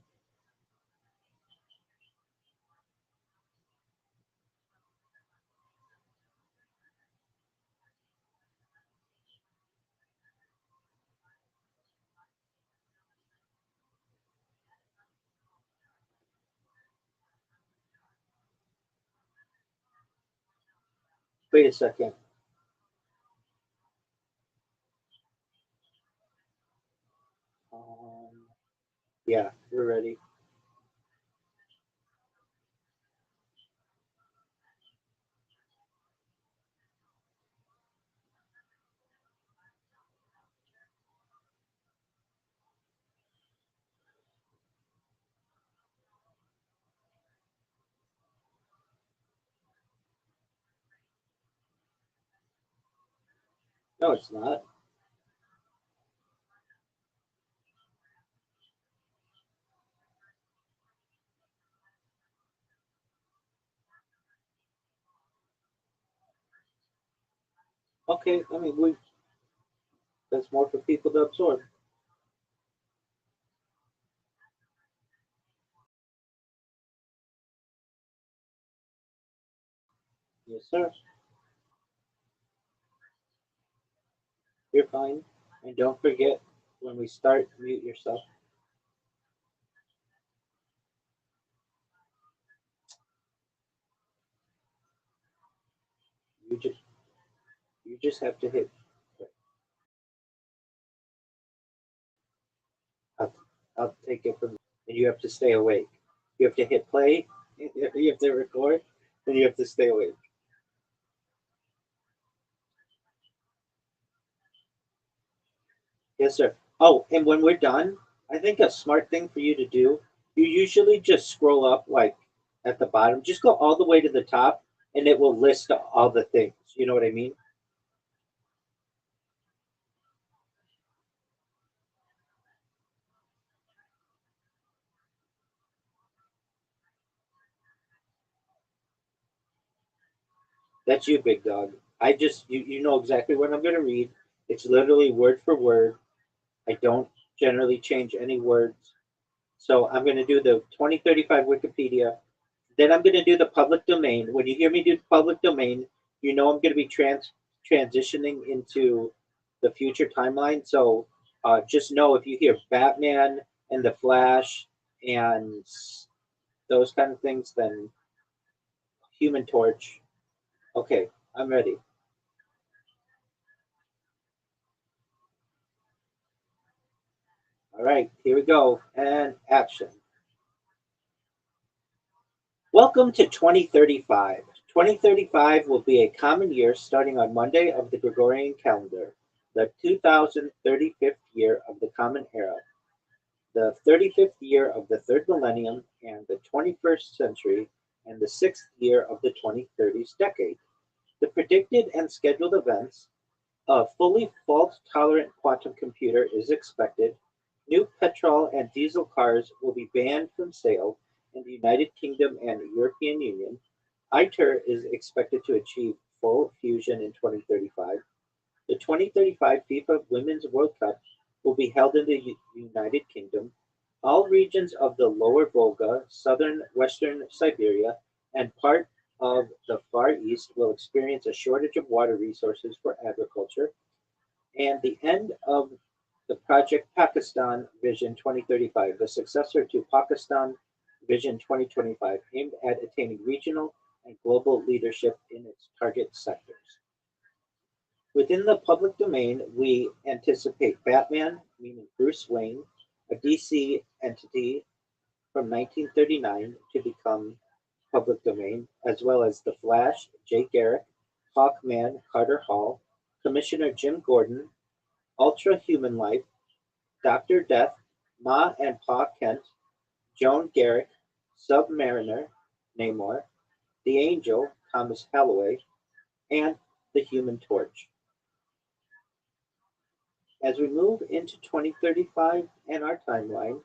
Wait a second. Yeah, we're ready. No, it's not. Okay, I mean, that's more for people to absorb. Yes, sir. You're fine. And don't forget, when we start, mute yourself. You just you just have to hit. I'll, I'll take it from, and you have to stay awake. You have to hit play. You have to record, and you have to stay awake. Yes, sir. Oh, and when we're done, I think a smart thing for you to do, you usually just scroll up like at the bottom. Just go all the way to the top, and it will list all the things. You know what I mean? That's you, big dog. You know exactly what I'm gonna read. It's literally word for word. I don't generally change any words. So I'm gonna do the 2035 Wikipedia. Then I'm gonna do the public domain. When you hear me do public domain, you know I'm gonna be transitioning into the future timeline. So just know if you hear Batman and the Flash and those kind of things, then Human Torch. Okay, I'm ready. All right, here we go. And action. Welcome to 2035. 2035 will be a common year starting on Monday of the Gregorian calendar. the 2035th year of the Common Era, the 35th year of the third millennium and the 21st century, and the sixth year of the 2030s decade. The predicted and scheduled events: a fully fault-tolerant quantum computer is expected. New petrol and diesel cars will be banned from sale in the United Kingdom and European Union. ITER is expected to achieve full fusion in 2035. The 2035 FIFA Women's World Cup will be held in the United Kingdom. All regions of the Lower Volga, southern Western Siberia, and part of the Far East will experience a shortage of water resources for agriculture. And the end of the Project Pakistan Vision 2035, the successor to Pakistan Vision 2025, aimed at attaining regional and global leadership in its target sectors. Within the public domain, we anticipate Batman, meaning Bruce Wayne, a DC entity from 1939, to become public domain, as well as The Flash, Jay Garrick, Hawkman, Carter Hall, Commissioner Jim Gordon, Ultra Human Life, Doctor Death, Ma and Pa Kent, Joan Garrick, Submariner, Namor, The Angel, Thomas Halloway, and The Human Torch. As we move into 2035 and our timeline,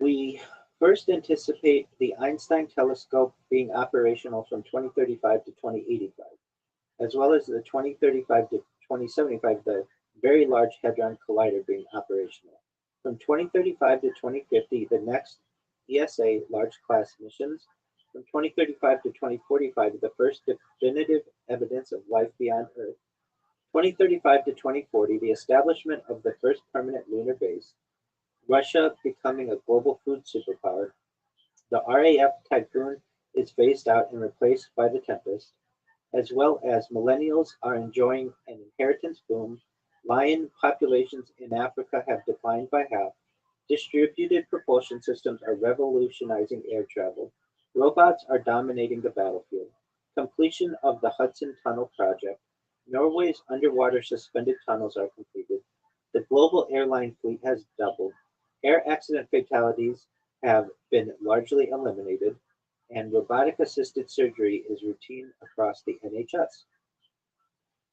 we first anticipate the Einstein telescope being operational from 2035 to 2085, as well as the 2035 to 2075, the Very Large Hadron Collider being operational. From 2035 to 2050, the next ESA large class missions. From 2035 to 2045, the first definitive evidence of life beyond Earth. 2035 to 2040, the establishment of the first permanent lunar base. Russia becoming a global food superpower. The RAF Typhoon is phased out and replaced by the Tempest, as well as millennials are enjoying an inheritance boom. Lion populations in Africa have declined by half. Distributed propulsion systems are revolutionizing air travel. Robots are dominating the battlefield. Completion of the Hudson Tunnel project. Norway's underwater suspended tunnels are completed. The global airline fleet has doubled. Air accident fatalities have been largely eliminated, and robotic assisted surgery is routine across the NHS.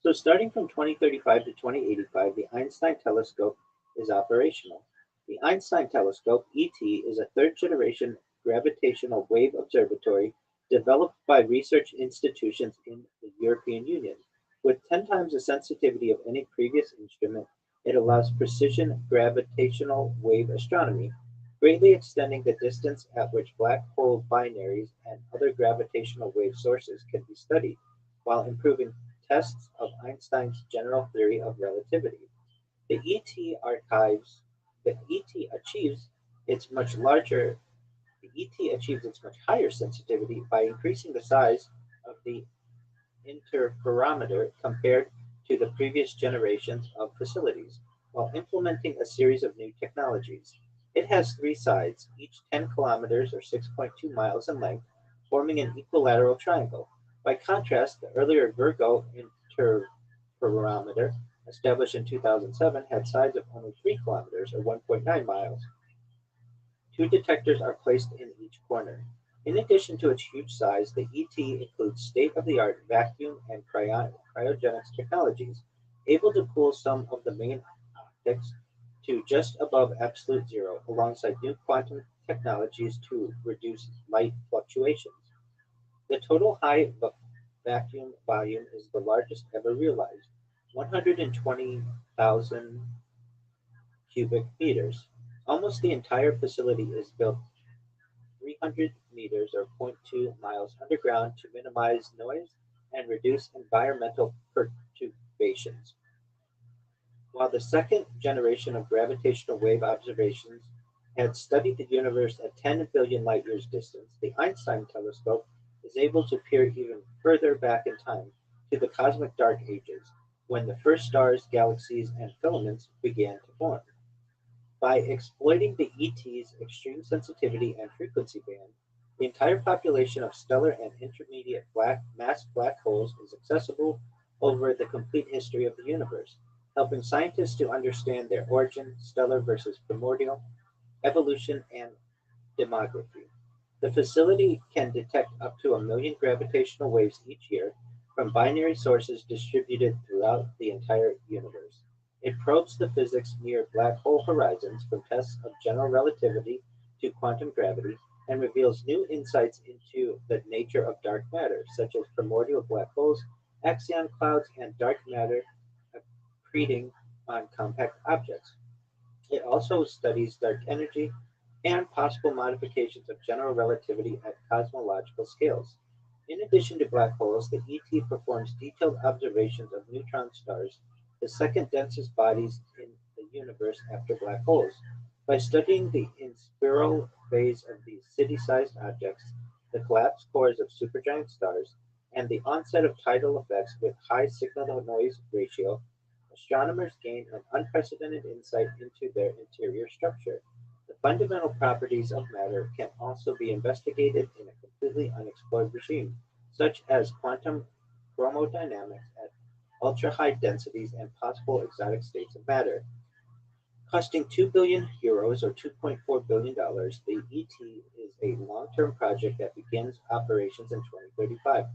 So, starting from 2035 to 2085, the Einstein telescope is operational. The Einstein telescope, ET, is a third generation gravitational wave observatory developed by research institutions in the European Union. With 10 times the sensitivity of any previous instrument, it allows precision gravitational wave astronomy, greatly extending the distance at which black hole binaries and other gravitational wave sources can be studied, while improving tests of Einstein's general theory of relativity. The ET archives the ET achieves its much larger the ET achieves its much higher sensitivity by increasing the size of the interferometer compared to the previous generations of facilities, while implementing a series of new technologies. It has three sides, each 10 kilometers or 6.2 miles in length, forming an equilateral triangle. By contrast, the earlier Virgo interferometer, established in 2007, had sides of only 3 kilometers or 1.9 miles. Two detectors are placed in each corner. In addition to its huge size, the ET includes state-of-the-art vacuum and cryogenics technologies, able to cool some of the main optics to just above absolute zero, alongside new quantum technologies to reduce light fluctuations. The total high vacuum volume is the largest ever realized, 120,000 cubic meters. Almost the entire facility is built 300 meters or zero point 0.2 miles underground to minimize noise and reduce environmental perturbations. While the second generation of gravitational wave observations had studied the universe at 10 billion light years distance, the Einstein telescope is able to peer even further back in time to the cosmic dark ages, when the first stars, galaxies, and filaments began to form. By exploiting the ET's extreme sensitivity and frequency band, the entire population of stellar and intermediate mass black holes is accessible over the complete history of the universe, helping scientists to understand their origin, stellar versus primordial, evolution, and demography. The facility can detect up to 1 million gravitational waves each year from binary sources distributed throughout the entire universe. It probes the physics near black hole horizons from tests of general relativity to quantum gravity and reveals new insights into the nature of dark matter, such as primordial black holes, axion clouds, and dark matter accreting on compact objects. It also studies dark energy and possible modifications of general relativity at cosmological scales. In addition to black holes, the ET performs detailed observations of neutron stars, the second densest bodies in the universe after black holes. By studying the inspiral phase of these city-sized objects, the collapsed cores of supergiant stars, and the onset of tidal effects with high signal-to-noise ratio, astronomers gain an unprecedented insight into their interior structure. The fundamental properties of matter can also be investigated in a completely unexplored regime, such as quantum chromodynamics at ultra-high densities and possible exotic states of matter. Costing €2 billion or $2.4 billion, the ET is a long-term project that begins operations in 2035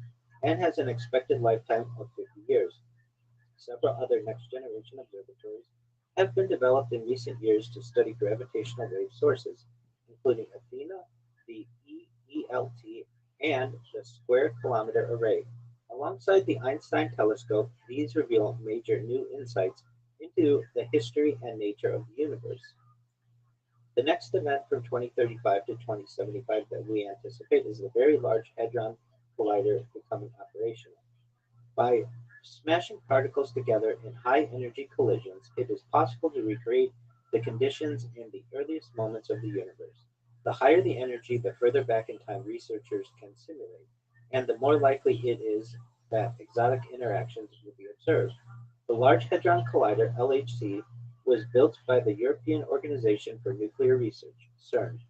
and has an expected lifetime of 50 years. Several other next-generation observatories have been developed in recent years to study gravitational wave sources, including Athena, the EELT, and the Square Kilometer Array. Alongside the Einstein telescope, these reveal major new insights into the history and nature of the universe. The next event from 2035 to 2075 that we anticipate is the Very Large Hadron Collider becoming operational. By smashing particles together in high-energy collisions, it is possible to recreate the conditions in the earliest moments of the universe. The higher the energy, the further back in time researchers can simulate, and the more likely it is that exotic interactions will be observed. The Large Hadron Collider (LHC) was built by the European Organization for Nuclear Research (CERN)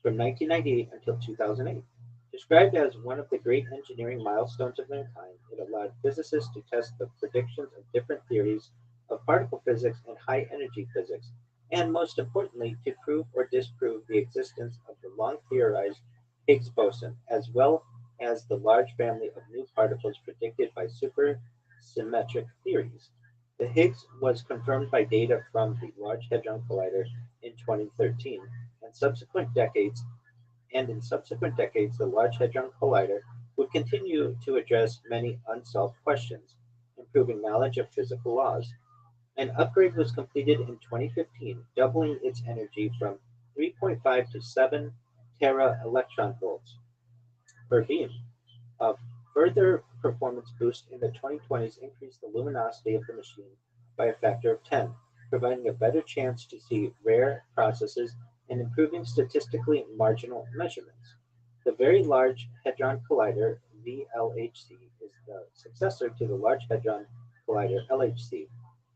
from 1998 until 2008. Described as one of the great engineering milestones of mankind, it allowed physicists to test the predictions of different theories of particle physics and high energy physics, and most importantly, to prove or disprove the existence of the long theorized Higgs boson, as well as the large family of new particles predicted by supersymmetric theories. The Higgs was confirmed by data from the Large Hadron Collider in 2013, and in subsequent decades, the Large Hadron Collider would continue to address many unsolved questions, improving knowledge of physical laws. An upgrade was completed in 2015, doubling its energy from 3.5 to 7 tera electron volts per beam. A further performance boost in the 2020s increased the luminosity of the machine by a factor of 10, providing a better chance to see rare processes and improving statistically marginal measurements. The Very Large Hadron Collider (VLHC) is the successor to the Large Hadron Collider (LHC).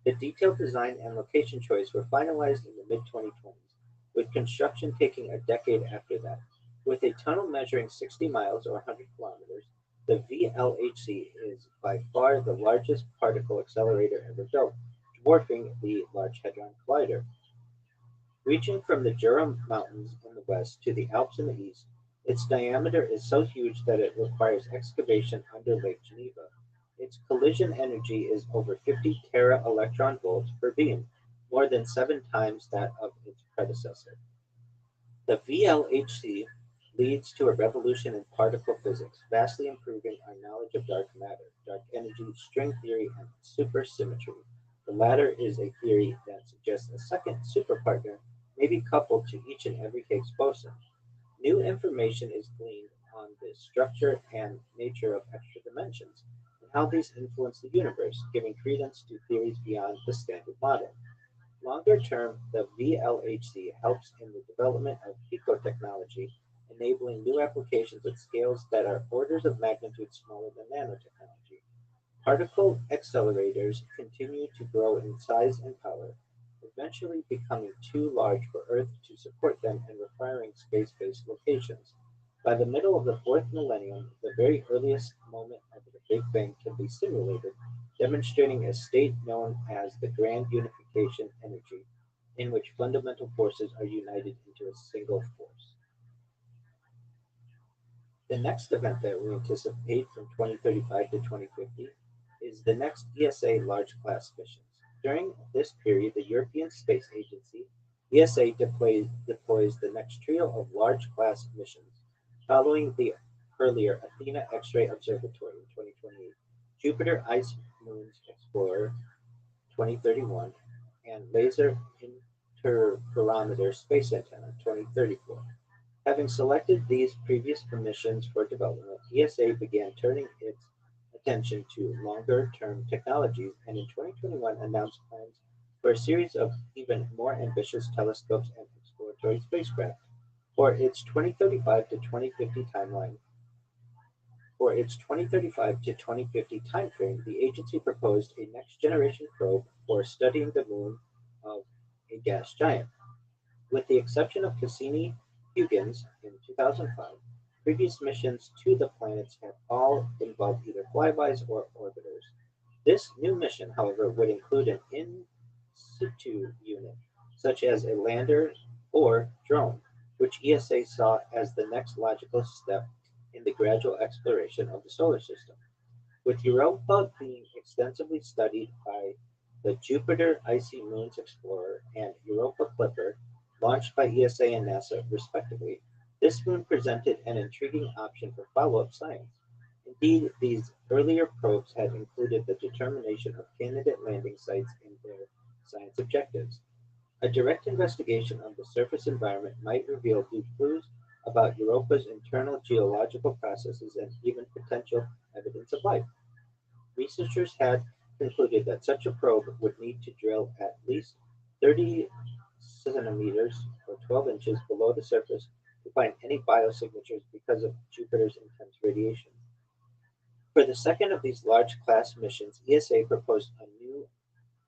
The detailed design and location choice were finalized in the mid-2020s, with construction taking a decade after that. With a tunnel measuring 60 miles or 100 kilometers, the VLHC is by far the largest particle accelerator ever built, dwarfing the Large Hadron Collider. Reaching from the Jura Mountains in the west to the Alps in the east, its diameter is so huge that it requires excavation under Lake Geneva. Its collision energy is over 50 tera electron volts per beam, more than 7 times that of its predecessor. The VLHC leads to a revolution in particle physics, vastly improving our knowledge of dark matter, dark energy, string theory, and supersymmetry. The latter is a theory that suggests a second superpartner may be coupled to each and every Higgs boson. New information is gleaned on the structure and nature of extra dimensions and how these influence the universe, giving credence to theories beyond the standard model. Longer term, the VLHC helps in the development of picotechnology, enabling new applications at scales that are orders of magnitude smaller than nanotechnology. Particle accelerators continue to grow in size and power, eventually becoming too large for Earth to support them and requiring space-based locations. By the middle of the fourth millennium, the very earliest moment of the Big Bang can be simulated, demonstrating a state known as the grand unification energy, in which fundamental forces are united into a single force. The next event that we anticipate from 2035 to 2050 is the next ESA large class missions. During this period, the European Space Agency ESA deploys the next trio of large class missions, following the earlier Athena X-ray Observatory in 2028, Jupiter Ice Moons Explorer 2031, and Laser Interferometer Space Antenna 2034. Having selected these previous missions for development, ESA began turning its attention to longer-term technologies and in 2021 announced plans for a series of even more ambitious telescopes and exploratory spacecraft. For its 2035 to 2050 timeline, for its 2035 to 2050 timeframe, the agency proposed a next-generation probe for studying the moon of a gas giant. With the exception of Cassini-Huygens in 2005, previous missions to the planets have all involved either flybys or orbiters. This new mission, however, would include an in situ unit, such as a lander or drone, which ESA saw as the next logical step in the gradual exploration of the solar system. With Europa being extensively studied by the Jupiter Icy Moons Explorer and Europa Clipper, launched by ESA and NASA respectively, this moon presented an intriguing option for follow-up science. Indeed, these earlier probes had included the determination of candidate landing sites in their science objectives. A direct investigation of the surface environment might reveal new clues about Europa's internal geological processes and even potential evidence of life. Researchers had concluded that such a probe would need to drill at least 30 centimeters or 12 inches below the surface to find any biosignatures because of Jupiter's intense radiation. For the second of these large class missions, ESA proposed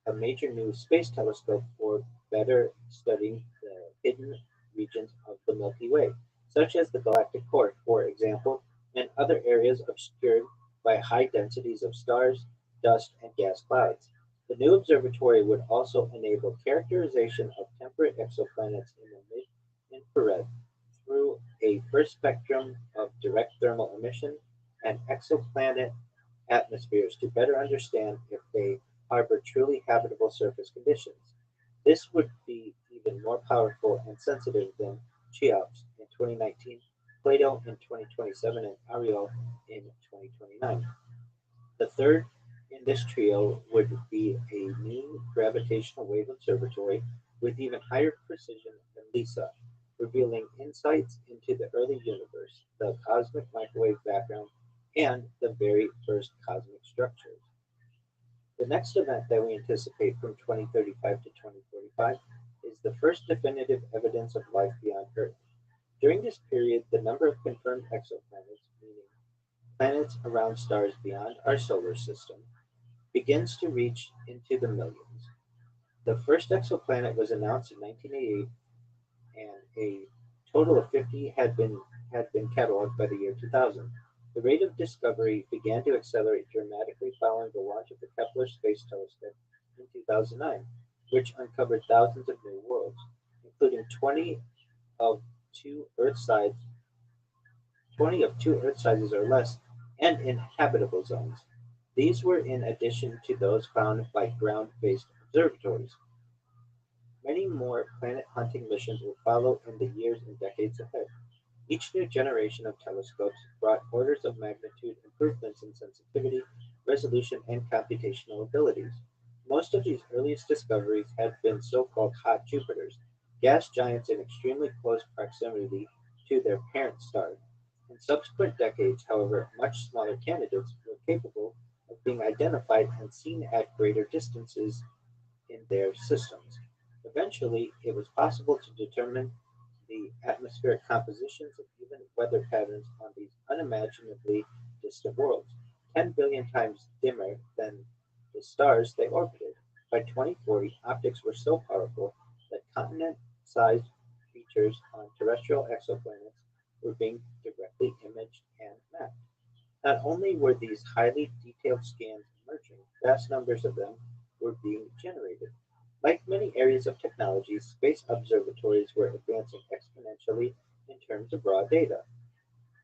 a major new space telescope for better studying the hidden regions of the Milky Way, such as the galactic core, for example, and other areas obscured by high densities of stars, dust, and gas clouds. The new observatory would also enable characterization of temperate exoplanets in the mid-infrared through a first spectrum of direct thermal emission and exoplanet atmospheres to better understand if they harbor truly habitable surface conditions. This would be even more powerful and sensitive than Cheops in 2019, Plato in 2027, and Ariel in 2029. The third in this trio would be a mean gravitational wave observatory with even higher precision than LISA, revealing insights into the early universe, the cosmic microwave background, and the very first cosmic structures. The next event that we anticipate from 2035 to 2045 is the first definitive evidence of life beyond Earth. During this period, the number of confirmed exoplanets, meaning planets around stars beyond our solar system, begins to reach into the millions. The first exoplanet was announced in 1988, and a total of 50 had been cataloged by the year 2000. The rate of discovery began to accelerate dramatically following the launch of the Kepler Space Telescope in 2009, which uncovered thousands of new worlds, including of two Earth size 20 of two Earth sizes or less, and in habitable zones. These were in addition to those found by ground-based observatories. Many more planet-hunting missions will follow in the years and decades ahead. Each new generation of telescopes brought orders of magnitude improvements in sensitivity, resolution, and computational abilities. Most of these earliest discoveries had been so-called hot Jupiters, gas giants in extremely close proximity to their parent star. In subsequent decades, however, much smaller candidates were capable of being identified and seen at greater distances in their systems. Eventually, it was possible to determine the atmospheric compositions and even weather patterns on these unimaginably distant worlds, 10 billion times dimmer than the stars they orbited. By 2040, optics were so powerful that continent-sized features on terrestrial exoplanets were being directly imaged and mapped. Not only were these highly detailed scans emerging, vast numbers of them were being generated. Like many areas of technology, space observatories were advancing exponentially in terms of raw data.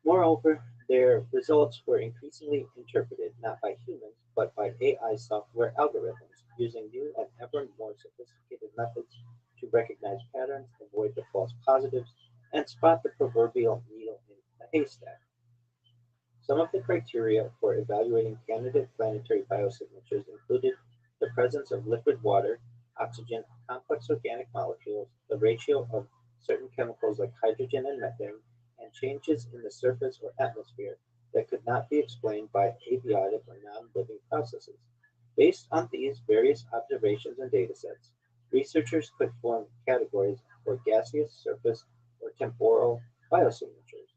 Moreover, their results were increasingly interpreted not by humans but by AI software algorithms using new and ever more sophisticated methods to recognize patterns, avoid the false positives, and spot the proverbial needle in the haystack. Some of the criteria for evaluating candidate planetary biosignatures included the presence of liquid water, oxygen, complex organic molecules, the ratio of certain chemicals like hydrogen and methane, and changes in the surface or atmosphere that could not be explained by abiotic or non-living processes. Based on these various observations and datasets, researchers could form categories for gaseous, surface, or temporal biosignatures.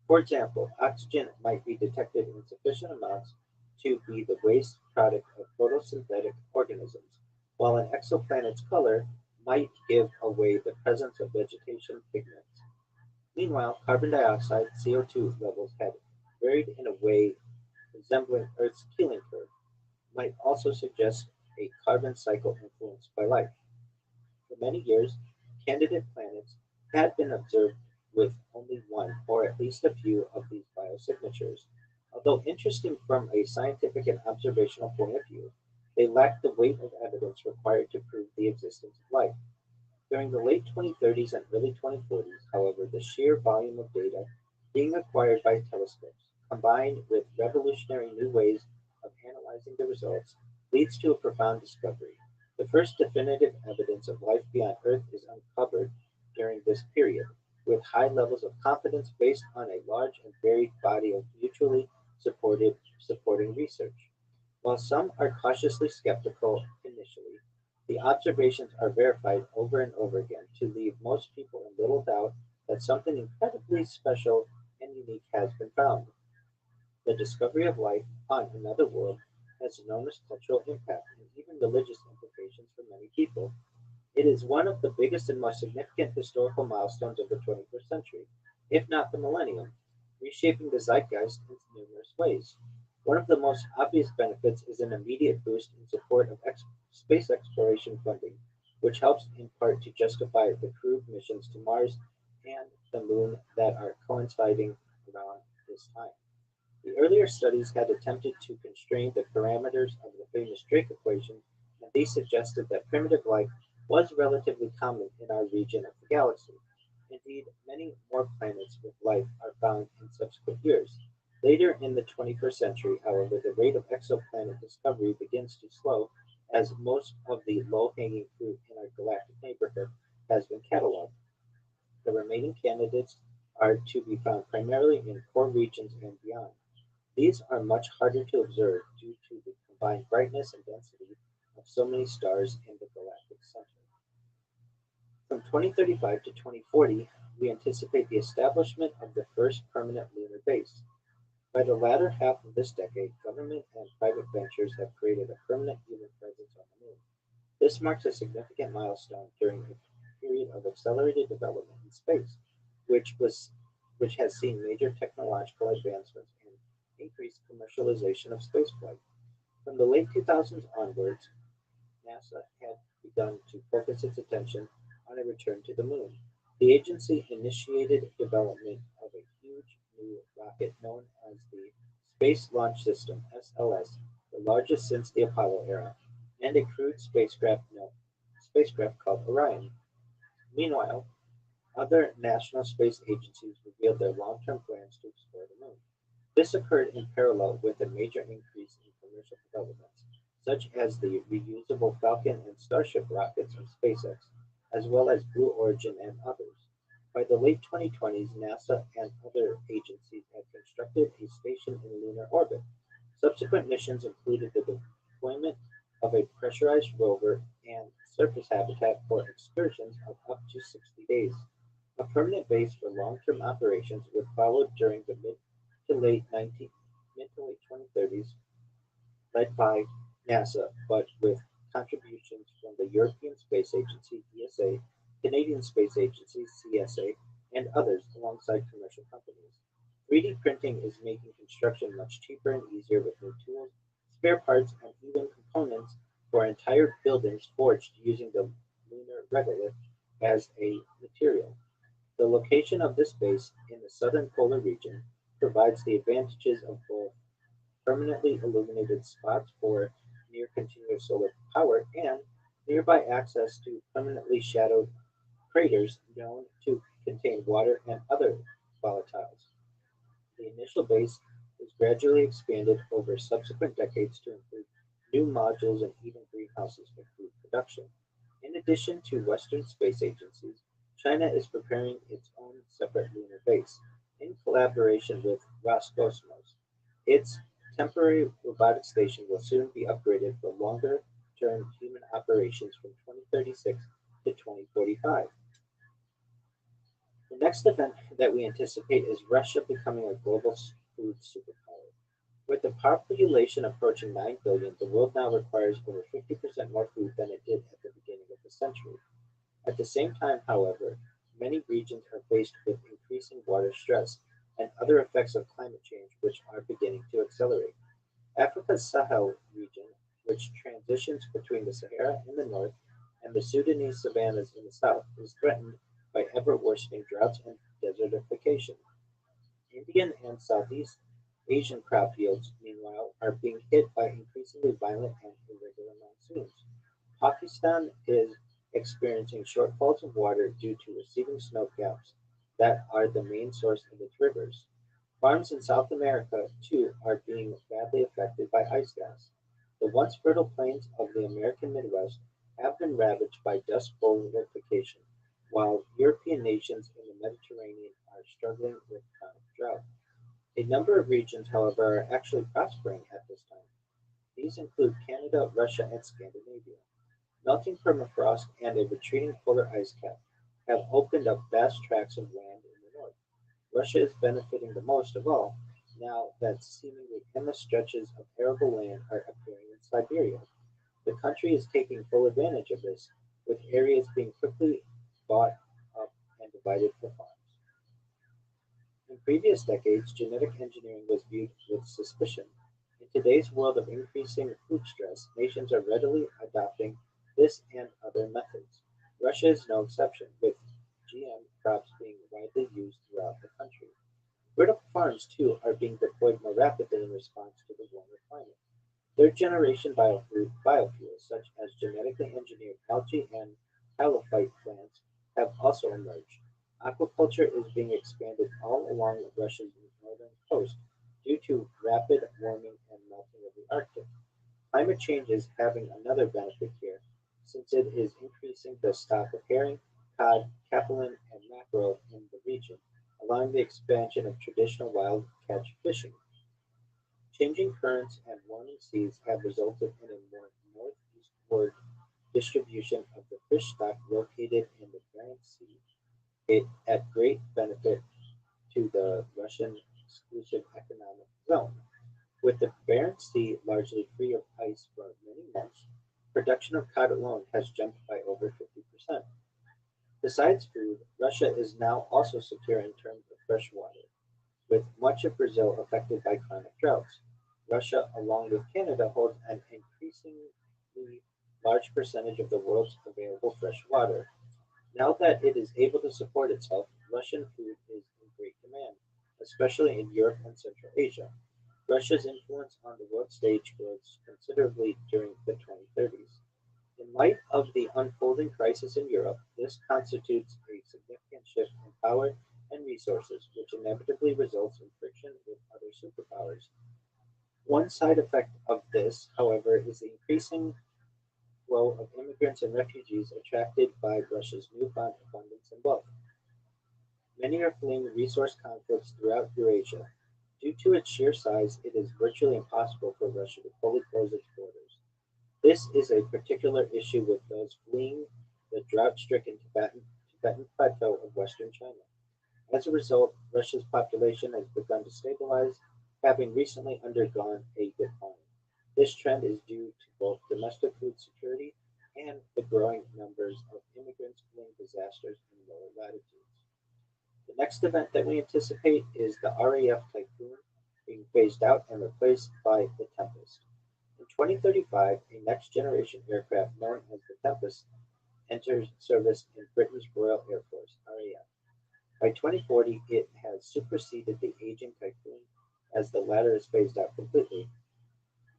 For example, oxygen might be detected in sufficient amounts to be the waste product of photosynthetic organisms, while an exoplanet's color might give away the presence of vegetation pigments. Meanwhile, carbon dioxide (CO2) levels had varied in a way resembling Earth's Keeling curve, might also suggest a carbon cycle influenced by life. For many years, candidate planets had been observed with only one or at least a few of these biosignatures. Although interesting from a scientific and observational point of view, they lacked the weight of evidence required to prove the existence of life. During the late 2030s and early 2040s, however, the sheer volume of data being acquired by telescopes, combined with revolutionary new ways of analyzing the results, leads to a profound discovery. The first definitive evidence of life beyond Earth is uncovered during this period, with high levels of confidence based on a large and varied body of mutually supporting research. While some are cautiously skeptical initially, the observations are verified over and over again to leave most people in little doubt that something incredibly special and unique has been found. The discovery of life on another world has enormous cultural impact and even religious implications for many people. It is one of the biggest and most significant historical milestones of the 21st century, if not the millennium, reshaping the zeitgeist in numerous ways. One of the most obvious benefits is an immediate boost in support of space exploration funding, which helps in part to justify the crewed missions to Mars and the Moon that are coinciding around this time. The earlier studies had attempted to constrain the parameters of the famous Drake equation, and these suggested that primitive life was relatively common in our region of the galaxy. Indeed, many more planets with life are found in subsequent years. Later in the 21st century, however, the rate of exoplanet discovery begins to slow as most of the low-hanging fruit in our galactic neighborhood has been cataloged. The remaining candidates are to be found primarily in core regions and beyond. These are much harder to observe due to the combined brightness and density of so many stars in the galactic center. From 2035 to 2040, we anticipate the establishment of the first permanent lunar base. By the latter half of this decade, government and private ventures have created a permanent human presence on the moon. This marks a significant milestone during a period of accelerated development in space, which was which has seen major technological advancements and increased commercialization of spaceflight. From the late 2000s onwards, NASA had begun to focus its attention on a return to the moon. The agency initiated development of a huge new rocket known as the Space Launch System (SLS), the largest since the Apollo era, and a crewed spacecraft called Orion. Meanwhile, other national space agencies revealed their long-term plans to explore the moon. This occurred in parallel with a major increase in commercial developments, such as the reusable Falcon and Starship rockets of SpaceX, as well as Blue Origin and others. By the late 2020s, NASA and other agencies had constructed a station in lunar orbit. Subsequent missions included the deployment of a pressurized rover and surface habitat for excursions of up to 60 days. A permanent base for long-term operations would follow during the mid to late 2030s, led by NASA, but with contributions from the European Space Agency (ESA), Canadian Space Agency (CSA), and others alongside commercial companies. 3D printing is making construction much cheaper and easier with new tools, spare parts, and even components for entire buildings forged using the lunar regolith as a material. The location of this base in the southern polar region provides the advantages of both permanently illuminated spots for near continuous solar power and nearby access to permanently shadowed craters known to contain water and other volatiles. The initial base was gradually expanded over subsequent decades to include new modules and even greenhouses for food production. In addition to Western space agencies, China is preparing its own separate lunar base in collaboration with Roscosmos. Its temporary robotic station will soon be upgraded for longer term human operations from 2036 to 2045. The next event that we anticipate is Russia becoming a global food superpower. With the population approaching 9 billion, the world now requires over 50% more food than it did at the beginning of the century. At the same time, however, many regions are faced with increasing water stress and other effects of climate change which are beginning to accelerate. Africa's Sahel region, which transitions between the Sahara in the north and the Sudanese savannas in the south, is threatened by ever worsening droughts and desertification. Indian and Southeast Asian crop yields, meanwhile, are being hit by increasingly violent and irregular monsoons. Pakistan is experiencing shortfalls of water due to receding snow caps that are the main source of its rivers. Farms in South America, too, are being badly affected by ice gas. The once fertile plains of the American Midwest have been ravaged by dust bolification, while European nations in the Mediterranean are struggling with chronic drought. A number of regions, however, are actually prospering at this time. These include Canada, Russia, and Scandinavia. Melting permafrost and a retreating polar ice cap have opened up vast tracts of land in the north. Russia is benefiting the most of all, now that seemingly endless stretches of arable land are appearing in Siberia. The country is taking full advantage of this, with areas being quickly bought up and divided for farms. In previous decades, genetic engineering was viewed with suspicion. In today's world of increasing food stress, nations are readily adopting this and other methods. Russia is no exception, with GM crops being widely used throughout the country. Vertical farms, too, are being deployed more rapidly in response to the warmer climate. Third generation biofuels, such as genetically engineered algae and halophyte plants, have also emerged. Aquaculture is being expanded all along Russia's northern coast due to rapid warming and melting of the Arctic. Climate change is having another benefit here, since it is increasing the stock of herring, cod, capelin, and mackerel in the region, allowing the expansion of traditional wild catch fishing. Changing currents and warming seas have resulted in a more northeastward distribution of the fish stock located in the Barents Sea, it at great benefit to the Russian exclusive economic zone. With the Barents Sea largely free of ice for many months, production of cod alone has jumped by over 50%. Besides food, Russia is now also secure in terms of fresh water, with much of Brazil affected by chronic droughts. Russia, along with Canada, holds an increasingly large percentage of the world's available fresh water. Now that it is able to support itself, Russian food is in great demand, especially in Europe and Central Asia. Russia's influence on the world stage grows considerably during the 2030s. In light of the unfolding crisis in Europe, this constitutes a significant shift in power and resources, which inevitably results in friction with other superpowers. One side effect of this, however, is the increasing flow of immigrants and refugees attracted by Russia's newfound abundance and wealth. Many are fleeing resource conflicts throughout Eurasia. Due to its sheer size, it is virtually impossible for Russia to fully close its borders. This is a particular issue with those fleeing the drought-stricken Tibetan plateau of western China. As a result, Russia's population has begun to stabilize, having recently undergone a decline. This trend is due to both domestic food security and the growing numbers of immigrants fleeing disasters in lower latitudes. The next event that we anticipate is the RAF Typhoon being phased out and replaced by the Tempest. In 2035, a next generation aircraft known as the Tempest enters service in Britain's Royal Air Force (RAF). By 2040, it has superseded the aging Typhoon as the latter is phased out completely.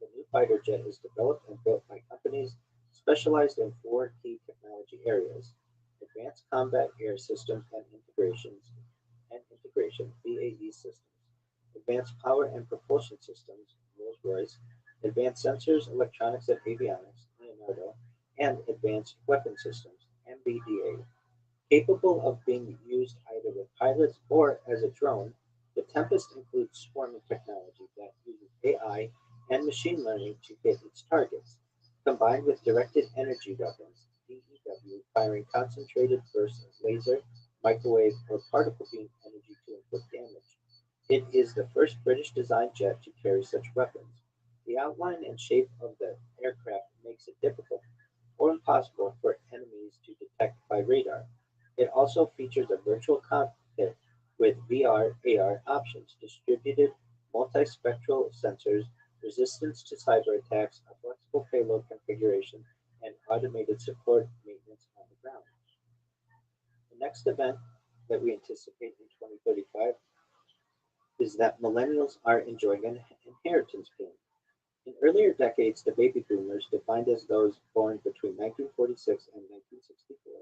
The new fighter jet is developed and built by companies specialized in four key technology areas: advanced combat air systems and integration (BAE systems), advanced power and propulsion systems (Rolls-Royce), advanced sensors, electronics and avionics (Leonardo), and advanced weapon systems (MBDA). Capable of being used either with pilots or as a drone, the Tempest includes swarming technology that uses AI and machine learning to hit its targets, combined with directed energy weapons (DEW) firing concentrated bursts of laser, microwave, or particle beam energy to inflict damage. It is the first British-designed jet to carry such weapons. The outline and shape of the aircraft makes it difficult or impossible for enemies to detect by radar. It also features a virtual cockpit with VR/AR options, distributed multispectral sensors, resistance to cyber attacks, a flexible payload configuration, and automated support maintenance on the ground. The next event that we anticipate in 2035 is that millennials are enjoying an inheritance boom. In earlier decades, the baby boomers, defined as those born between 1946 and 1964,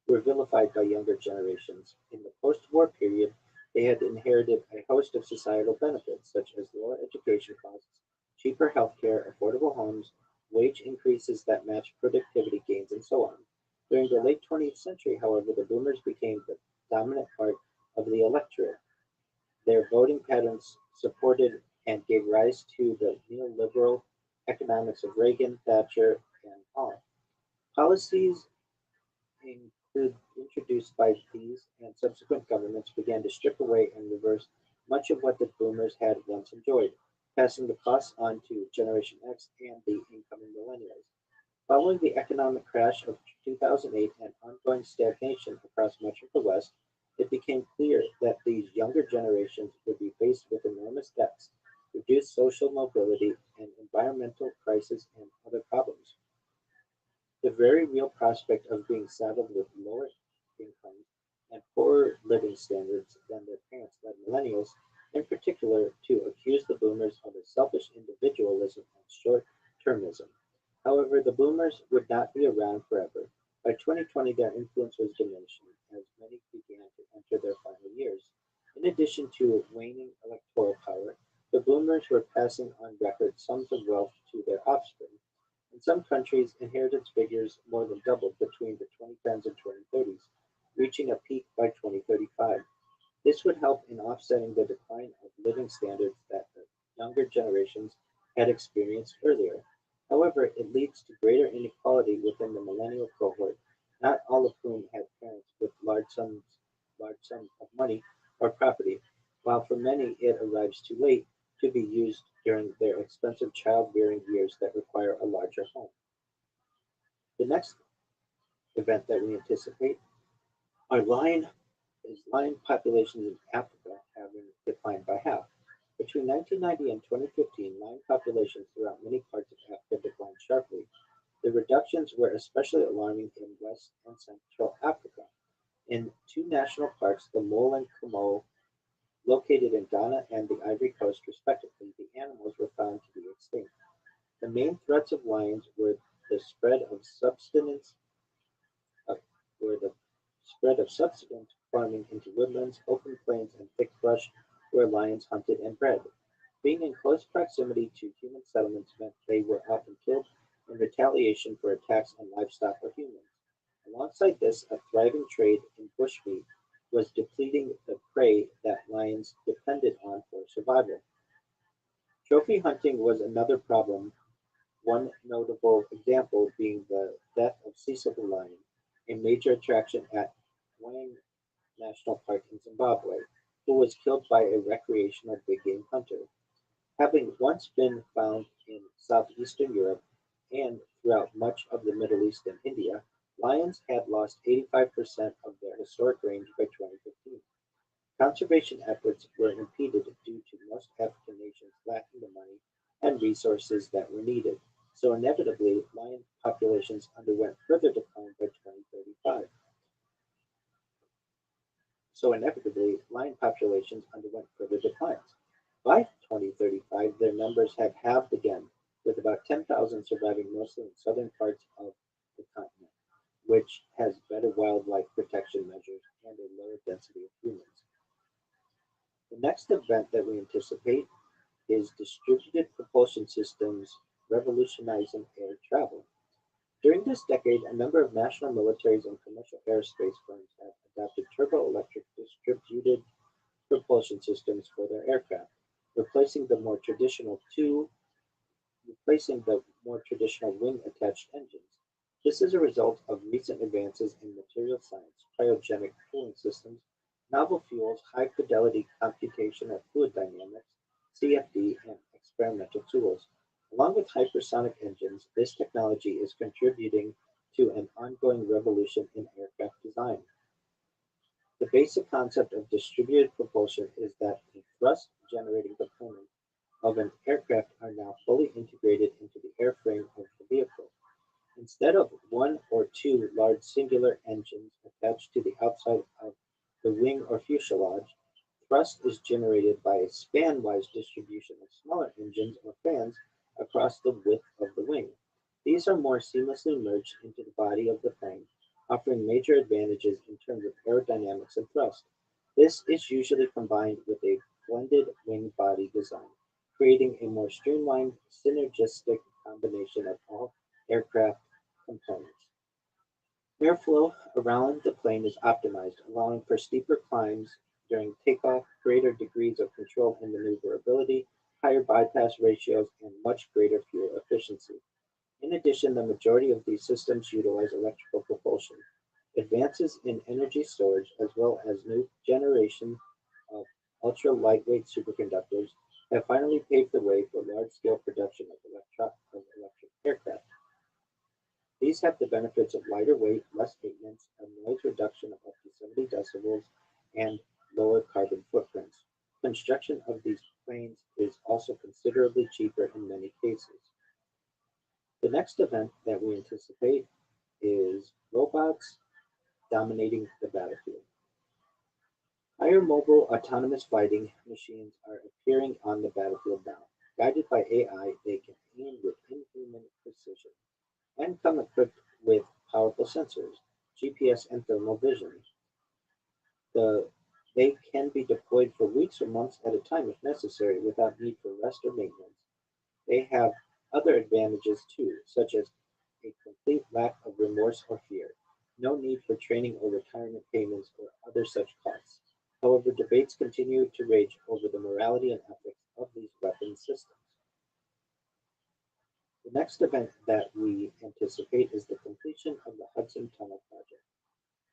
were vilified by younger generations. In the post-war period, they had inherited a host of societal benefits, such as lower education costs, cheaper healthcare, affordable homes, wage increases that matched productivity gains, and so on. During the late 20th century, however, the boomers became the dominant part of the electorate. Their voting patterns supported and gave rise to the neoliberal economics of Reagan, Thatcher, and Hall. Policies introduced by these and subsequent governments began to strip away and reverse much of what the boomers had once enjoyed, passing the costs on to Generation X and the incoming millennials. Following the economic crash of 2008 and ongoing stagnation across much of the West, it became clear that these younger generations would be faced with enormous debts, reduced social mobility, and environmental crisis and other problems. The very real prospect of being saddled with lower incomes and poorer living standards than their parents led millennials, in particular, to accuse the boomers of a selfish individualism and short termism. However, the boomers would not be around forever. By 2020, their influence was diminishing as many began to enter their final years. In addition to waning electoral power, the boomers were passing on record sums of wealth to their offspring. In some countries, inheritance figures more than doubled between the 2010s and 2030s, reaching a peak by 2035. This would help in offsetting the decline of living standards that the younger generations had experienced earlier. However, it leads to greater inequality within the millennial cohort, not all of whom had parents with large sums of money or property, while for many it arrives too late to be used during their expensive child-rearing years that require a larger home. The next event that we anticipate are lion populations in Africa having declined by half. Between 1990 and 2015, lion populations throughout many parts of Africa declined sharply. The reductions were especially alarming in West and Central Africa. In two national parks, the Mole and Kumo, located in Ghana and the Ivory Coast respectively, the animals were found to be extinct. The main threats of lions the spread of subsistence uh, were the spread of subsistence farming into woodlands, open plains, and thick brush where lions hunted and bred. Being in close proximity to human settlements meant they were often killed in retaliation for attacks on livestock or humans. Alongside this, a thriving trade in bushmeat was depleting the prey that lions depended on for survival. Trophy hunting was another problem, one notable example being the death of Cecil the lion, a major attraction at Wang National Park in Zimbabwe, who was killed by a recreational big game hunter. Having once been found in southeastern Europe and throughout much of the Middle East and India, lions had lost 85% of their historic range by 2015. Conservation efforts were impeded due to most African nations lacking the money and resources that were needed, so inevitably lion populations underwent further declines. By 2035, their numbers had halved again, with about 10,000 surviving mostly in southern parts of the continent, which has better wildlife protection measures and a lower density of humans. The next event that we anticipate is distributed propulsion systems revolutionizing air travel. During this decade, a number of national militaries and commercial aerospace firms have adopted turboelectric distributed propulsion systems for their aircraft, replacing the more traditional two replacing the more traditional wing-attached engines. This is a result of recent advances in material science, cryogenic cooling systems, novel fuels, high-fidelity computation of fluid dynamics, CFD, and experimental tools. Along with hypersonic engines, this technology is contributing to an ongoing revolution in aircraft design. The basic concept of distributed propulsion is that the thrust-generating components of an aircraft are now fully integrated into the airframe of the vehicle. Instead of one or two large singular engines attached to the outside of the wing or fuselage, thrust is generated by a span-wise distribution of smaller engines or fans across the width of the wing. These are more seamlessly merged into the body of the plane, offering major advantages in terms of aerodynamics and thrust. This is usually combined with a blended wing body design, creating a more streamlined, synergistic combination of all aircraft components. Airflow around the plane is optimized, allowing for steeper climbs during takeoff, greater degrees of control and maneuverability, higher bypass ratios, and much greater fuel efficiency. In addition, the majority of these systems utilize electrical propulsion. Advances in energy storage, as well as new generation of ultra-lightweight superconductors, have finally paved the way for large-scale production of electric aircraft. These have the benefits of lighter weight, less maintenance, a noise reduction of up to 70 decibels, and lower carbon footprints. Construction of these planes is also considerably cheaper in many cases. The next event that we anticipate is robots dominating the battlefield. Higher mobile autonomous fighting machines are appearing on the battlefield now. Guided by AI, they can aim with inhuman precision and come equipped with powerful sensors, GPS, and thermal vision. The, they can be deployed for weeks or months at a time if necessary without need for rest or maintenance. They have other advantages too, such as a complete lack of remorse or fear, no need for training or retirement payments or other such costs. However, debates continue to rage over the morality and ethics of these weapon systems. The next event that we anticipate is the completion of the Hudson Tunnel project.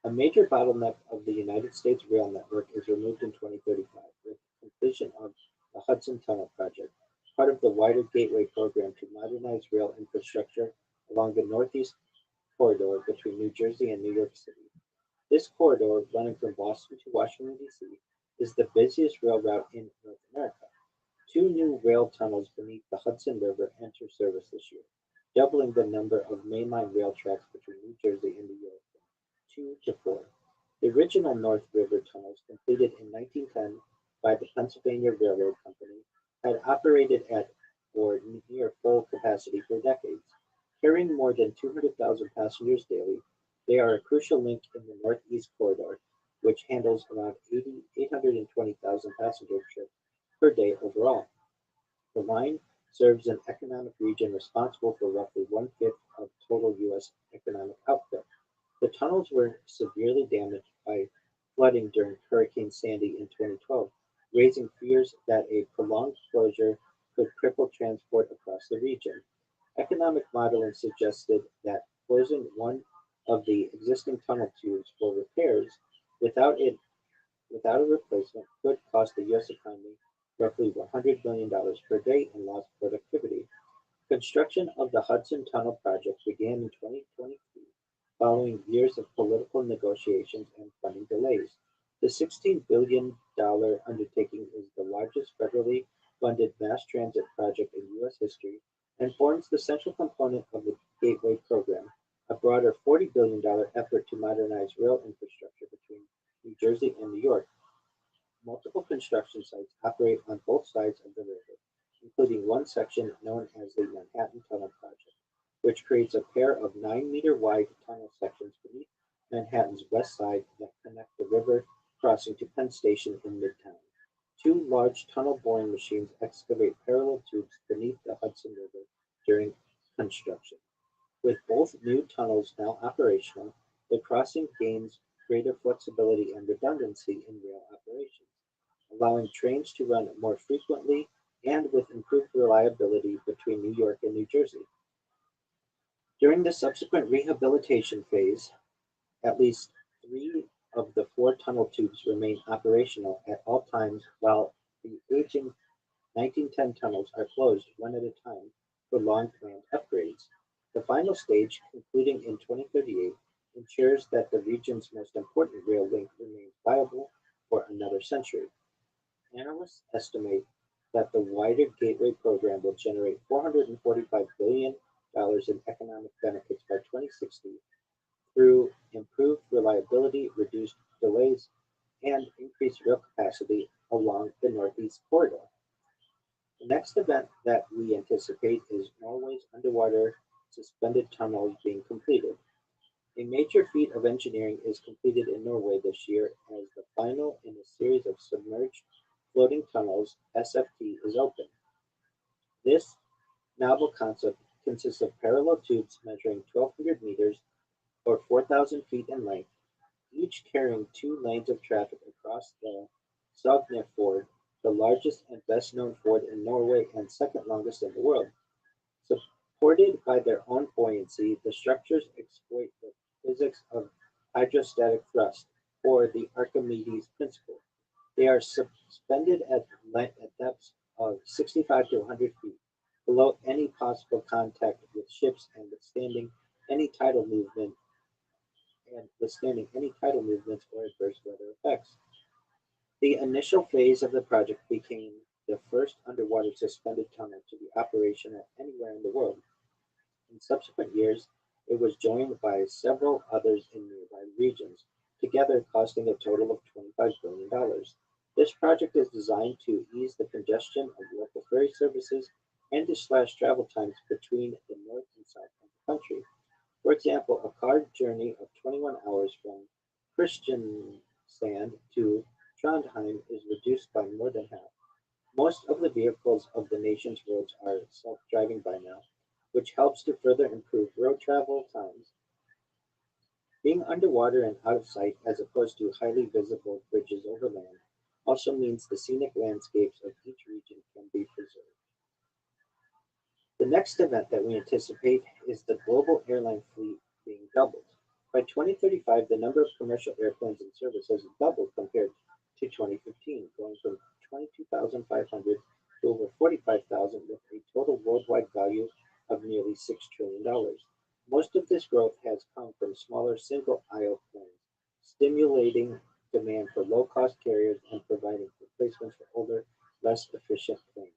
A major bottleneck of the United States rail network is removed in 2035 with completion of the Hudson Tunnel project, part of the wider Gateway program to modernize rail infrastructure along the Northeast Corridor between New Jersey and New York City. This corridor, running from Boston to Washington, D.C., is the busiest rail route in North America. Two new rail tunnels beneath the Hudson River enter service this year, doubling the number of mainline rail tracks between New Jersey and New York from two to four. The original North River tunnels, completed in 1910 by the Pennsylvania Railroad Company, had operated at or near full capacity for decades. Carrying more than 200,000 passengers daily, they are a crucial link in the Northeast Corridor, which handles around 820,000 passenger trips per day overall. The line serves an economic region responsible for roughly one-fifth of total U.S. economic output. The tunnels were severely damaged by flooding during Hurricane Sandy in 2012, raising fears that a prolonged closure could cripple transport across the region. Economic modeling suggested that closing one of the existing tunnel tubes for repairs without it without a replacement could cost the U.S. economy roughly $100 million per day in lost productivity. Construction of the Hudson Tunnel project began in 2023 following years of political negotiations and funding delays. The $16 billion undertaking is the largest federally funded mass transit project in U.S. history and forms the central component of the Gateway program, a broader $40 billion effort to modernize rail infrastructure between New Jersey and New York. Multiple construction sites operate on both sides of the river, including one section known as the Manhattan Tunnel Project, which creates a pair of 9-meter wide tunnel sections beneath Manhattan's west side that connect the river crossing to Penn Station in Midtown. Two large tunnel boring machines excavate parallel tubes beneath the Hudson River during construction. With both new tunnels now operational, the crossing gains greater flexibility and redundancy in rail operations, allowing trains to run more frequently and with improved reliability between New York and New Jersey. During the subsequent rehabilitation phase, at least three of the four tunnel tubes remain operational at all times while the aging 1910 tunnels are closed one at a time for long-planned upgrades. The final stage, concluding in 2038, ensures that the region's most important rail link remains viable for another century. Analysts estimate that the wider Gateway program will generate $445 billion in economic benefits by 2060 through improved reliability, reduced delays, and increased rail capacity along the Northeast Corridor. The next event that we anticipate is Norway's underwater suspended tunnels being completed. A major feat of engineering is completed in Norway this year as the final in a series of submerged floating tunnels (SFT) is open. This novel concept consists of parallel tubes measuring 1,200 meters or 4,000 feet in length, each carrying two lanes of traffic across the Sognefjord, the largest and best known ford in Norway and second longest in the world. Supported by their own buoyancy, the structures exploit the physics of hydrostatic thrust, or the Archimedes principle. They are suspended at depths of 65 to 100 feet, below any possible contact with ships any tidal movement and withstanding any tidal movements or adverse weather effects. The initial phase of the project became the first underwater suspended tunnel to be operational anywhere in the world. In subsequent years, it was joined by several others in nearby regions, together costing a total of $25 billion. This project is designed to ease the congestion of local ferry services and to slash travel times between the north and south of the country. For example, a car journey of 21 hours from Kristiansand to Trondheim is reduced by more than half. Most of the vehicles of the nation's roads are self-driving by now, which helps to further improve road travel times. Being underwater and out of sight as opposed to highly visible bridges over land also means the scenic landscapes of each region can be preserved. The next event that we anticipate is the global airline fleet being doubled. By 2035, the number of commercial airplanes in service has doubled compared to 2015, going from 22,500 to over 45,000 with a total worldwide value of nearly $6 trillion. Most of this growth has come from smaller single-aisle planes, stimulating demand for low-cost carriers and providing replacements for older, less efficient planes.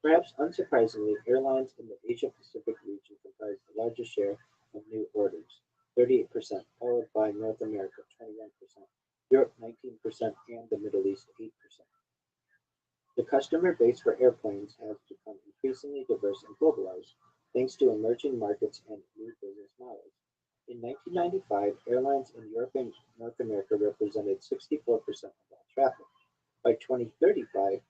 Perhaps unsurprisingly, airlines in the Asia-Pacific region comprise the largest share of new orders, 38%, followed by North America, 21%, Europe, 19%, and the Middle East, 8%. The customer base for airplanes has become increasingly diverse and globalized, thanks to emerging markets and new business models. In 1995, airlines in Europe and North America represented 64% of all traffic. By 2035,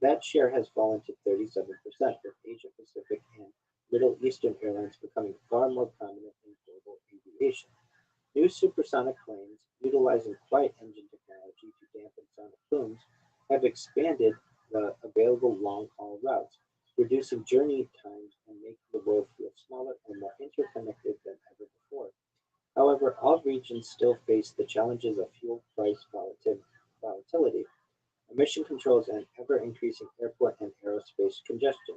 that share has fallen to 37%, with Asia Pacific and Middle Eastern airlines becoming far more prominent in global aviation. New supersonic planes, utilizing quiet engine technology to dampen sonic booms, have expanded the available long-haul routes, reducing journey times and making the world feel smaller and more interconnected than ever before. However, all regions still face the challenges of fuel price volatility, emission controls, and ever-increasing airport and aerospace congestion.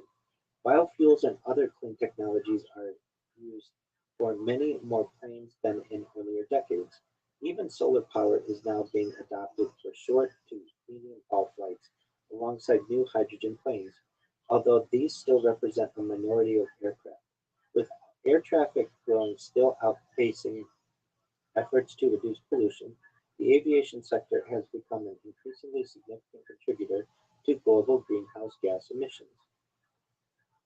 Biofuels and other clean technologies are used for many more planes than in earlier decades. Even solar power is now being adopted for short to medium-haul flights alongside new hydrogen planes, although these still represent a minority of aircraft. With air traffic growing still outpacing efforts to reduce pollution, the aviation sector has become an increasingly significant contributor to global greenhouse gas emissions.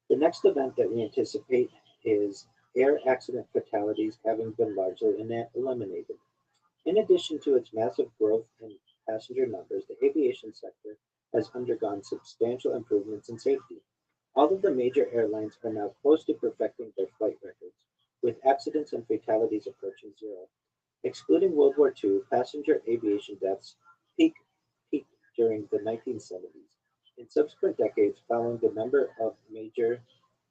The next event that we anticipate is air accident fatalities having been largely eliminated. In addition to its massive growth in passenger numbers, the aviation sector has undergone substantial improvements in safety. All of the major airlines are now close to perfecting their flight records, with accidents and fatalities approaching zero. Excluding World War II, passenger aviation deaths peaked, peaked during the 1970s. In subsequent decades, following a number of major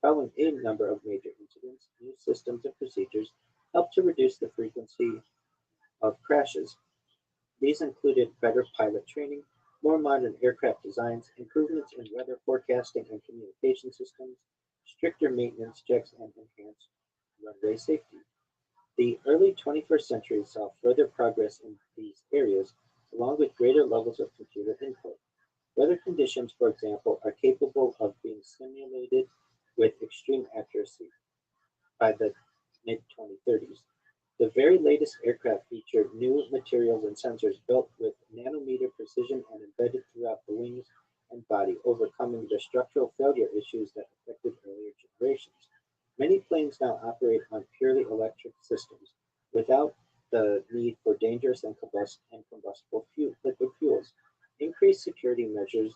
incidents, new systems and procedures helped to reduce the frequency of crashes. These included better pilot training, more modern aircraft designs, improvements in weather forecasting and communication systems, stricter maintenance checks, and enhanced runway safety. The early 21st century saw further progress in these areas, along with greater levels of computer input. Weather conditions, for example, are capable of being simulated with extreme accuracy by the mid 2030s. The very latest aircraft feature new materials and sensors built with nanometer precision and embedded throughout the wings and body, overcoming the structural failure issues that affected earlier generations. Many planes now operate on purely electric systems without the need for dangerous and combustible liquid fuels. Increased security measures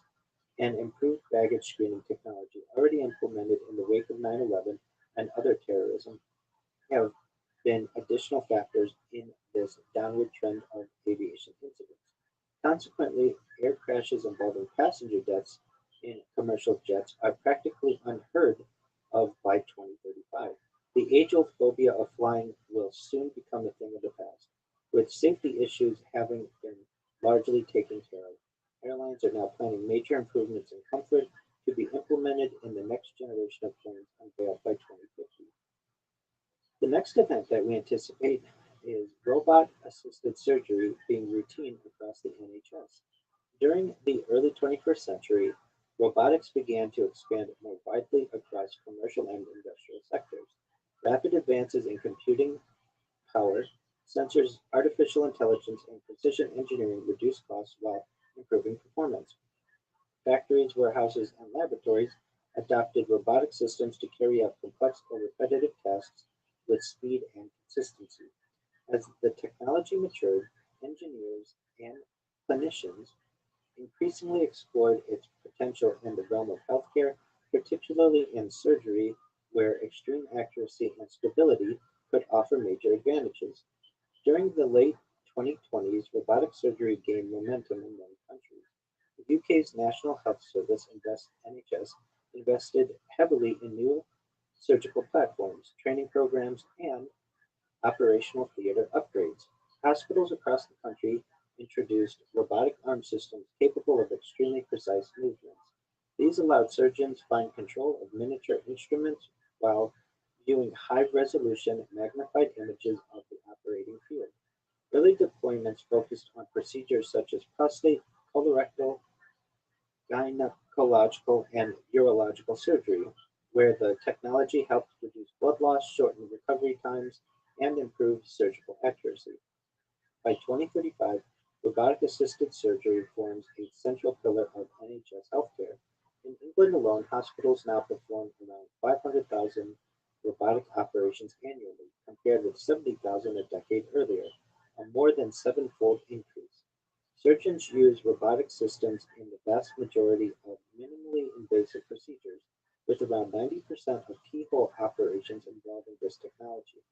and improved baggage screening technology already implemented in the wake of 9/11 and other terrorism have been additional factors in this downward trend of aviation incidents. Consequently, air crashes involving passenger deaths in commercial jets are practically unheard of by 2035. The age-old phobia of flying will soon become a thing of the past, with safety issues having been largely taken care of. Airlines are now planning major improvements in comfort to be implemented in the next generation of planes unveiled by 2050. The next event that we anticipate is robot assisted surgery being routine across the NHS. During the early 21st century, robotics began to expand more widely across commercial and industrial sectors. Rapid advances in computing power, sensors, artificial intelligence, and precision engineering reduced costs while improving performance. Factories, warehouses, and laboratories adopted robotic systems to carry out complex or repetitive tasks with speed and consistency. As the technology matured, engineers and clinicians increasingly explored its potential in the realm of healthcare, particularly in surgery, where extreme accuracy and stability could offer major advantages. During the late 2020s, robotic surgery gained momentum in many countries. The UK's National Health Service (NHS) invested heavily in new surgical platforms, training programs, and operational theater upgrades. Hospitals across the country introduced robotic arm systems capable of extremely precise movements. These allowed surgeons find control of miniature instruments while viewing high-resolution magnified images of the operating field. Early deployments focused on procedures such as prostate, colorectal, gynecological, and urological surgery, where the technology helped reduce blood loss, shorten recovery times, and improve surgical accuracy. By 2035, robotic assisted surgery forms a central pillar of NHS healthcare. In England alone, hospitals now perform around 500,000 robotic operations annually, compared with 70,000 a decade earlier, a more than sevenfold increase. Surgeons use robotic systems in the vast majority of minimally invasive procedures, with around 90% of keyhole operations involving this technology.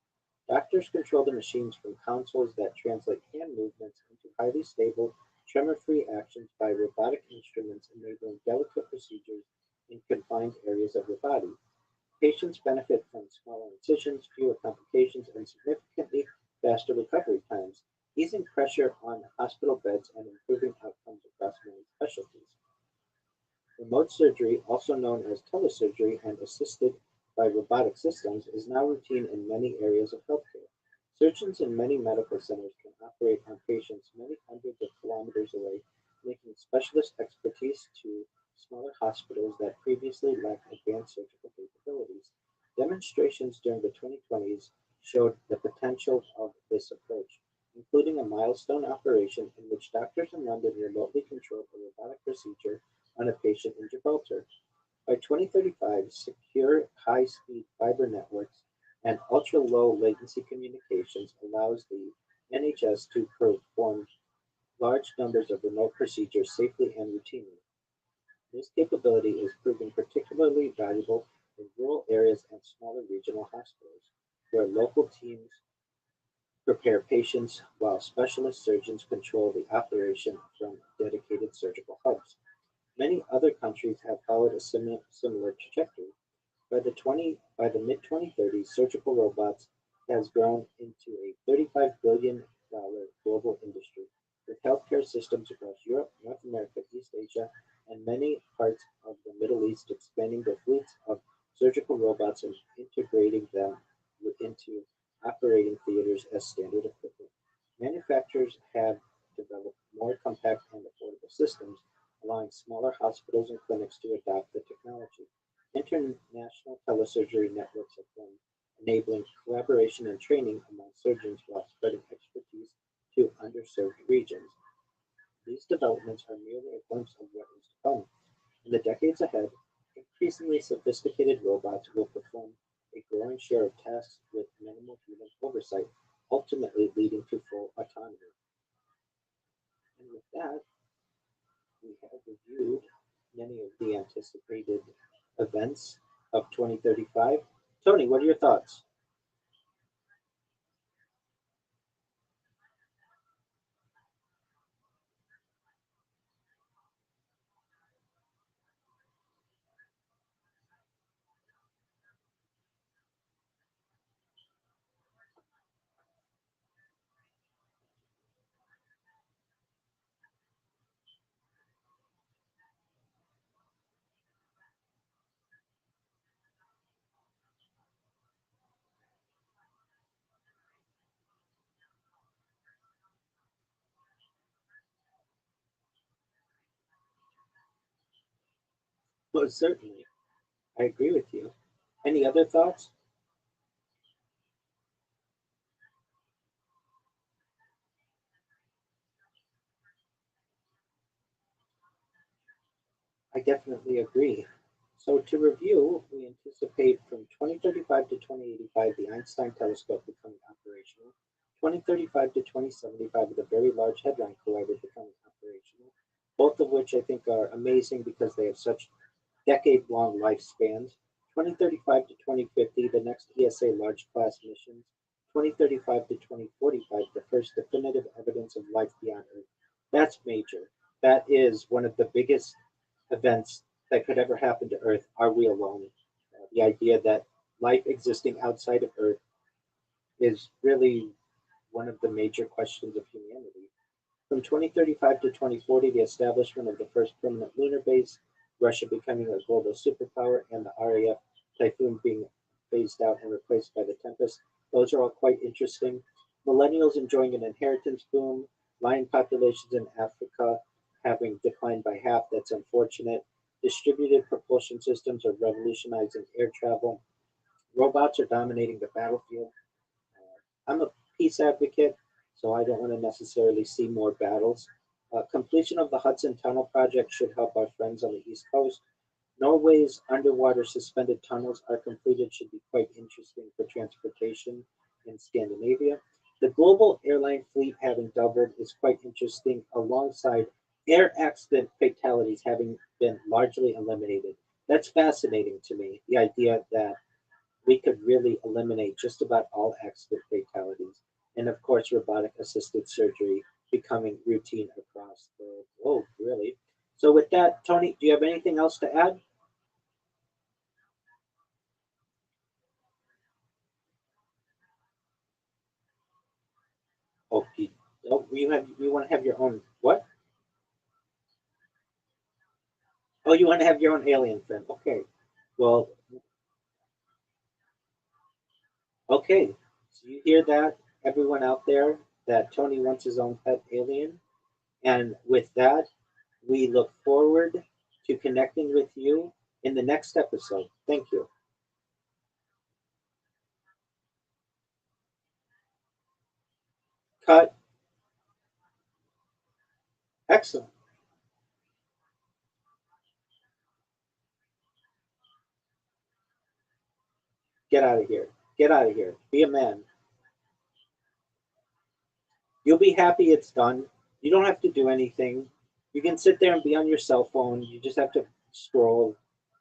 Doctors control the machines from consoles that translate hand movements into highly stable, tremor-free actions by robotic instruments, enabling delicate procedures in confined areas of the body. Patients benefit from smaller incisions, fewer complications, and significantly faster recovery times, easing pressure on hospital beds and improving outcomes across many specialties. Remote surgery, also known as telesurgery and assisted by robotic systems, is now routine in many areas of healthcare. Surgeons in many medical centers can operate on patients many hundreds of kilometers away linking specialist expertise to smaller hospitals that previously lacked advanced surgical capabilities. Demonstrations during the 2020s showed the potential of this approach, including a milestone operation in which doctors in London remotely controlled a robotic procedure on a patient in Gibraltar. By 2035, secure high-speed fiber networks and ultra-low latency communications allows the NHS to perform large numbers of remote procedures safely and routinely. This capability is proving particularly valuable in rural areas and smaller regional hospitals, where local teams prepare patients while specialist surgeons control the operation from dedicated surgical hubs. Many other countries have followed a similar trajectory. By the mid 2030s, surgical robots has grown into a $35 billion global industry, with healthcare systems across Europe, North America, East Asia, and many parts of the Middle East expanding their fleets of surgical robots and integrating them into operating theaters as standard equipment. Manufacturers have developed more compact and affordable systems, allowing smaller hospitals and clinics to adopt the technology. International telesurgery networks have formed, enabling collaboration and training among surgeons while spreading expertise to underserved regions. These developments are merely a glimpse of what is to come. In the decades ahead, increasingly sophisticated robots will perform a growing share of tasks with minimal human oversight, ultimately leading to full autonomy. And with that, we have reviewed many of the anticipated events of 2035. Tony, what are your thoughts? Well, certainly. I agree with you. Any other thoughts? I definitely agree. So, to review, we anticipate from 2035 to 2085 the Einstein telescope becoming operational, 2035 to 2075 the Very Large Hadron Collider becoming operational, both of which I think are amazing because they have such decade-long lifespans. 2035 to 2050, the next ESA large class missions. 2035 to 2045, the first definitive evidence of life beyond Earth. That's major. That is one of the biggest events that could ever happen to Earth. Are we alone? The idea that life existing outside of Earth is really one of the major questions of humanity. From 2035 to 2040, the establishment of the first permanent lunar base, Russia becoming a global superpower, and the RAF Typhoon being phased out and replaced by the Tempest. Those are all quite interesting. Millennials enjoying an inheritance boom, lion populations in Africa having declined by half, that's unfortunate. Distributed propulsion systems are revolutionizing air travel. Robots are dominating the battlefield. I'm a peace advocate, so I don't want to necessarily see more battles. Completion of the Hudson Tunnel project should help our friends on the East Coast. Norway's underwater suspended tunnels are completed, should be quite interesting for transportation in Scandinavia. The global airline fleet having doubled is quite interesting, alongside air accident fatalities having been largely eliminated. That's fascinating to me, the idea that we could really eliminate just about all accident fatalities. And of course, robotic assisted surgery becoming routine across the globe, really. So, with that, Tony, do you have anything else to add? Oh, you want to have your own what? Oh, you want to have your own alien friend? Okay. Well, okay. So you hear that, everyone out there, that Tony wants his own pet alien. And with that, We look forward to connecting with you in the next episode. Thank you. Cut. Excellent. Get out of here. Get out of here. Be a man. You'll be happy it's done. You don't have to do anything. You can sit there and be on your cell phone. You just have to scroll,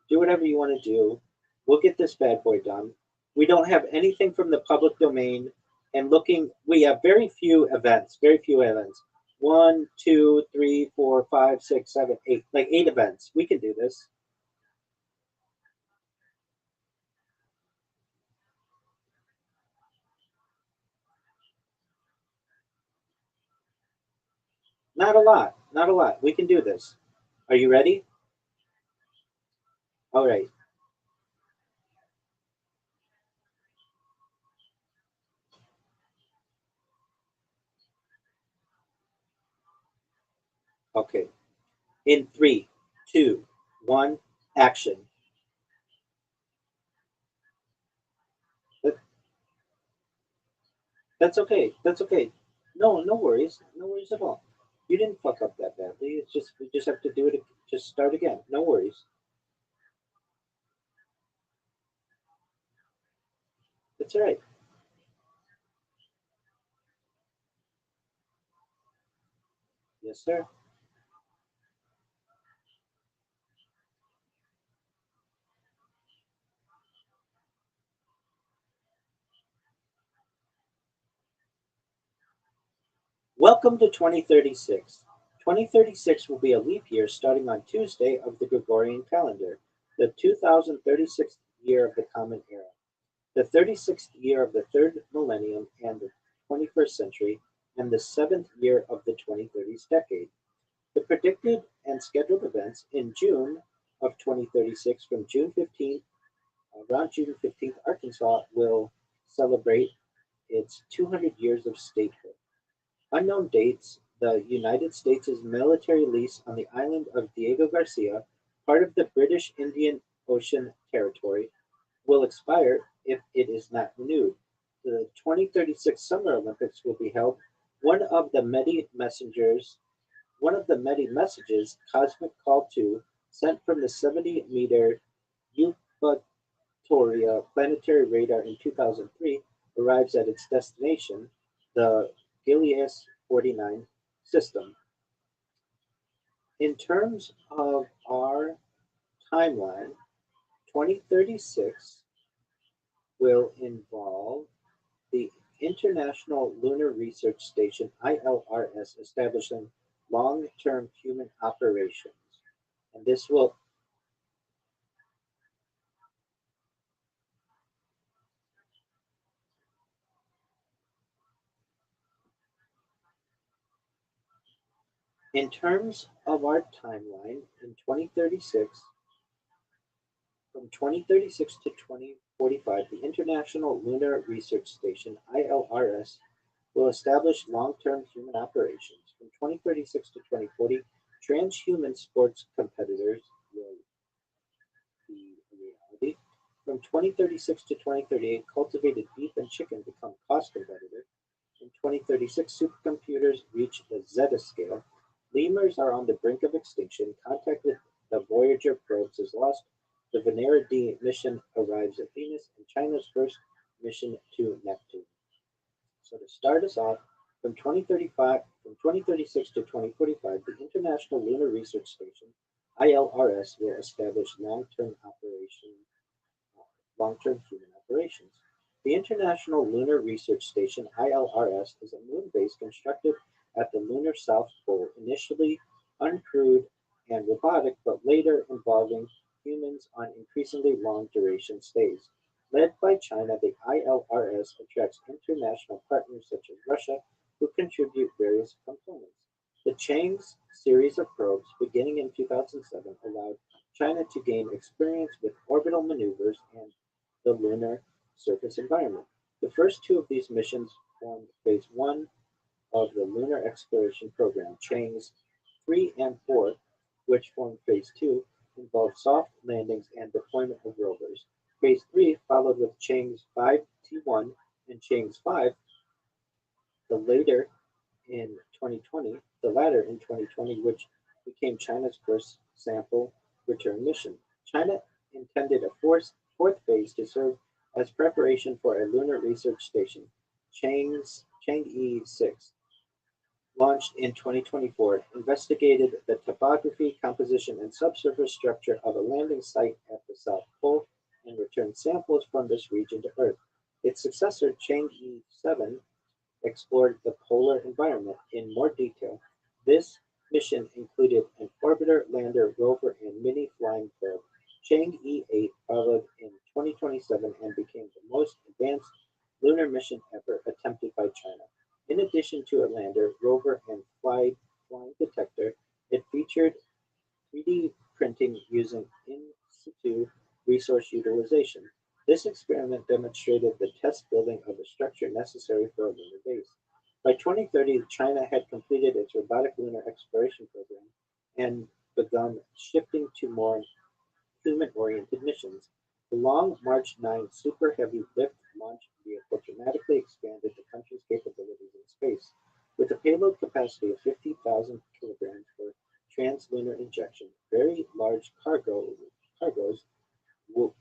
do whatever you want to do. We'll get this bad boy done. We don't have anything from the public domain. And looking, we have very few events, very few events. One, two, three, four, five, six, seven, eight, like 8 events. We can do this. Not a lot, not a lot. We can do this. Are you ready? All right. Okay. In three, two, one, action. That, that's okay. That's okay. No, no worries. No worries at all. You didn't fuck up that badly. It's just we just have to do it. Just start again. No worries. It's all right. Yes, sir. Welcome to 2036. 2036 will be a leap year starting on Tuesday of the Gregorian calendar, the 2036th year of the Common Era, the 36th year of the third millennium and the 21st century, and the 7th year of the 2030s decade. The predicted and scheduled events in June of 2036 from June 15th, around June 15th, Arkansas will celebrate its 200 years of statehood. Unknown dates: the United States' military lease on the island of Diego Garcia, part of the British Indian Ocean Territory, will expire if it is not renewed. The 2036 Summer Olympics will be held. One of the many messengers, one of the many messages Cosmic Call 2 sent from the 70-meter Eupatoria planetary radar in 2003 arrives at its destination, the Gileas 49 system. In terms of our timeline, 2036 will involve the International Lunar Research Station (ILRS) establishing long-term human operations. And this will, in terms of our timeline, in 2036, from 2036 to 2045, the International Lunar Research Station (ILRS) will establish long-term human operations. From 2036 to 2040, transhuman sports competitors will be a reality. From 2036 to 2038, cultivated beef and chicken become cost competitive. In 2036, supercomputers reach the zeta scale. Lemurs are on the brink of extinction. Contact with the Voyager probes is lost. The Venera D mission arrives at Venus, and China's first mission to Neptune. So to start us off, from 2036 to 2045, the International Lunar Research Station (ILRS) will establish long-term human operations. The International Lunar Research Station (ILRS) is a moon base constructed at the lunar South Pole, initially uncrewed and robotic, but later involving humans on increasingly long-duration stays. Led by China, the ILRS attracts international partners such as Russia, who contribute various components. The Chang'e series of probes, beginning in 2007, allowed China to gain experience with orbital maneuvers and the lunar surface environment. The first two of these missions formed Phase 1 of the Lunar Exploration Program. Chang'e 3 and 4 which formed Phase 2, involved soft landings and deployment of rovers. Phase 3 followed with Chang's 5T1 and Chang's 5, the later in 2020, the latter in 2020, which became China's first sample return mission. China intended a fourth phase to serve as preparation for a lunar research station, Chang'e 6, launched in 2024, investigated the topography, composition, and subsurface structure of a landing site at the South Pole and returned samples from this region to Earth. Its successor, Chang'e 7, explored the polar environment in more detail. This mission included an orbiter, lander, rover, and mini flying probe. Chang'e 8 followed in 2027 and became the most advanced lunar mission ever attempted by China. In addition to a lander, rover, and flying detector, it featured 3D printing using in-situ resource utilization. This experiment demonstrated the test building of the structure necessary for a lunar base. By 2030, China had completed its robotic lunar exploration program and begun shifting to more human-oriented missions. The Long March 9 Super Heavy Lift launch vehicle dramatically expanded the country's capabilities in space. With a payload capacity of 50,000 kilograms for translunar injection, very large cargoes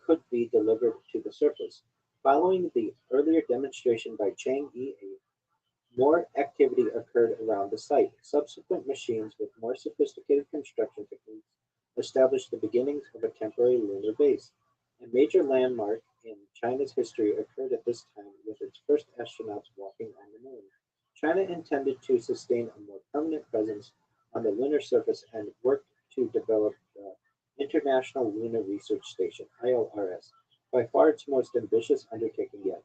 could be delivered to the surface. Following the earlier demonstration by Chang'e 8, more activity occurred around the site. Subsequent machines with more sophisticated construction techniques established the beginnings of a temporary lunar base. A major landmark in China's history occurred at this time with its first astronauts walking on the moon. China intended to sustain a more permanent presence on the lunar surface and worked to develop the International Lunar Research Station, ILRS, by far its most ambitious undertaking yet.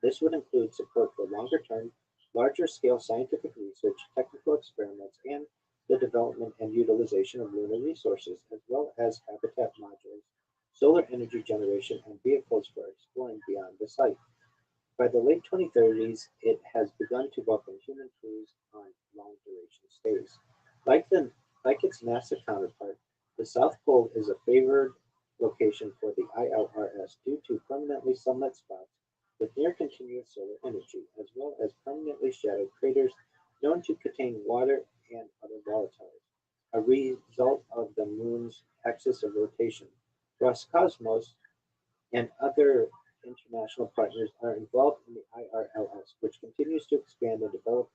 This would include support for longer-term, larger-scale scientific research, technical experiments, and the development and utilization of lunar resources, as well as habitat modules, solar energy generation, and vehicles for exploring beyond the site. By the late 2030s, it has begun to welcome human crews on long-duration stays. Like, the, like its NASA counterpart, the South Pole is a favored location for the ILRS due to permanently sunlit spots with near continuous solar energy, as well as permanently shadowed craters known to contain water and other volatiles, a result of the moon's axis of rotation. Roscosmos and other international partners are involved in the IRLS, which continues to expand and develop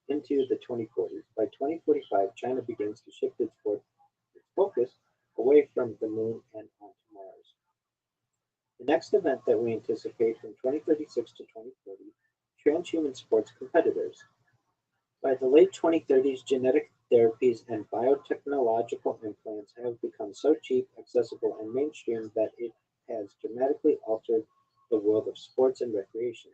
into the 2040s. By 2045, China begins to shift its focus away from the moon and onto Mars. The next event that we anticipate from 2036 to 2040, transhuman sports competitors. By the late 2030s, genetic therapies and biotechnological implants have become so cheap, accessible, and mainstream that it has dramatically altered the world of sports and recreation.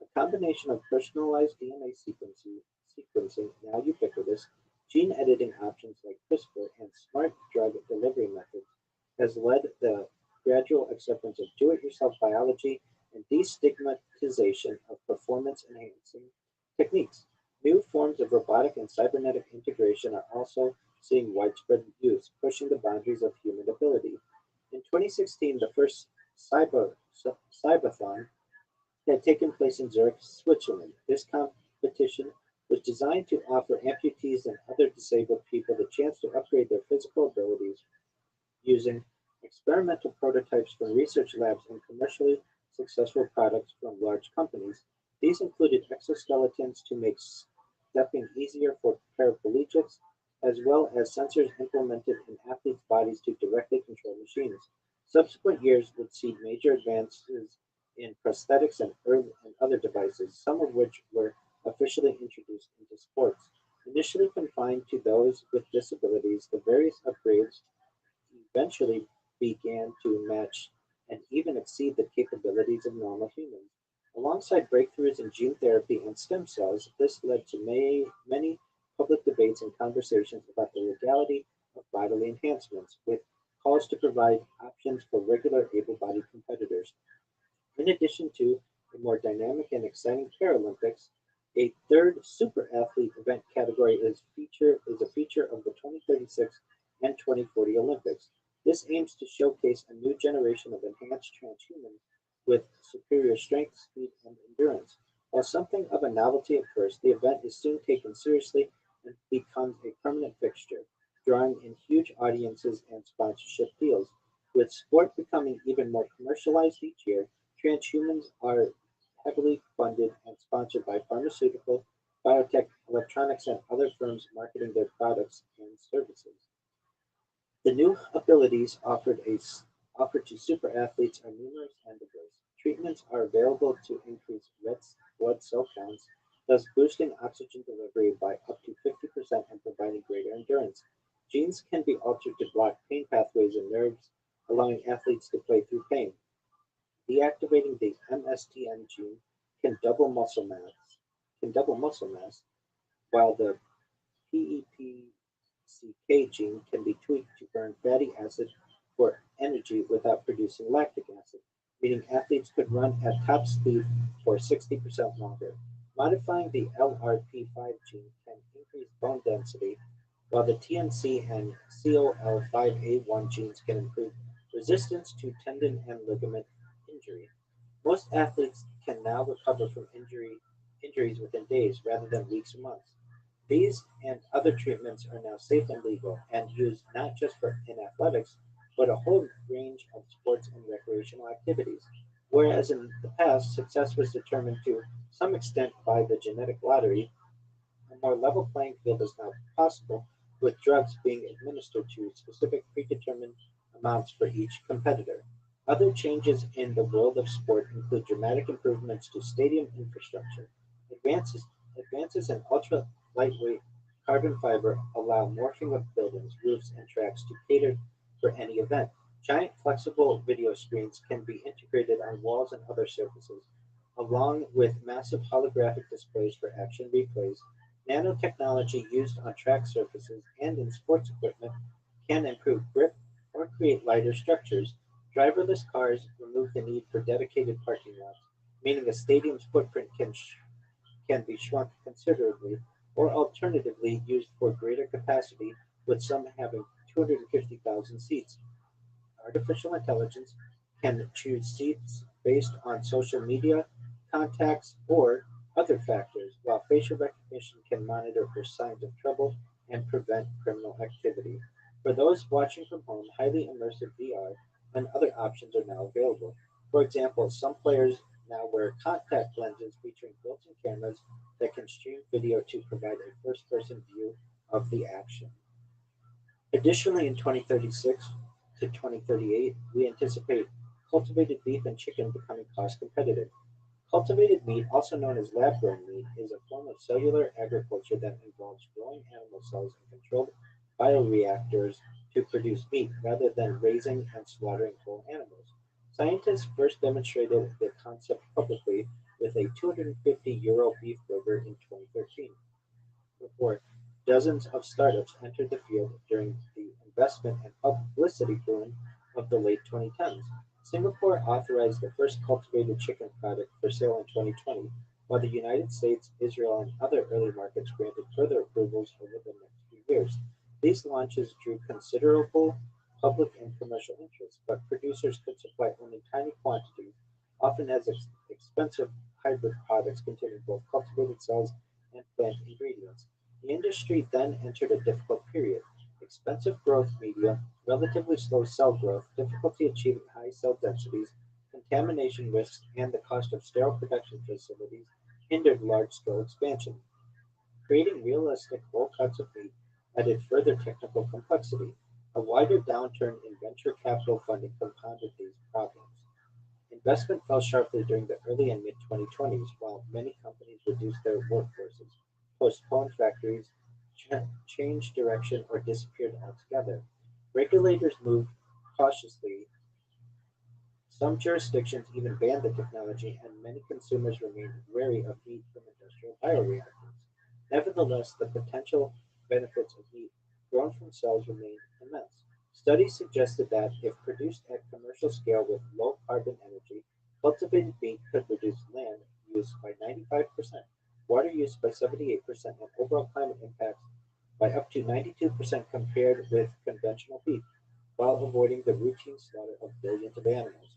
A combination of personalized DNA sequencing, now ubiquitous, gene editing options like CRISPR, and smart drug delivery methods has led the gradual acceptance of do-it-yourself biology and destigmatization of performance-enhancing techniques. New forms of robotic and cybernetic integration are also seeing widespread use, pushing the boundaries of human ability. In 2016, the first Cybathon had taken place in Zurich, Switzerland. This competition was designed to offer amputees and other disabled people the chance to upgrade their physical abilities using experimental prototypes from research labs and commercially successful products from large companies. These included exoskeletons to make stepping easier for paraplegics, as well as sensors implemented in athletes' bodies to directly control machines. Subsequent years would see major advances in prosthetics and other devices, some of which were officially introduced into sports. Initially confined to those with disabilities, the various upgrades eventually began to match and even exceed the capabilities of normal humans. Alongside breakthroughs in gene therapy and stem cells, this led to many public debates and conversations about the legality of bodily enhancements, with calls to provide options for regular able bodied competitors. In addition to a more dynamic and exciting Paralympics, a third super athlete event category is a feature of the 2036 and 2040 Olympics. This aims to showcase a new generation of enhanced transhumans with superior strength, speed, and endurance. While something of a novelty at first, the event is soon taken seriously and becomes a permanent fixture, drawing in huge audiences and sponsorship deals. With sport becoming even more commercialized each year, transhumans are heavily funded and sponsored by pharmaceutical, biotech, electronics, and other firms marketing their products and services. The new abilities offered to super athletes are numerous and diverse. Treatments are available to increase red blood cell counts, thus boosting oxygen delivery by up to 50% and providing greater endurance. Genes can be altered to block pain pathways in nerves, allowing athletes to play through pain. Deactivating the MSTN gene can double muscle mass, can double muscle mass, while the PEPCK gene can be tweaked to burn fatty acid for energy without producing lactic acid, meaning athletes could run at top speed for 60% longer. Modifying the LRP5 gene can increase bone density, while the TNC and COL5A1 genes can improve resistance to tendon and ligament injury. Most athletes can now recover from injuries within days rather than weeks or months. These and other treatments are now safe and legal and used not just in athletics, but a whole range of sports and recreational activities. Whereas in the past, success was determined to some extent by the genetic lottery, a more level playing field is now possible, with drugs being administered to specific predetermined amounts for each competitor. Other changes in the world of sport include dramatic improvements to stadium infrastructure. Advances, advances in ultra lightweight carbon fiber allow morphing of buildings, roofs, and tracks to cater for any event. Giant flexible video screens can be integrated on walls and other surfaces, along with massive holographic displays for action replays. Nanotechnology used on track surfaces and in sports equipment can improve grip or create lighter structures. Driverless cars remove the need for dedicated parking lots, meaning a stadium's footprint can be shrunk considerably, or alternatively used for greater capacity, with some having 250,000 seats. Artificial intelligence can choose seats based on social media, contacts, or other factors, while facial recognition can monitor for signs of trouble and prevent criminal activity. For those watching from home, highly immersive VR and other options are now available. For example, some players now wear contact lenses featuring built-in cameras that can stream video to provide a first-person view of the action. Additionally, in 2036 to 2038, we anticipate cultivated beef and chicken becoming cost competitive. Cultivated meat, also known as lab grown meat, is a form of cellular agriculture that involves growing animal cells in controlled bioreactors to produce meat rather than raising and slaughtering whole animals. Scientists first demonstrated the concept publicly with a €250 beef burger in 2013 before dozens of startups entered the field during the investment and publicity boom of the late 2010s. Singapore authorized the first cultivated chicken product for sale in 2020, while the United States, Israel, and other early markets granted further approvals over the next few years. These launches drew considerable public and commercial interest, but producers could supply only tiny quantities, often as expensive hybrid products containing both cultivated cells and plant ingredients. The industry then entered a difficult period. Expensive growth media, relatively slow cell growth, difficulty achieving high cell densities, contamination risks, and the cost of sterile production facilities hindered large-scale expansion. Creating realistic whole cuts of meat added further technical complexity. A wider downturn in venture capital funding compounded these problems. Investment fell sharply during the early and mid-2020s, while many companies reduced their workforces, postponed factories, changed direction, or disappeared altogether. Regulators moved cautiously. Some jurisdictions even banned the technology, and many consumers remained wary of meat from industrial bioreactors. Nevertheless, the potential benefits of meat grown from cells remained immense. Studies suggested that, if produced at commercial scale with low carbon energy, cultivated meat could reduce land use by 95%, water use by 78%, and overall climate impacts by up to 92% compared with conventional beef, while avoiding the routine slaughter of billions of animals.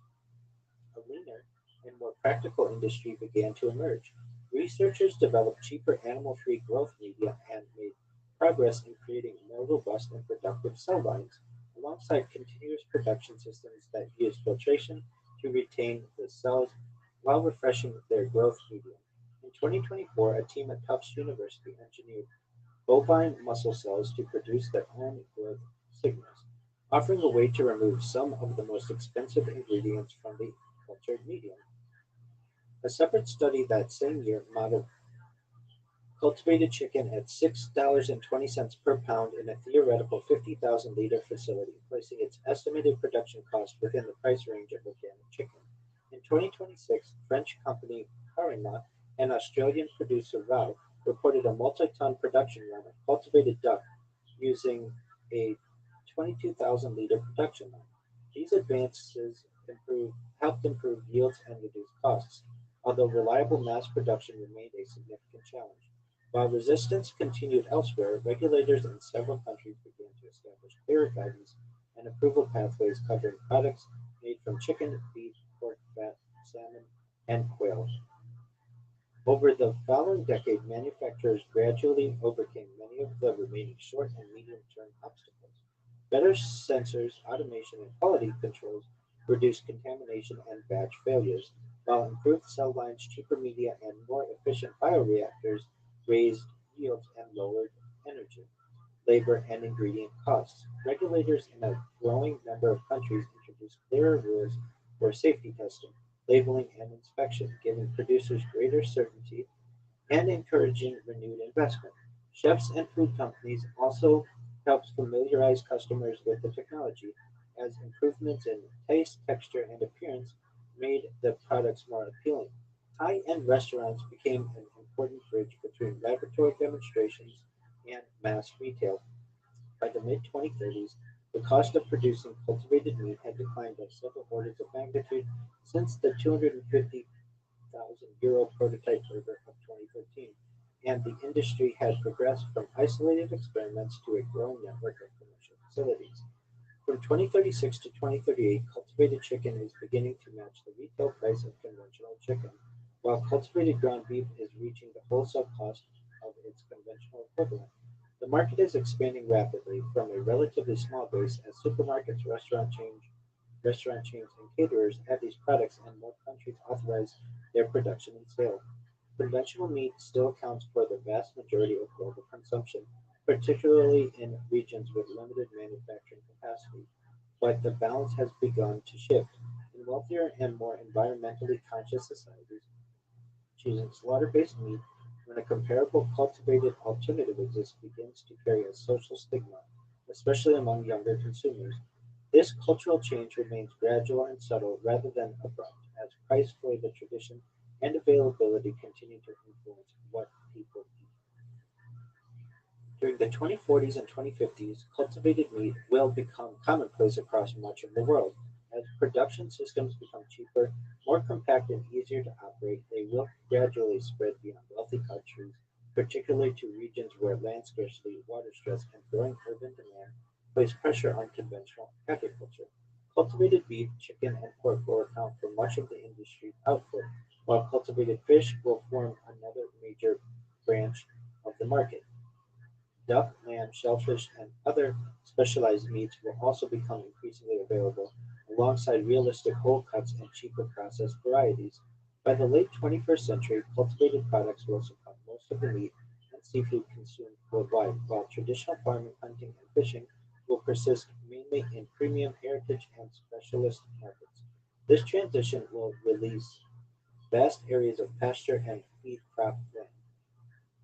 A leaner and more practical industry began to emerge. Researchers developed cheaper animal free growth media and made progress in creating more robust and productive cell lines, alongside continuous production systems that use filtration to retain the cells while refreshing their growth medium. In 2024, a team at Tufts University engineered bovine muscle cells to produce their own growth signals, offering a way to remove some of the most expensive ingredients from the cultured medium. A separate study that same year modeled cultivated chicken at $6.20 per pound in a theoretical 50,000-liter facility, placing its estimated production cost within the price range of organic chicken. In 2026, French company Carina and Australian producer Val reported a multi-ton production run of cultivated duck using a 22,000-liter production line. These advances helped improve yields and reduce costs, although reliable mass production remained a significant challenge. While resistance continued elsewhere, regulators in several countries began to establish clearer guidance and approval pathways covering products made from chicken, beef, pork, fat, salmon, and quail. Over the following decade, manufacturers gradually overcame many of the remaining short and medium-term obstacles. Better sensors, automation, and quality controls reduced contamination and batch failures, while improved cell lines, cheaper media, and more efficient bioreactors raised yields and lowered energy, labor, and ingredient costs. Regulators in a growing number of countries introduced clearer rules for safety testing, labeling, and inspection, giving producers greater certainty and encouraging renewed investment. Chefs and food companies also helped familiarize customers with the technology, as improvements in taste, texture, and appearance made the products more appealing. High-end restaurants became an important bridge between laboratory demonstrations and mass retail. By the mid-2030s, the cost of producing cultivated meat had declined by several orders of magnitude since the 250,000 euro prototype burger of 2013, and the industry had progressed from isolated experiments to a growing network of commercial facilities. From 2036 to 2038, cultivated chicken is beginning to match the retail price of conventional chicken, while cultivated ground beef is reaching the wholesale cost of its conventional equivalent. The market is expanding rapidly from a relatively small base as supermarkets, restaurant chains, and caterers add these products and more countries authorize their production and sale. Conventional meat still accounts for the vast majority of global consumption, particularly in regions with limited manufacturing capacity. But the balance has begun to shift. In wealthier and more environmentally conscious societies, choosing slaughter-based meat when a comparable cultivated alternative exists begins to carry a social stigma, especially among younger consumers. This cultural change remains gradual and subtle rather than abrupt, as price for the tradition and availability continue to influence what people eat. During the 2040s and 2050s, cultivated meat will become commonplace across much of the world. As production systems become cheaper, more compact, and easier to operate, they will gradually spread beyond wealthy countries, particularly to regions where land scarcity, water stress, and growing urban demand place pressure on conventional agriculture. Cultivated beef, chicken, and pork will account for much of the industry's output, while cultivated fish will form another major branch of the market. Duck, lamb, shellfish, and other specialized meats will also become increasingly available, alongside realistic whole cuts and cheaper processed varieties. By the late 21st century, cultivated products will supply most of the meat and seafood consumed worldwide, while traditional farming, hunting, and fishing will persist mainly in premium heritage and specialist markets. This transition will release vast areas of pasture and feed crop land,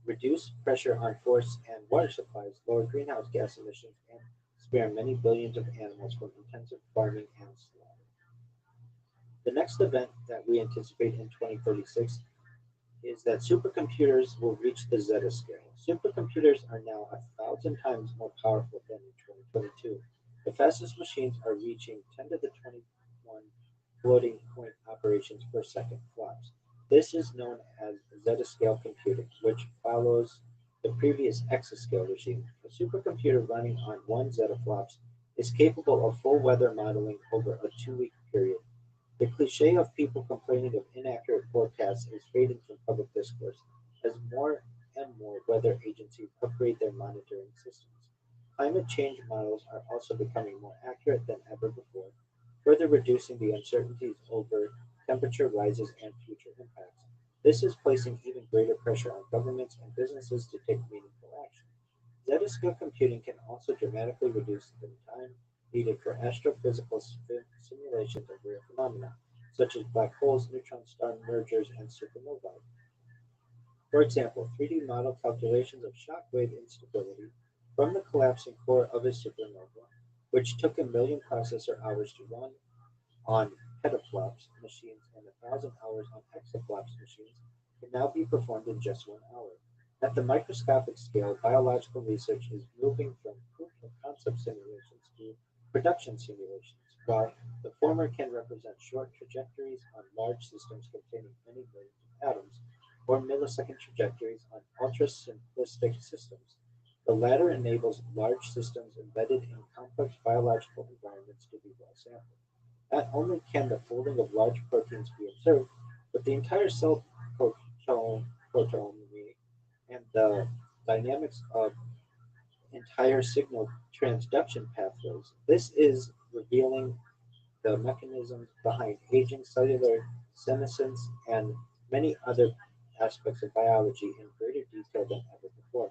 reduce pressure on forests and water supplies, lower greenhouse gas emissions, and spare many billions of animals from intensive farming and slaughter. The next event that we anticipate in 2036 is that supercomputers will reach the zettascale. Supercomputers are now 1,000 times more powerful than in 2022. The fastest machines are reaching 10 to the 21 floating point operations per second flops. This is known as zettascale computing, which follows the previous exascale regime. The A supercomputer running on one zettaflops is capable of full weather modeling over a 2-week period. The cliche of people complaining of inaccurate forecasts is fading from public discourse as more and more weather agencies upgrade their monitoring systems. Climate change models are also becoming more accurate than ever before, further reducing the uncertainties over temperature rises and future impacts. This is placing even greater pressure on governments and businesses to take meaningful action. Zettascale computing can also dramatically reduce the time needed for astrophysical simulations of rare phenomena, such as black holes, neutron star mergers, and supernovae. For example, 3D model calculations of shock wave instability from the collapsing core of a supernova, which took a million processor hours to run on petaflops machines and 1,000 hours on exaflops machines, can now be performed in just 1 hour. At the microscopic scale, biological research is moving from proof of concept simulations to production simulations. While the former can represent short trajectories on large systems containing many millions of atoms, or millisecond trajectories on ultra-simplistic systems. The latter enables large systems embedded in complex biological environments to be well sampled. Not only can the folding of large proteins be observed, but the entire cell proteome and the dynamics of entire signal transduction pathways. This is revealing the mechanisms behind aging, cellular senescence, and many other aspects of biology in greater detail than ever before.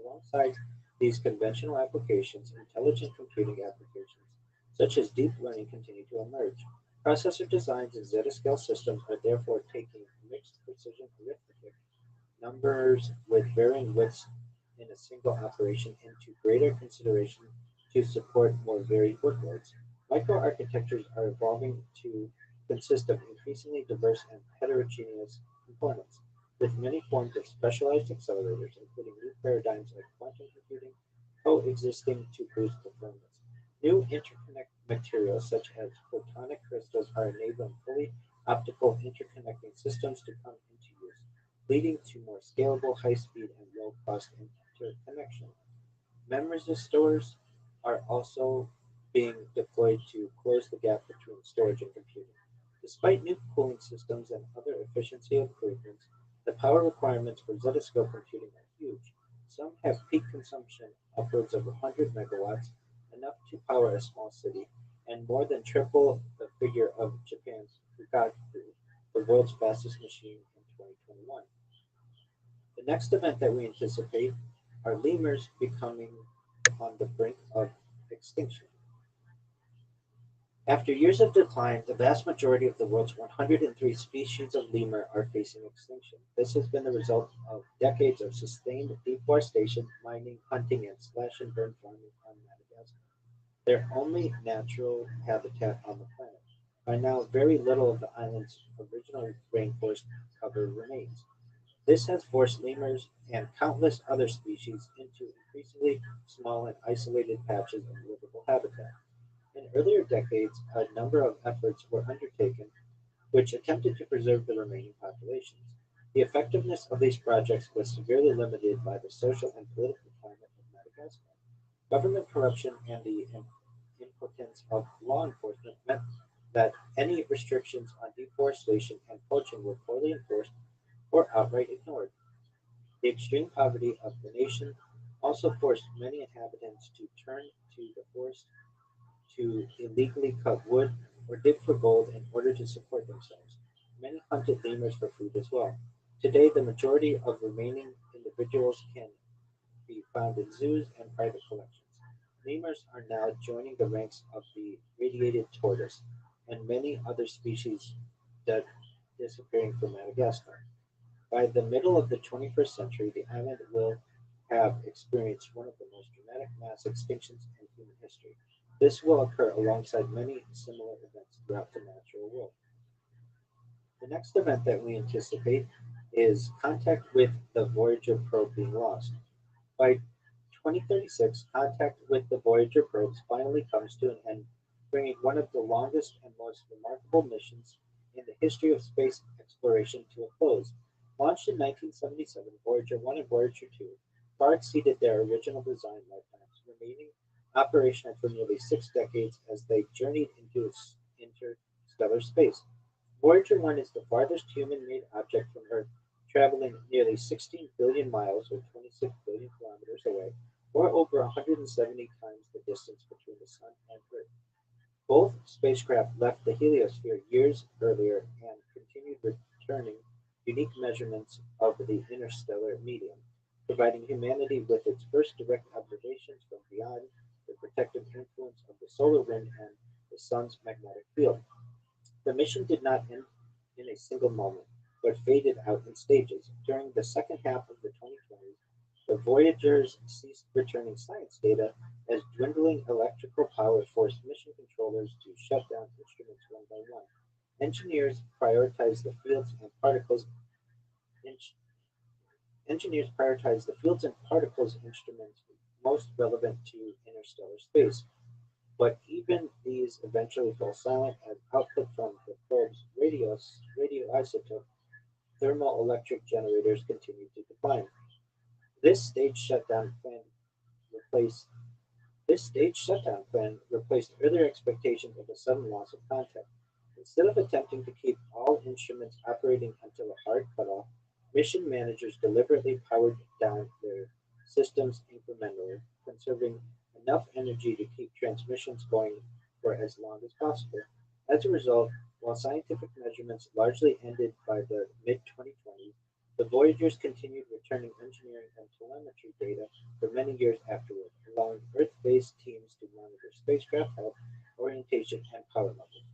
Alongside these conventional applications, intelligent computing applications, such as deep learning, continue to emerge. Processor designs in zettascale systems are therefore taking mixed precision arithmetic, numbers with varying widths in a single operation, into greater consideration to support more varied workloads. Microarchitectures are evolving to consist of increasingly diverse and heterogeneous components, with many forms of specialized accelerators, including new paradigms like quantum computing, coexisting to boost performance. New interconnect materials such as photonic crystals are enabling fully optical interconnecting systems to come into use, leading to more scalable, high-speed, and low-cost interconnection. Memory stores are also being deployed to close the gap between storage and computing. Despite new cooling systems and other efficiency improvements, the power requirements for zettascale computing are huge. Some have peak consumption upwards of 100 megawatts, enough to power a small city, and more than triple the figure of Japan's Fugaku, the world's fastest machine in 2021. The next event that we anticipate are lemurs becoming on the brink of extinction. After years of decline, the vast majority of the world's 103 species of lemur are facing extinction. This has been the result of decades of sustained deforestation, mining, hunting, and slash and burn farming on Madagascar, their only natural habitat on the planet. By now, very little of the island's original rainforest cover remains. This has forced lemurs and countless other species into increasingly small and isolated patches of livable habitat. In earlier decades, a number of efforts were undertaken which attempted to preserve the remaining populations. The effectiveness of these projects was severely limited by the social and political climate of Madagascar. Government corruption and the impotence of law enforcement meant that any restrictions on deforestation and poaching were poorly enforced or outright ignored. The extreme poverty of the nation also forced many inhabitants to turn to the forest to illegally cut wood or dig for gold in order to support themselves. Many hunted lemurs for food as well. Today, the majority of remaining individuals can be found in zoos and private collections. Lemurs are now joining the ranks of the radiated tortoise and many other species that disappearing from Madagascar. By the middle of the 21st century, the island will have experienced one of the most dramatic mass extinctions in human history. This will occur alongside many similar events throughout the natural world. The next event that we anticipate is contact with the Voyager probe being lost. By 2036, contact with the Voyager probes finally comes to an end, bringing one of the longest and most remarkable missions in the history of space exploration to a close. Launched in 1977, Voyager 1 and Voyager 2 far exceeded their original design lifetimes, remaining operational for nearly 6 decades as they journeyed into interstellar space. Voyager 1 is the farthest human-made object from Earth, traveling nearly 16 billion miles or 26 billion kilometers away, or over 170 times the distance between the Sun and Earth. Both spacecraft left the heliosphere years earlier and continued returning unique measurements of the interstellar medium, providing humanity with its first direct observations from beyond the protective influence of the solar wind and the Sun's magnetic field. The mission did not end in a single moment, but faded out in stages. During the second half of the 2020s, the Voyagers ceased returning science data as dwindling electrical power forced mission controllers to shut down instruments one by one. Engineers prioritized the fields and particles in, Engineers prioritized the fields and particles instruments most relevant to interstellar space, but even these eventually fell silent as output from the probe's radioisotope thermoelectric generators continued to decline. This stage shutdown plan replaced this stage shutdown plan replaced earlier expectations of a sudden loss of contact. Instead of attempting to keep all instruments operating until a hard cutoff, mission managers deliberately powered down their systems incrementally, conserving enough energy to keep transmissions going for as long as possible. As a result, while scientific measurements largely ended by the mid 2020s, the Voyagers continued returning engineering and telemetry data for many years afterward, allowing Earth-based teams to monitor spacecraft health, orientation, and power levels.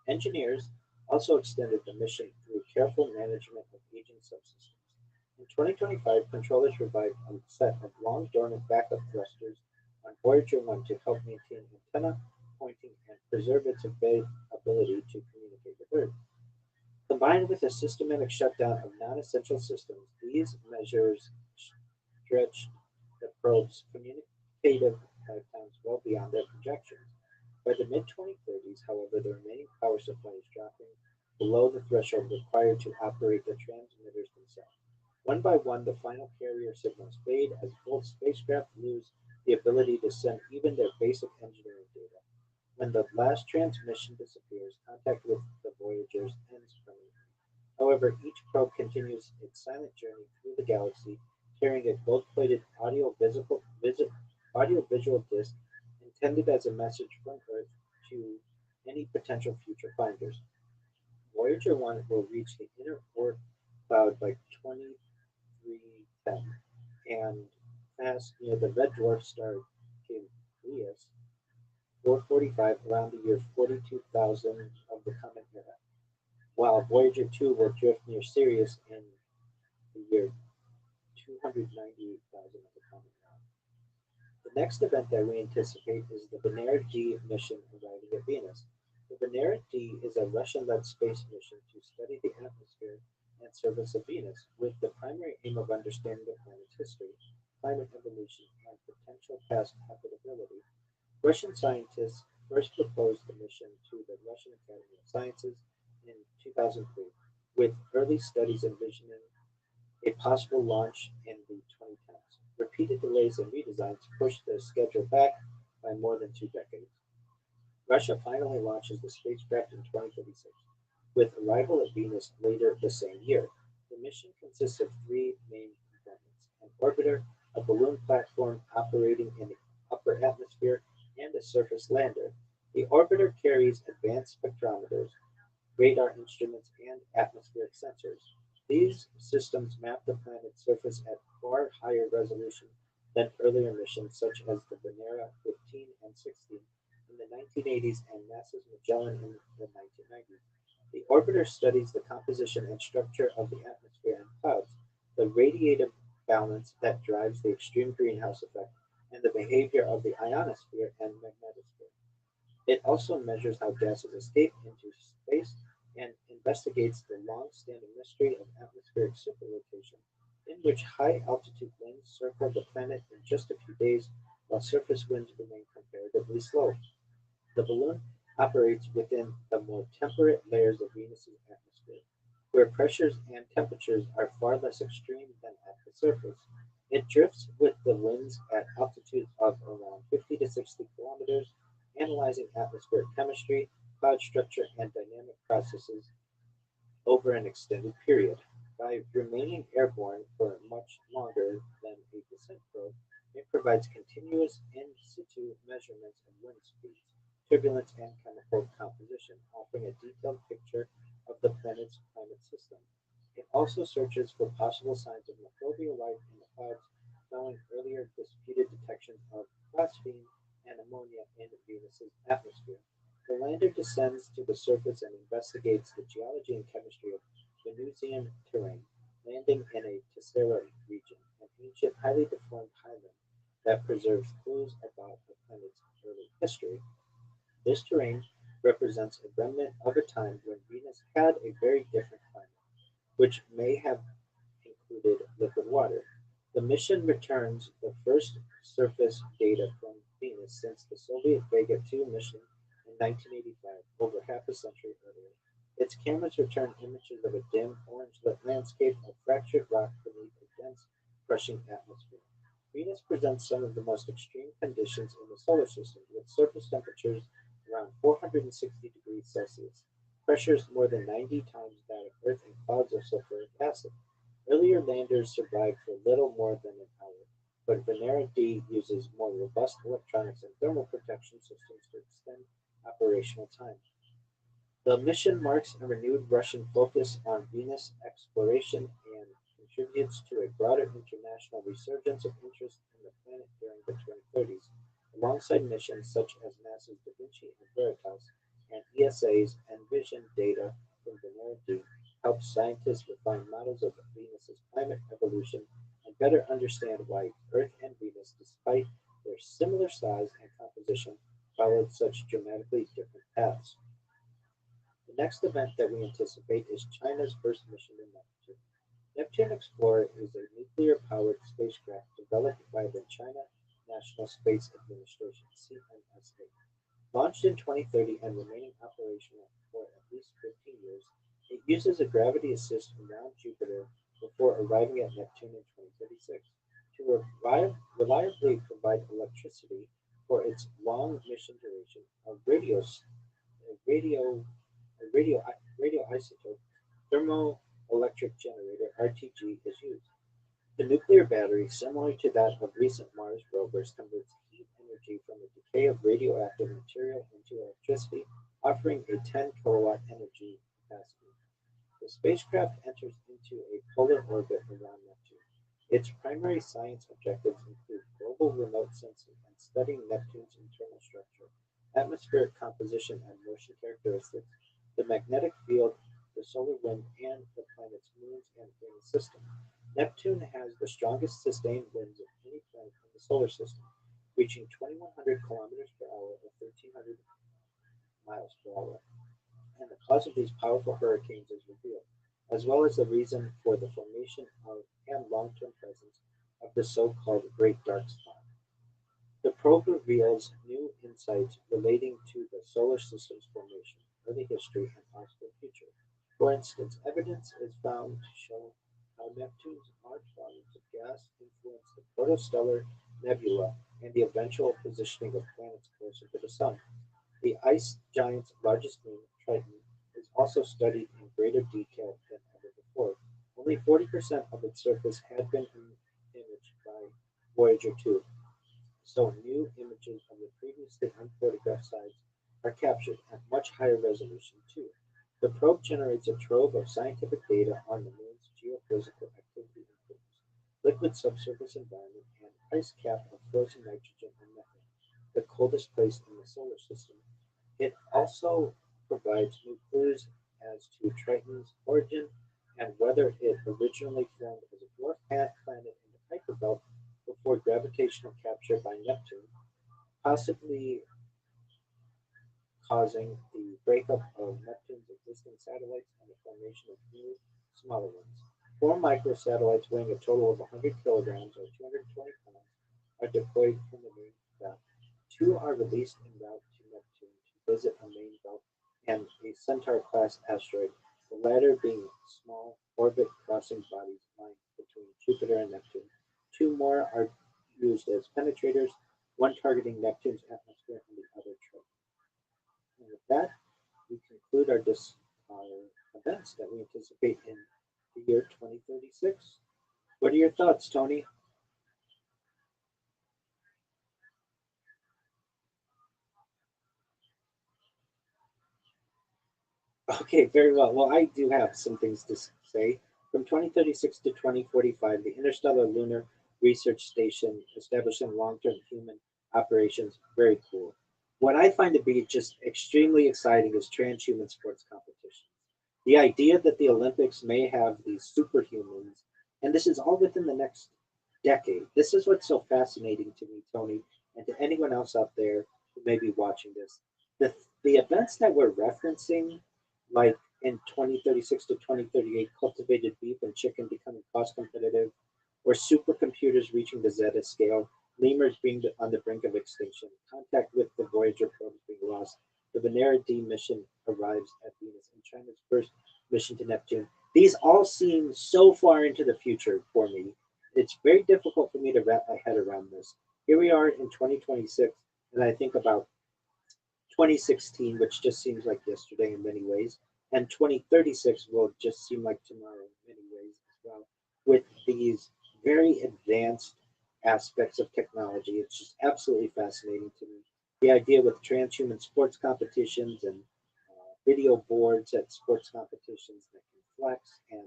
Engineers also extended the mission through careful management of aging subsystems. In 2025, controllers revived a set of long dormant backup thrusters on Voyager 1 to help maintain antenna pointing and preserve its ability to communicate with Earth. Combined with a systematic shutdown of non-essential systems, these measures stretched the probe's communicative lifetimes well beyond their projections. By the mid-2030s, however, the remaining power supply is dropping below the threshold required to operate the transmitters themselves. One by one, the final carrier signals fade as both spacecraft lose the ability to send even their basic engineering data. When the last transmission disappears, contact with the Voyagers ends permanently. However, each probe continues its silent journey through the galaxy, carrying a gold-plated audio-visual disc intended as a message from Earth to any potential future finders. Voyager 1 will reach the inner Oort cloud by 2310 and pass near the red dwarf star Cabeus 445 around the year 42,000 of the Comet era, while Voyager 2 will drift near Sirius in the year 298,000 of the Comet era. The next event that we anticipate is the Venera D mission arriving at Venus. The Venera D is a Russian-led space mission to study the atmosphere and surface of Venus, with the primary aim of understanding the planet's history, climate evolution, and potential past habitability. Russian scientists first proposed the mission to the Russian Academy of Sciences in 2003, with early studies envisioning a possible launch in the 2010s. Repeated delays and redesigns pushed the schedule back by more than 2 decades. Russia finally launches the spacecraft in 2036, with arrival at Venus later the same year. The mission consists of three main components: an orbiter, a balloon platform operating in the upper atmosphere, and a surface lander. The orbiter carries advanced spectrometers, radar instruments, and atmospheric sensors. These systems map the planet's surface at far higher resolution than earlier missions such as the Venera 15 and 16 in the 1980s and NASA's Magellan in the 1990s. The orbiter studies the composition and structure of the atmosphere and clouds, the radiative balance that drives the extreme greenhouse effect, and the behavior of the ionosphere and magnetosphere. It also measures how gases escape into space and investigates the long-standing mystery of atmospheric superrotation, in which high-altitude winds circle the planet in just a few days, while surface winds remain comparatively slow. The balloon operates within the more temperate layers of Venus's atmosphere, where pressures and temperatures are far less extreme than at the surface. It drifts with the winds at altitudes of around 50 to 60 kilometers, analyzing atmospheric chemistry, cloud structure, and dynamic processes over an extended period. By remaining airborne for much longer than a descent probe, it provides continuous in situ measurements of wind speeds, turbulence, and chemical composition, offering a detailed picture of the planet's climate system. It also searches for possible signs of microbial life in the clouds, following earlier disputed detections of phosphine and ammonia in Venus's atmosphere. The lander descends to the surface and investigates the geology and chemistry of Venusian terrain, landing in a tessera region, an ancient, highly deformed highland that preserves clues about the planet's early history. This terrain represents a remnant of a time when Venus had a very different climate, which may have included liquid water. The mission returns the first surface data from Venus since the Soviet Vega 2 mission in 1985, over half a century earlier. Its cameras return images of a dim, orange-lit landscape of fractured rock beneath a dense, crushing atmosphere. Venus presents some of the most extreme conditions in the solar system, with surface temperatures around 460 degrees Celsius, pressures more than 90 times that of Earth, and clouds of sulfuric acid. Earlier landers survived for little more than an hour, but Venera D uses more robust electronics and thermal protection systems to extend operational time. The mission marks a renewed Russian focus on Venus exploration and contributes to a broader international resurgence of interest in the planet during the 2030s, alongside missions such as NASA's Da Vinci and Veritas and ESA's Envision data from Venera D helps scientists refine models of Venus's climate evolution and better understand why Earth and Venus, despite their similar size and composition, followed such dramatically different paths. The next event that we anticipate is China's first mission to Neptune. Neptune Explorer is a nuclear-powered spacecraft developed by the China National Space Administration (CNSA). Launched in 2030 and remaining operational for at least 15 years, it uses a gravity assist around Jupiter before arriving at Neptune in 2036. To reliably provide electricity for its long mission duration, a radioisotope thermoelectric generator (RTG) is used. The nuclear battery, similar to that of recent Mars rovers, converts heat energy from the decay of radioactive material into electricity, offering a 10 kilowatt energy capacity. The spacecraft enters into a polar orbit around Neptune. Its primary science objectives include global remote sensing and studying Neptune's internal structure, atmospheric composition and motion characteristics, the magnetic field, the solar wind, and the planet's moons and ring system. Neptune has the strongest sustained winds of any planet in the solar system, reaching 2,100 kilometers per hour or 1,300 miles per hour, and the cause of these powerful hurricanes is revealed, as well as the reason for the formation of and long-term presence of the so-called Great Dark Spot. The probe reveals new insights relating to the solar system's formation, early history, and possible future. For instance, evidence is found to show how Neptune's large volumes of gas influence the protostellar nebula and the eventual positioning of planets closer to the Sun. The ice giant's largest moon, Triton, is also studied in greater detail than ever before. Only 40% of its surface had been imaged by Voyager 2, so new images of the previously unphotographed sides are captured at much higher resolution too. The probe generates a trove of scientific data on the moon's geophysical activity and plumes, liquid subsurface environment, and ice cap of frozen nitrogen and methane, the coldest place in the solar system. It also provides new clues as to Triton's origin and whether it originally formed as a dwarf planet in the Kuiper Belt before gravitational capture by Neptune, possibly causing the breakup of Neptune's existing satellites and the formation of new, smaller ones. Four microsatellites weighing a total of 100 kilograms or 220 pounds are deployed from the main craft. Two are released en route to Neptune to visit a main belt and a Centaur-class asteroid, the latter being small orbit-crossing bodies lying between Jupiter and Neptune. two more are used as penetrators, one targeting Neptune's atmosphere and the other Triton. And with that, we conclude our events that we anticipate in the year 2036. What are your thoughts, Tony? Okay, very well. Well, I do have some things to say. From 2036 to 2045, the Interstellar Lunar Research Station establishing long-term human operations. Very cool. What I find to be just extremely exciting is transhuman sports competitions. The idea that the Olympics may have these superhumans, and this is all within the next decade. This is what's so fascinating to me, Tony, and to anyone else out there who may be watching this. The events that we're referencing, like in 2036 to 2038, cultivated beef and chicken becoming cost competitive, or supercomputers reaching the Zeta scale, lemurs being on the brink of extinction, contact with the Voyager probes being lost, the Venera D mission arrives at Venus, and China's first mission to Neptune. These all seem so far into the future for me. It's very difficult for me to wrap my head around this. Here we are in 2026, and I think about 2016, which just seems like yesterday in many ways, and 2036 will just seem like tomorrow in many ways as well. With these very advanced aspects of technology, it's just absolutely fascinating to me. The idea with transhuman sports competitions and video boards at sports competitions that can flex and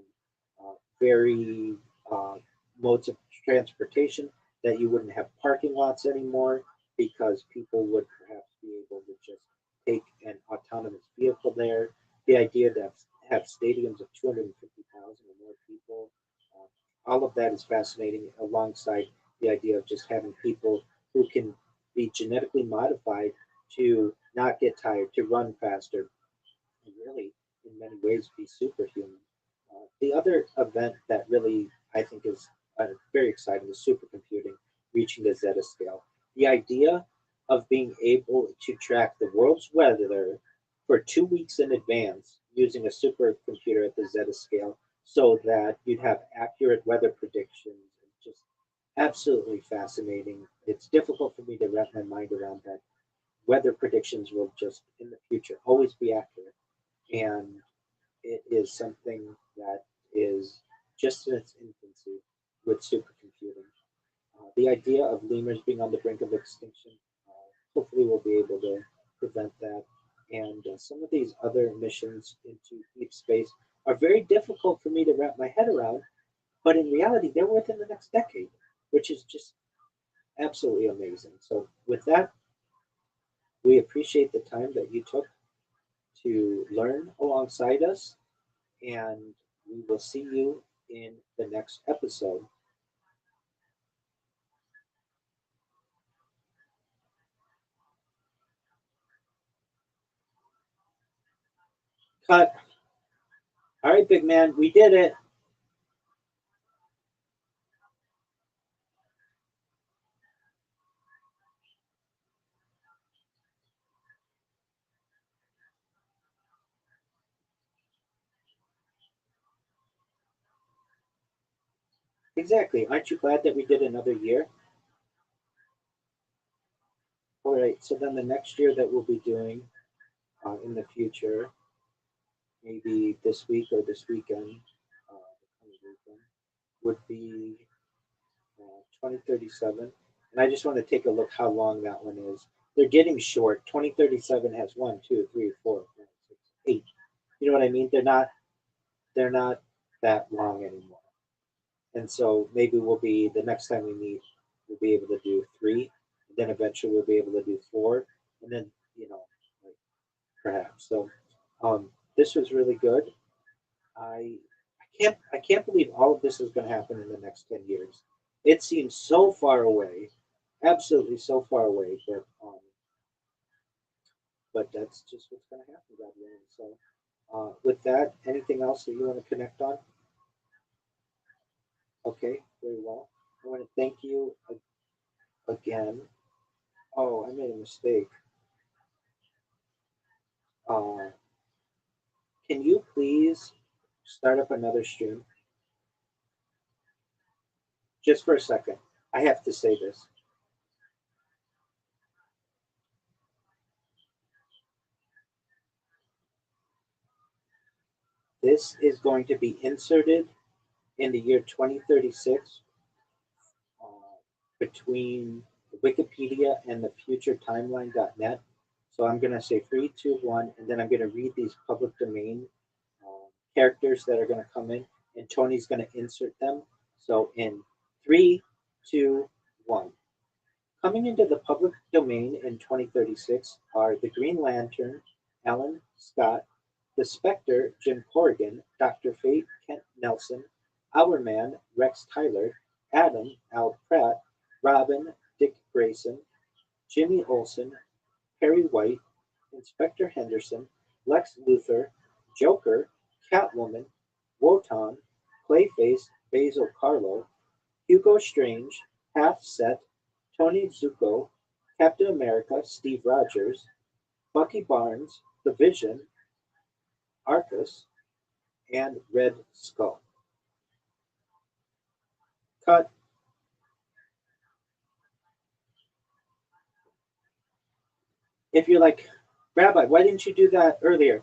very uh, modes of transportation that you wouldn't have parking lots anymore because people would perhaps be able to just take an autonomous vehicle there. The idea to have stadiums of 250,000 or more people, all of that is fascinating alongside the idea of just having people who can be genetically modified to not get tired, to run faster, and really, in many ways, be superhuman. The other event that really I think is very exciting is supercomputing reaching the Zeta scale. The idea of being able to track the world's weather for 2 weeks in advance using a supercomputer at the Zeta scale so that you'd have accurate weather predictions is just absolutely fascinating. It's difficult for me to wrap my mind around that. Weather predictions will just in the future always be accurate, and it is something that is just in its infancy with supercomputing. The idea of lemurs being on the brink of extinction, hopefully, we'll be able to prevent that. And some of these other missions into deep space are very difficult for me to wrap my head around, but in reality, they're within the next decade, which is just absolutely amazing. So, with that, we appreciate the time that you took to learn alongside us, and we will see you in the next episode. Cut. All right, big man, we did it. Exactly. Aren't you glad that we did another year? All right, so then the next year that we'll be doing in the future, maybe this week or this weekend, the coming weekend, would be 2037. And I just want to take a look how long that one is. They're getting short. 2037 has one, two, three, four, five, six, eight. You know what I mean? They're not that long anymore. And so maybe we'll be the next time we meet, we'll be able to do three, and then eventually we'll be able to do four, and then like perhaps. So this was really good. I can't believe all of this is going to happen in the next 10 years. It seems so far away, absolutely so far away, but that's just what's going to happen, God willing. So with that, anything else that you want to connect on? Okay, very well. I want to thank you again. Oh, I made a mistake. Uh, can you please start up another stream? just for a second. I have to say this. This is going to be inserted in the year 2036 uh, between Wikipedia and the futuretimeline.net. So I'm going to say three, two, one, and then I'm going to read these public domain characters that are going to come in, and Tony's going to insert them. So in three, two, one. Coming into the public domain in 2036 are the Green Lantern, Alan Scott, the Spectre, Jim Corrigan, Dr. Fate, Kent Nelson, Our Man, Rex Tyler, Adam, Al Pratt, Robin, Dick Grayson, Jimmy Olsen, Perry White, Inspector Henderson, Lex Luthor, Joker, Catwoman, Wotan, Clayface, Basil Carlo, Hugo Strange, Half Set, Tony Zuko, Captain America, Steve Rogers, Bucky Barnes, The Vision, Arcus, and Red Skull. Cut. If you're like, Rabbi, why didn't you do that earlier?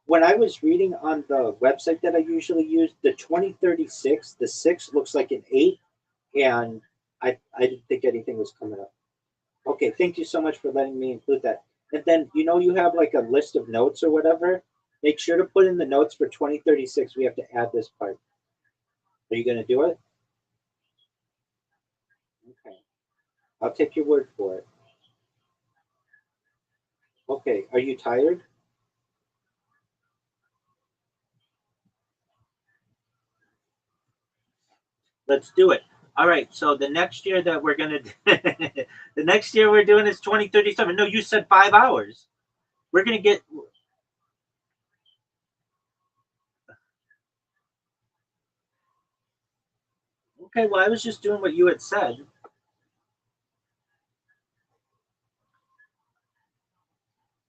When I was reading on the website that I usually use, the 2036, the 6 looks like an 8, and I didn't think anything was coming up. Okay, thank you so much for letting me include that. And then, you have like a list of notes or whatever. Make sure to put in the notes for 2036. We have to add this part. Are you going to do it? Okay. I'll take your word for it. Okay. Are you tired? Let's do it. All right. So the next year that we're going to, the next year we're doing is 2037. No, you said 5 hours. We're going to get, okay. Well, I was just doing what you had said.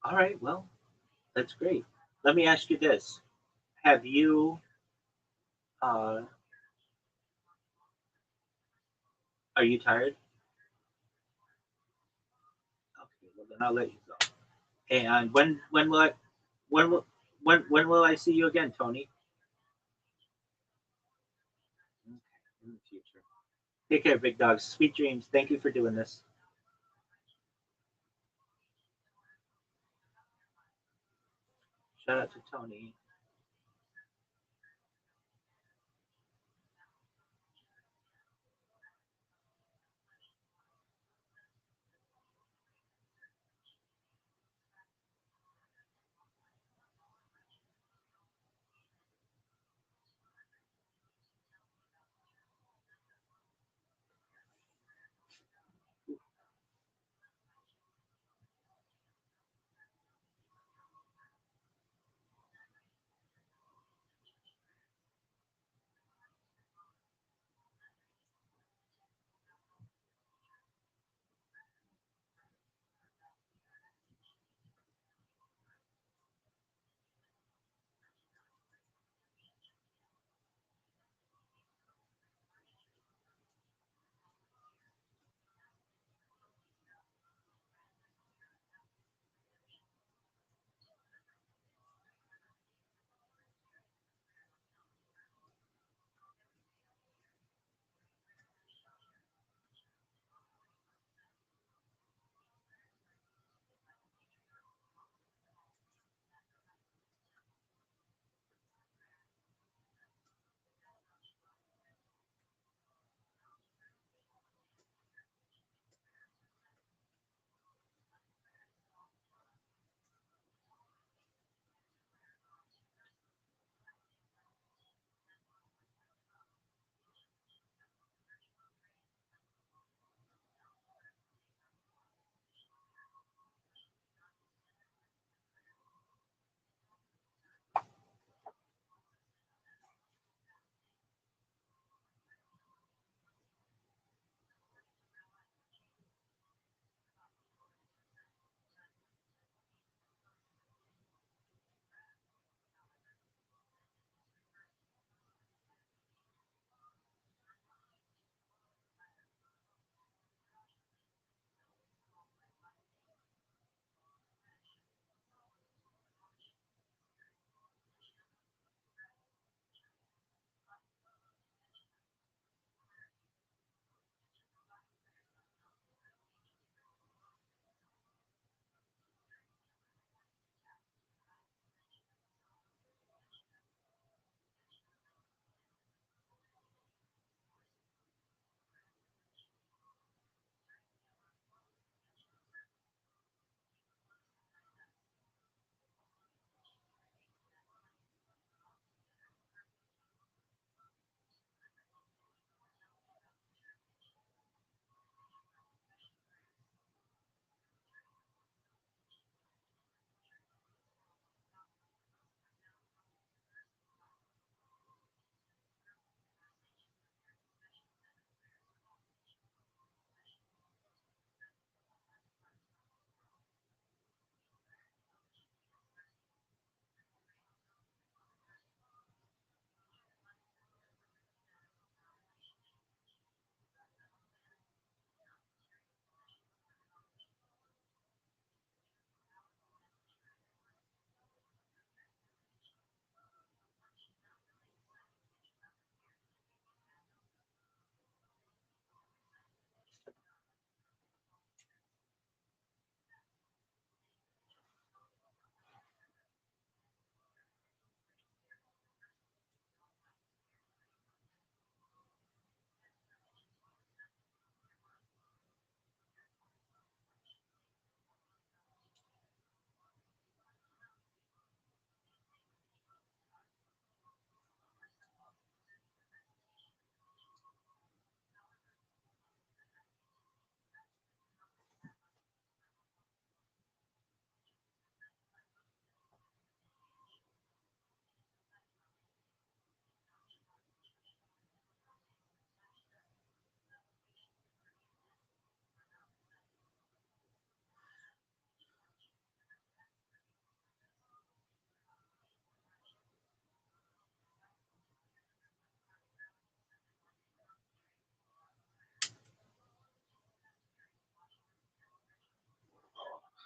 All right. Well, that's great. Let me ask you this. Have you, uh, are you tired? Okay, well then I'll let you go. And when will I when will when will I see you again, Tony? Okay, in the future. Take care, big dogs. Sweet dreams. Thank you for doing this. Shout out to Tony.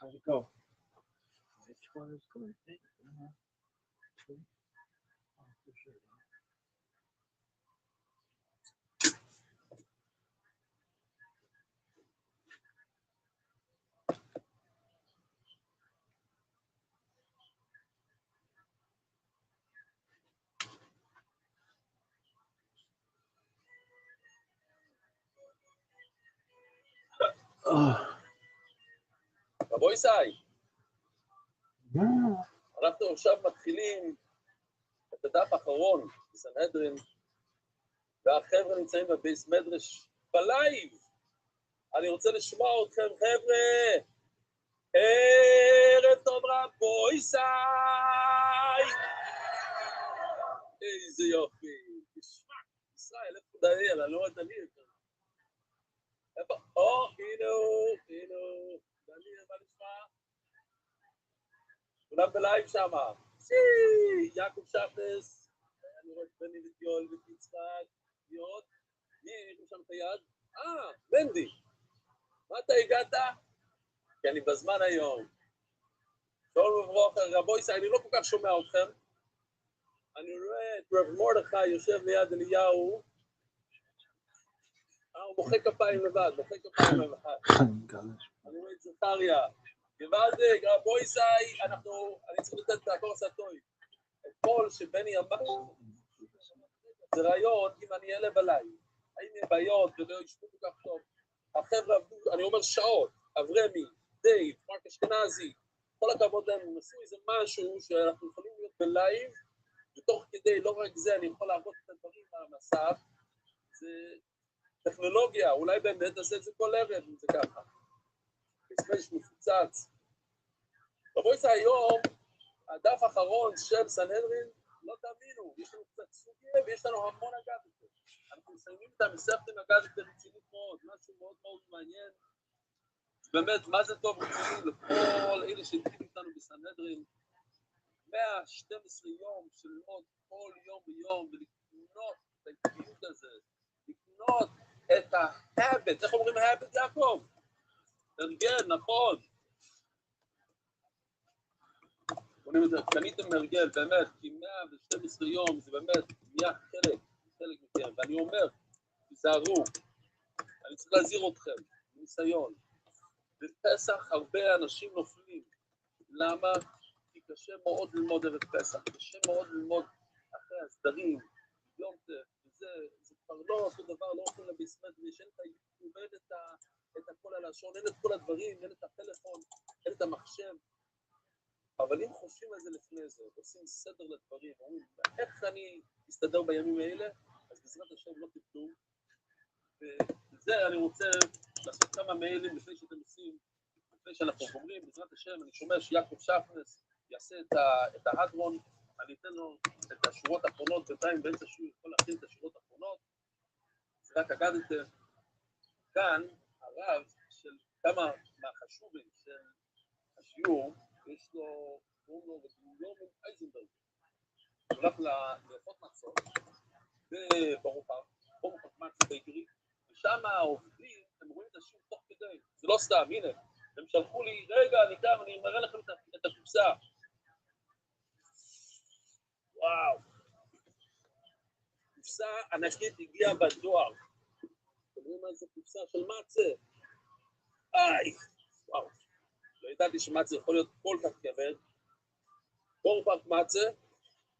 How'd it go? Which one is good? Two? Oh, for sure. רבוי סי, אנחנו עכשיו מתחילים את הדף האחרון בסנהדרין, והחבר'ה נמצאים בבייס מדרש בלייב. אני רוצה לשמוע אתכם, חבר'ה. ערב טוב רבוי סי. איזה יופי. תשמע, ישראל, איפה דניאל? אני לא רואה דניאל. איפה? הנה הוא. דניאל, מה נשמע? כולם בלייב שמה. יעקב שפנס. אני רואה את בני וטיול ופיצחק. מי יש שם את היד? מנדי. מה אתה הגעת? כי אני בזמן היום. שלום וברוך, רבוי סי, אני לא כל כך שומע אתכם. אני רואה את רב מרדכי יושב ליד אליהו. הוא מוחא כפיים לבד, אני רואה את זכריה. גוואלדיק, רבוי סי, אני צריך לתת את הקורס הטוי. את כל שבני אמר, זה רעיון אם אני אעלה בלייב. האם יהיה בעיות ולא ישבו כל כך טוב. החבר'ה עבדו, אני אומר שעות, אברמי, דייב, מרק אשכנזי, כל הכבוד להם, הם עשו איזה משהו שאנחנו יכולים להיות בלייב, ותוך כדי, לא רק זה, אני יכול להראות את הדברים על המסך, זה טכנולוגיה, אולי באמת נעשה את זה כל ערב, אם זה ככה. בסמש מפוצץ. רבוי זה היום, הדף האחרון של סנהדרין, לא תאמינו, יש לנו קצת סוגיה ויש לנו המון אגדות. אנחנו מסיימים את המסכת עם אגדות רצינית מאוד, משהו מאוד מאוד מעניין. באמת, מה זה טוב רציני לכל אלה שהתחילים איתנו בסנהדרין, 112 יום של ללמוד כל יום ביום ולקנות את העקביות הזה, לקנות את ההאבט, איך אומרים ההאבט יעקב? הרגל, נכון. קניתם הרגל, באמת, כי 112 יום זה באמת נהיה חלק מכם, ואני אומר, תיזהרו, אני צריך להזהיר אתכם, בניסיון. בפסח הרבה אנשים נופלים, למה? כי קשה מאוד ללמוד ערב פסח, קשה מאוד ללמוד אחרי הסדרים, יום וזה, זה כבר לא אותו דבר, לא הולכים לביסמט, וישן את היוטיוב, אין את הכל על השעון, אין את כל הדברים, אין את הפלאפון, אין את המחשב, אבל אם חושבים על זה לפני זה, עושים סדר לדברים, אומרים, איך אני אסתדר בימים האלה, אז בעזרת השם לא תפלו, וזה אני רוצה לעשות כמה מיילים לפני שאתם עושים, לפני שאנחנו אומרים, בעזרת השם, אני שומע שיעקב שפנס יעשה את ההדרון, אני אתן לו את השורות האחרונות, בינתיים באמצע שהוא יכול להכין את השורות האחרונות, זה רק אגדתם, כאן הרב של כמה מהחשובים של השיעור, יש לו, קוראים לו יורמן אייזנברג, הוא הולך לאכות מצות, ברוך מצות בעיקרי, ושם העובדים, הם רואים את השיעור תוך כדי, זה לא סתם, הנה, הם שלחו לי, רגע, אני כאן, אני מראה לכם את הקופסה. וואו. קופסה ענקית הגיעה בדואר. אתם רואים מה זה קופסה של מצה? וואו. לא ידעתי שמצה יכול להיות כל כך כבד. בורפרק מצה,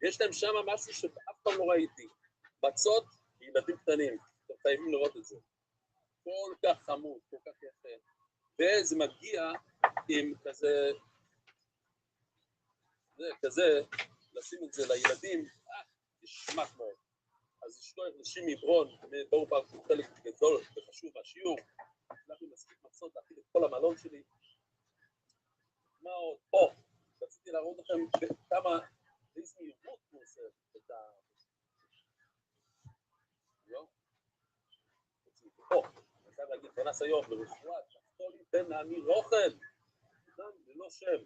יש להם שם משהו שאף פעם לא ראיתי. מצות לילדים קטנים. אתם חייבים לראות את זה. כל כך חמוד, כל כך יפה. וזה מגיע עם כזה, לשים את זה לילדים, ישמח מאוד. אז יש לו אנשים מברון, באו פעם חלק גדול וחשוב מהשיעור, אנחנו מספיק מצות להכין את כל המלון שלי. מה עוד? רציתי להראות לכם כמה, באיזה מהירות הוא עושה את ה... לא? אני חייב להגיד, בוא נעשה היום, ברפואה, תחתור לי בן נעמי רוחל, ללא שם.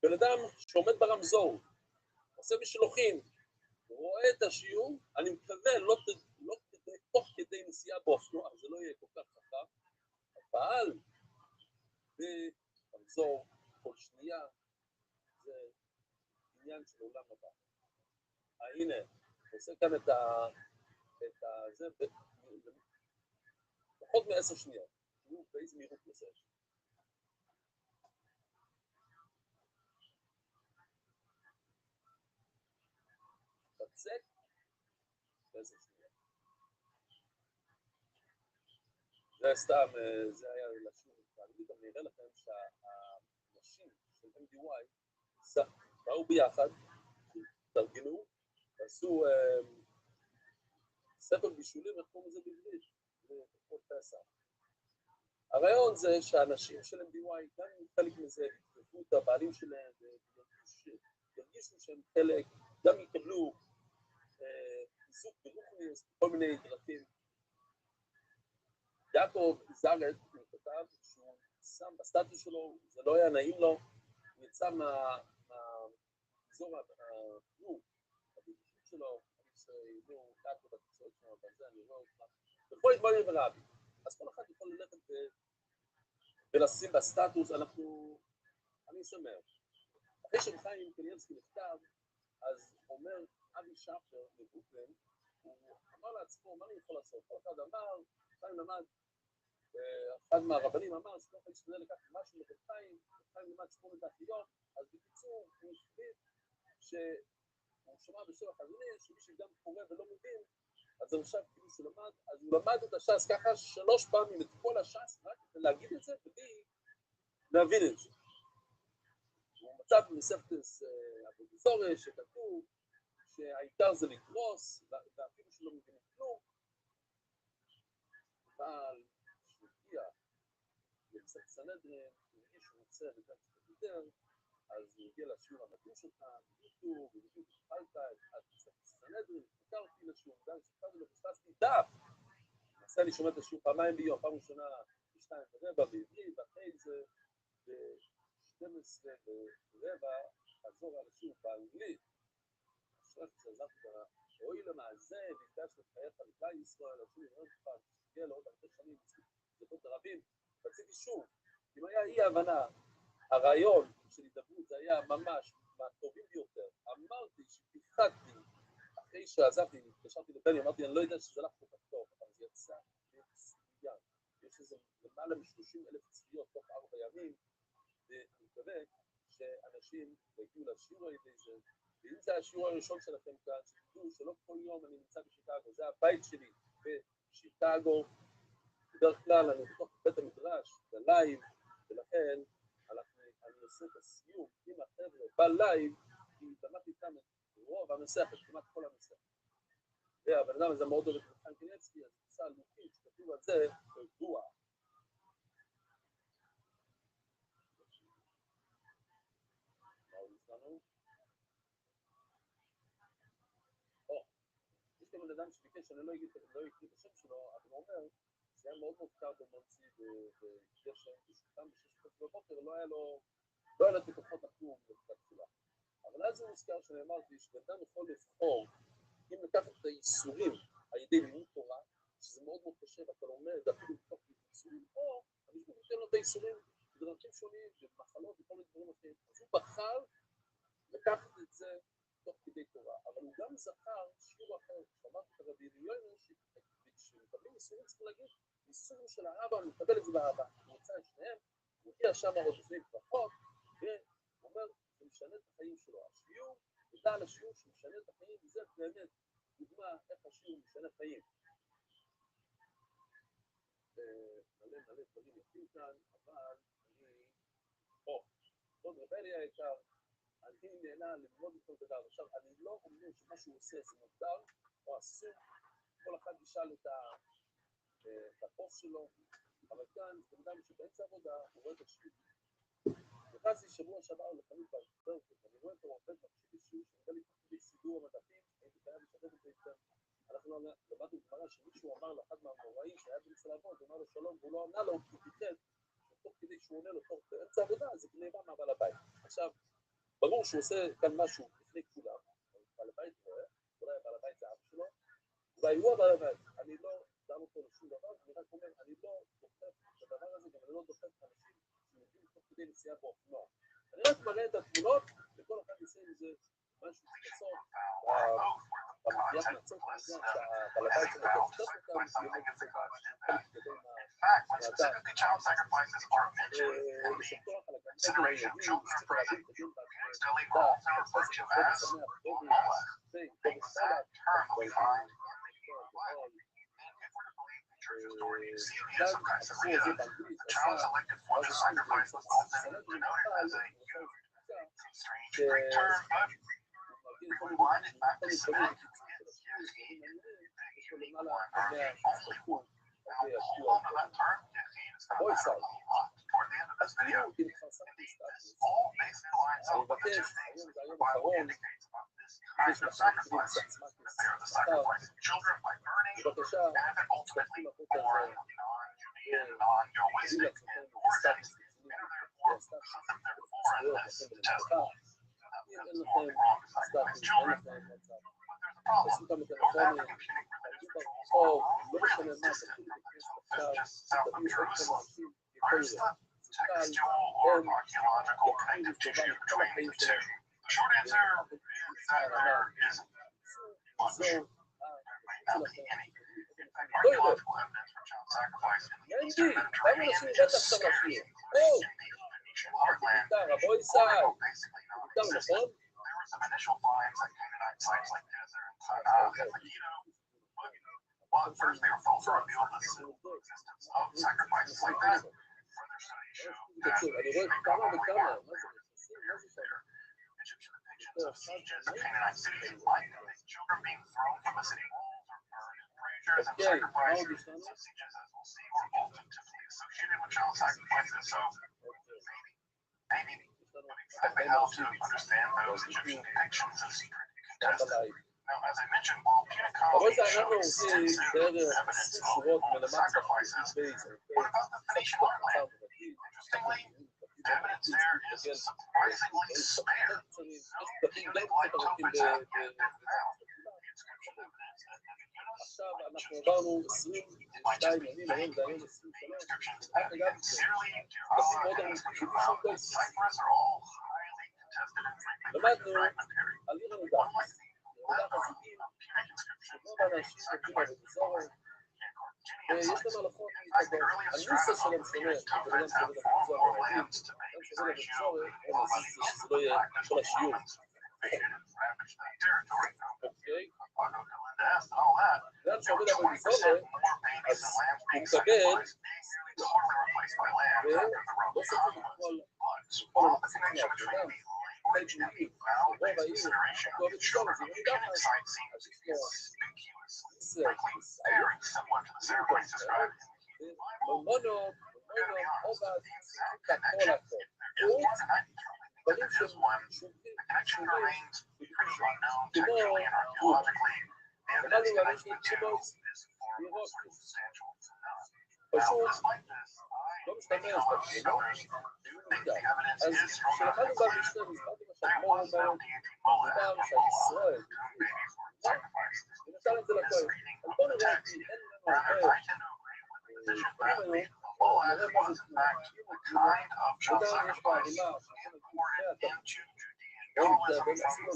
בן אדם שעומד ברמזור, עושה משלוחים, רואה את השיעור, אני מקווה, לא תוך כדי נסיעה באופנוע, זה לא יהיה כל כך חכם, אבל ברמזור, כל שנייה, זה עניין של עולם הבא. הנה, עושה כאן את זה פחות מ10 שניות. תראו באיזה מהירות נעשה. בצק, ב10 שניות. זה סתם, זה היה לשיעור. ואני גם נראה לכם שהאנשים של MDY באו ביחד, תרגנו, ועשו ספר בישולים, איך קוראים לזה בעברית? לכל פסח. הרעיון זה שהאנשים של MDY, גם חלק מזה, יקבלו את הבעלים שלהם, וירגישו שהם חלק, גם יקבלו עיסוק ברוחניס, כל מיני דרכים. יעקב זרת, הוא כתב שהוא שם בסטטוס שלו, זה לא היה נעים לו, הוא יצא מהאזור הביטושים שלו, יעקב התקשורת שלו, אבל זה אני רואה אותך, ופה יש דברים ורבי. אז כל אחד יכול ללכת ולשים בסטטוס, אני שמח. אחרי שחיים קניאבסקי נכתב, אז אומר אבי שפר מברוקלין, הוא אמר לעצמו, מה אני יכול לעשות? אחד אמר, חיים למד, אחד מהרבנים אמר שלא יכול להשתדל לקחת משהו לחיים, חיים למד 8 דחיות, אז בקיצור, הוא החליט שהוא שמע בשם החזוני, שמי שגם קורא ולא מבין, אז זה עכשיו כאילו שהוא למד, אז הוא למד את הש"ס ככה 3 פעמים את כל הש"ס, רק להגיד את זה בלי להבין את זה. הוא מצא במסכתס אבוגזורה שכתוב שהעיקר זה לקרוס, ואפילו שלא מבינים כלום, אבל כשהוא הגיע למסכת סנהדרין, הוא הרגיש שהוא רוצה לדעת קצת יותר, אז הוא הגיע לשיעור המדהים שלך, בדיוק, ובדיוק התחלת את מסכת סנהדרין, הכרתי לשיעור, גם שפרתי לו, פספסתי דף. למעשה אני שומע את השיעור פעמיים ביום, פעם ראשונה ב2:15 בעברית, ואחרי זה ב12:15 חזור על השיעור באנגלית. עכשיו כשעזרתי אוי למעזה, והקדש לחייך לכלל ישראל, אז הוא ירד כבר, תגיע לעוד הרבה שנים, זכות רבים, רציתי שוב, אם היה אי הבנה, הרעיון של הידברות זה היה ממש מהטובים ביותר, אמרתי שפיחדתי, אחרי שעזבתי, התקשרתי לבני, אמרתי, אני לא יודע שזה הלך כל כך טוב, אבל זה יצא, מצוין, יש איזה למעלה מ30,000 צפיות תוך 4 ימים, ואני מקווה שאנשים יגיעו לשיעור הידי זה, ואם זה השיעור הראשון שלכם כאן, שתדעו שלא כל יום אני נמצא בשיקגו, זה הבית שלי בשיקגו, בדרך כלל אני בתוך בית המדרש, בלייב, ולכן אני עושה את הסיום עם החבר'ה בלייב, כי למדתי איתם את רוב המסכת, כמעט כל המסכת. והבן אדם הזה מאוד אוהב את חיים קניאבסקי, אז הוא עושה לוקית שכתוב על זה, רגוע. מה הוא נזכרנו? יש כאן בן אדם שביקש שאני לא אקריא את השם שלו, אבל הוא אומר זה היה מאוד מוזכר במוציא בגשם, ושכם ב6:00 בבוקר לא היה לו תקופות הקום לתחילה. אבל אז זה מוזכר שאני אמרתי שבן יכול לבחור אם לקחת את האיסורים על ידי לימוד תורה, שזה מאוד מאוד קשה, ואתה לומד אפילו בתוך איסורים, או אני נותן לו את האיסורים בדרכים שונים, במחלות וכל מיני דברים אחרים. אז הוא בחר לקחת את זה תוך כדי תורה, אבל הוא גם זכר שיעור אחר, שאמרתי את הרבי יוינו, שמקבלים איסורים, צריכים להגיד, איסורים של האבא, אני מקבל את זה באבא. הוא רוצה את שניהם, הוא הגיע שם עוד לפני פחות, והוא אומר, זה משנה את החיים שלו. השיעור, ידע על השיעור שמשנה את החיים, וזה באמת דוגמה איך השיעור משנה חיים. מלא דברים יפים כאן, אבל עוד רבי היקר, אני נהנה ללמוד את כל דבר. עכשיו, אני לא אומר שמה שהוא עושה זה מותר או אסור, כל אחד ישאל את הפוסט שלו, אבל כאן, זה אדם שבאמצע עבודה, הוא רואה את השיעור. נכנסתי שבוע שעבר לחנות ברקות, אני רואה פה עובד מקשיב שיעור שנראה לי תחת סידור המדפים, הייתי חייב לשתף את זה איתם. אנחנו למדנו גמרא שמישהו אמר לאחד מהמוראים שהיה בניסה לעבוד, הוא אמר לו שלום, והוא לא ענה לו, כי פיחד, שתוך כדי שהוא עונה לו תוך באמצע עבודה, זה גניבה מהבעל הבית. עכשיו, ברור שהוא עושה כאן משהו לפני כולם, בעל הבית רואה, אולי בעל הבית זה אבא שלו, אולי הוא הבעל הבית, אני לא דן אותו לשום דבר, אני רק אומר, אני לא דוחף את הדבר הזה, גם אני לא דוחף את האנשים תוך כדי נסיעה באופנוע. אני רק מראה את התמונות, וכל אחד יעשה עם זה משהו לעשות. במדינת נצות, שהבעל הבית שלו יפתח אותם, ללמוד את זה חלק גדול מהאדם. לשפוח על הגן עדן הילדים, צריך להבין את הדין בעצמם, פסק החודש שמח, טוב וסלט, גם הבחור הזה באנגלית עשה משהו אבל זה אנחנו עושים דרך שורות מלמטה עכשיו אנחנו עברנו 22 ימים, היום זה היום 23, אגב, דפים מאוד ארוכים, למדנו על עיר הנדח, חזיקים, שרוב האנשים עובדים על בצורת, ויש להם הלכות להתקדם. הנוסה שלהם שונה, ובן שווה לבצורת הרגיל, בן שווה לבצורת, שזה לא יהיה כל השיעור. אוקיי? בן שווה לבצורת, אז הוא מקבל, ולא סופר את כל הנכסים מהעבודה, חלק שני, רוב העיר, כל הבצורת, זה לא ידע אז יש לו מונו, עובד, כל הכל. דברים ששומרים, כמו למדנו להבין כמו פשוט לא משתמש בתמונה, אז כשלמדנו במשנה, הסברתי מה שאמרו אומר שהישראל, ונתן את זה לכהן. אז בואו נראה כי אין לנו הרבה, נראה מה זה תמונה. וגם יש בה ערימה, עשינו לו חיים, זה לא ישראל.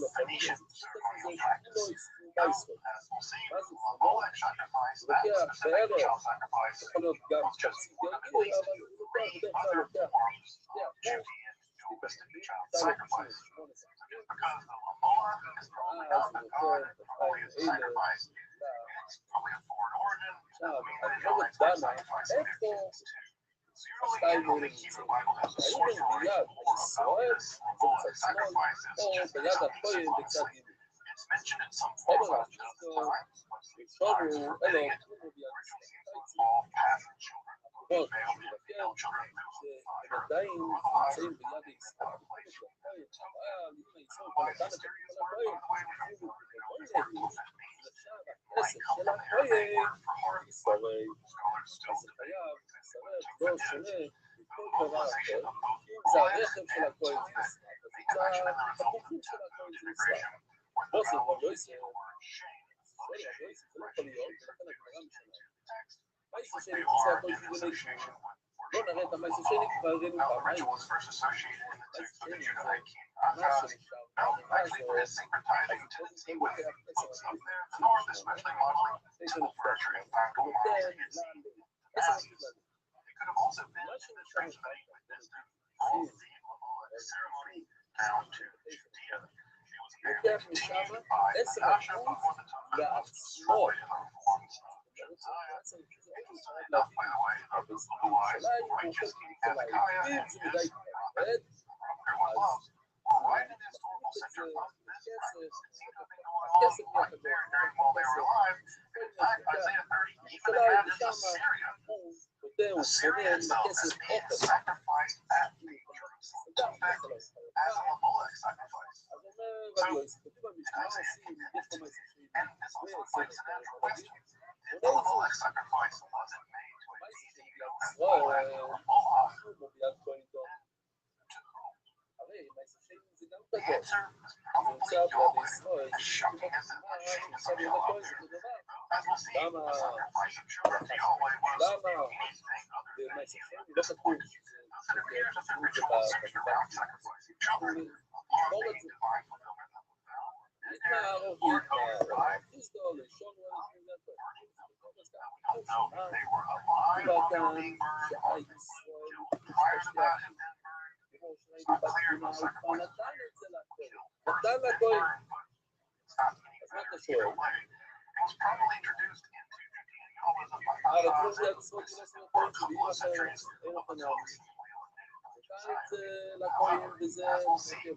מה זה תמונה? לוקח בערב, יכול להיות גם תקציב גרגיר, אבל בדרך כלל לוקח לא נראה את המעשה שני, כבר הראינו Now, the פעמיים. ritual was first associated in the text with the Judahite king מה Achaz. שנשאר Known באמירה likely for his הזאת, syncretizing אז tendency קודם כל with לוקח books עשר of the עשרים north, especially modeling תשע temple furniture and found נפתח, gold ונותן and לעלי, seeds. עשר עשרים. It could have also been מה in the שנשאר transmitting באמירה wisdom all the ceremony down to Judea. It was merely לוקח continued משם by 10% Menashe before the time was לעצמו. destroyed in the reforms of Josiah. עשר It was enough, by the way, of the wise, righteous king Hezekiah and his prophet was were right in the historical center of this practice. It seemed to have been going on right there during while they were alive. In fact, Isaiah 30 even imagines Assyria. Assyria itself as being sacrificed at Jerusalem. In fact, as a Molech sacrifice. So, in Isaiah 10, and this also reflects a natural question. If the Molech sacrifice wasn't made to a deity known as Molech or Moloch, the answer is probably Yahweh, as shocking as it might seem to some people out there. As we'll see, the sacrifice of children to Yahweh was anything other than human disappointment. Thus, it appears that the ritual centered around sacrificing children, upon being divine fulfillment of the vow, or God we don't know if they were alive while they were being burned, or if they were killed prior to that and then burned. It's not clear if the sacrifices were killed first and then burned, but it's not any better either way. It was probably introduced into Judean Yahwism by Achaz for a couple of centuries until it seemingly eliminated by Josiah. However, as we'll see,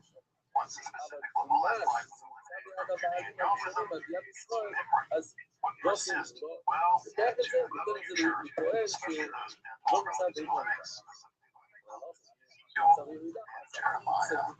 once the specific Molech life was eliminated from Judean Yahwism, its memory would persist well into the future, especially those mental relics or acts, specifically like Ezekiel and Jeremiah.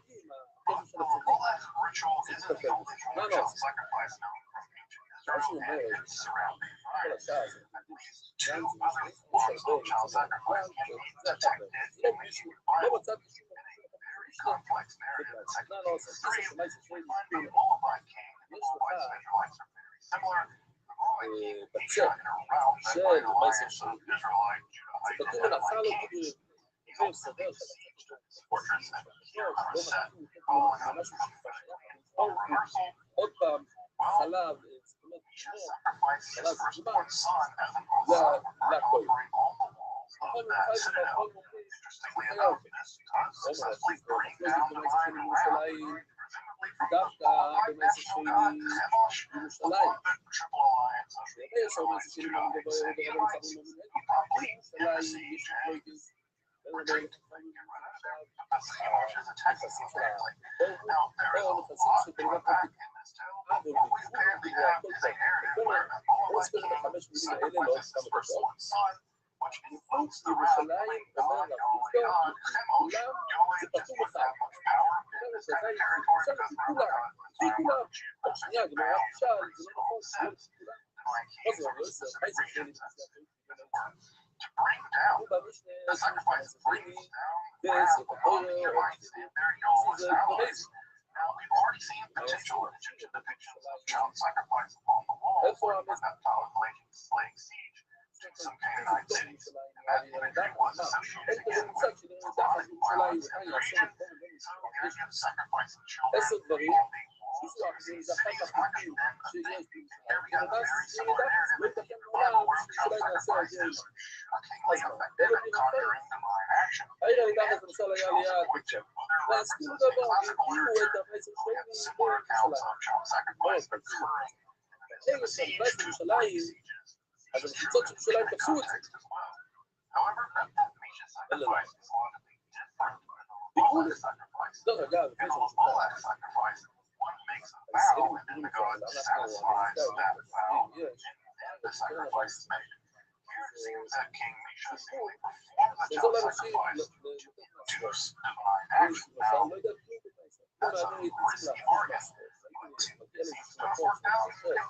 But the Molech ritual isn't the only form of child sacrifice known from ancient Israel and its surrounding environs. At least two other forms of child sacrifice can be detected in the Hebrew Bible. In a very complex narrative in 2 Kings 3, we find the Moabite king and the Moabites and Israelites are very similar. The Moabite king Elisha, in a rout led by an alliance of Israelite, Judahite, and Edomite kings. He's also laid siege to this fortress and here are set, calling out his prophetically informed reversal. Well, Elisha sacrificed his firstborn son as an offering on the walls of that citadel. Interestingly enough, this does successfully bring down divine wrath, presumably from the Moabite national god Chemosh, before the triple alliance of the Israelites, Judahites, and Edomites promptly end the siege and retreat. Get rid of them because Chemosh is attacking them directly. Now, there is a lot to unpack in this tale. What we apparently have is a narrative where a Moabite king sacrifices his firstborn son, which invokes the wrath of the God, Yahweh God, Chemosh. Yahweh just didn't have much power in this kind of territory because remember God puts power on geographic bounds. It all says divine kings for a specific region. That's the word. To bring down the sacrifice brings down wrath upon the Edomites and their Yahweh's allies. Now, we've already seen potential in Egyptian depictions of child sacrifice along the walls, where the reptile laying siege to some Canaanite cities. And that imagery was associated again with demonic violence in the region. So, the idea of sacrificing children along the walls of these cities might have been a thing. Here we have a very similar narrative in the Hebrew Bible where child sacrifice is shockingly effective at conjuring divine action. And we should also point to other references in classical literature where we have similar accounts of child sacrifice occurring in the midst of a siege to break sieges. This is true in the context as well. However, Misha's sacrifice is logically different than the Molech sacrifice. In the Molech sacrifice, one makes a vow and then the god satisfies that vow and then the sacrifice is made. Here it seems that King Misha simply performed the child sacrifice to induce divine action. Now, that's a risky bargain. It seems to have worked out. It's clearly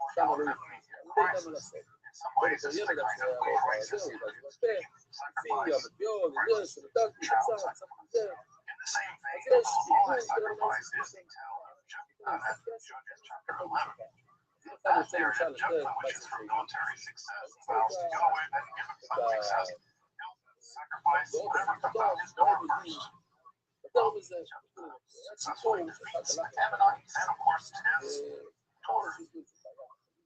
worked out in the media crisis. In some ways, it's the kind of crisis in which sacrifice versus child sacrifice. In the same vein, the Molech sacrifice is detailed in Judges chapter 11. That narrative, Jephthah wishes for military success, vows to Yahweh that given such success, builds a sacrifice whatever comes out his door first. Successfully defeats the Ammonites and, of course, his daughter.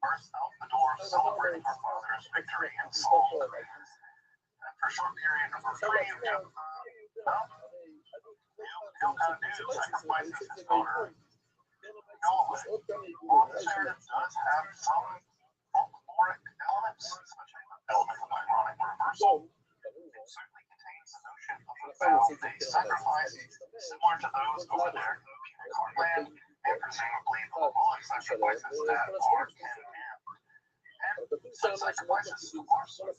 Burst out the door celebrating her father's victory in Saul. After a short period of reprieve, Hilkiah knew sacrificing his daughter. This narrative does have some folkloric elements, especially the element of ironic reversal. It certainly contains the notion of a vow-based sacrifice, similar to those over there in Punic Heartland, and presumably the Levant sacrifices that are canon. And such sacrifices, of course, we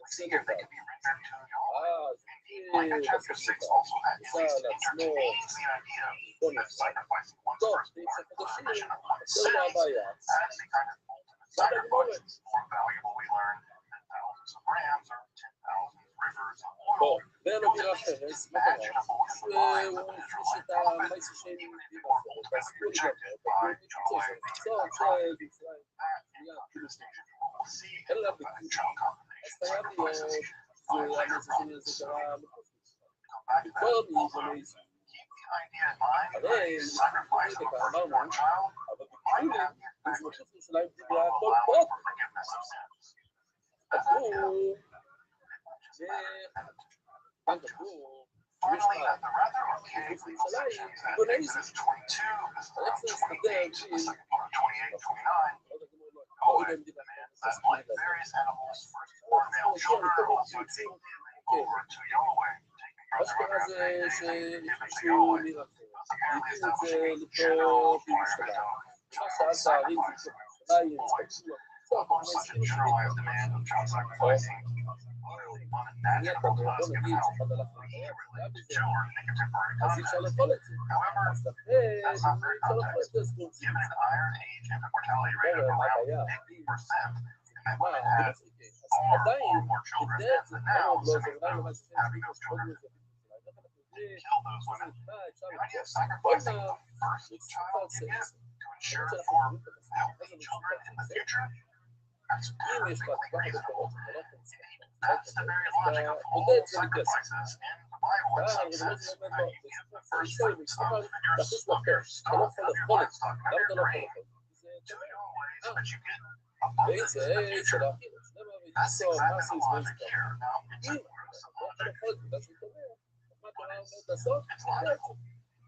see here they can be rendered to Yahweh. Indeed, Micah chapter 6 also at least entertains the idea that sacrificing one's firstborn for the remission of one's sins as a kind of ultimate sacrifice is more valuable. We learn than thousands of rams or 10,000 rivers of oil. It was at least imaginable in the minds of an Israelite prophet, even if it were ultimately rejected by Yahweh the Israelite. That in contrastation to what we'll see in the child combination sacrifices, by later prophets. Come back to that. Also, keep the idea in mind that a sacrifice of a firstborn child might have the effect of allowing for forgiveness of sins. As an idea, finally, at the rather archaic legal sections at Exodus 22, this is around 28, the second part of 28 and 29, Yahweh demands that like various animals' firstborn male children also be given over to Yahweh, taken from their mother after 8 days and given to Yahweh, thus apparently establishing a general requirement of child sacrifice against boys. Although such a generalized demand of child sacrificing utterly unimaginable to us given how we relate to children in a contemporary context. However, that's not very context. Given an Iron Age infant mortality rate of around 50%, and that women had far more children then than now, assuming they're having those children didn't kill those women, the idea of sacrificing the first child you get to ensure for healthy children in the future, that's perfectly reasonable. That's the very logic of all sacrifices in the Bible, in some sense, that you give the first fruits of your stock, of your livestock, of your grain to Yahweh so that you get abundance in the future. That's exactly the logic here. Now, it's a gruesome logic. It's logical.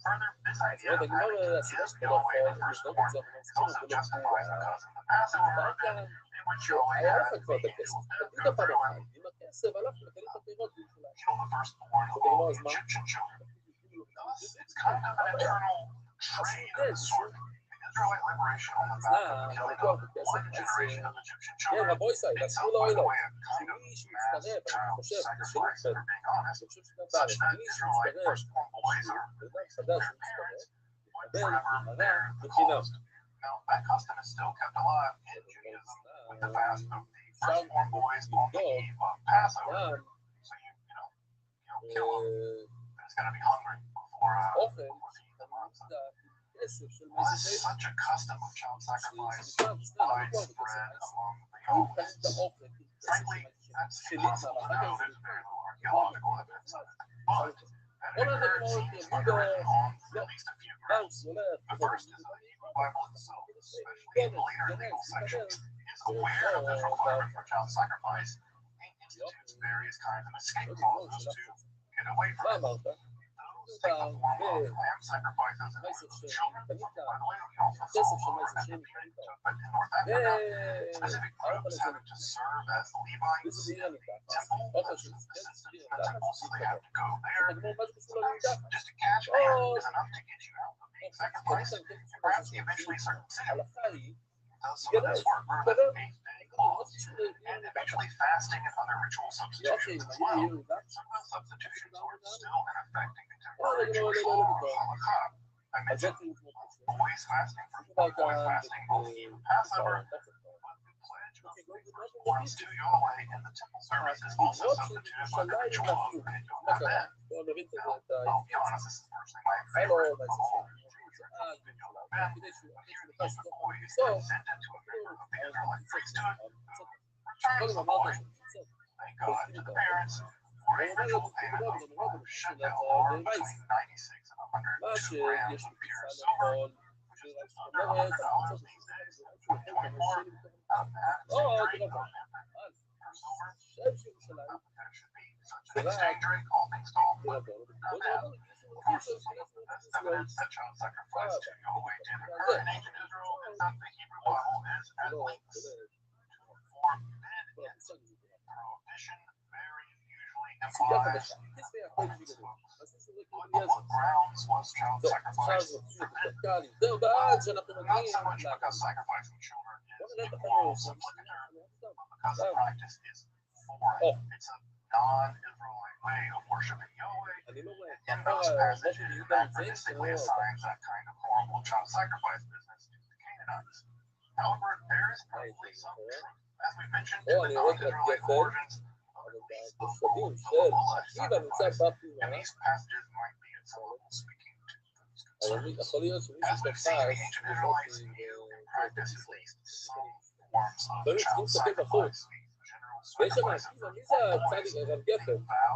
Further, this idea that gives Yahweh the firstborn is also justified because in the Passover event, in which Yahweh had the angel of death go through and kill the firstborn of all the Egyptian children. Thus, it's kind of an eternal trade of the sort. The Israelite liberation on the back of the killing of one generation of Egyptian children itself, by the way, a kind of mass child sacrifice, if we're being honest, such that Israelite firstborn boys are released to their parents would forever bear the cost. Now, that custom is still kept alive in Judaism with the fast of the firstborn boys on the eve of Passover. So you kill them, but it's got to be hungry before the evening runs up. Was such a custom of child sacrifice widespread among the Yahwehs? Frankly, that's impossible to know. There's very little archaeological evidence of it. But that it occurred seems to be written on at least a few grounds. The first is that the Hebrew Bible itself, especially in the later legal sections, is aware of this requirement for child sacrifice and institutes various kinds of escape clauses to get away from it. Those take the form of lamb sacrifices in order for children. By the way, we also saw more that the Trinity took, but in North Africa, specific groups having to serve as Levites in the temple, as assistants in the temple, so they have to go there. Sometimes just a catch man is enough to get you out of being sacrificed, and perhaps eventually circumcision. Some of this work were with 8-day clause, and eventually fasting and other ritual substitutions as well. Some of those substitutions are still in effect in contemporary Jewish law or halakha. I mentioned boys fasting, firstborn boys fasting both for Passover, but the pledge of the firstborns to Yahweh in the temple service is also substituted by the ritual of Yom HaBen. Now, I'll be honest, this is personally my favorite of all here the use of boys presented to a member of the Israelite priesthood who returns the boy, thank God, to the parents, or a ritual payment of shekel, or between 96 and 102 grams of pure silver, which is just under $100 these days. 2024, not a bad exchange rate, not a bad for silver. Not that it should be such an exchange rate, all things told, but not bad. Of course, the best evidence that child sacrifice to Yahweh did occur in ancient Israel is that the Hebrew Bible is at length to forbid it. Prohibition very usually implies on what grounds was child sacrifice forbidden? Not so much because sacrificing children is immoral simply, but because the practice is foreign. It's a non-Israelite way of worshiping Yahweh. In those passages, anachronistically assigns that kind of horrible child sacrifice business to the Canaanites. However, there is probably some truth, as we mentioned, in the non-Israelite origins of at least the role of the Lulash sacrifice, and these passages might be at some level speaking to those concerns. As we've seen, the ancient Israelites knew and practiced at least some forms of child sacrifice. General sacrifice of boys, vow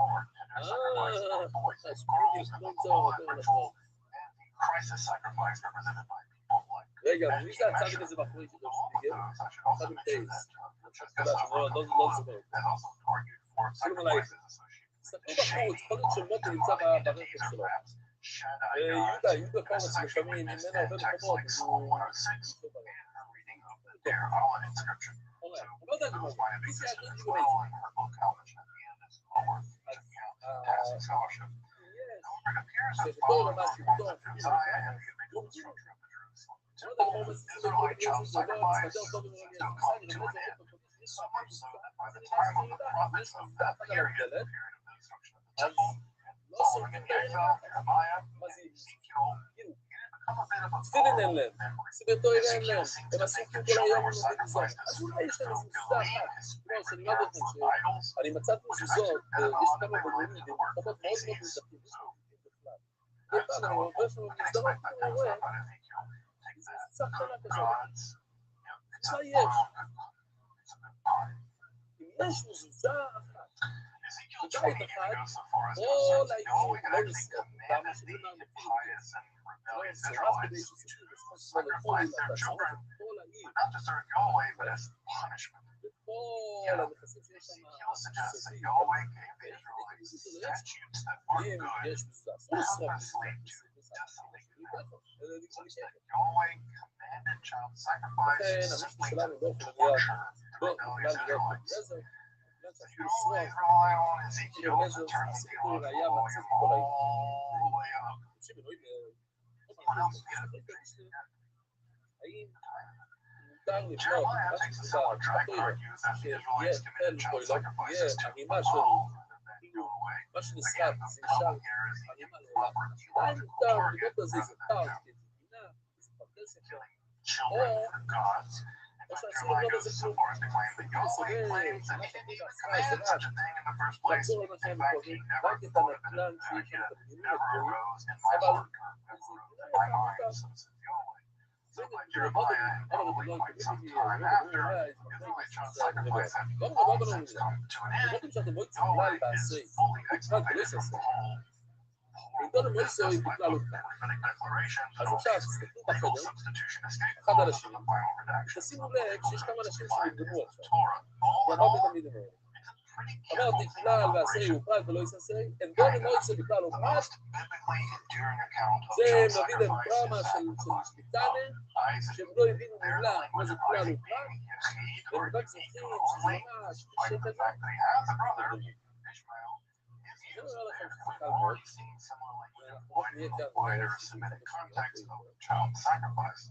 or tender sacrifice of boys and girls, and the Cololet ritual, and the crisis sacrifice represented by people like Ben Mesher. Along with those, I should also mention that Francesca Savona has also argued for sacrifices associated with shaming, combining entities or perhaps Shaddai gods. This is actually witnessed in texts like Psalm 106 and her reading of the Deir Allah inscription. So those might have existed as well, and her book I'll mention at the end is well worth checking out. Fantastic scholarship. However, it appears that following the reforms of Josiah and the eventual destruction of the Jerusalem temple, Israelite child sacrifice still come to an end. So much so that by the time of the prophets of that period, the period of the destruction of the temple, and following in Ezra, Jeremiah, and Ezekiel, it had become a bit of a borrowed memory. Ezekiel seems to think that children were sacrificed as food to Elohim, his favorite god for idols, which is too bad on that they were into the work of atheists. So that's how we can expect that kind of stuff out of Ezekiel. Take that good gods, it's a good pun. Ezekiel 20 even goes so far as to assert that Yahweh had actually commanded the impious and rebellious Israelites to sacrifice their children, but not to serve Yahweh, but as punishment. Yeah, Ezekiel suggests that Yahweh gave the Israelites statutes that weren't good, purposely to desolate them, such that Yahweh commanded child sacrifice simply to torture the rebellious Israelites. So you always rely on Ezekiel to turn the theological volume all the way up. Someone else get it. Jeremiah takes a similar track and argues that the Israelites committed child sacrifices to Allah rather than Yahweh. Again, the problem here is the improper theological target rather than killing children for gods. In fact, Jeremiah goes so far as to claim that Yahweh claims that he didn't even command such a thing in the first place. In fact, he never thought of it. It never arose in my heart or never arose in my mind, so says Yahweh. So by Jeremiah, and probably quite some time after, Israelite child sacrifice had long since come to an end. Yahweh is fully exculpated from the whole horrible business by both prophetic declarations and all these legal substitution escape clauses in the final redactions of the legal terms defined in the Torah. All in all, it's a pretty careful clean operation. Kind of. The most biblically enduring account of child sacrifice is that of Isaac. Their language of Isaac being Yechid or unique only, despite the fact that he has a brother, Ishmael, is used there. We've already seen similar language employed in the wider Semitic context of child sacrifice.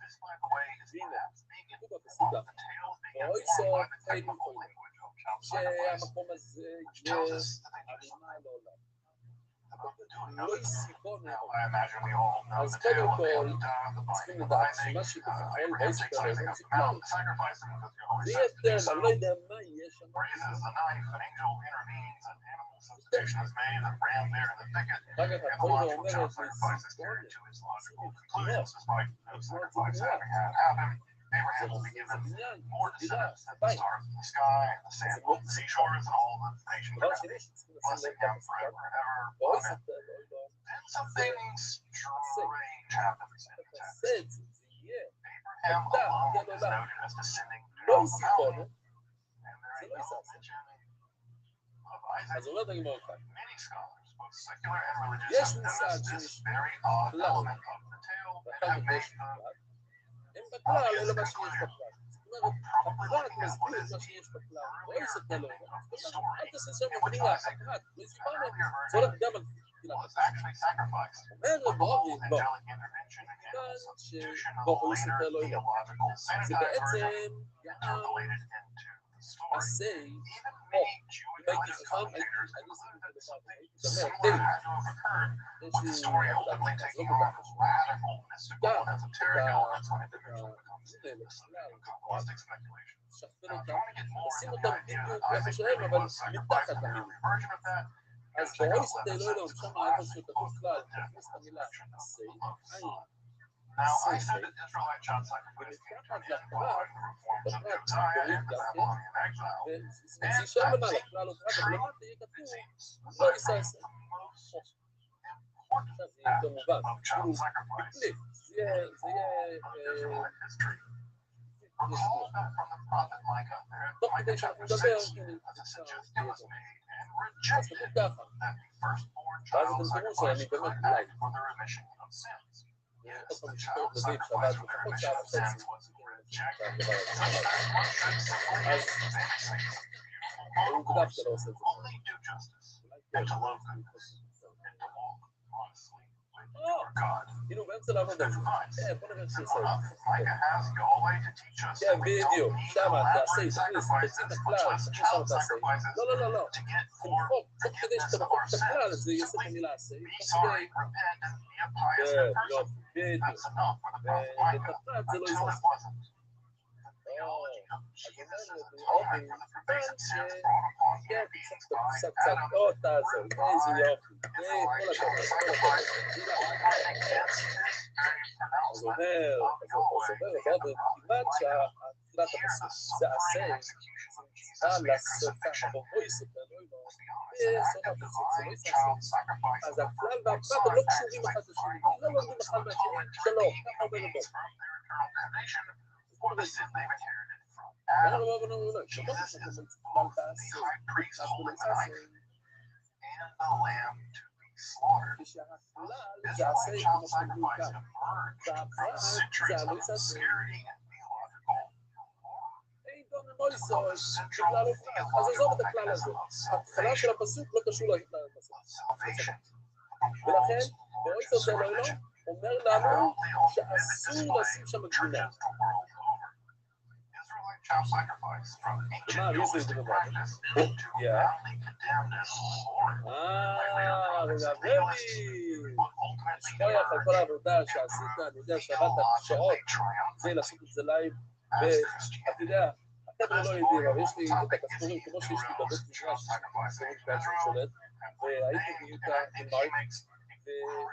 This, by the way, is perhaps being informed, the tale is being informed by the technical language of child sacrifice, which tells us that they do something about doing nothing. Now, I imagine we all know the tale of the binding of Isaac, Abraham takes Isaac up the mountain to sacrifice him because Yahweh says to do so, raises the knife, an angel intervenes, an animal substitution is made, a ram there in the thicket, and the logical child sacrifice is carried to its logical conclusions, despite no sacrifice having had happened, Abraham will be given בניין, more זה דירה, descendants זה than the בית. stars in the sky, the זה sand מאוד on the seashores, and all the nations דבר around שני me, שצריכים לשים blessing לב him בפסקה, forever and ever. ואוי Amen. ספר, אוי לא, Then something strange happens in the text. תעשה את זה, זה יהיה. Abraham alone is noted as descending לא down the יסיתנו, mountain, and there זה ain't לא no יסעסע. mention of Isaac. אז אומרת הגמרא כאן, Many scholars, both secular and religious, יש have מושג noticed this שיש very odd כלל, element of the tale and ואחר have כך made יש the בכלל, אין בכלל אלא מה שיש בכלל. זאת אומרת, הפרט מסביר את מה שיש בכלל, לא יסתכל לו, אל תעשה שם מפריע, הפרט, לא סיפרנו, זה הולך גם על תפילה. was actually sacrificed. אומר But the רבורי, whole לא, angelic intervention and כיוון animal substitution of שבו the הוא יסתכל later לו, לא. theological זה sanitized version בעצם גם interpolated into the story. עשה, Even או, many Jewish אם הייתי religious חכם, הייתי commentators עושה conclude את that הדבר, something הייתי אומר, similar תן, had to have occurred, יש with the לי story עבודה, ultimately אז לא taking כל on כך חשוב. radical mystical גם and את esoteric elements when it eventually ה... becomes זה the בכלל, subject of Kabbalistic speculation. שכפל Now, if אותם, you want to get more לשים into the אותם idea בדיוק that איפה Isaac שהם, really אבל was sacrificed מתחת in the המילים. early version of that, אז check out באויסט Levin's אלוהים, Son's שם איפה classic שכתוב book, כלל, The Death תכניס את and המילה Resurrection of עשה, the Beloved עין, Son. Now, I עשה, said that Israelite child sacrifice came to an ומתחת end following the reforms of לפרט Josiah קוראים and the גם כן, Babylonian exile. וזה יישאר למעלה, כלל עוד רק, אבל למטה יהיה It כתוב, seems לא aside יישא from עשה. the most עכשיו זה יהיה יותר מובן, of child כאילו, sacrifice בקליפ, זה יהיה, of Israelite history. יש Recall that from the prophet Micah, there in תוך Micah כדי שאנחנו chapter נדבר, 6, הנה, that a אפשר suggestion יהיה was טוב. made and אז rejected כתוב ככה, that the firstborn ואז child אתם תראו sacrifice שאני could באמת act אולי, for the remission of sins. עוד Yes, פעם the שפעות child נגיד, sacrifice שבת for the לפחות remission שעה of וחצי, sins was rejected. הדבר הזה. So that one should simply אז say it's a beautiful הוא moral דווקא course, לא עושה את זה. only do justice, אולי and to כן, love goodness, and to walk honestly with your God. כאילו באמצע לעבוד על זה. כן, בוא נראה איך Simple שעושה את enough. זה. Micah has go away to teach us כן, that we don't בדיוק, need שמה תעשה, elaborate תכניס, sacrifices, תוציא את much הכלל, less תכניס child שם תעשה. sacrifices, לא, לא, לא, לא. to get תמחוק, more תוך כדי forgiveness שאתה of מחוק our את הכלל, sins. זה יעשה את Simply המילה עשה. be תוך sorry, כדי, repent, and be a pious כן, good person. יופי, בדיוק. That's enough for the prophet ואת Micah, הפרט זה לא until it יסעסע. wasn't. The theology of אז Jesus' אמרנו, atonement for the pervasive sins brought upon כן, human beings by קצת, Adam לא תעזור, איזה יופי. זה כל Israelite child הכבוד, כל sacrifice הכבוד. ultimately gets this very אז pronouncement אומר, of אז Yahweh אומר in רבובי, the prophet כיוון Micah. שהתחילת Here, the הפסוק זה עשה, suffering execution of Jesus על via השפה, crucifixion אבל בואי ספר, לא ידעו. was the honest act of divine child sacrifice אז of the הכלל firstborn והפרט הם son לא acts קשורים like אחד לשני, final כי לא לומדים אחד conclusive מהשני, atonement to שלום, redeem ככה human אומר רבו. beings from their eternal damnation for the sin they've inherited from אומר Adam. רבו, לא, Jesus שאנחנו is מצטער both the תעשה, high priest אנחנו holding the נעשה, knife and the lamb to be slaughtered. כשהכלל זה Israelite עשה child כמו שאומרים sacrifice כאן. emerged from והפרט זה centuries of הלא יסעסה. obscurity and theological אין דון מויסו, from the central בכלל הוא פרט. אז עזוב את theological הכלל הזה. mechanism of ההתחלה של salvation. הפסוק לא קשור לפסוק. Of salvation. ולכן, The באויסו זה לא religion אומר לנו proudly on vivid שאסור display לשים שם in גבינה. churches the world over. Israelite child sacrifice from ancient מה, מי זה dualistic דבר? practice to roundly condemned as horrid. רגע, רבי, What ultimately שכוח על כל העבודה שעשית, אני יודע שעבדת שעות, theologically triumphant זה לעשות את זה לייב, as ואתה Christianity. יודע, החבר'ה לא יודעים, אבל יש לי את topic is הכפתורים כמו שיש לי בבית Israel's child מדרש, sacrifice כפתורים in כאלה שהוא Israel. שולט, And והייתי I ביוטה think עם he מייק, makes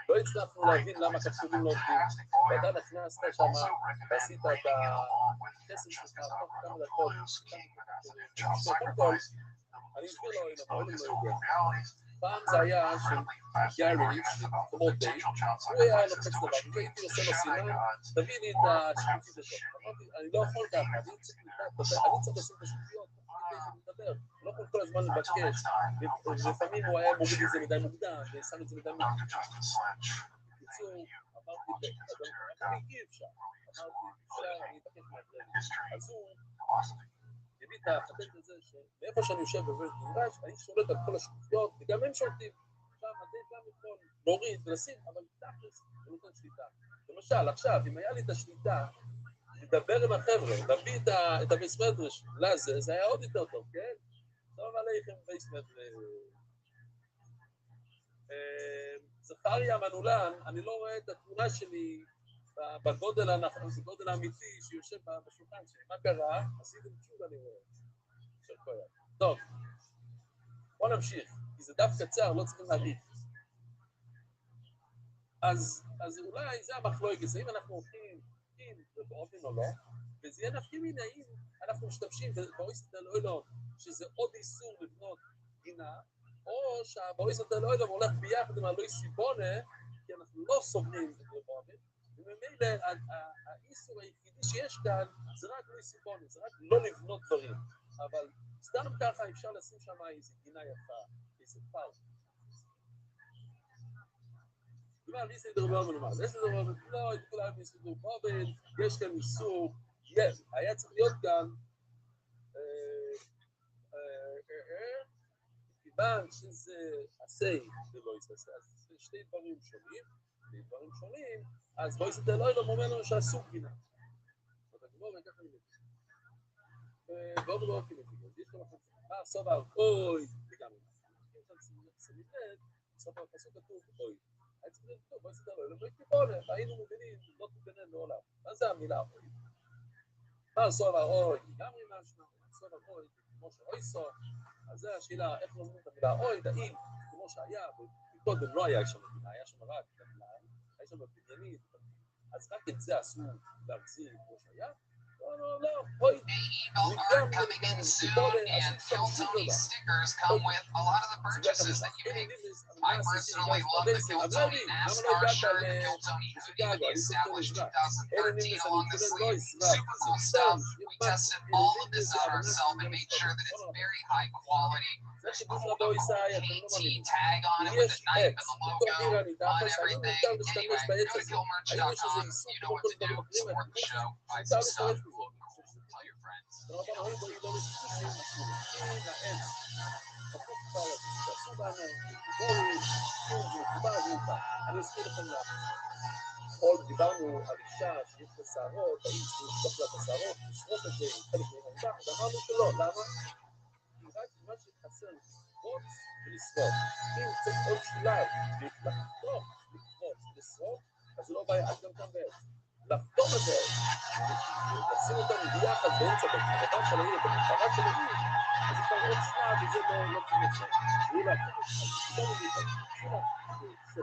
ולא הצלחנו להבין למה הכפתורים לא עובדים, fantastic lawyer. ואתה נכנסת I שם, also recommend ועשית את reading it along with הקסם שלך, Francesca's תוך opera כמה of דקות, Blues, King Manasseh, and קודם Child כל, Sacrifice, אני the אסביר לו, illustrations הנה, of מעולם לא historical יודע. realities. פעם זה היה של Fascinating גארי, arguments about the כמו די, potential child הוא היה sacrifices לוחץ to דבר, which והייתי means עושה לו Shaddai סימן, gods תביא לי את or השקופית perhaps הזאת. shitty אמרתי, אני לא יכול ככה, אני צריך לשים את השקופיות, כדי שאני מדבר. לא יכול כל הזמן Until לבקש. next time, I hope for something לפעמים a הוא bit היה more מוריד את זה cheery. מדי מוקדם, ושם את זה מדי מוקדם. Dr. Justin Sledge, בקיצור, thank you for אמרתי, watching esoteric אמרתי, אי אפשר. אמרתי, אפשר, אני אבקש מהדרך. history, אז הוא philosophy. הביא את הפטנט הזה, שמאיפה שאני יושב בבית מדרש, אני שולט על כל השקופיות, וגם הם שולטים. שם עדיף גם יכול להוריד ולשים, אבל תכלס, הוא נותן שליטה. למשל, עכשיו, אם היה לי את השליטה, לדבר עם החבר'ה, להביא את הבייס מדרש לזה, זה היה עוד יותר טוב, כן? טוב עליכם בייס מדרש. זכריה מנולן, אני לא רואה את התמונה שלי בגודל הנכון, זה גודל האמיתי שיושב בשולחן שלי. מה קרה? עשיתם שוב אני רואה. טוב, בוא נמשיך, כי זה דף קצר, לא צריכים להגיד. אז אולי זה המחלוקת, אם אנחנו הולכים עם ובאופן או לא, וזה יהיה נפקא מינה אם אנחנו משתמשים באויסט אל אוילום, שזה עוד איסור לבנות גינה, או שהבאויסט אל אוילום הולך ביחד עם הלוי סיבונה, כי אנחנו לא סובלים את רבובים, וממילא האיסור היחידי שיש כאן זה רק לוי סיבונה, זה רק לא לבנות דברים, אבל סתם ככה אפשר לשים שם איזו גינה יפה, איזה פארק. כלומר, מי סדר רבובים נאמר? זה סדר רבובים, לא, את כולם מי סדר רבובים, יש כאן איסור, היה צריך להיות כאן, כיוון שזה עשי ולא יעשה, אז זה שני דברים שונים, אז בואי סדר לא אומר לנו שאסור גינה. אז הגמור וככה נגיד. ועוד לא אופי נגיד, אז יש לו לכם, סוף אוי, וגם אם שמים לב, סוף הפסוק כתוב אוי. היה צריך להיות טוב, בואי סדר לא כיבונה, היינו מבינים, לא תיבנה מעולם. מה זה המילה אוי? מה סוף אוי? גם אם משהו, סוף אוי, כמו שאוי סוף, אז זו השאלה, איך לומדים את המילה אוי, דעים, כמו שהיה, וקודם לא היה שם מדינה, היה שם רק במילה, היה שם בבניינית, אז רק את זה אסור להחזיר כמו שהיה, לא, אוי, Email are coming in soon, and Tell Tony stickers come with a lot of the purchases that you make. I personally love the Kill Tony NASCAR shirt, the Kill Tony hoodie that we established 2013 along the sleeve. Super cool stuff. We tested all of this out ourselves and made sure that it's very high quality. There's a cool KT tag on it with the knife and the logo on everything. Anyway, go to killmerch.com. You know what to do. Support the show. Buy some stuff. Look cool. Tell your friends. עוד דיברנו על אישה שיש לה שערות, האם צריך לשלוח לה את השערות, לשרוף את זה, חלק מהמנצח, ואמרנו שלא, למה? כי רק מה שחסר לקפוץ ולשרוף. אם צריך עוד שלב, לחתוך, לקפוץ ולשרוף, אז זה לא בעיה, אז גם כאן בעץ. לחתוך את זה, לשים אותנו ביחד באמצע, בדבר של העיר, במטרה של העיר, אז זה כבר עוד שלב, וזה לא צריך שם. והוא להפוך את זה, אז פתאום הוא מתאר, של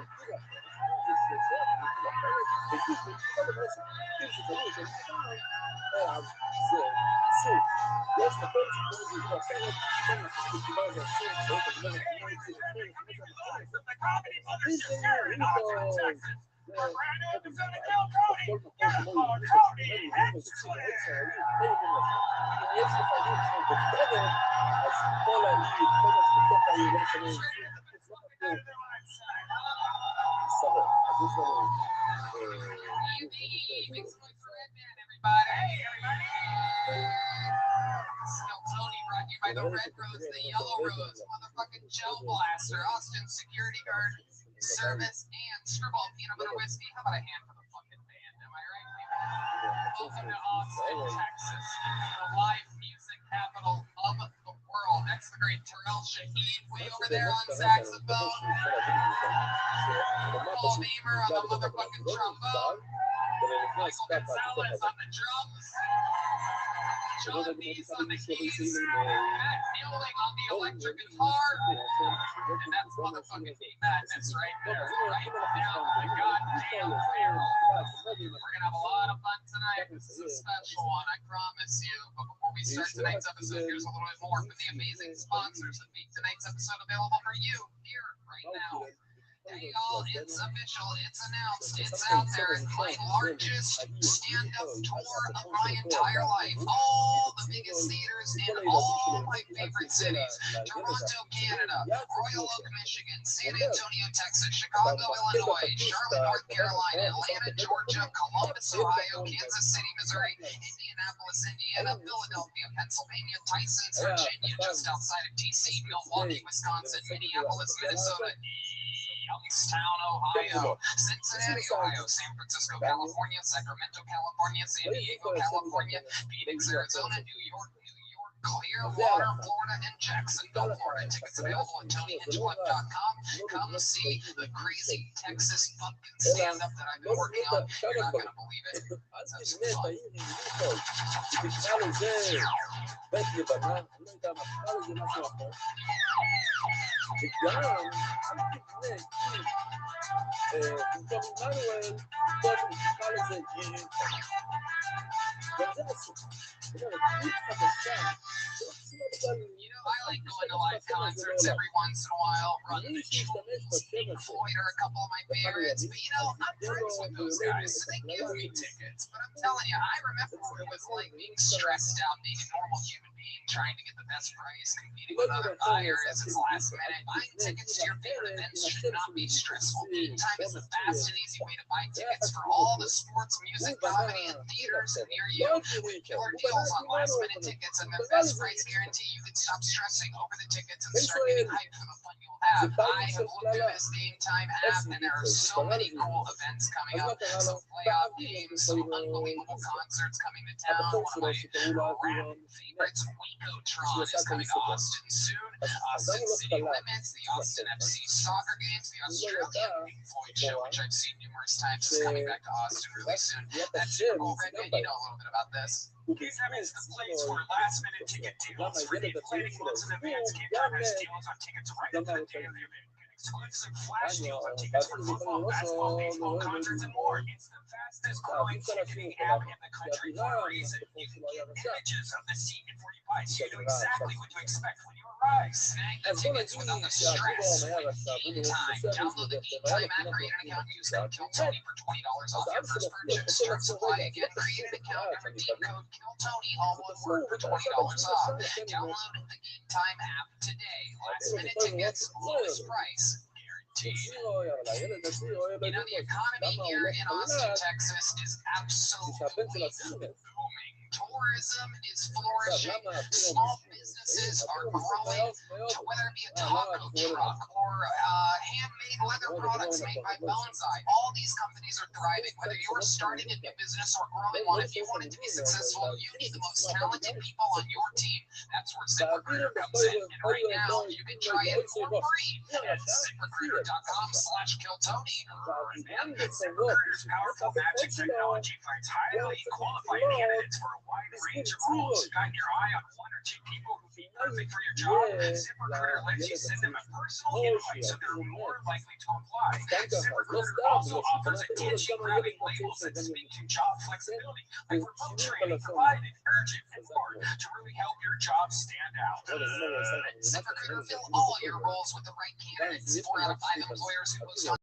פילה, יש מקום שקוראים לזה אחרת, כן, אנחנו בדיבר הזה אסור, שאתה אומר את מה יצא Still Tony brought to you by the Red Rose, the Yellow Rose, Motherfucking Gel Blaster, Austin Security Guard Service, and Screwball Peanut Butter Whiskey. How about a hand for the fucking band? Am I right, people? Welcome to Austin, Texas, the live music capital of the world. That's the great Terrell Shahid, way over there on saxophone. Paul Beamer on the motherfucking trombone. Michael Gonzalez on the drums. John Dees on the keys. Matt Nealing on the electric guitar. And that's motherfucking D-Matt. That's right there. Right now. My God damn fan. We're going to have a lot of fun tonight. This is a special one, I promise you. But before we start tonight's episode, here's a little bit more from the amazing sponsors that make tonight's episode available for you here right now. Hey y'all, it's official, it's announced, it's out there, my largest stand-up tour of my entire life. All the biggest theaters in all my favorite cities. Toronto, Canada, Royal Oak, Michigan, San Antonio, Texas, Chicago, Illinois, Charlotte, North Carolina, Atlanta, Georgia, Columbus, Ohio, Kansas City, Missouri, Indianapolis, Indiana, Philadelphia, Pennsylvania, Tysons, Virginia, just outside of DC, Milwaukee, Wisconsin, Minneapolis, Minnesota, Youngstown, Ohio, Cincinnati, Ohio, San Francisco, California, Sacramento, California, San Diego, California, Phoenix, Arizona, New York, Clearwater, Florida, and Jacksonville, Florida. Tickets available at TonyHinchcliffe.com. Come see the crazy Texas fucking stand-up that I've been working on. You're not going to believe it. Let's have some fun. גם זה אסור. זאת אומרת, היא חדשה, שעושים אבל... I like going to live concerts every once in a while, Run the Jewels, Pink Floyd are a couple of my favorites, but I'm friends with those guys, so they give me tickets. But I'm telling you, I remember what it was like being stressed out, being a normal human being, trying to get the best price, competing with other buyers. It's last minute. Buying tickets to your favorite events should not be stressful. Game Time is the fast and easy way to buy tickets for all the sports, music, comedy, and theaters near you. With killer deals on last minute tickets and the best price guarantee, you can stop stressing over the tickets and start getting hyped for the fun you'll have. I have looked through this Game Time app, and there are so many cool events coming up. Some playoff games, some unbelievable concerts coming to town. One of my rap favorites, Wacotron, is coming to Austin soon. Austin City Limits, the Austin FC soccer games, the Australian Pink Floyd show, which I've seen numerous times, is coming back to Austin really soon. That's Super Bowl. Redman, you know a little bit about this. Game Time is the place for last-minute ticket deals. For the planning months in advance, Game Time has deals on tickets right up to the day of the event. Exclusive flash deals on tickets for football, basketball, baseball, concerts, and more. It's the fastest growing ticketing app in the country for a reason. You can get images of the seat before you buy, so you know exactly what to expect when you arrive. Snag the tickets without the stress with Game Time. Download the Game Time app, create an account, use code KILLTONY for $20 off your first purchase. Start supply again, create an account, and redeem code KILLTONY, all one word, for $20 off. Download the Game Time app today. Last minute tickets, lowest price. The economy here in Austin, Texas is absolutely booming. Tourism is flourishing. Small businesses are growing. Whether it be a taco truck or handmade leather products made by Bonsai, all these companies are thriving. Whether you're starting a new business or growing one, if you want it to be successful, you need the most talented people on your team. That's where ZipRecruiter comes in. And right now, you can try it for free at ZipRecruiter.com/KillTony. And ZipRecruiter's powerful matching technology finds highly qualified candidates for a wide range of roles. Got your eye on one or two people who'd be perfect for your job? ZipRecruiter lets you send them a personal invite so they're more likely to apply. ZipRecruiter also offers attention-grabbing labels that speak to job flexibility, like remote training provided, urgent, and more, to really help your job stand out. ZipRecruiter fill all your roles with the right candidates. 4 out of 5 employers who post on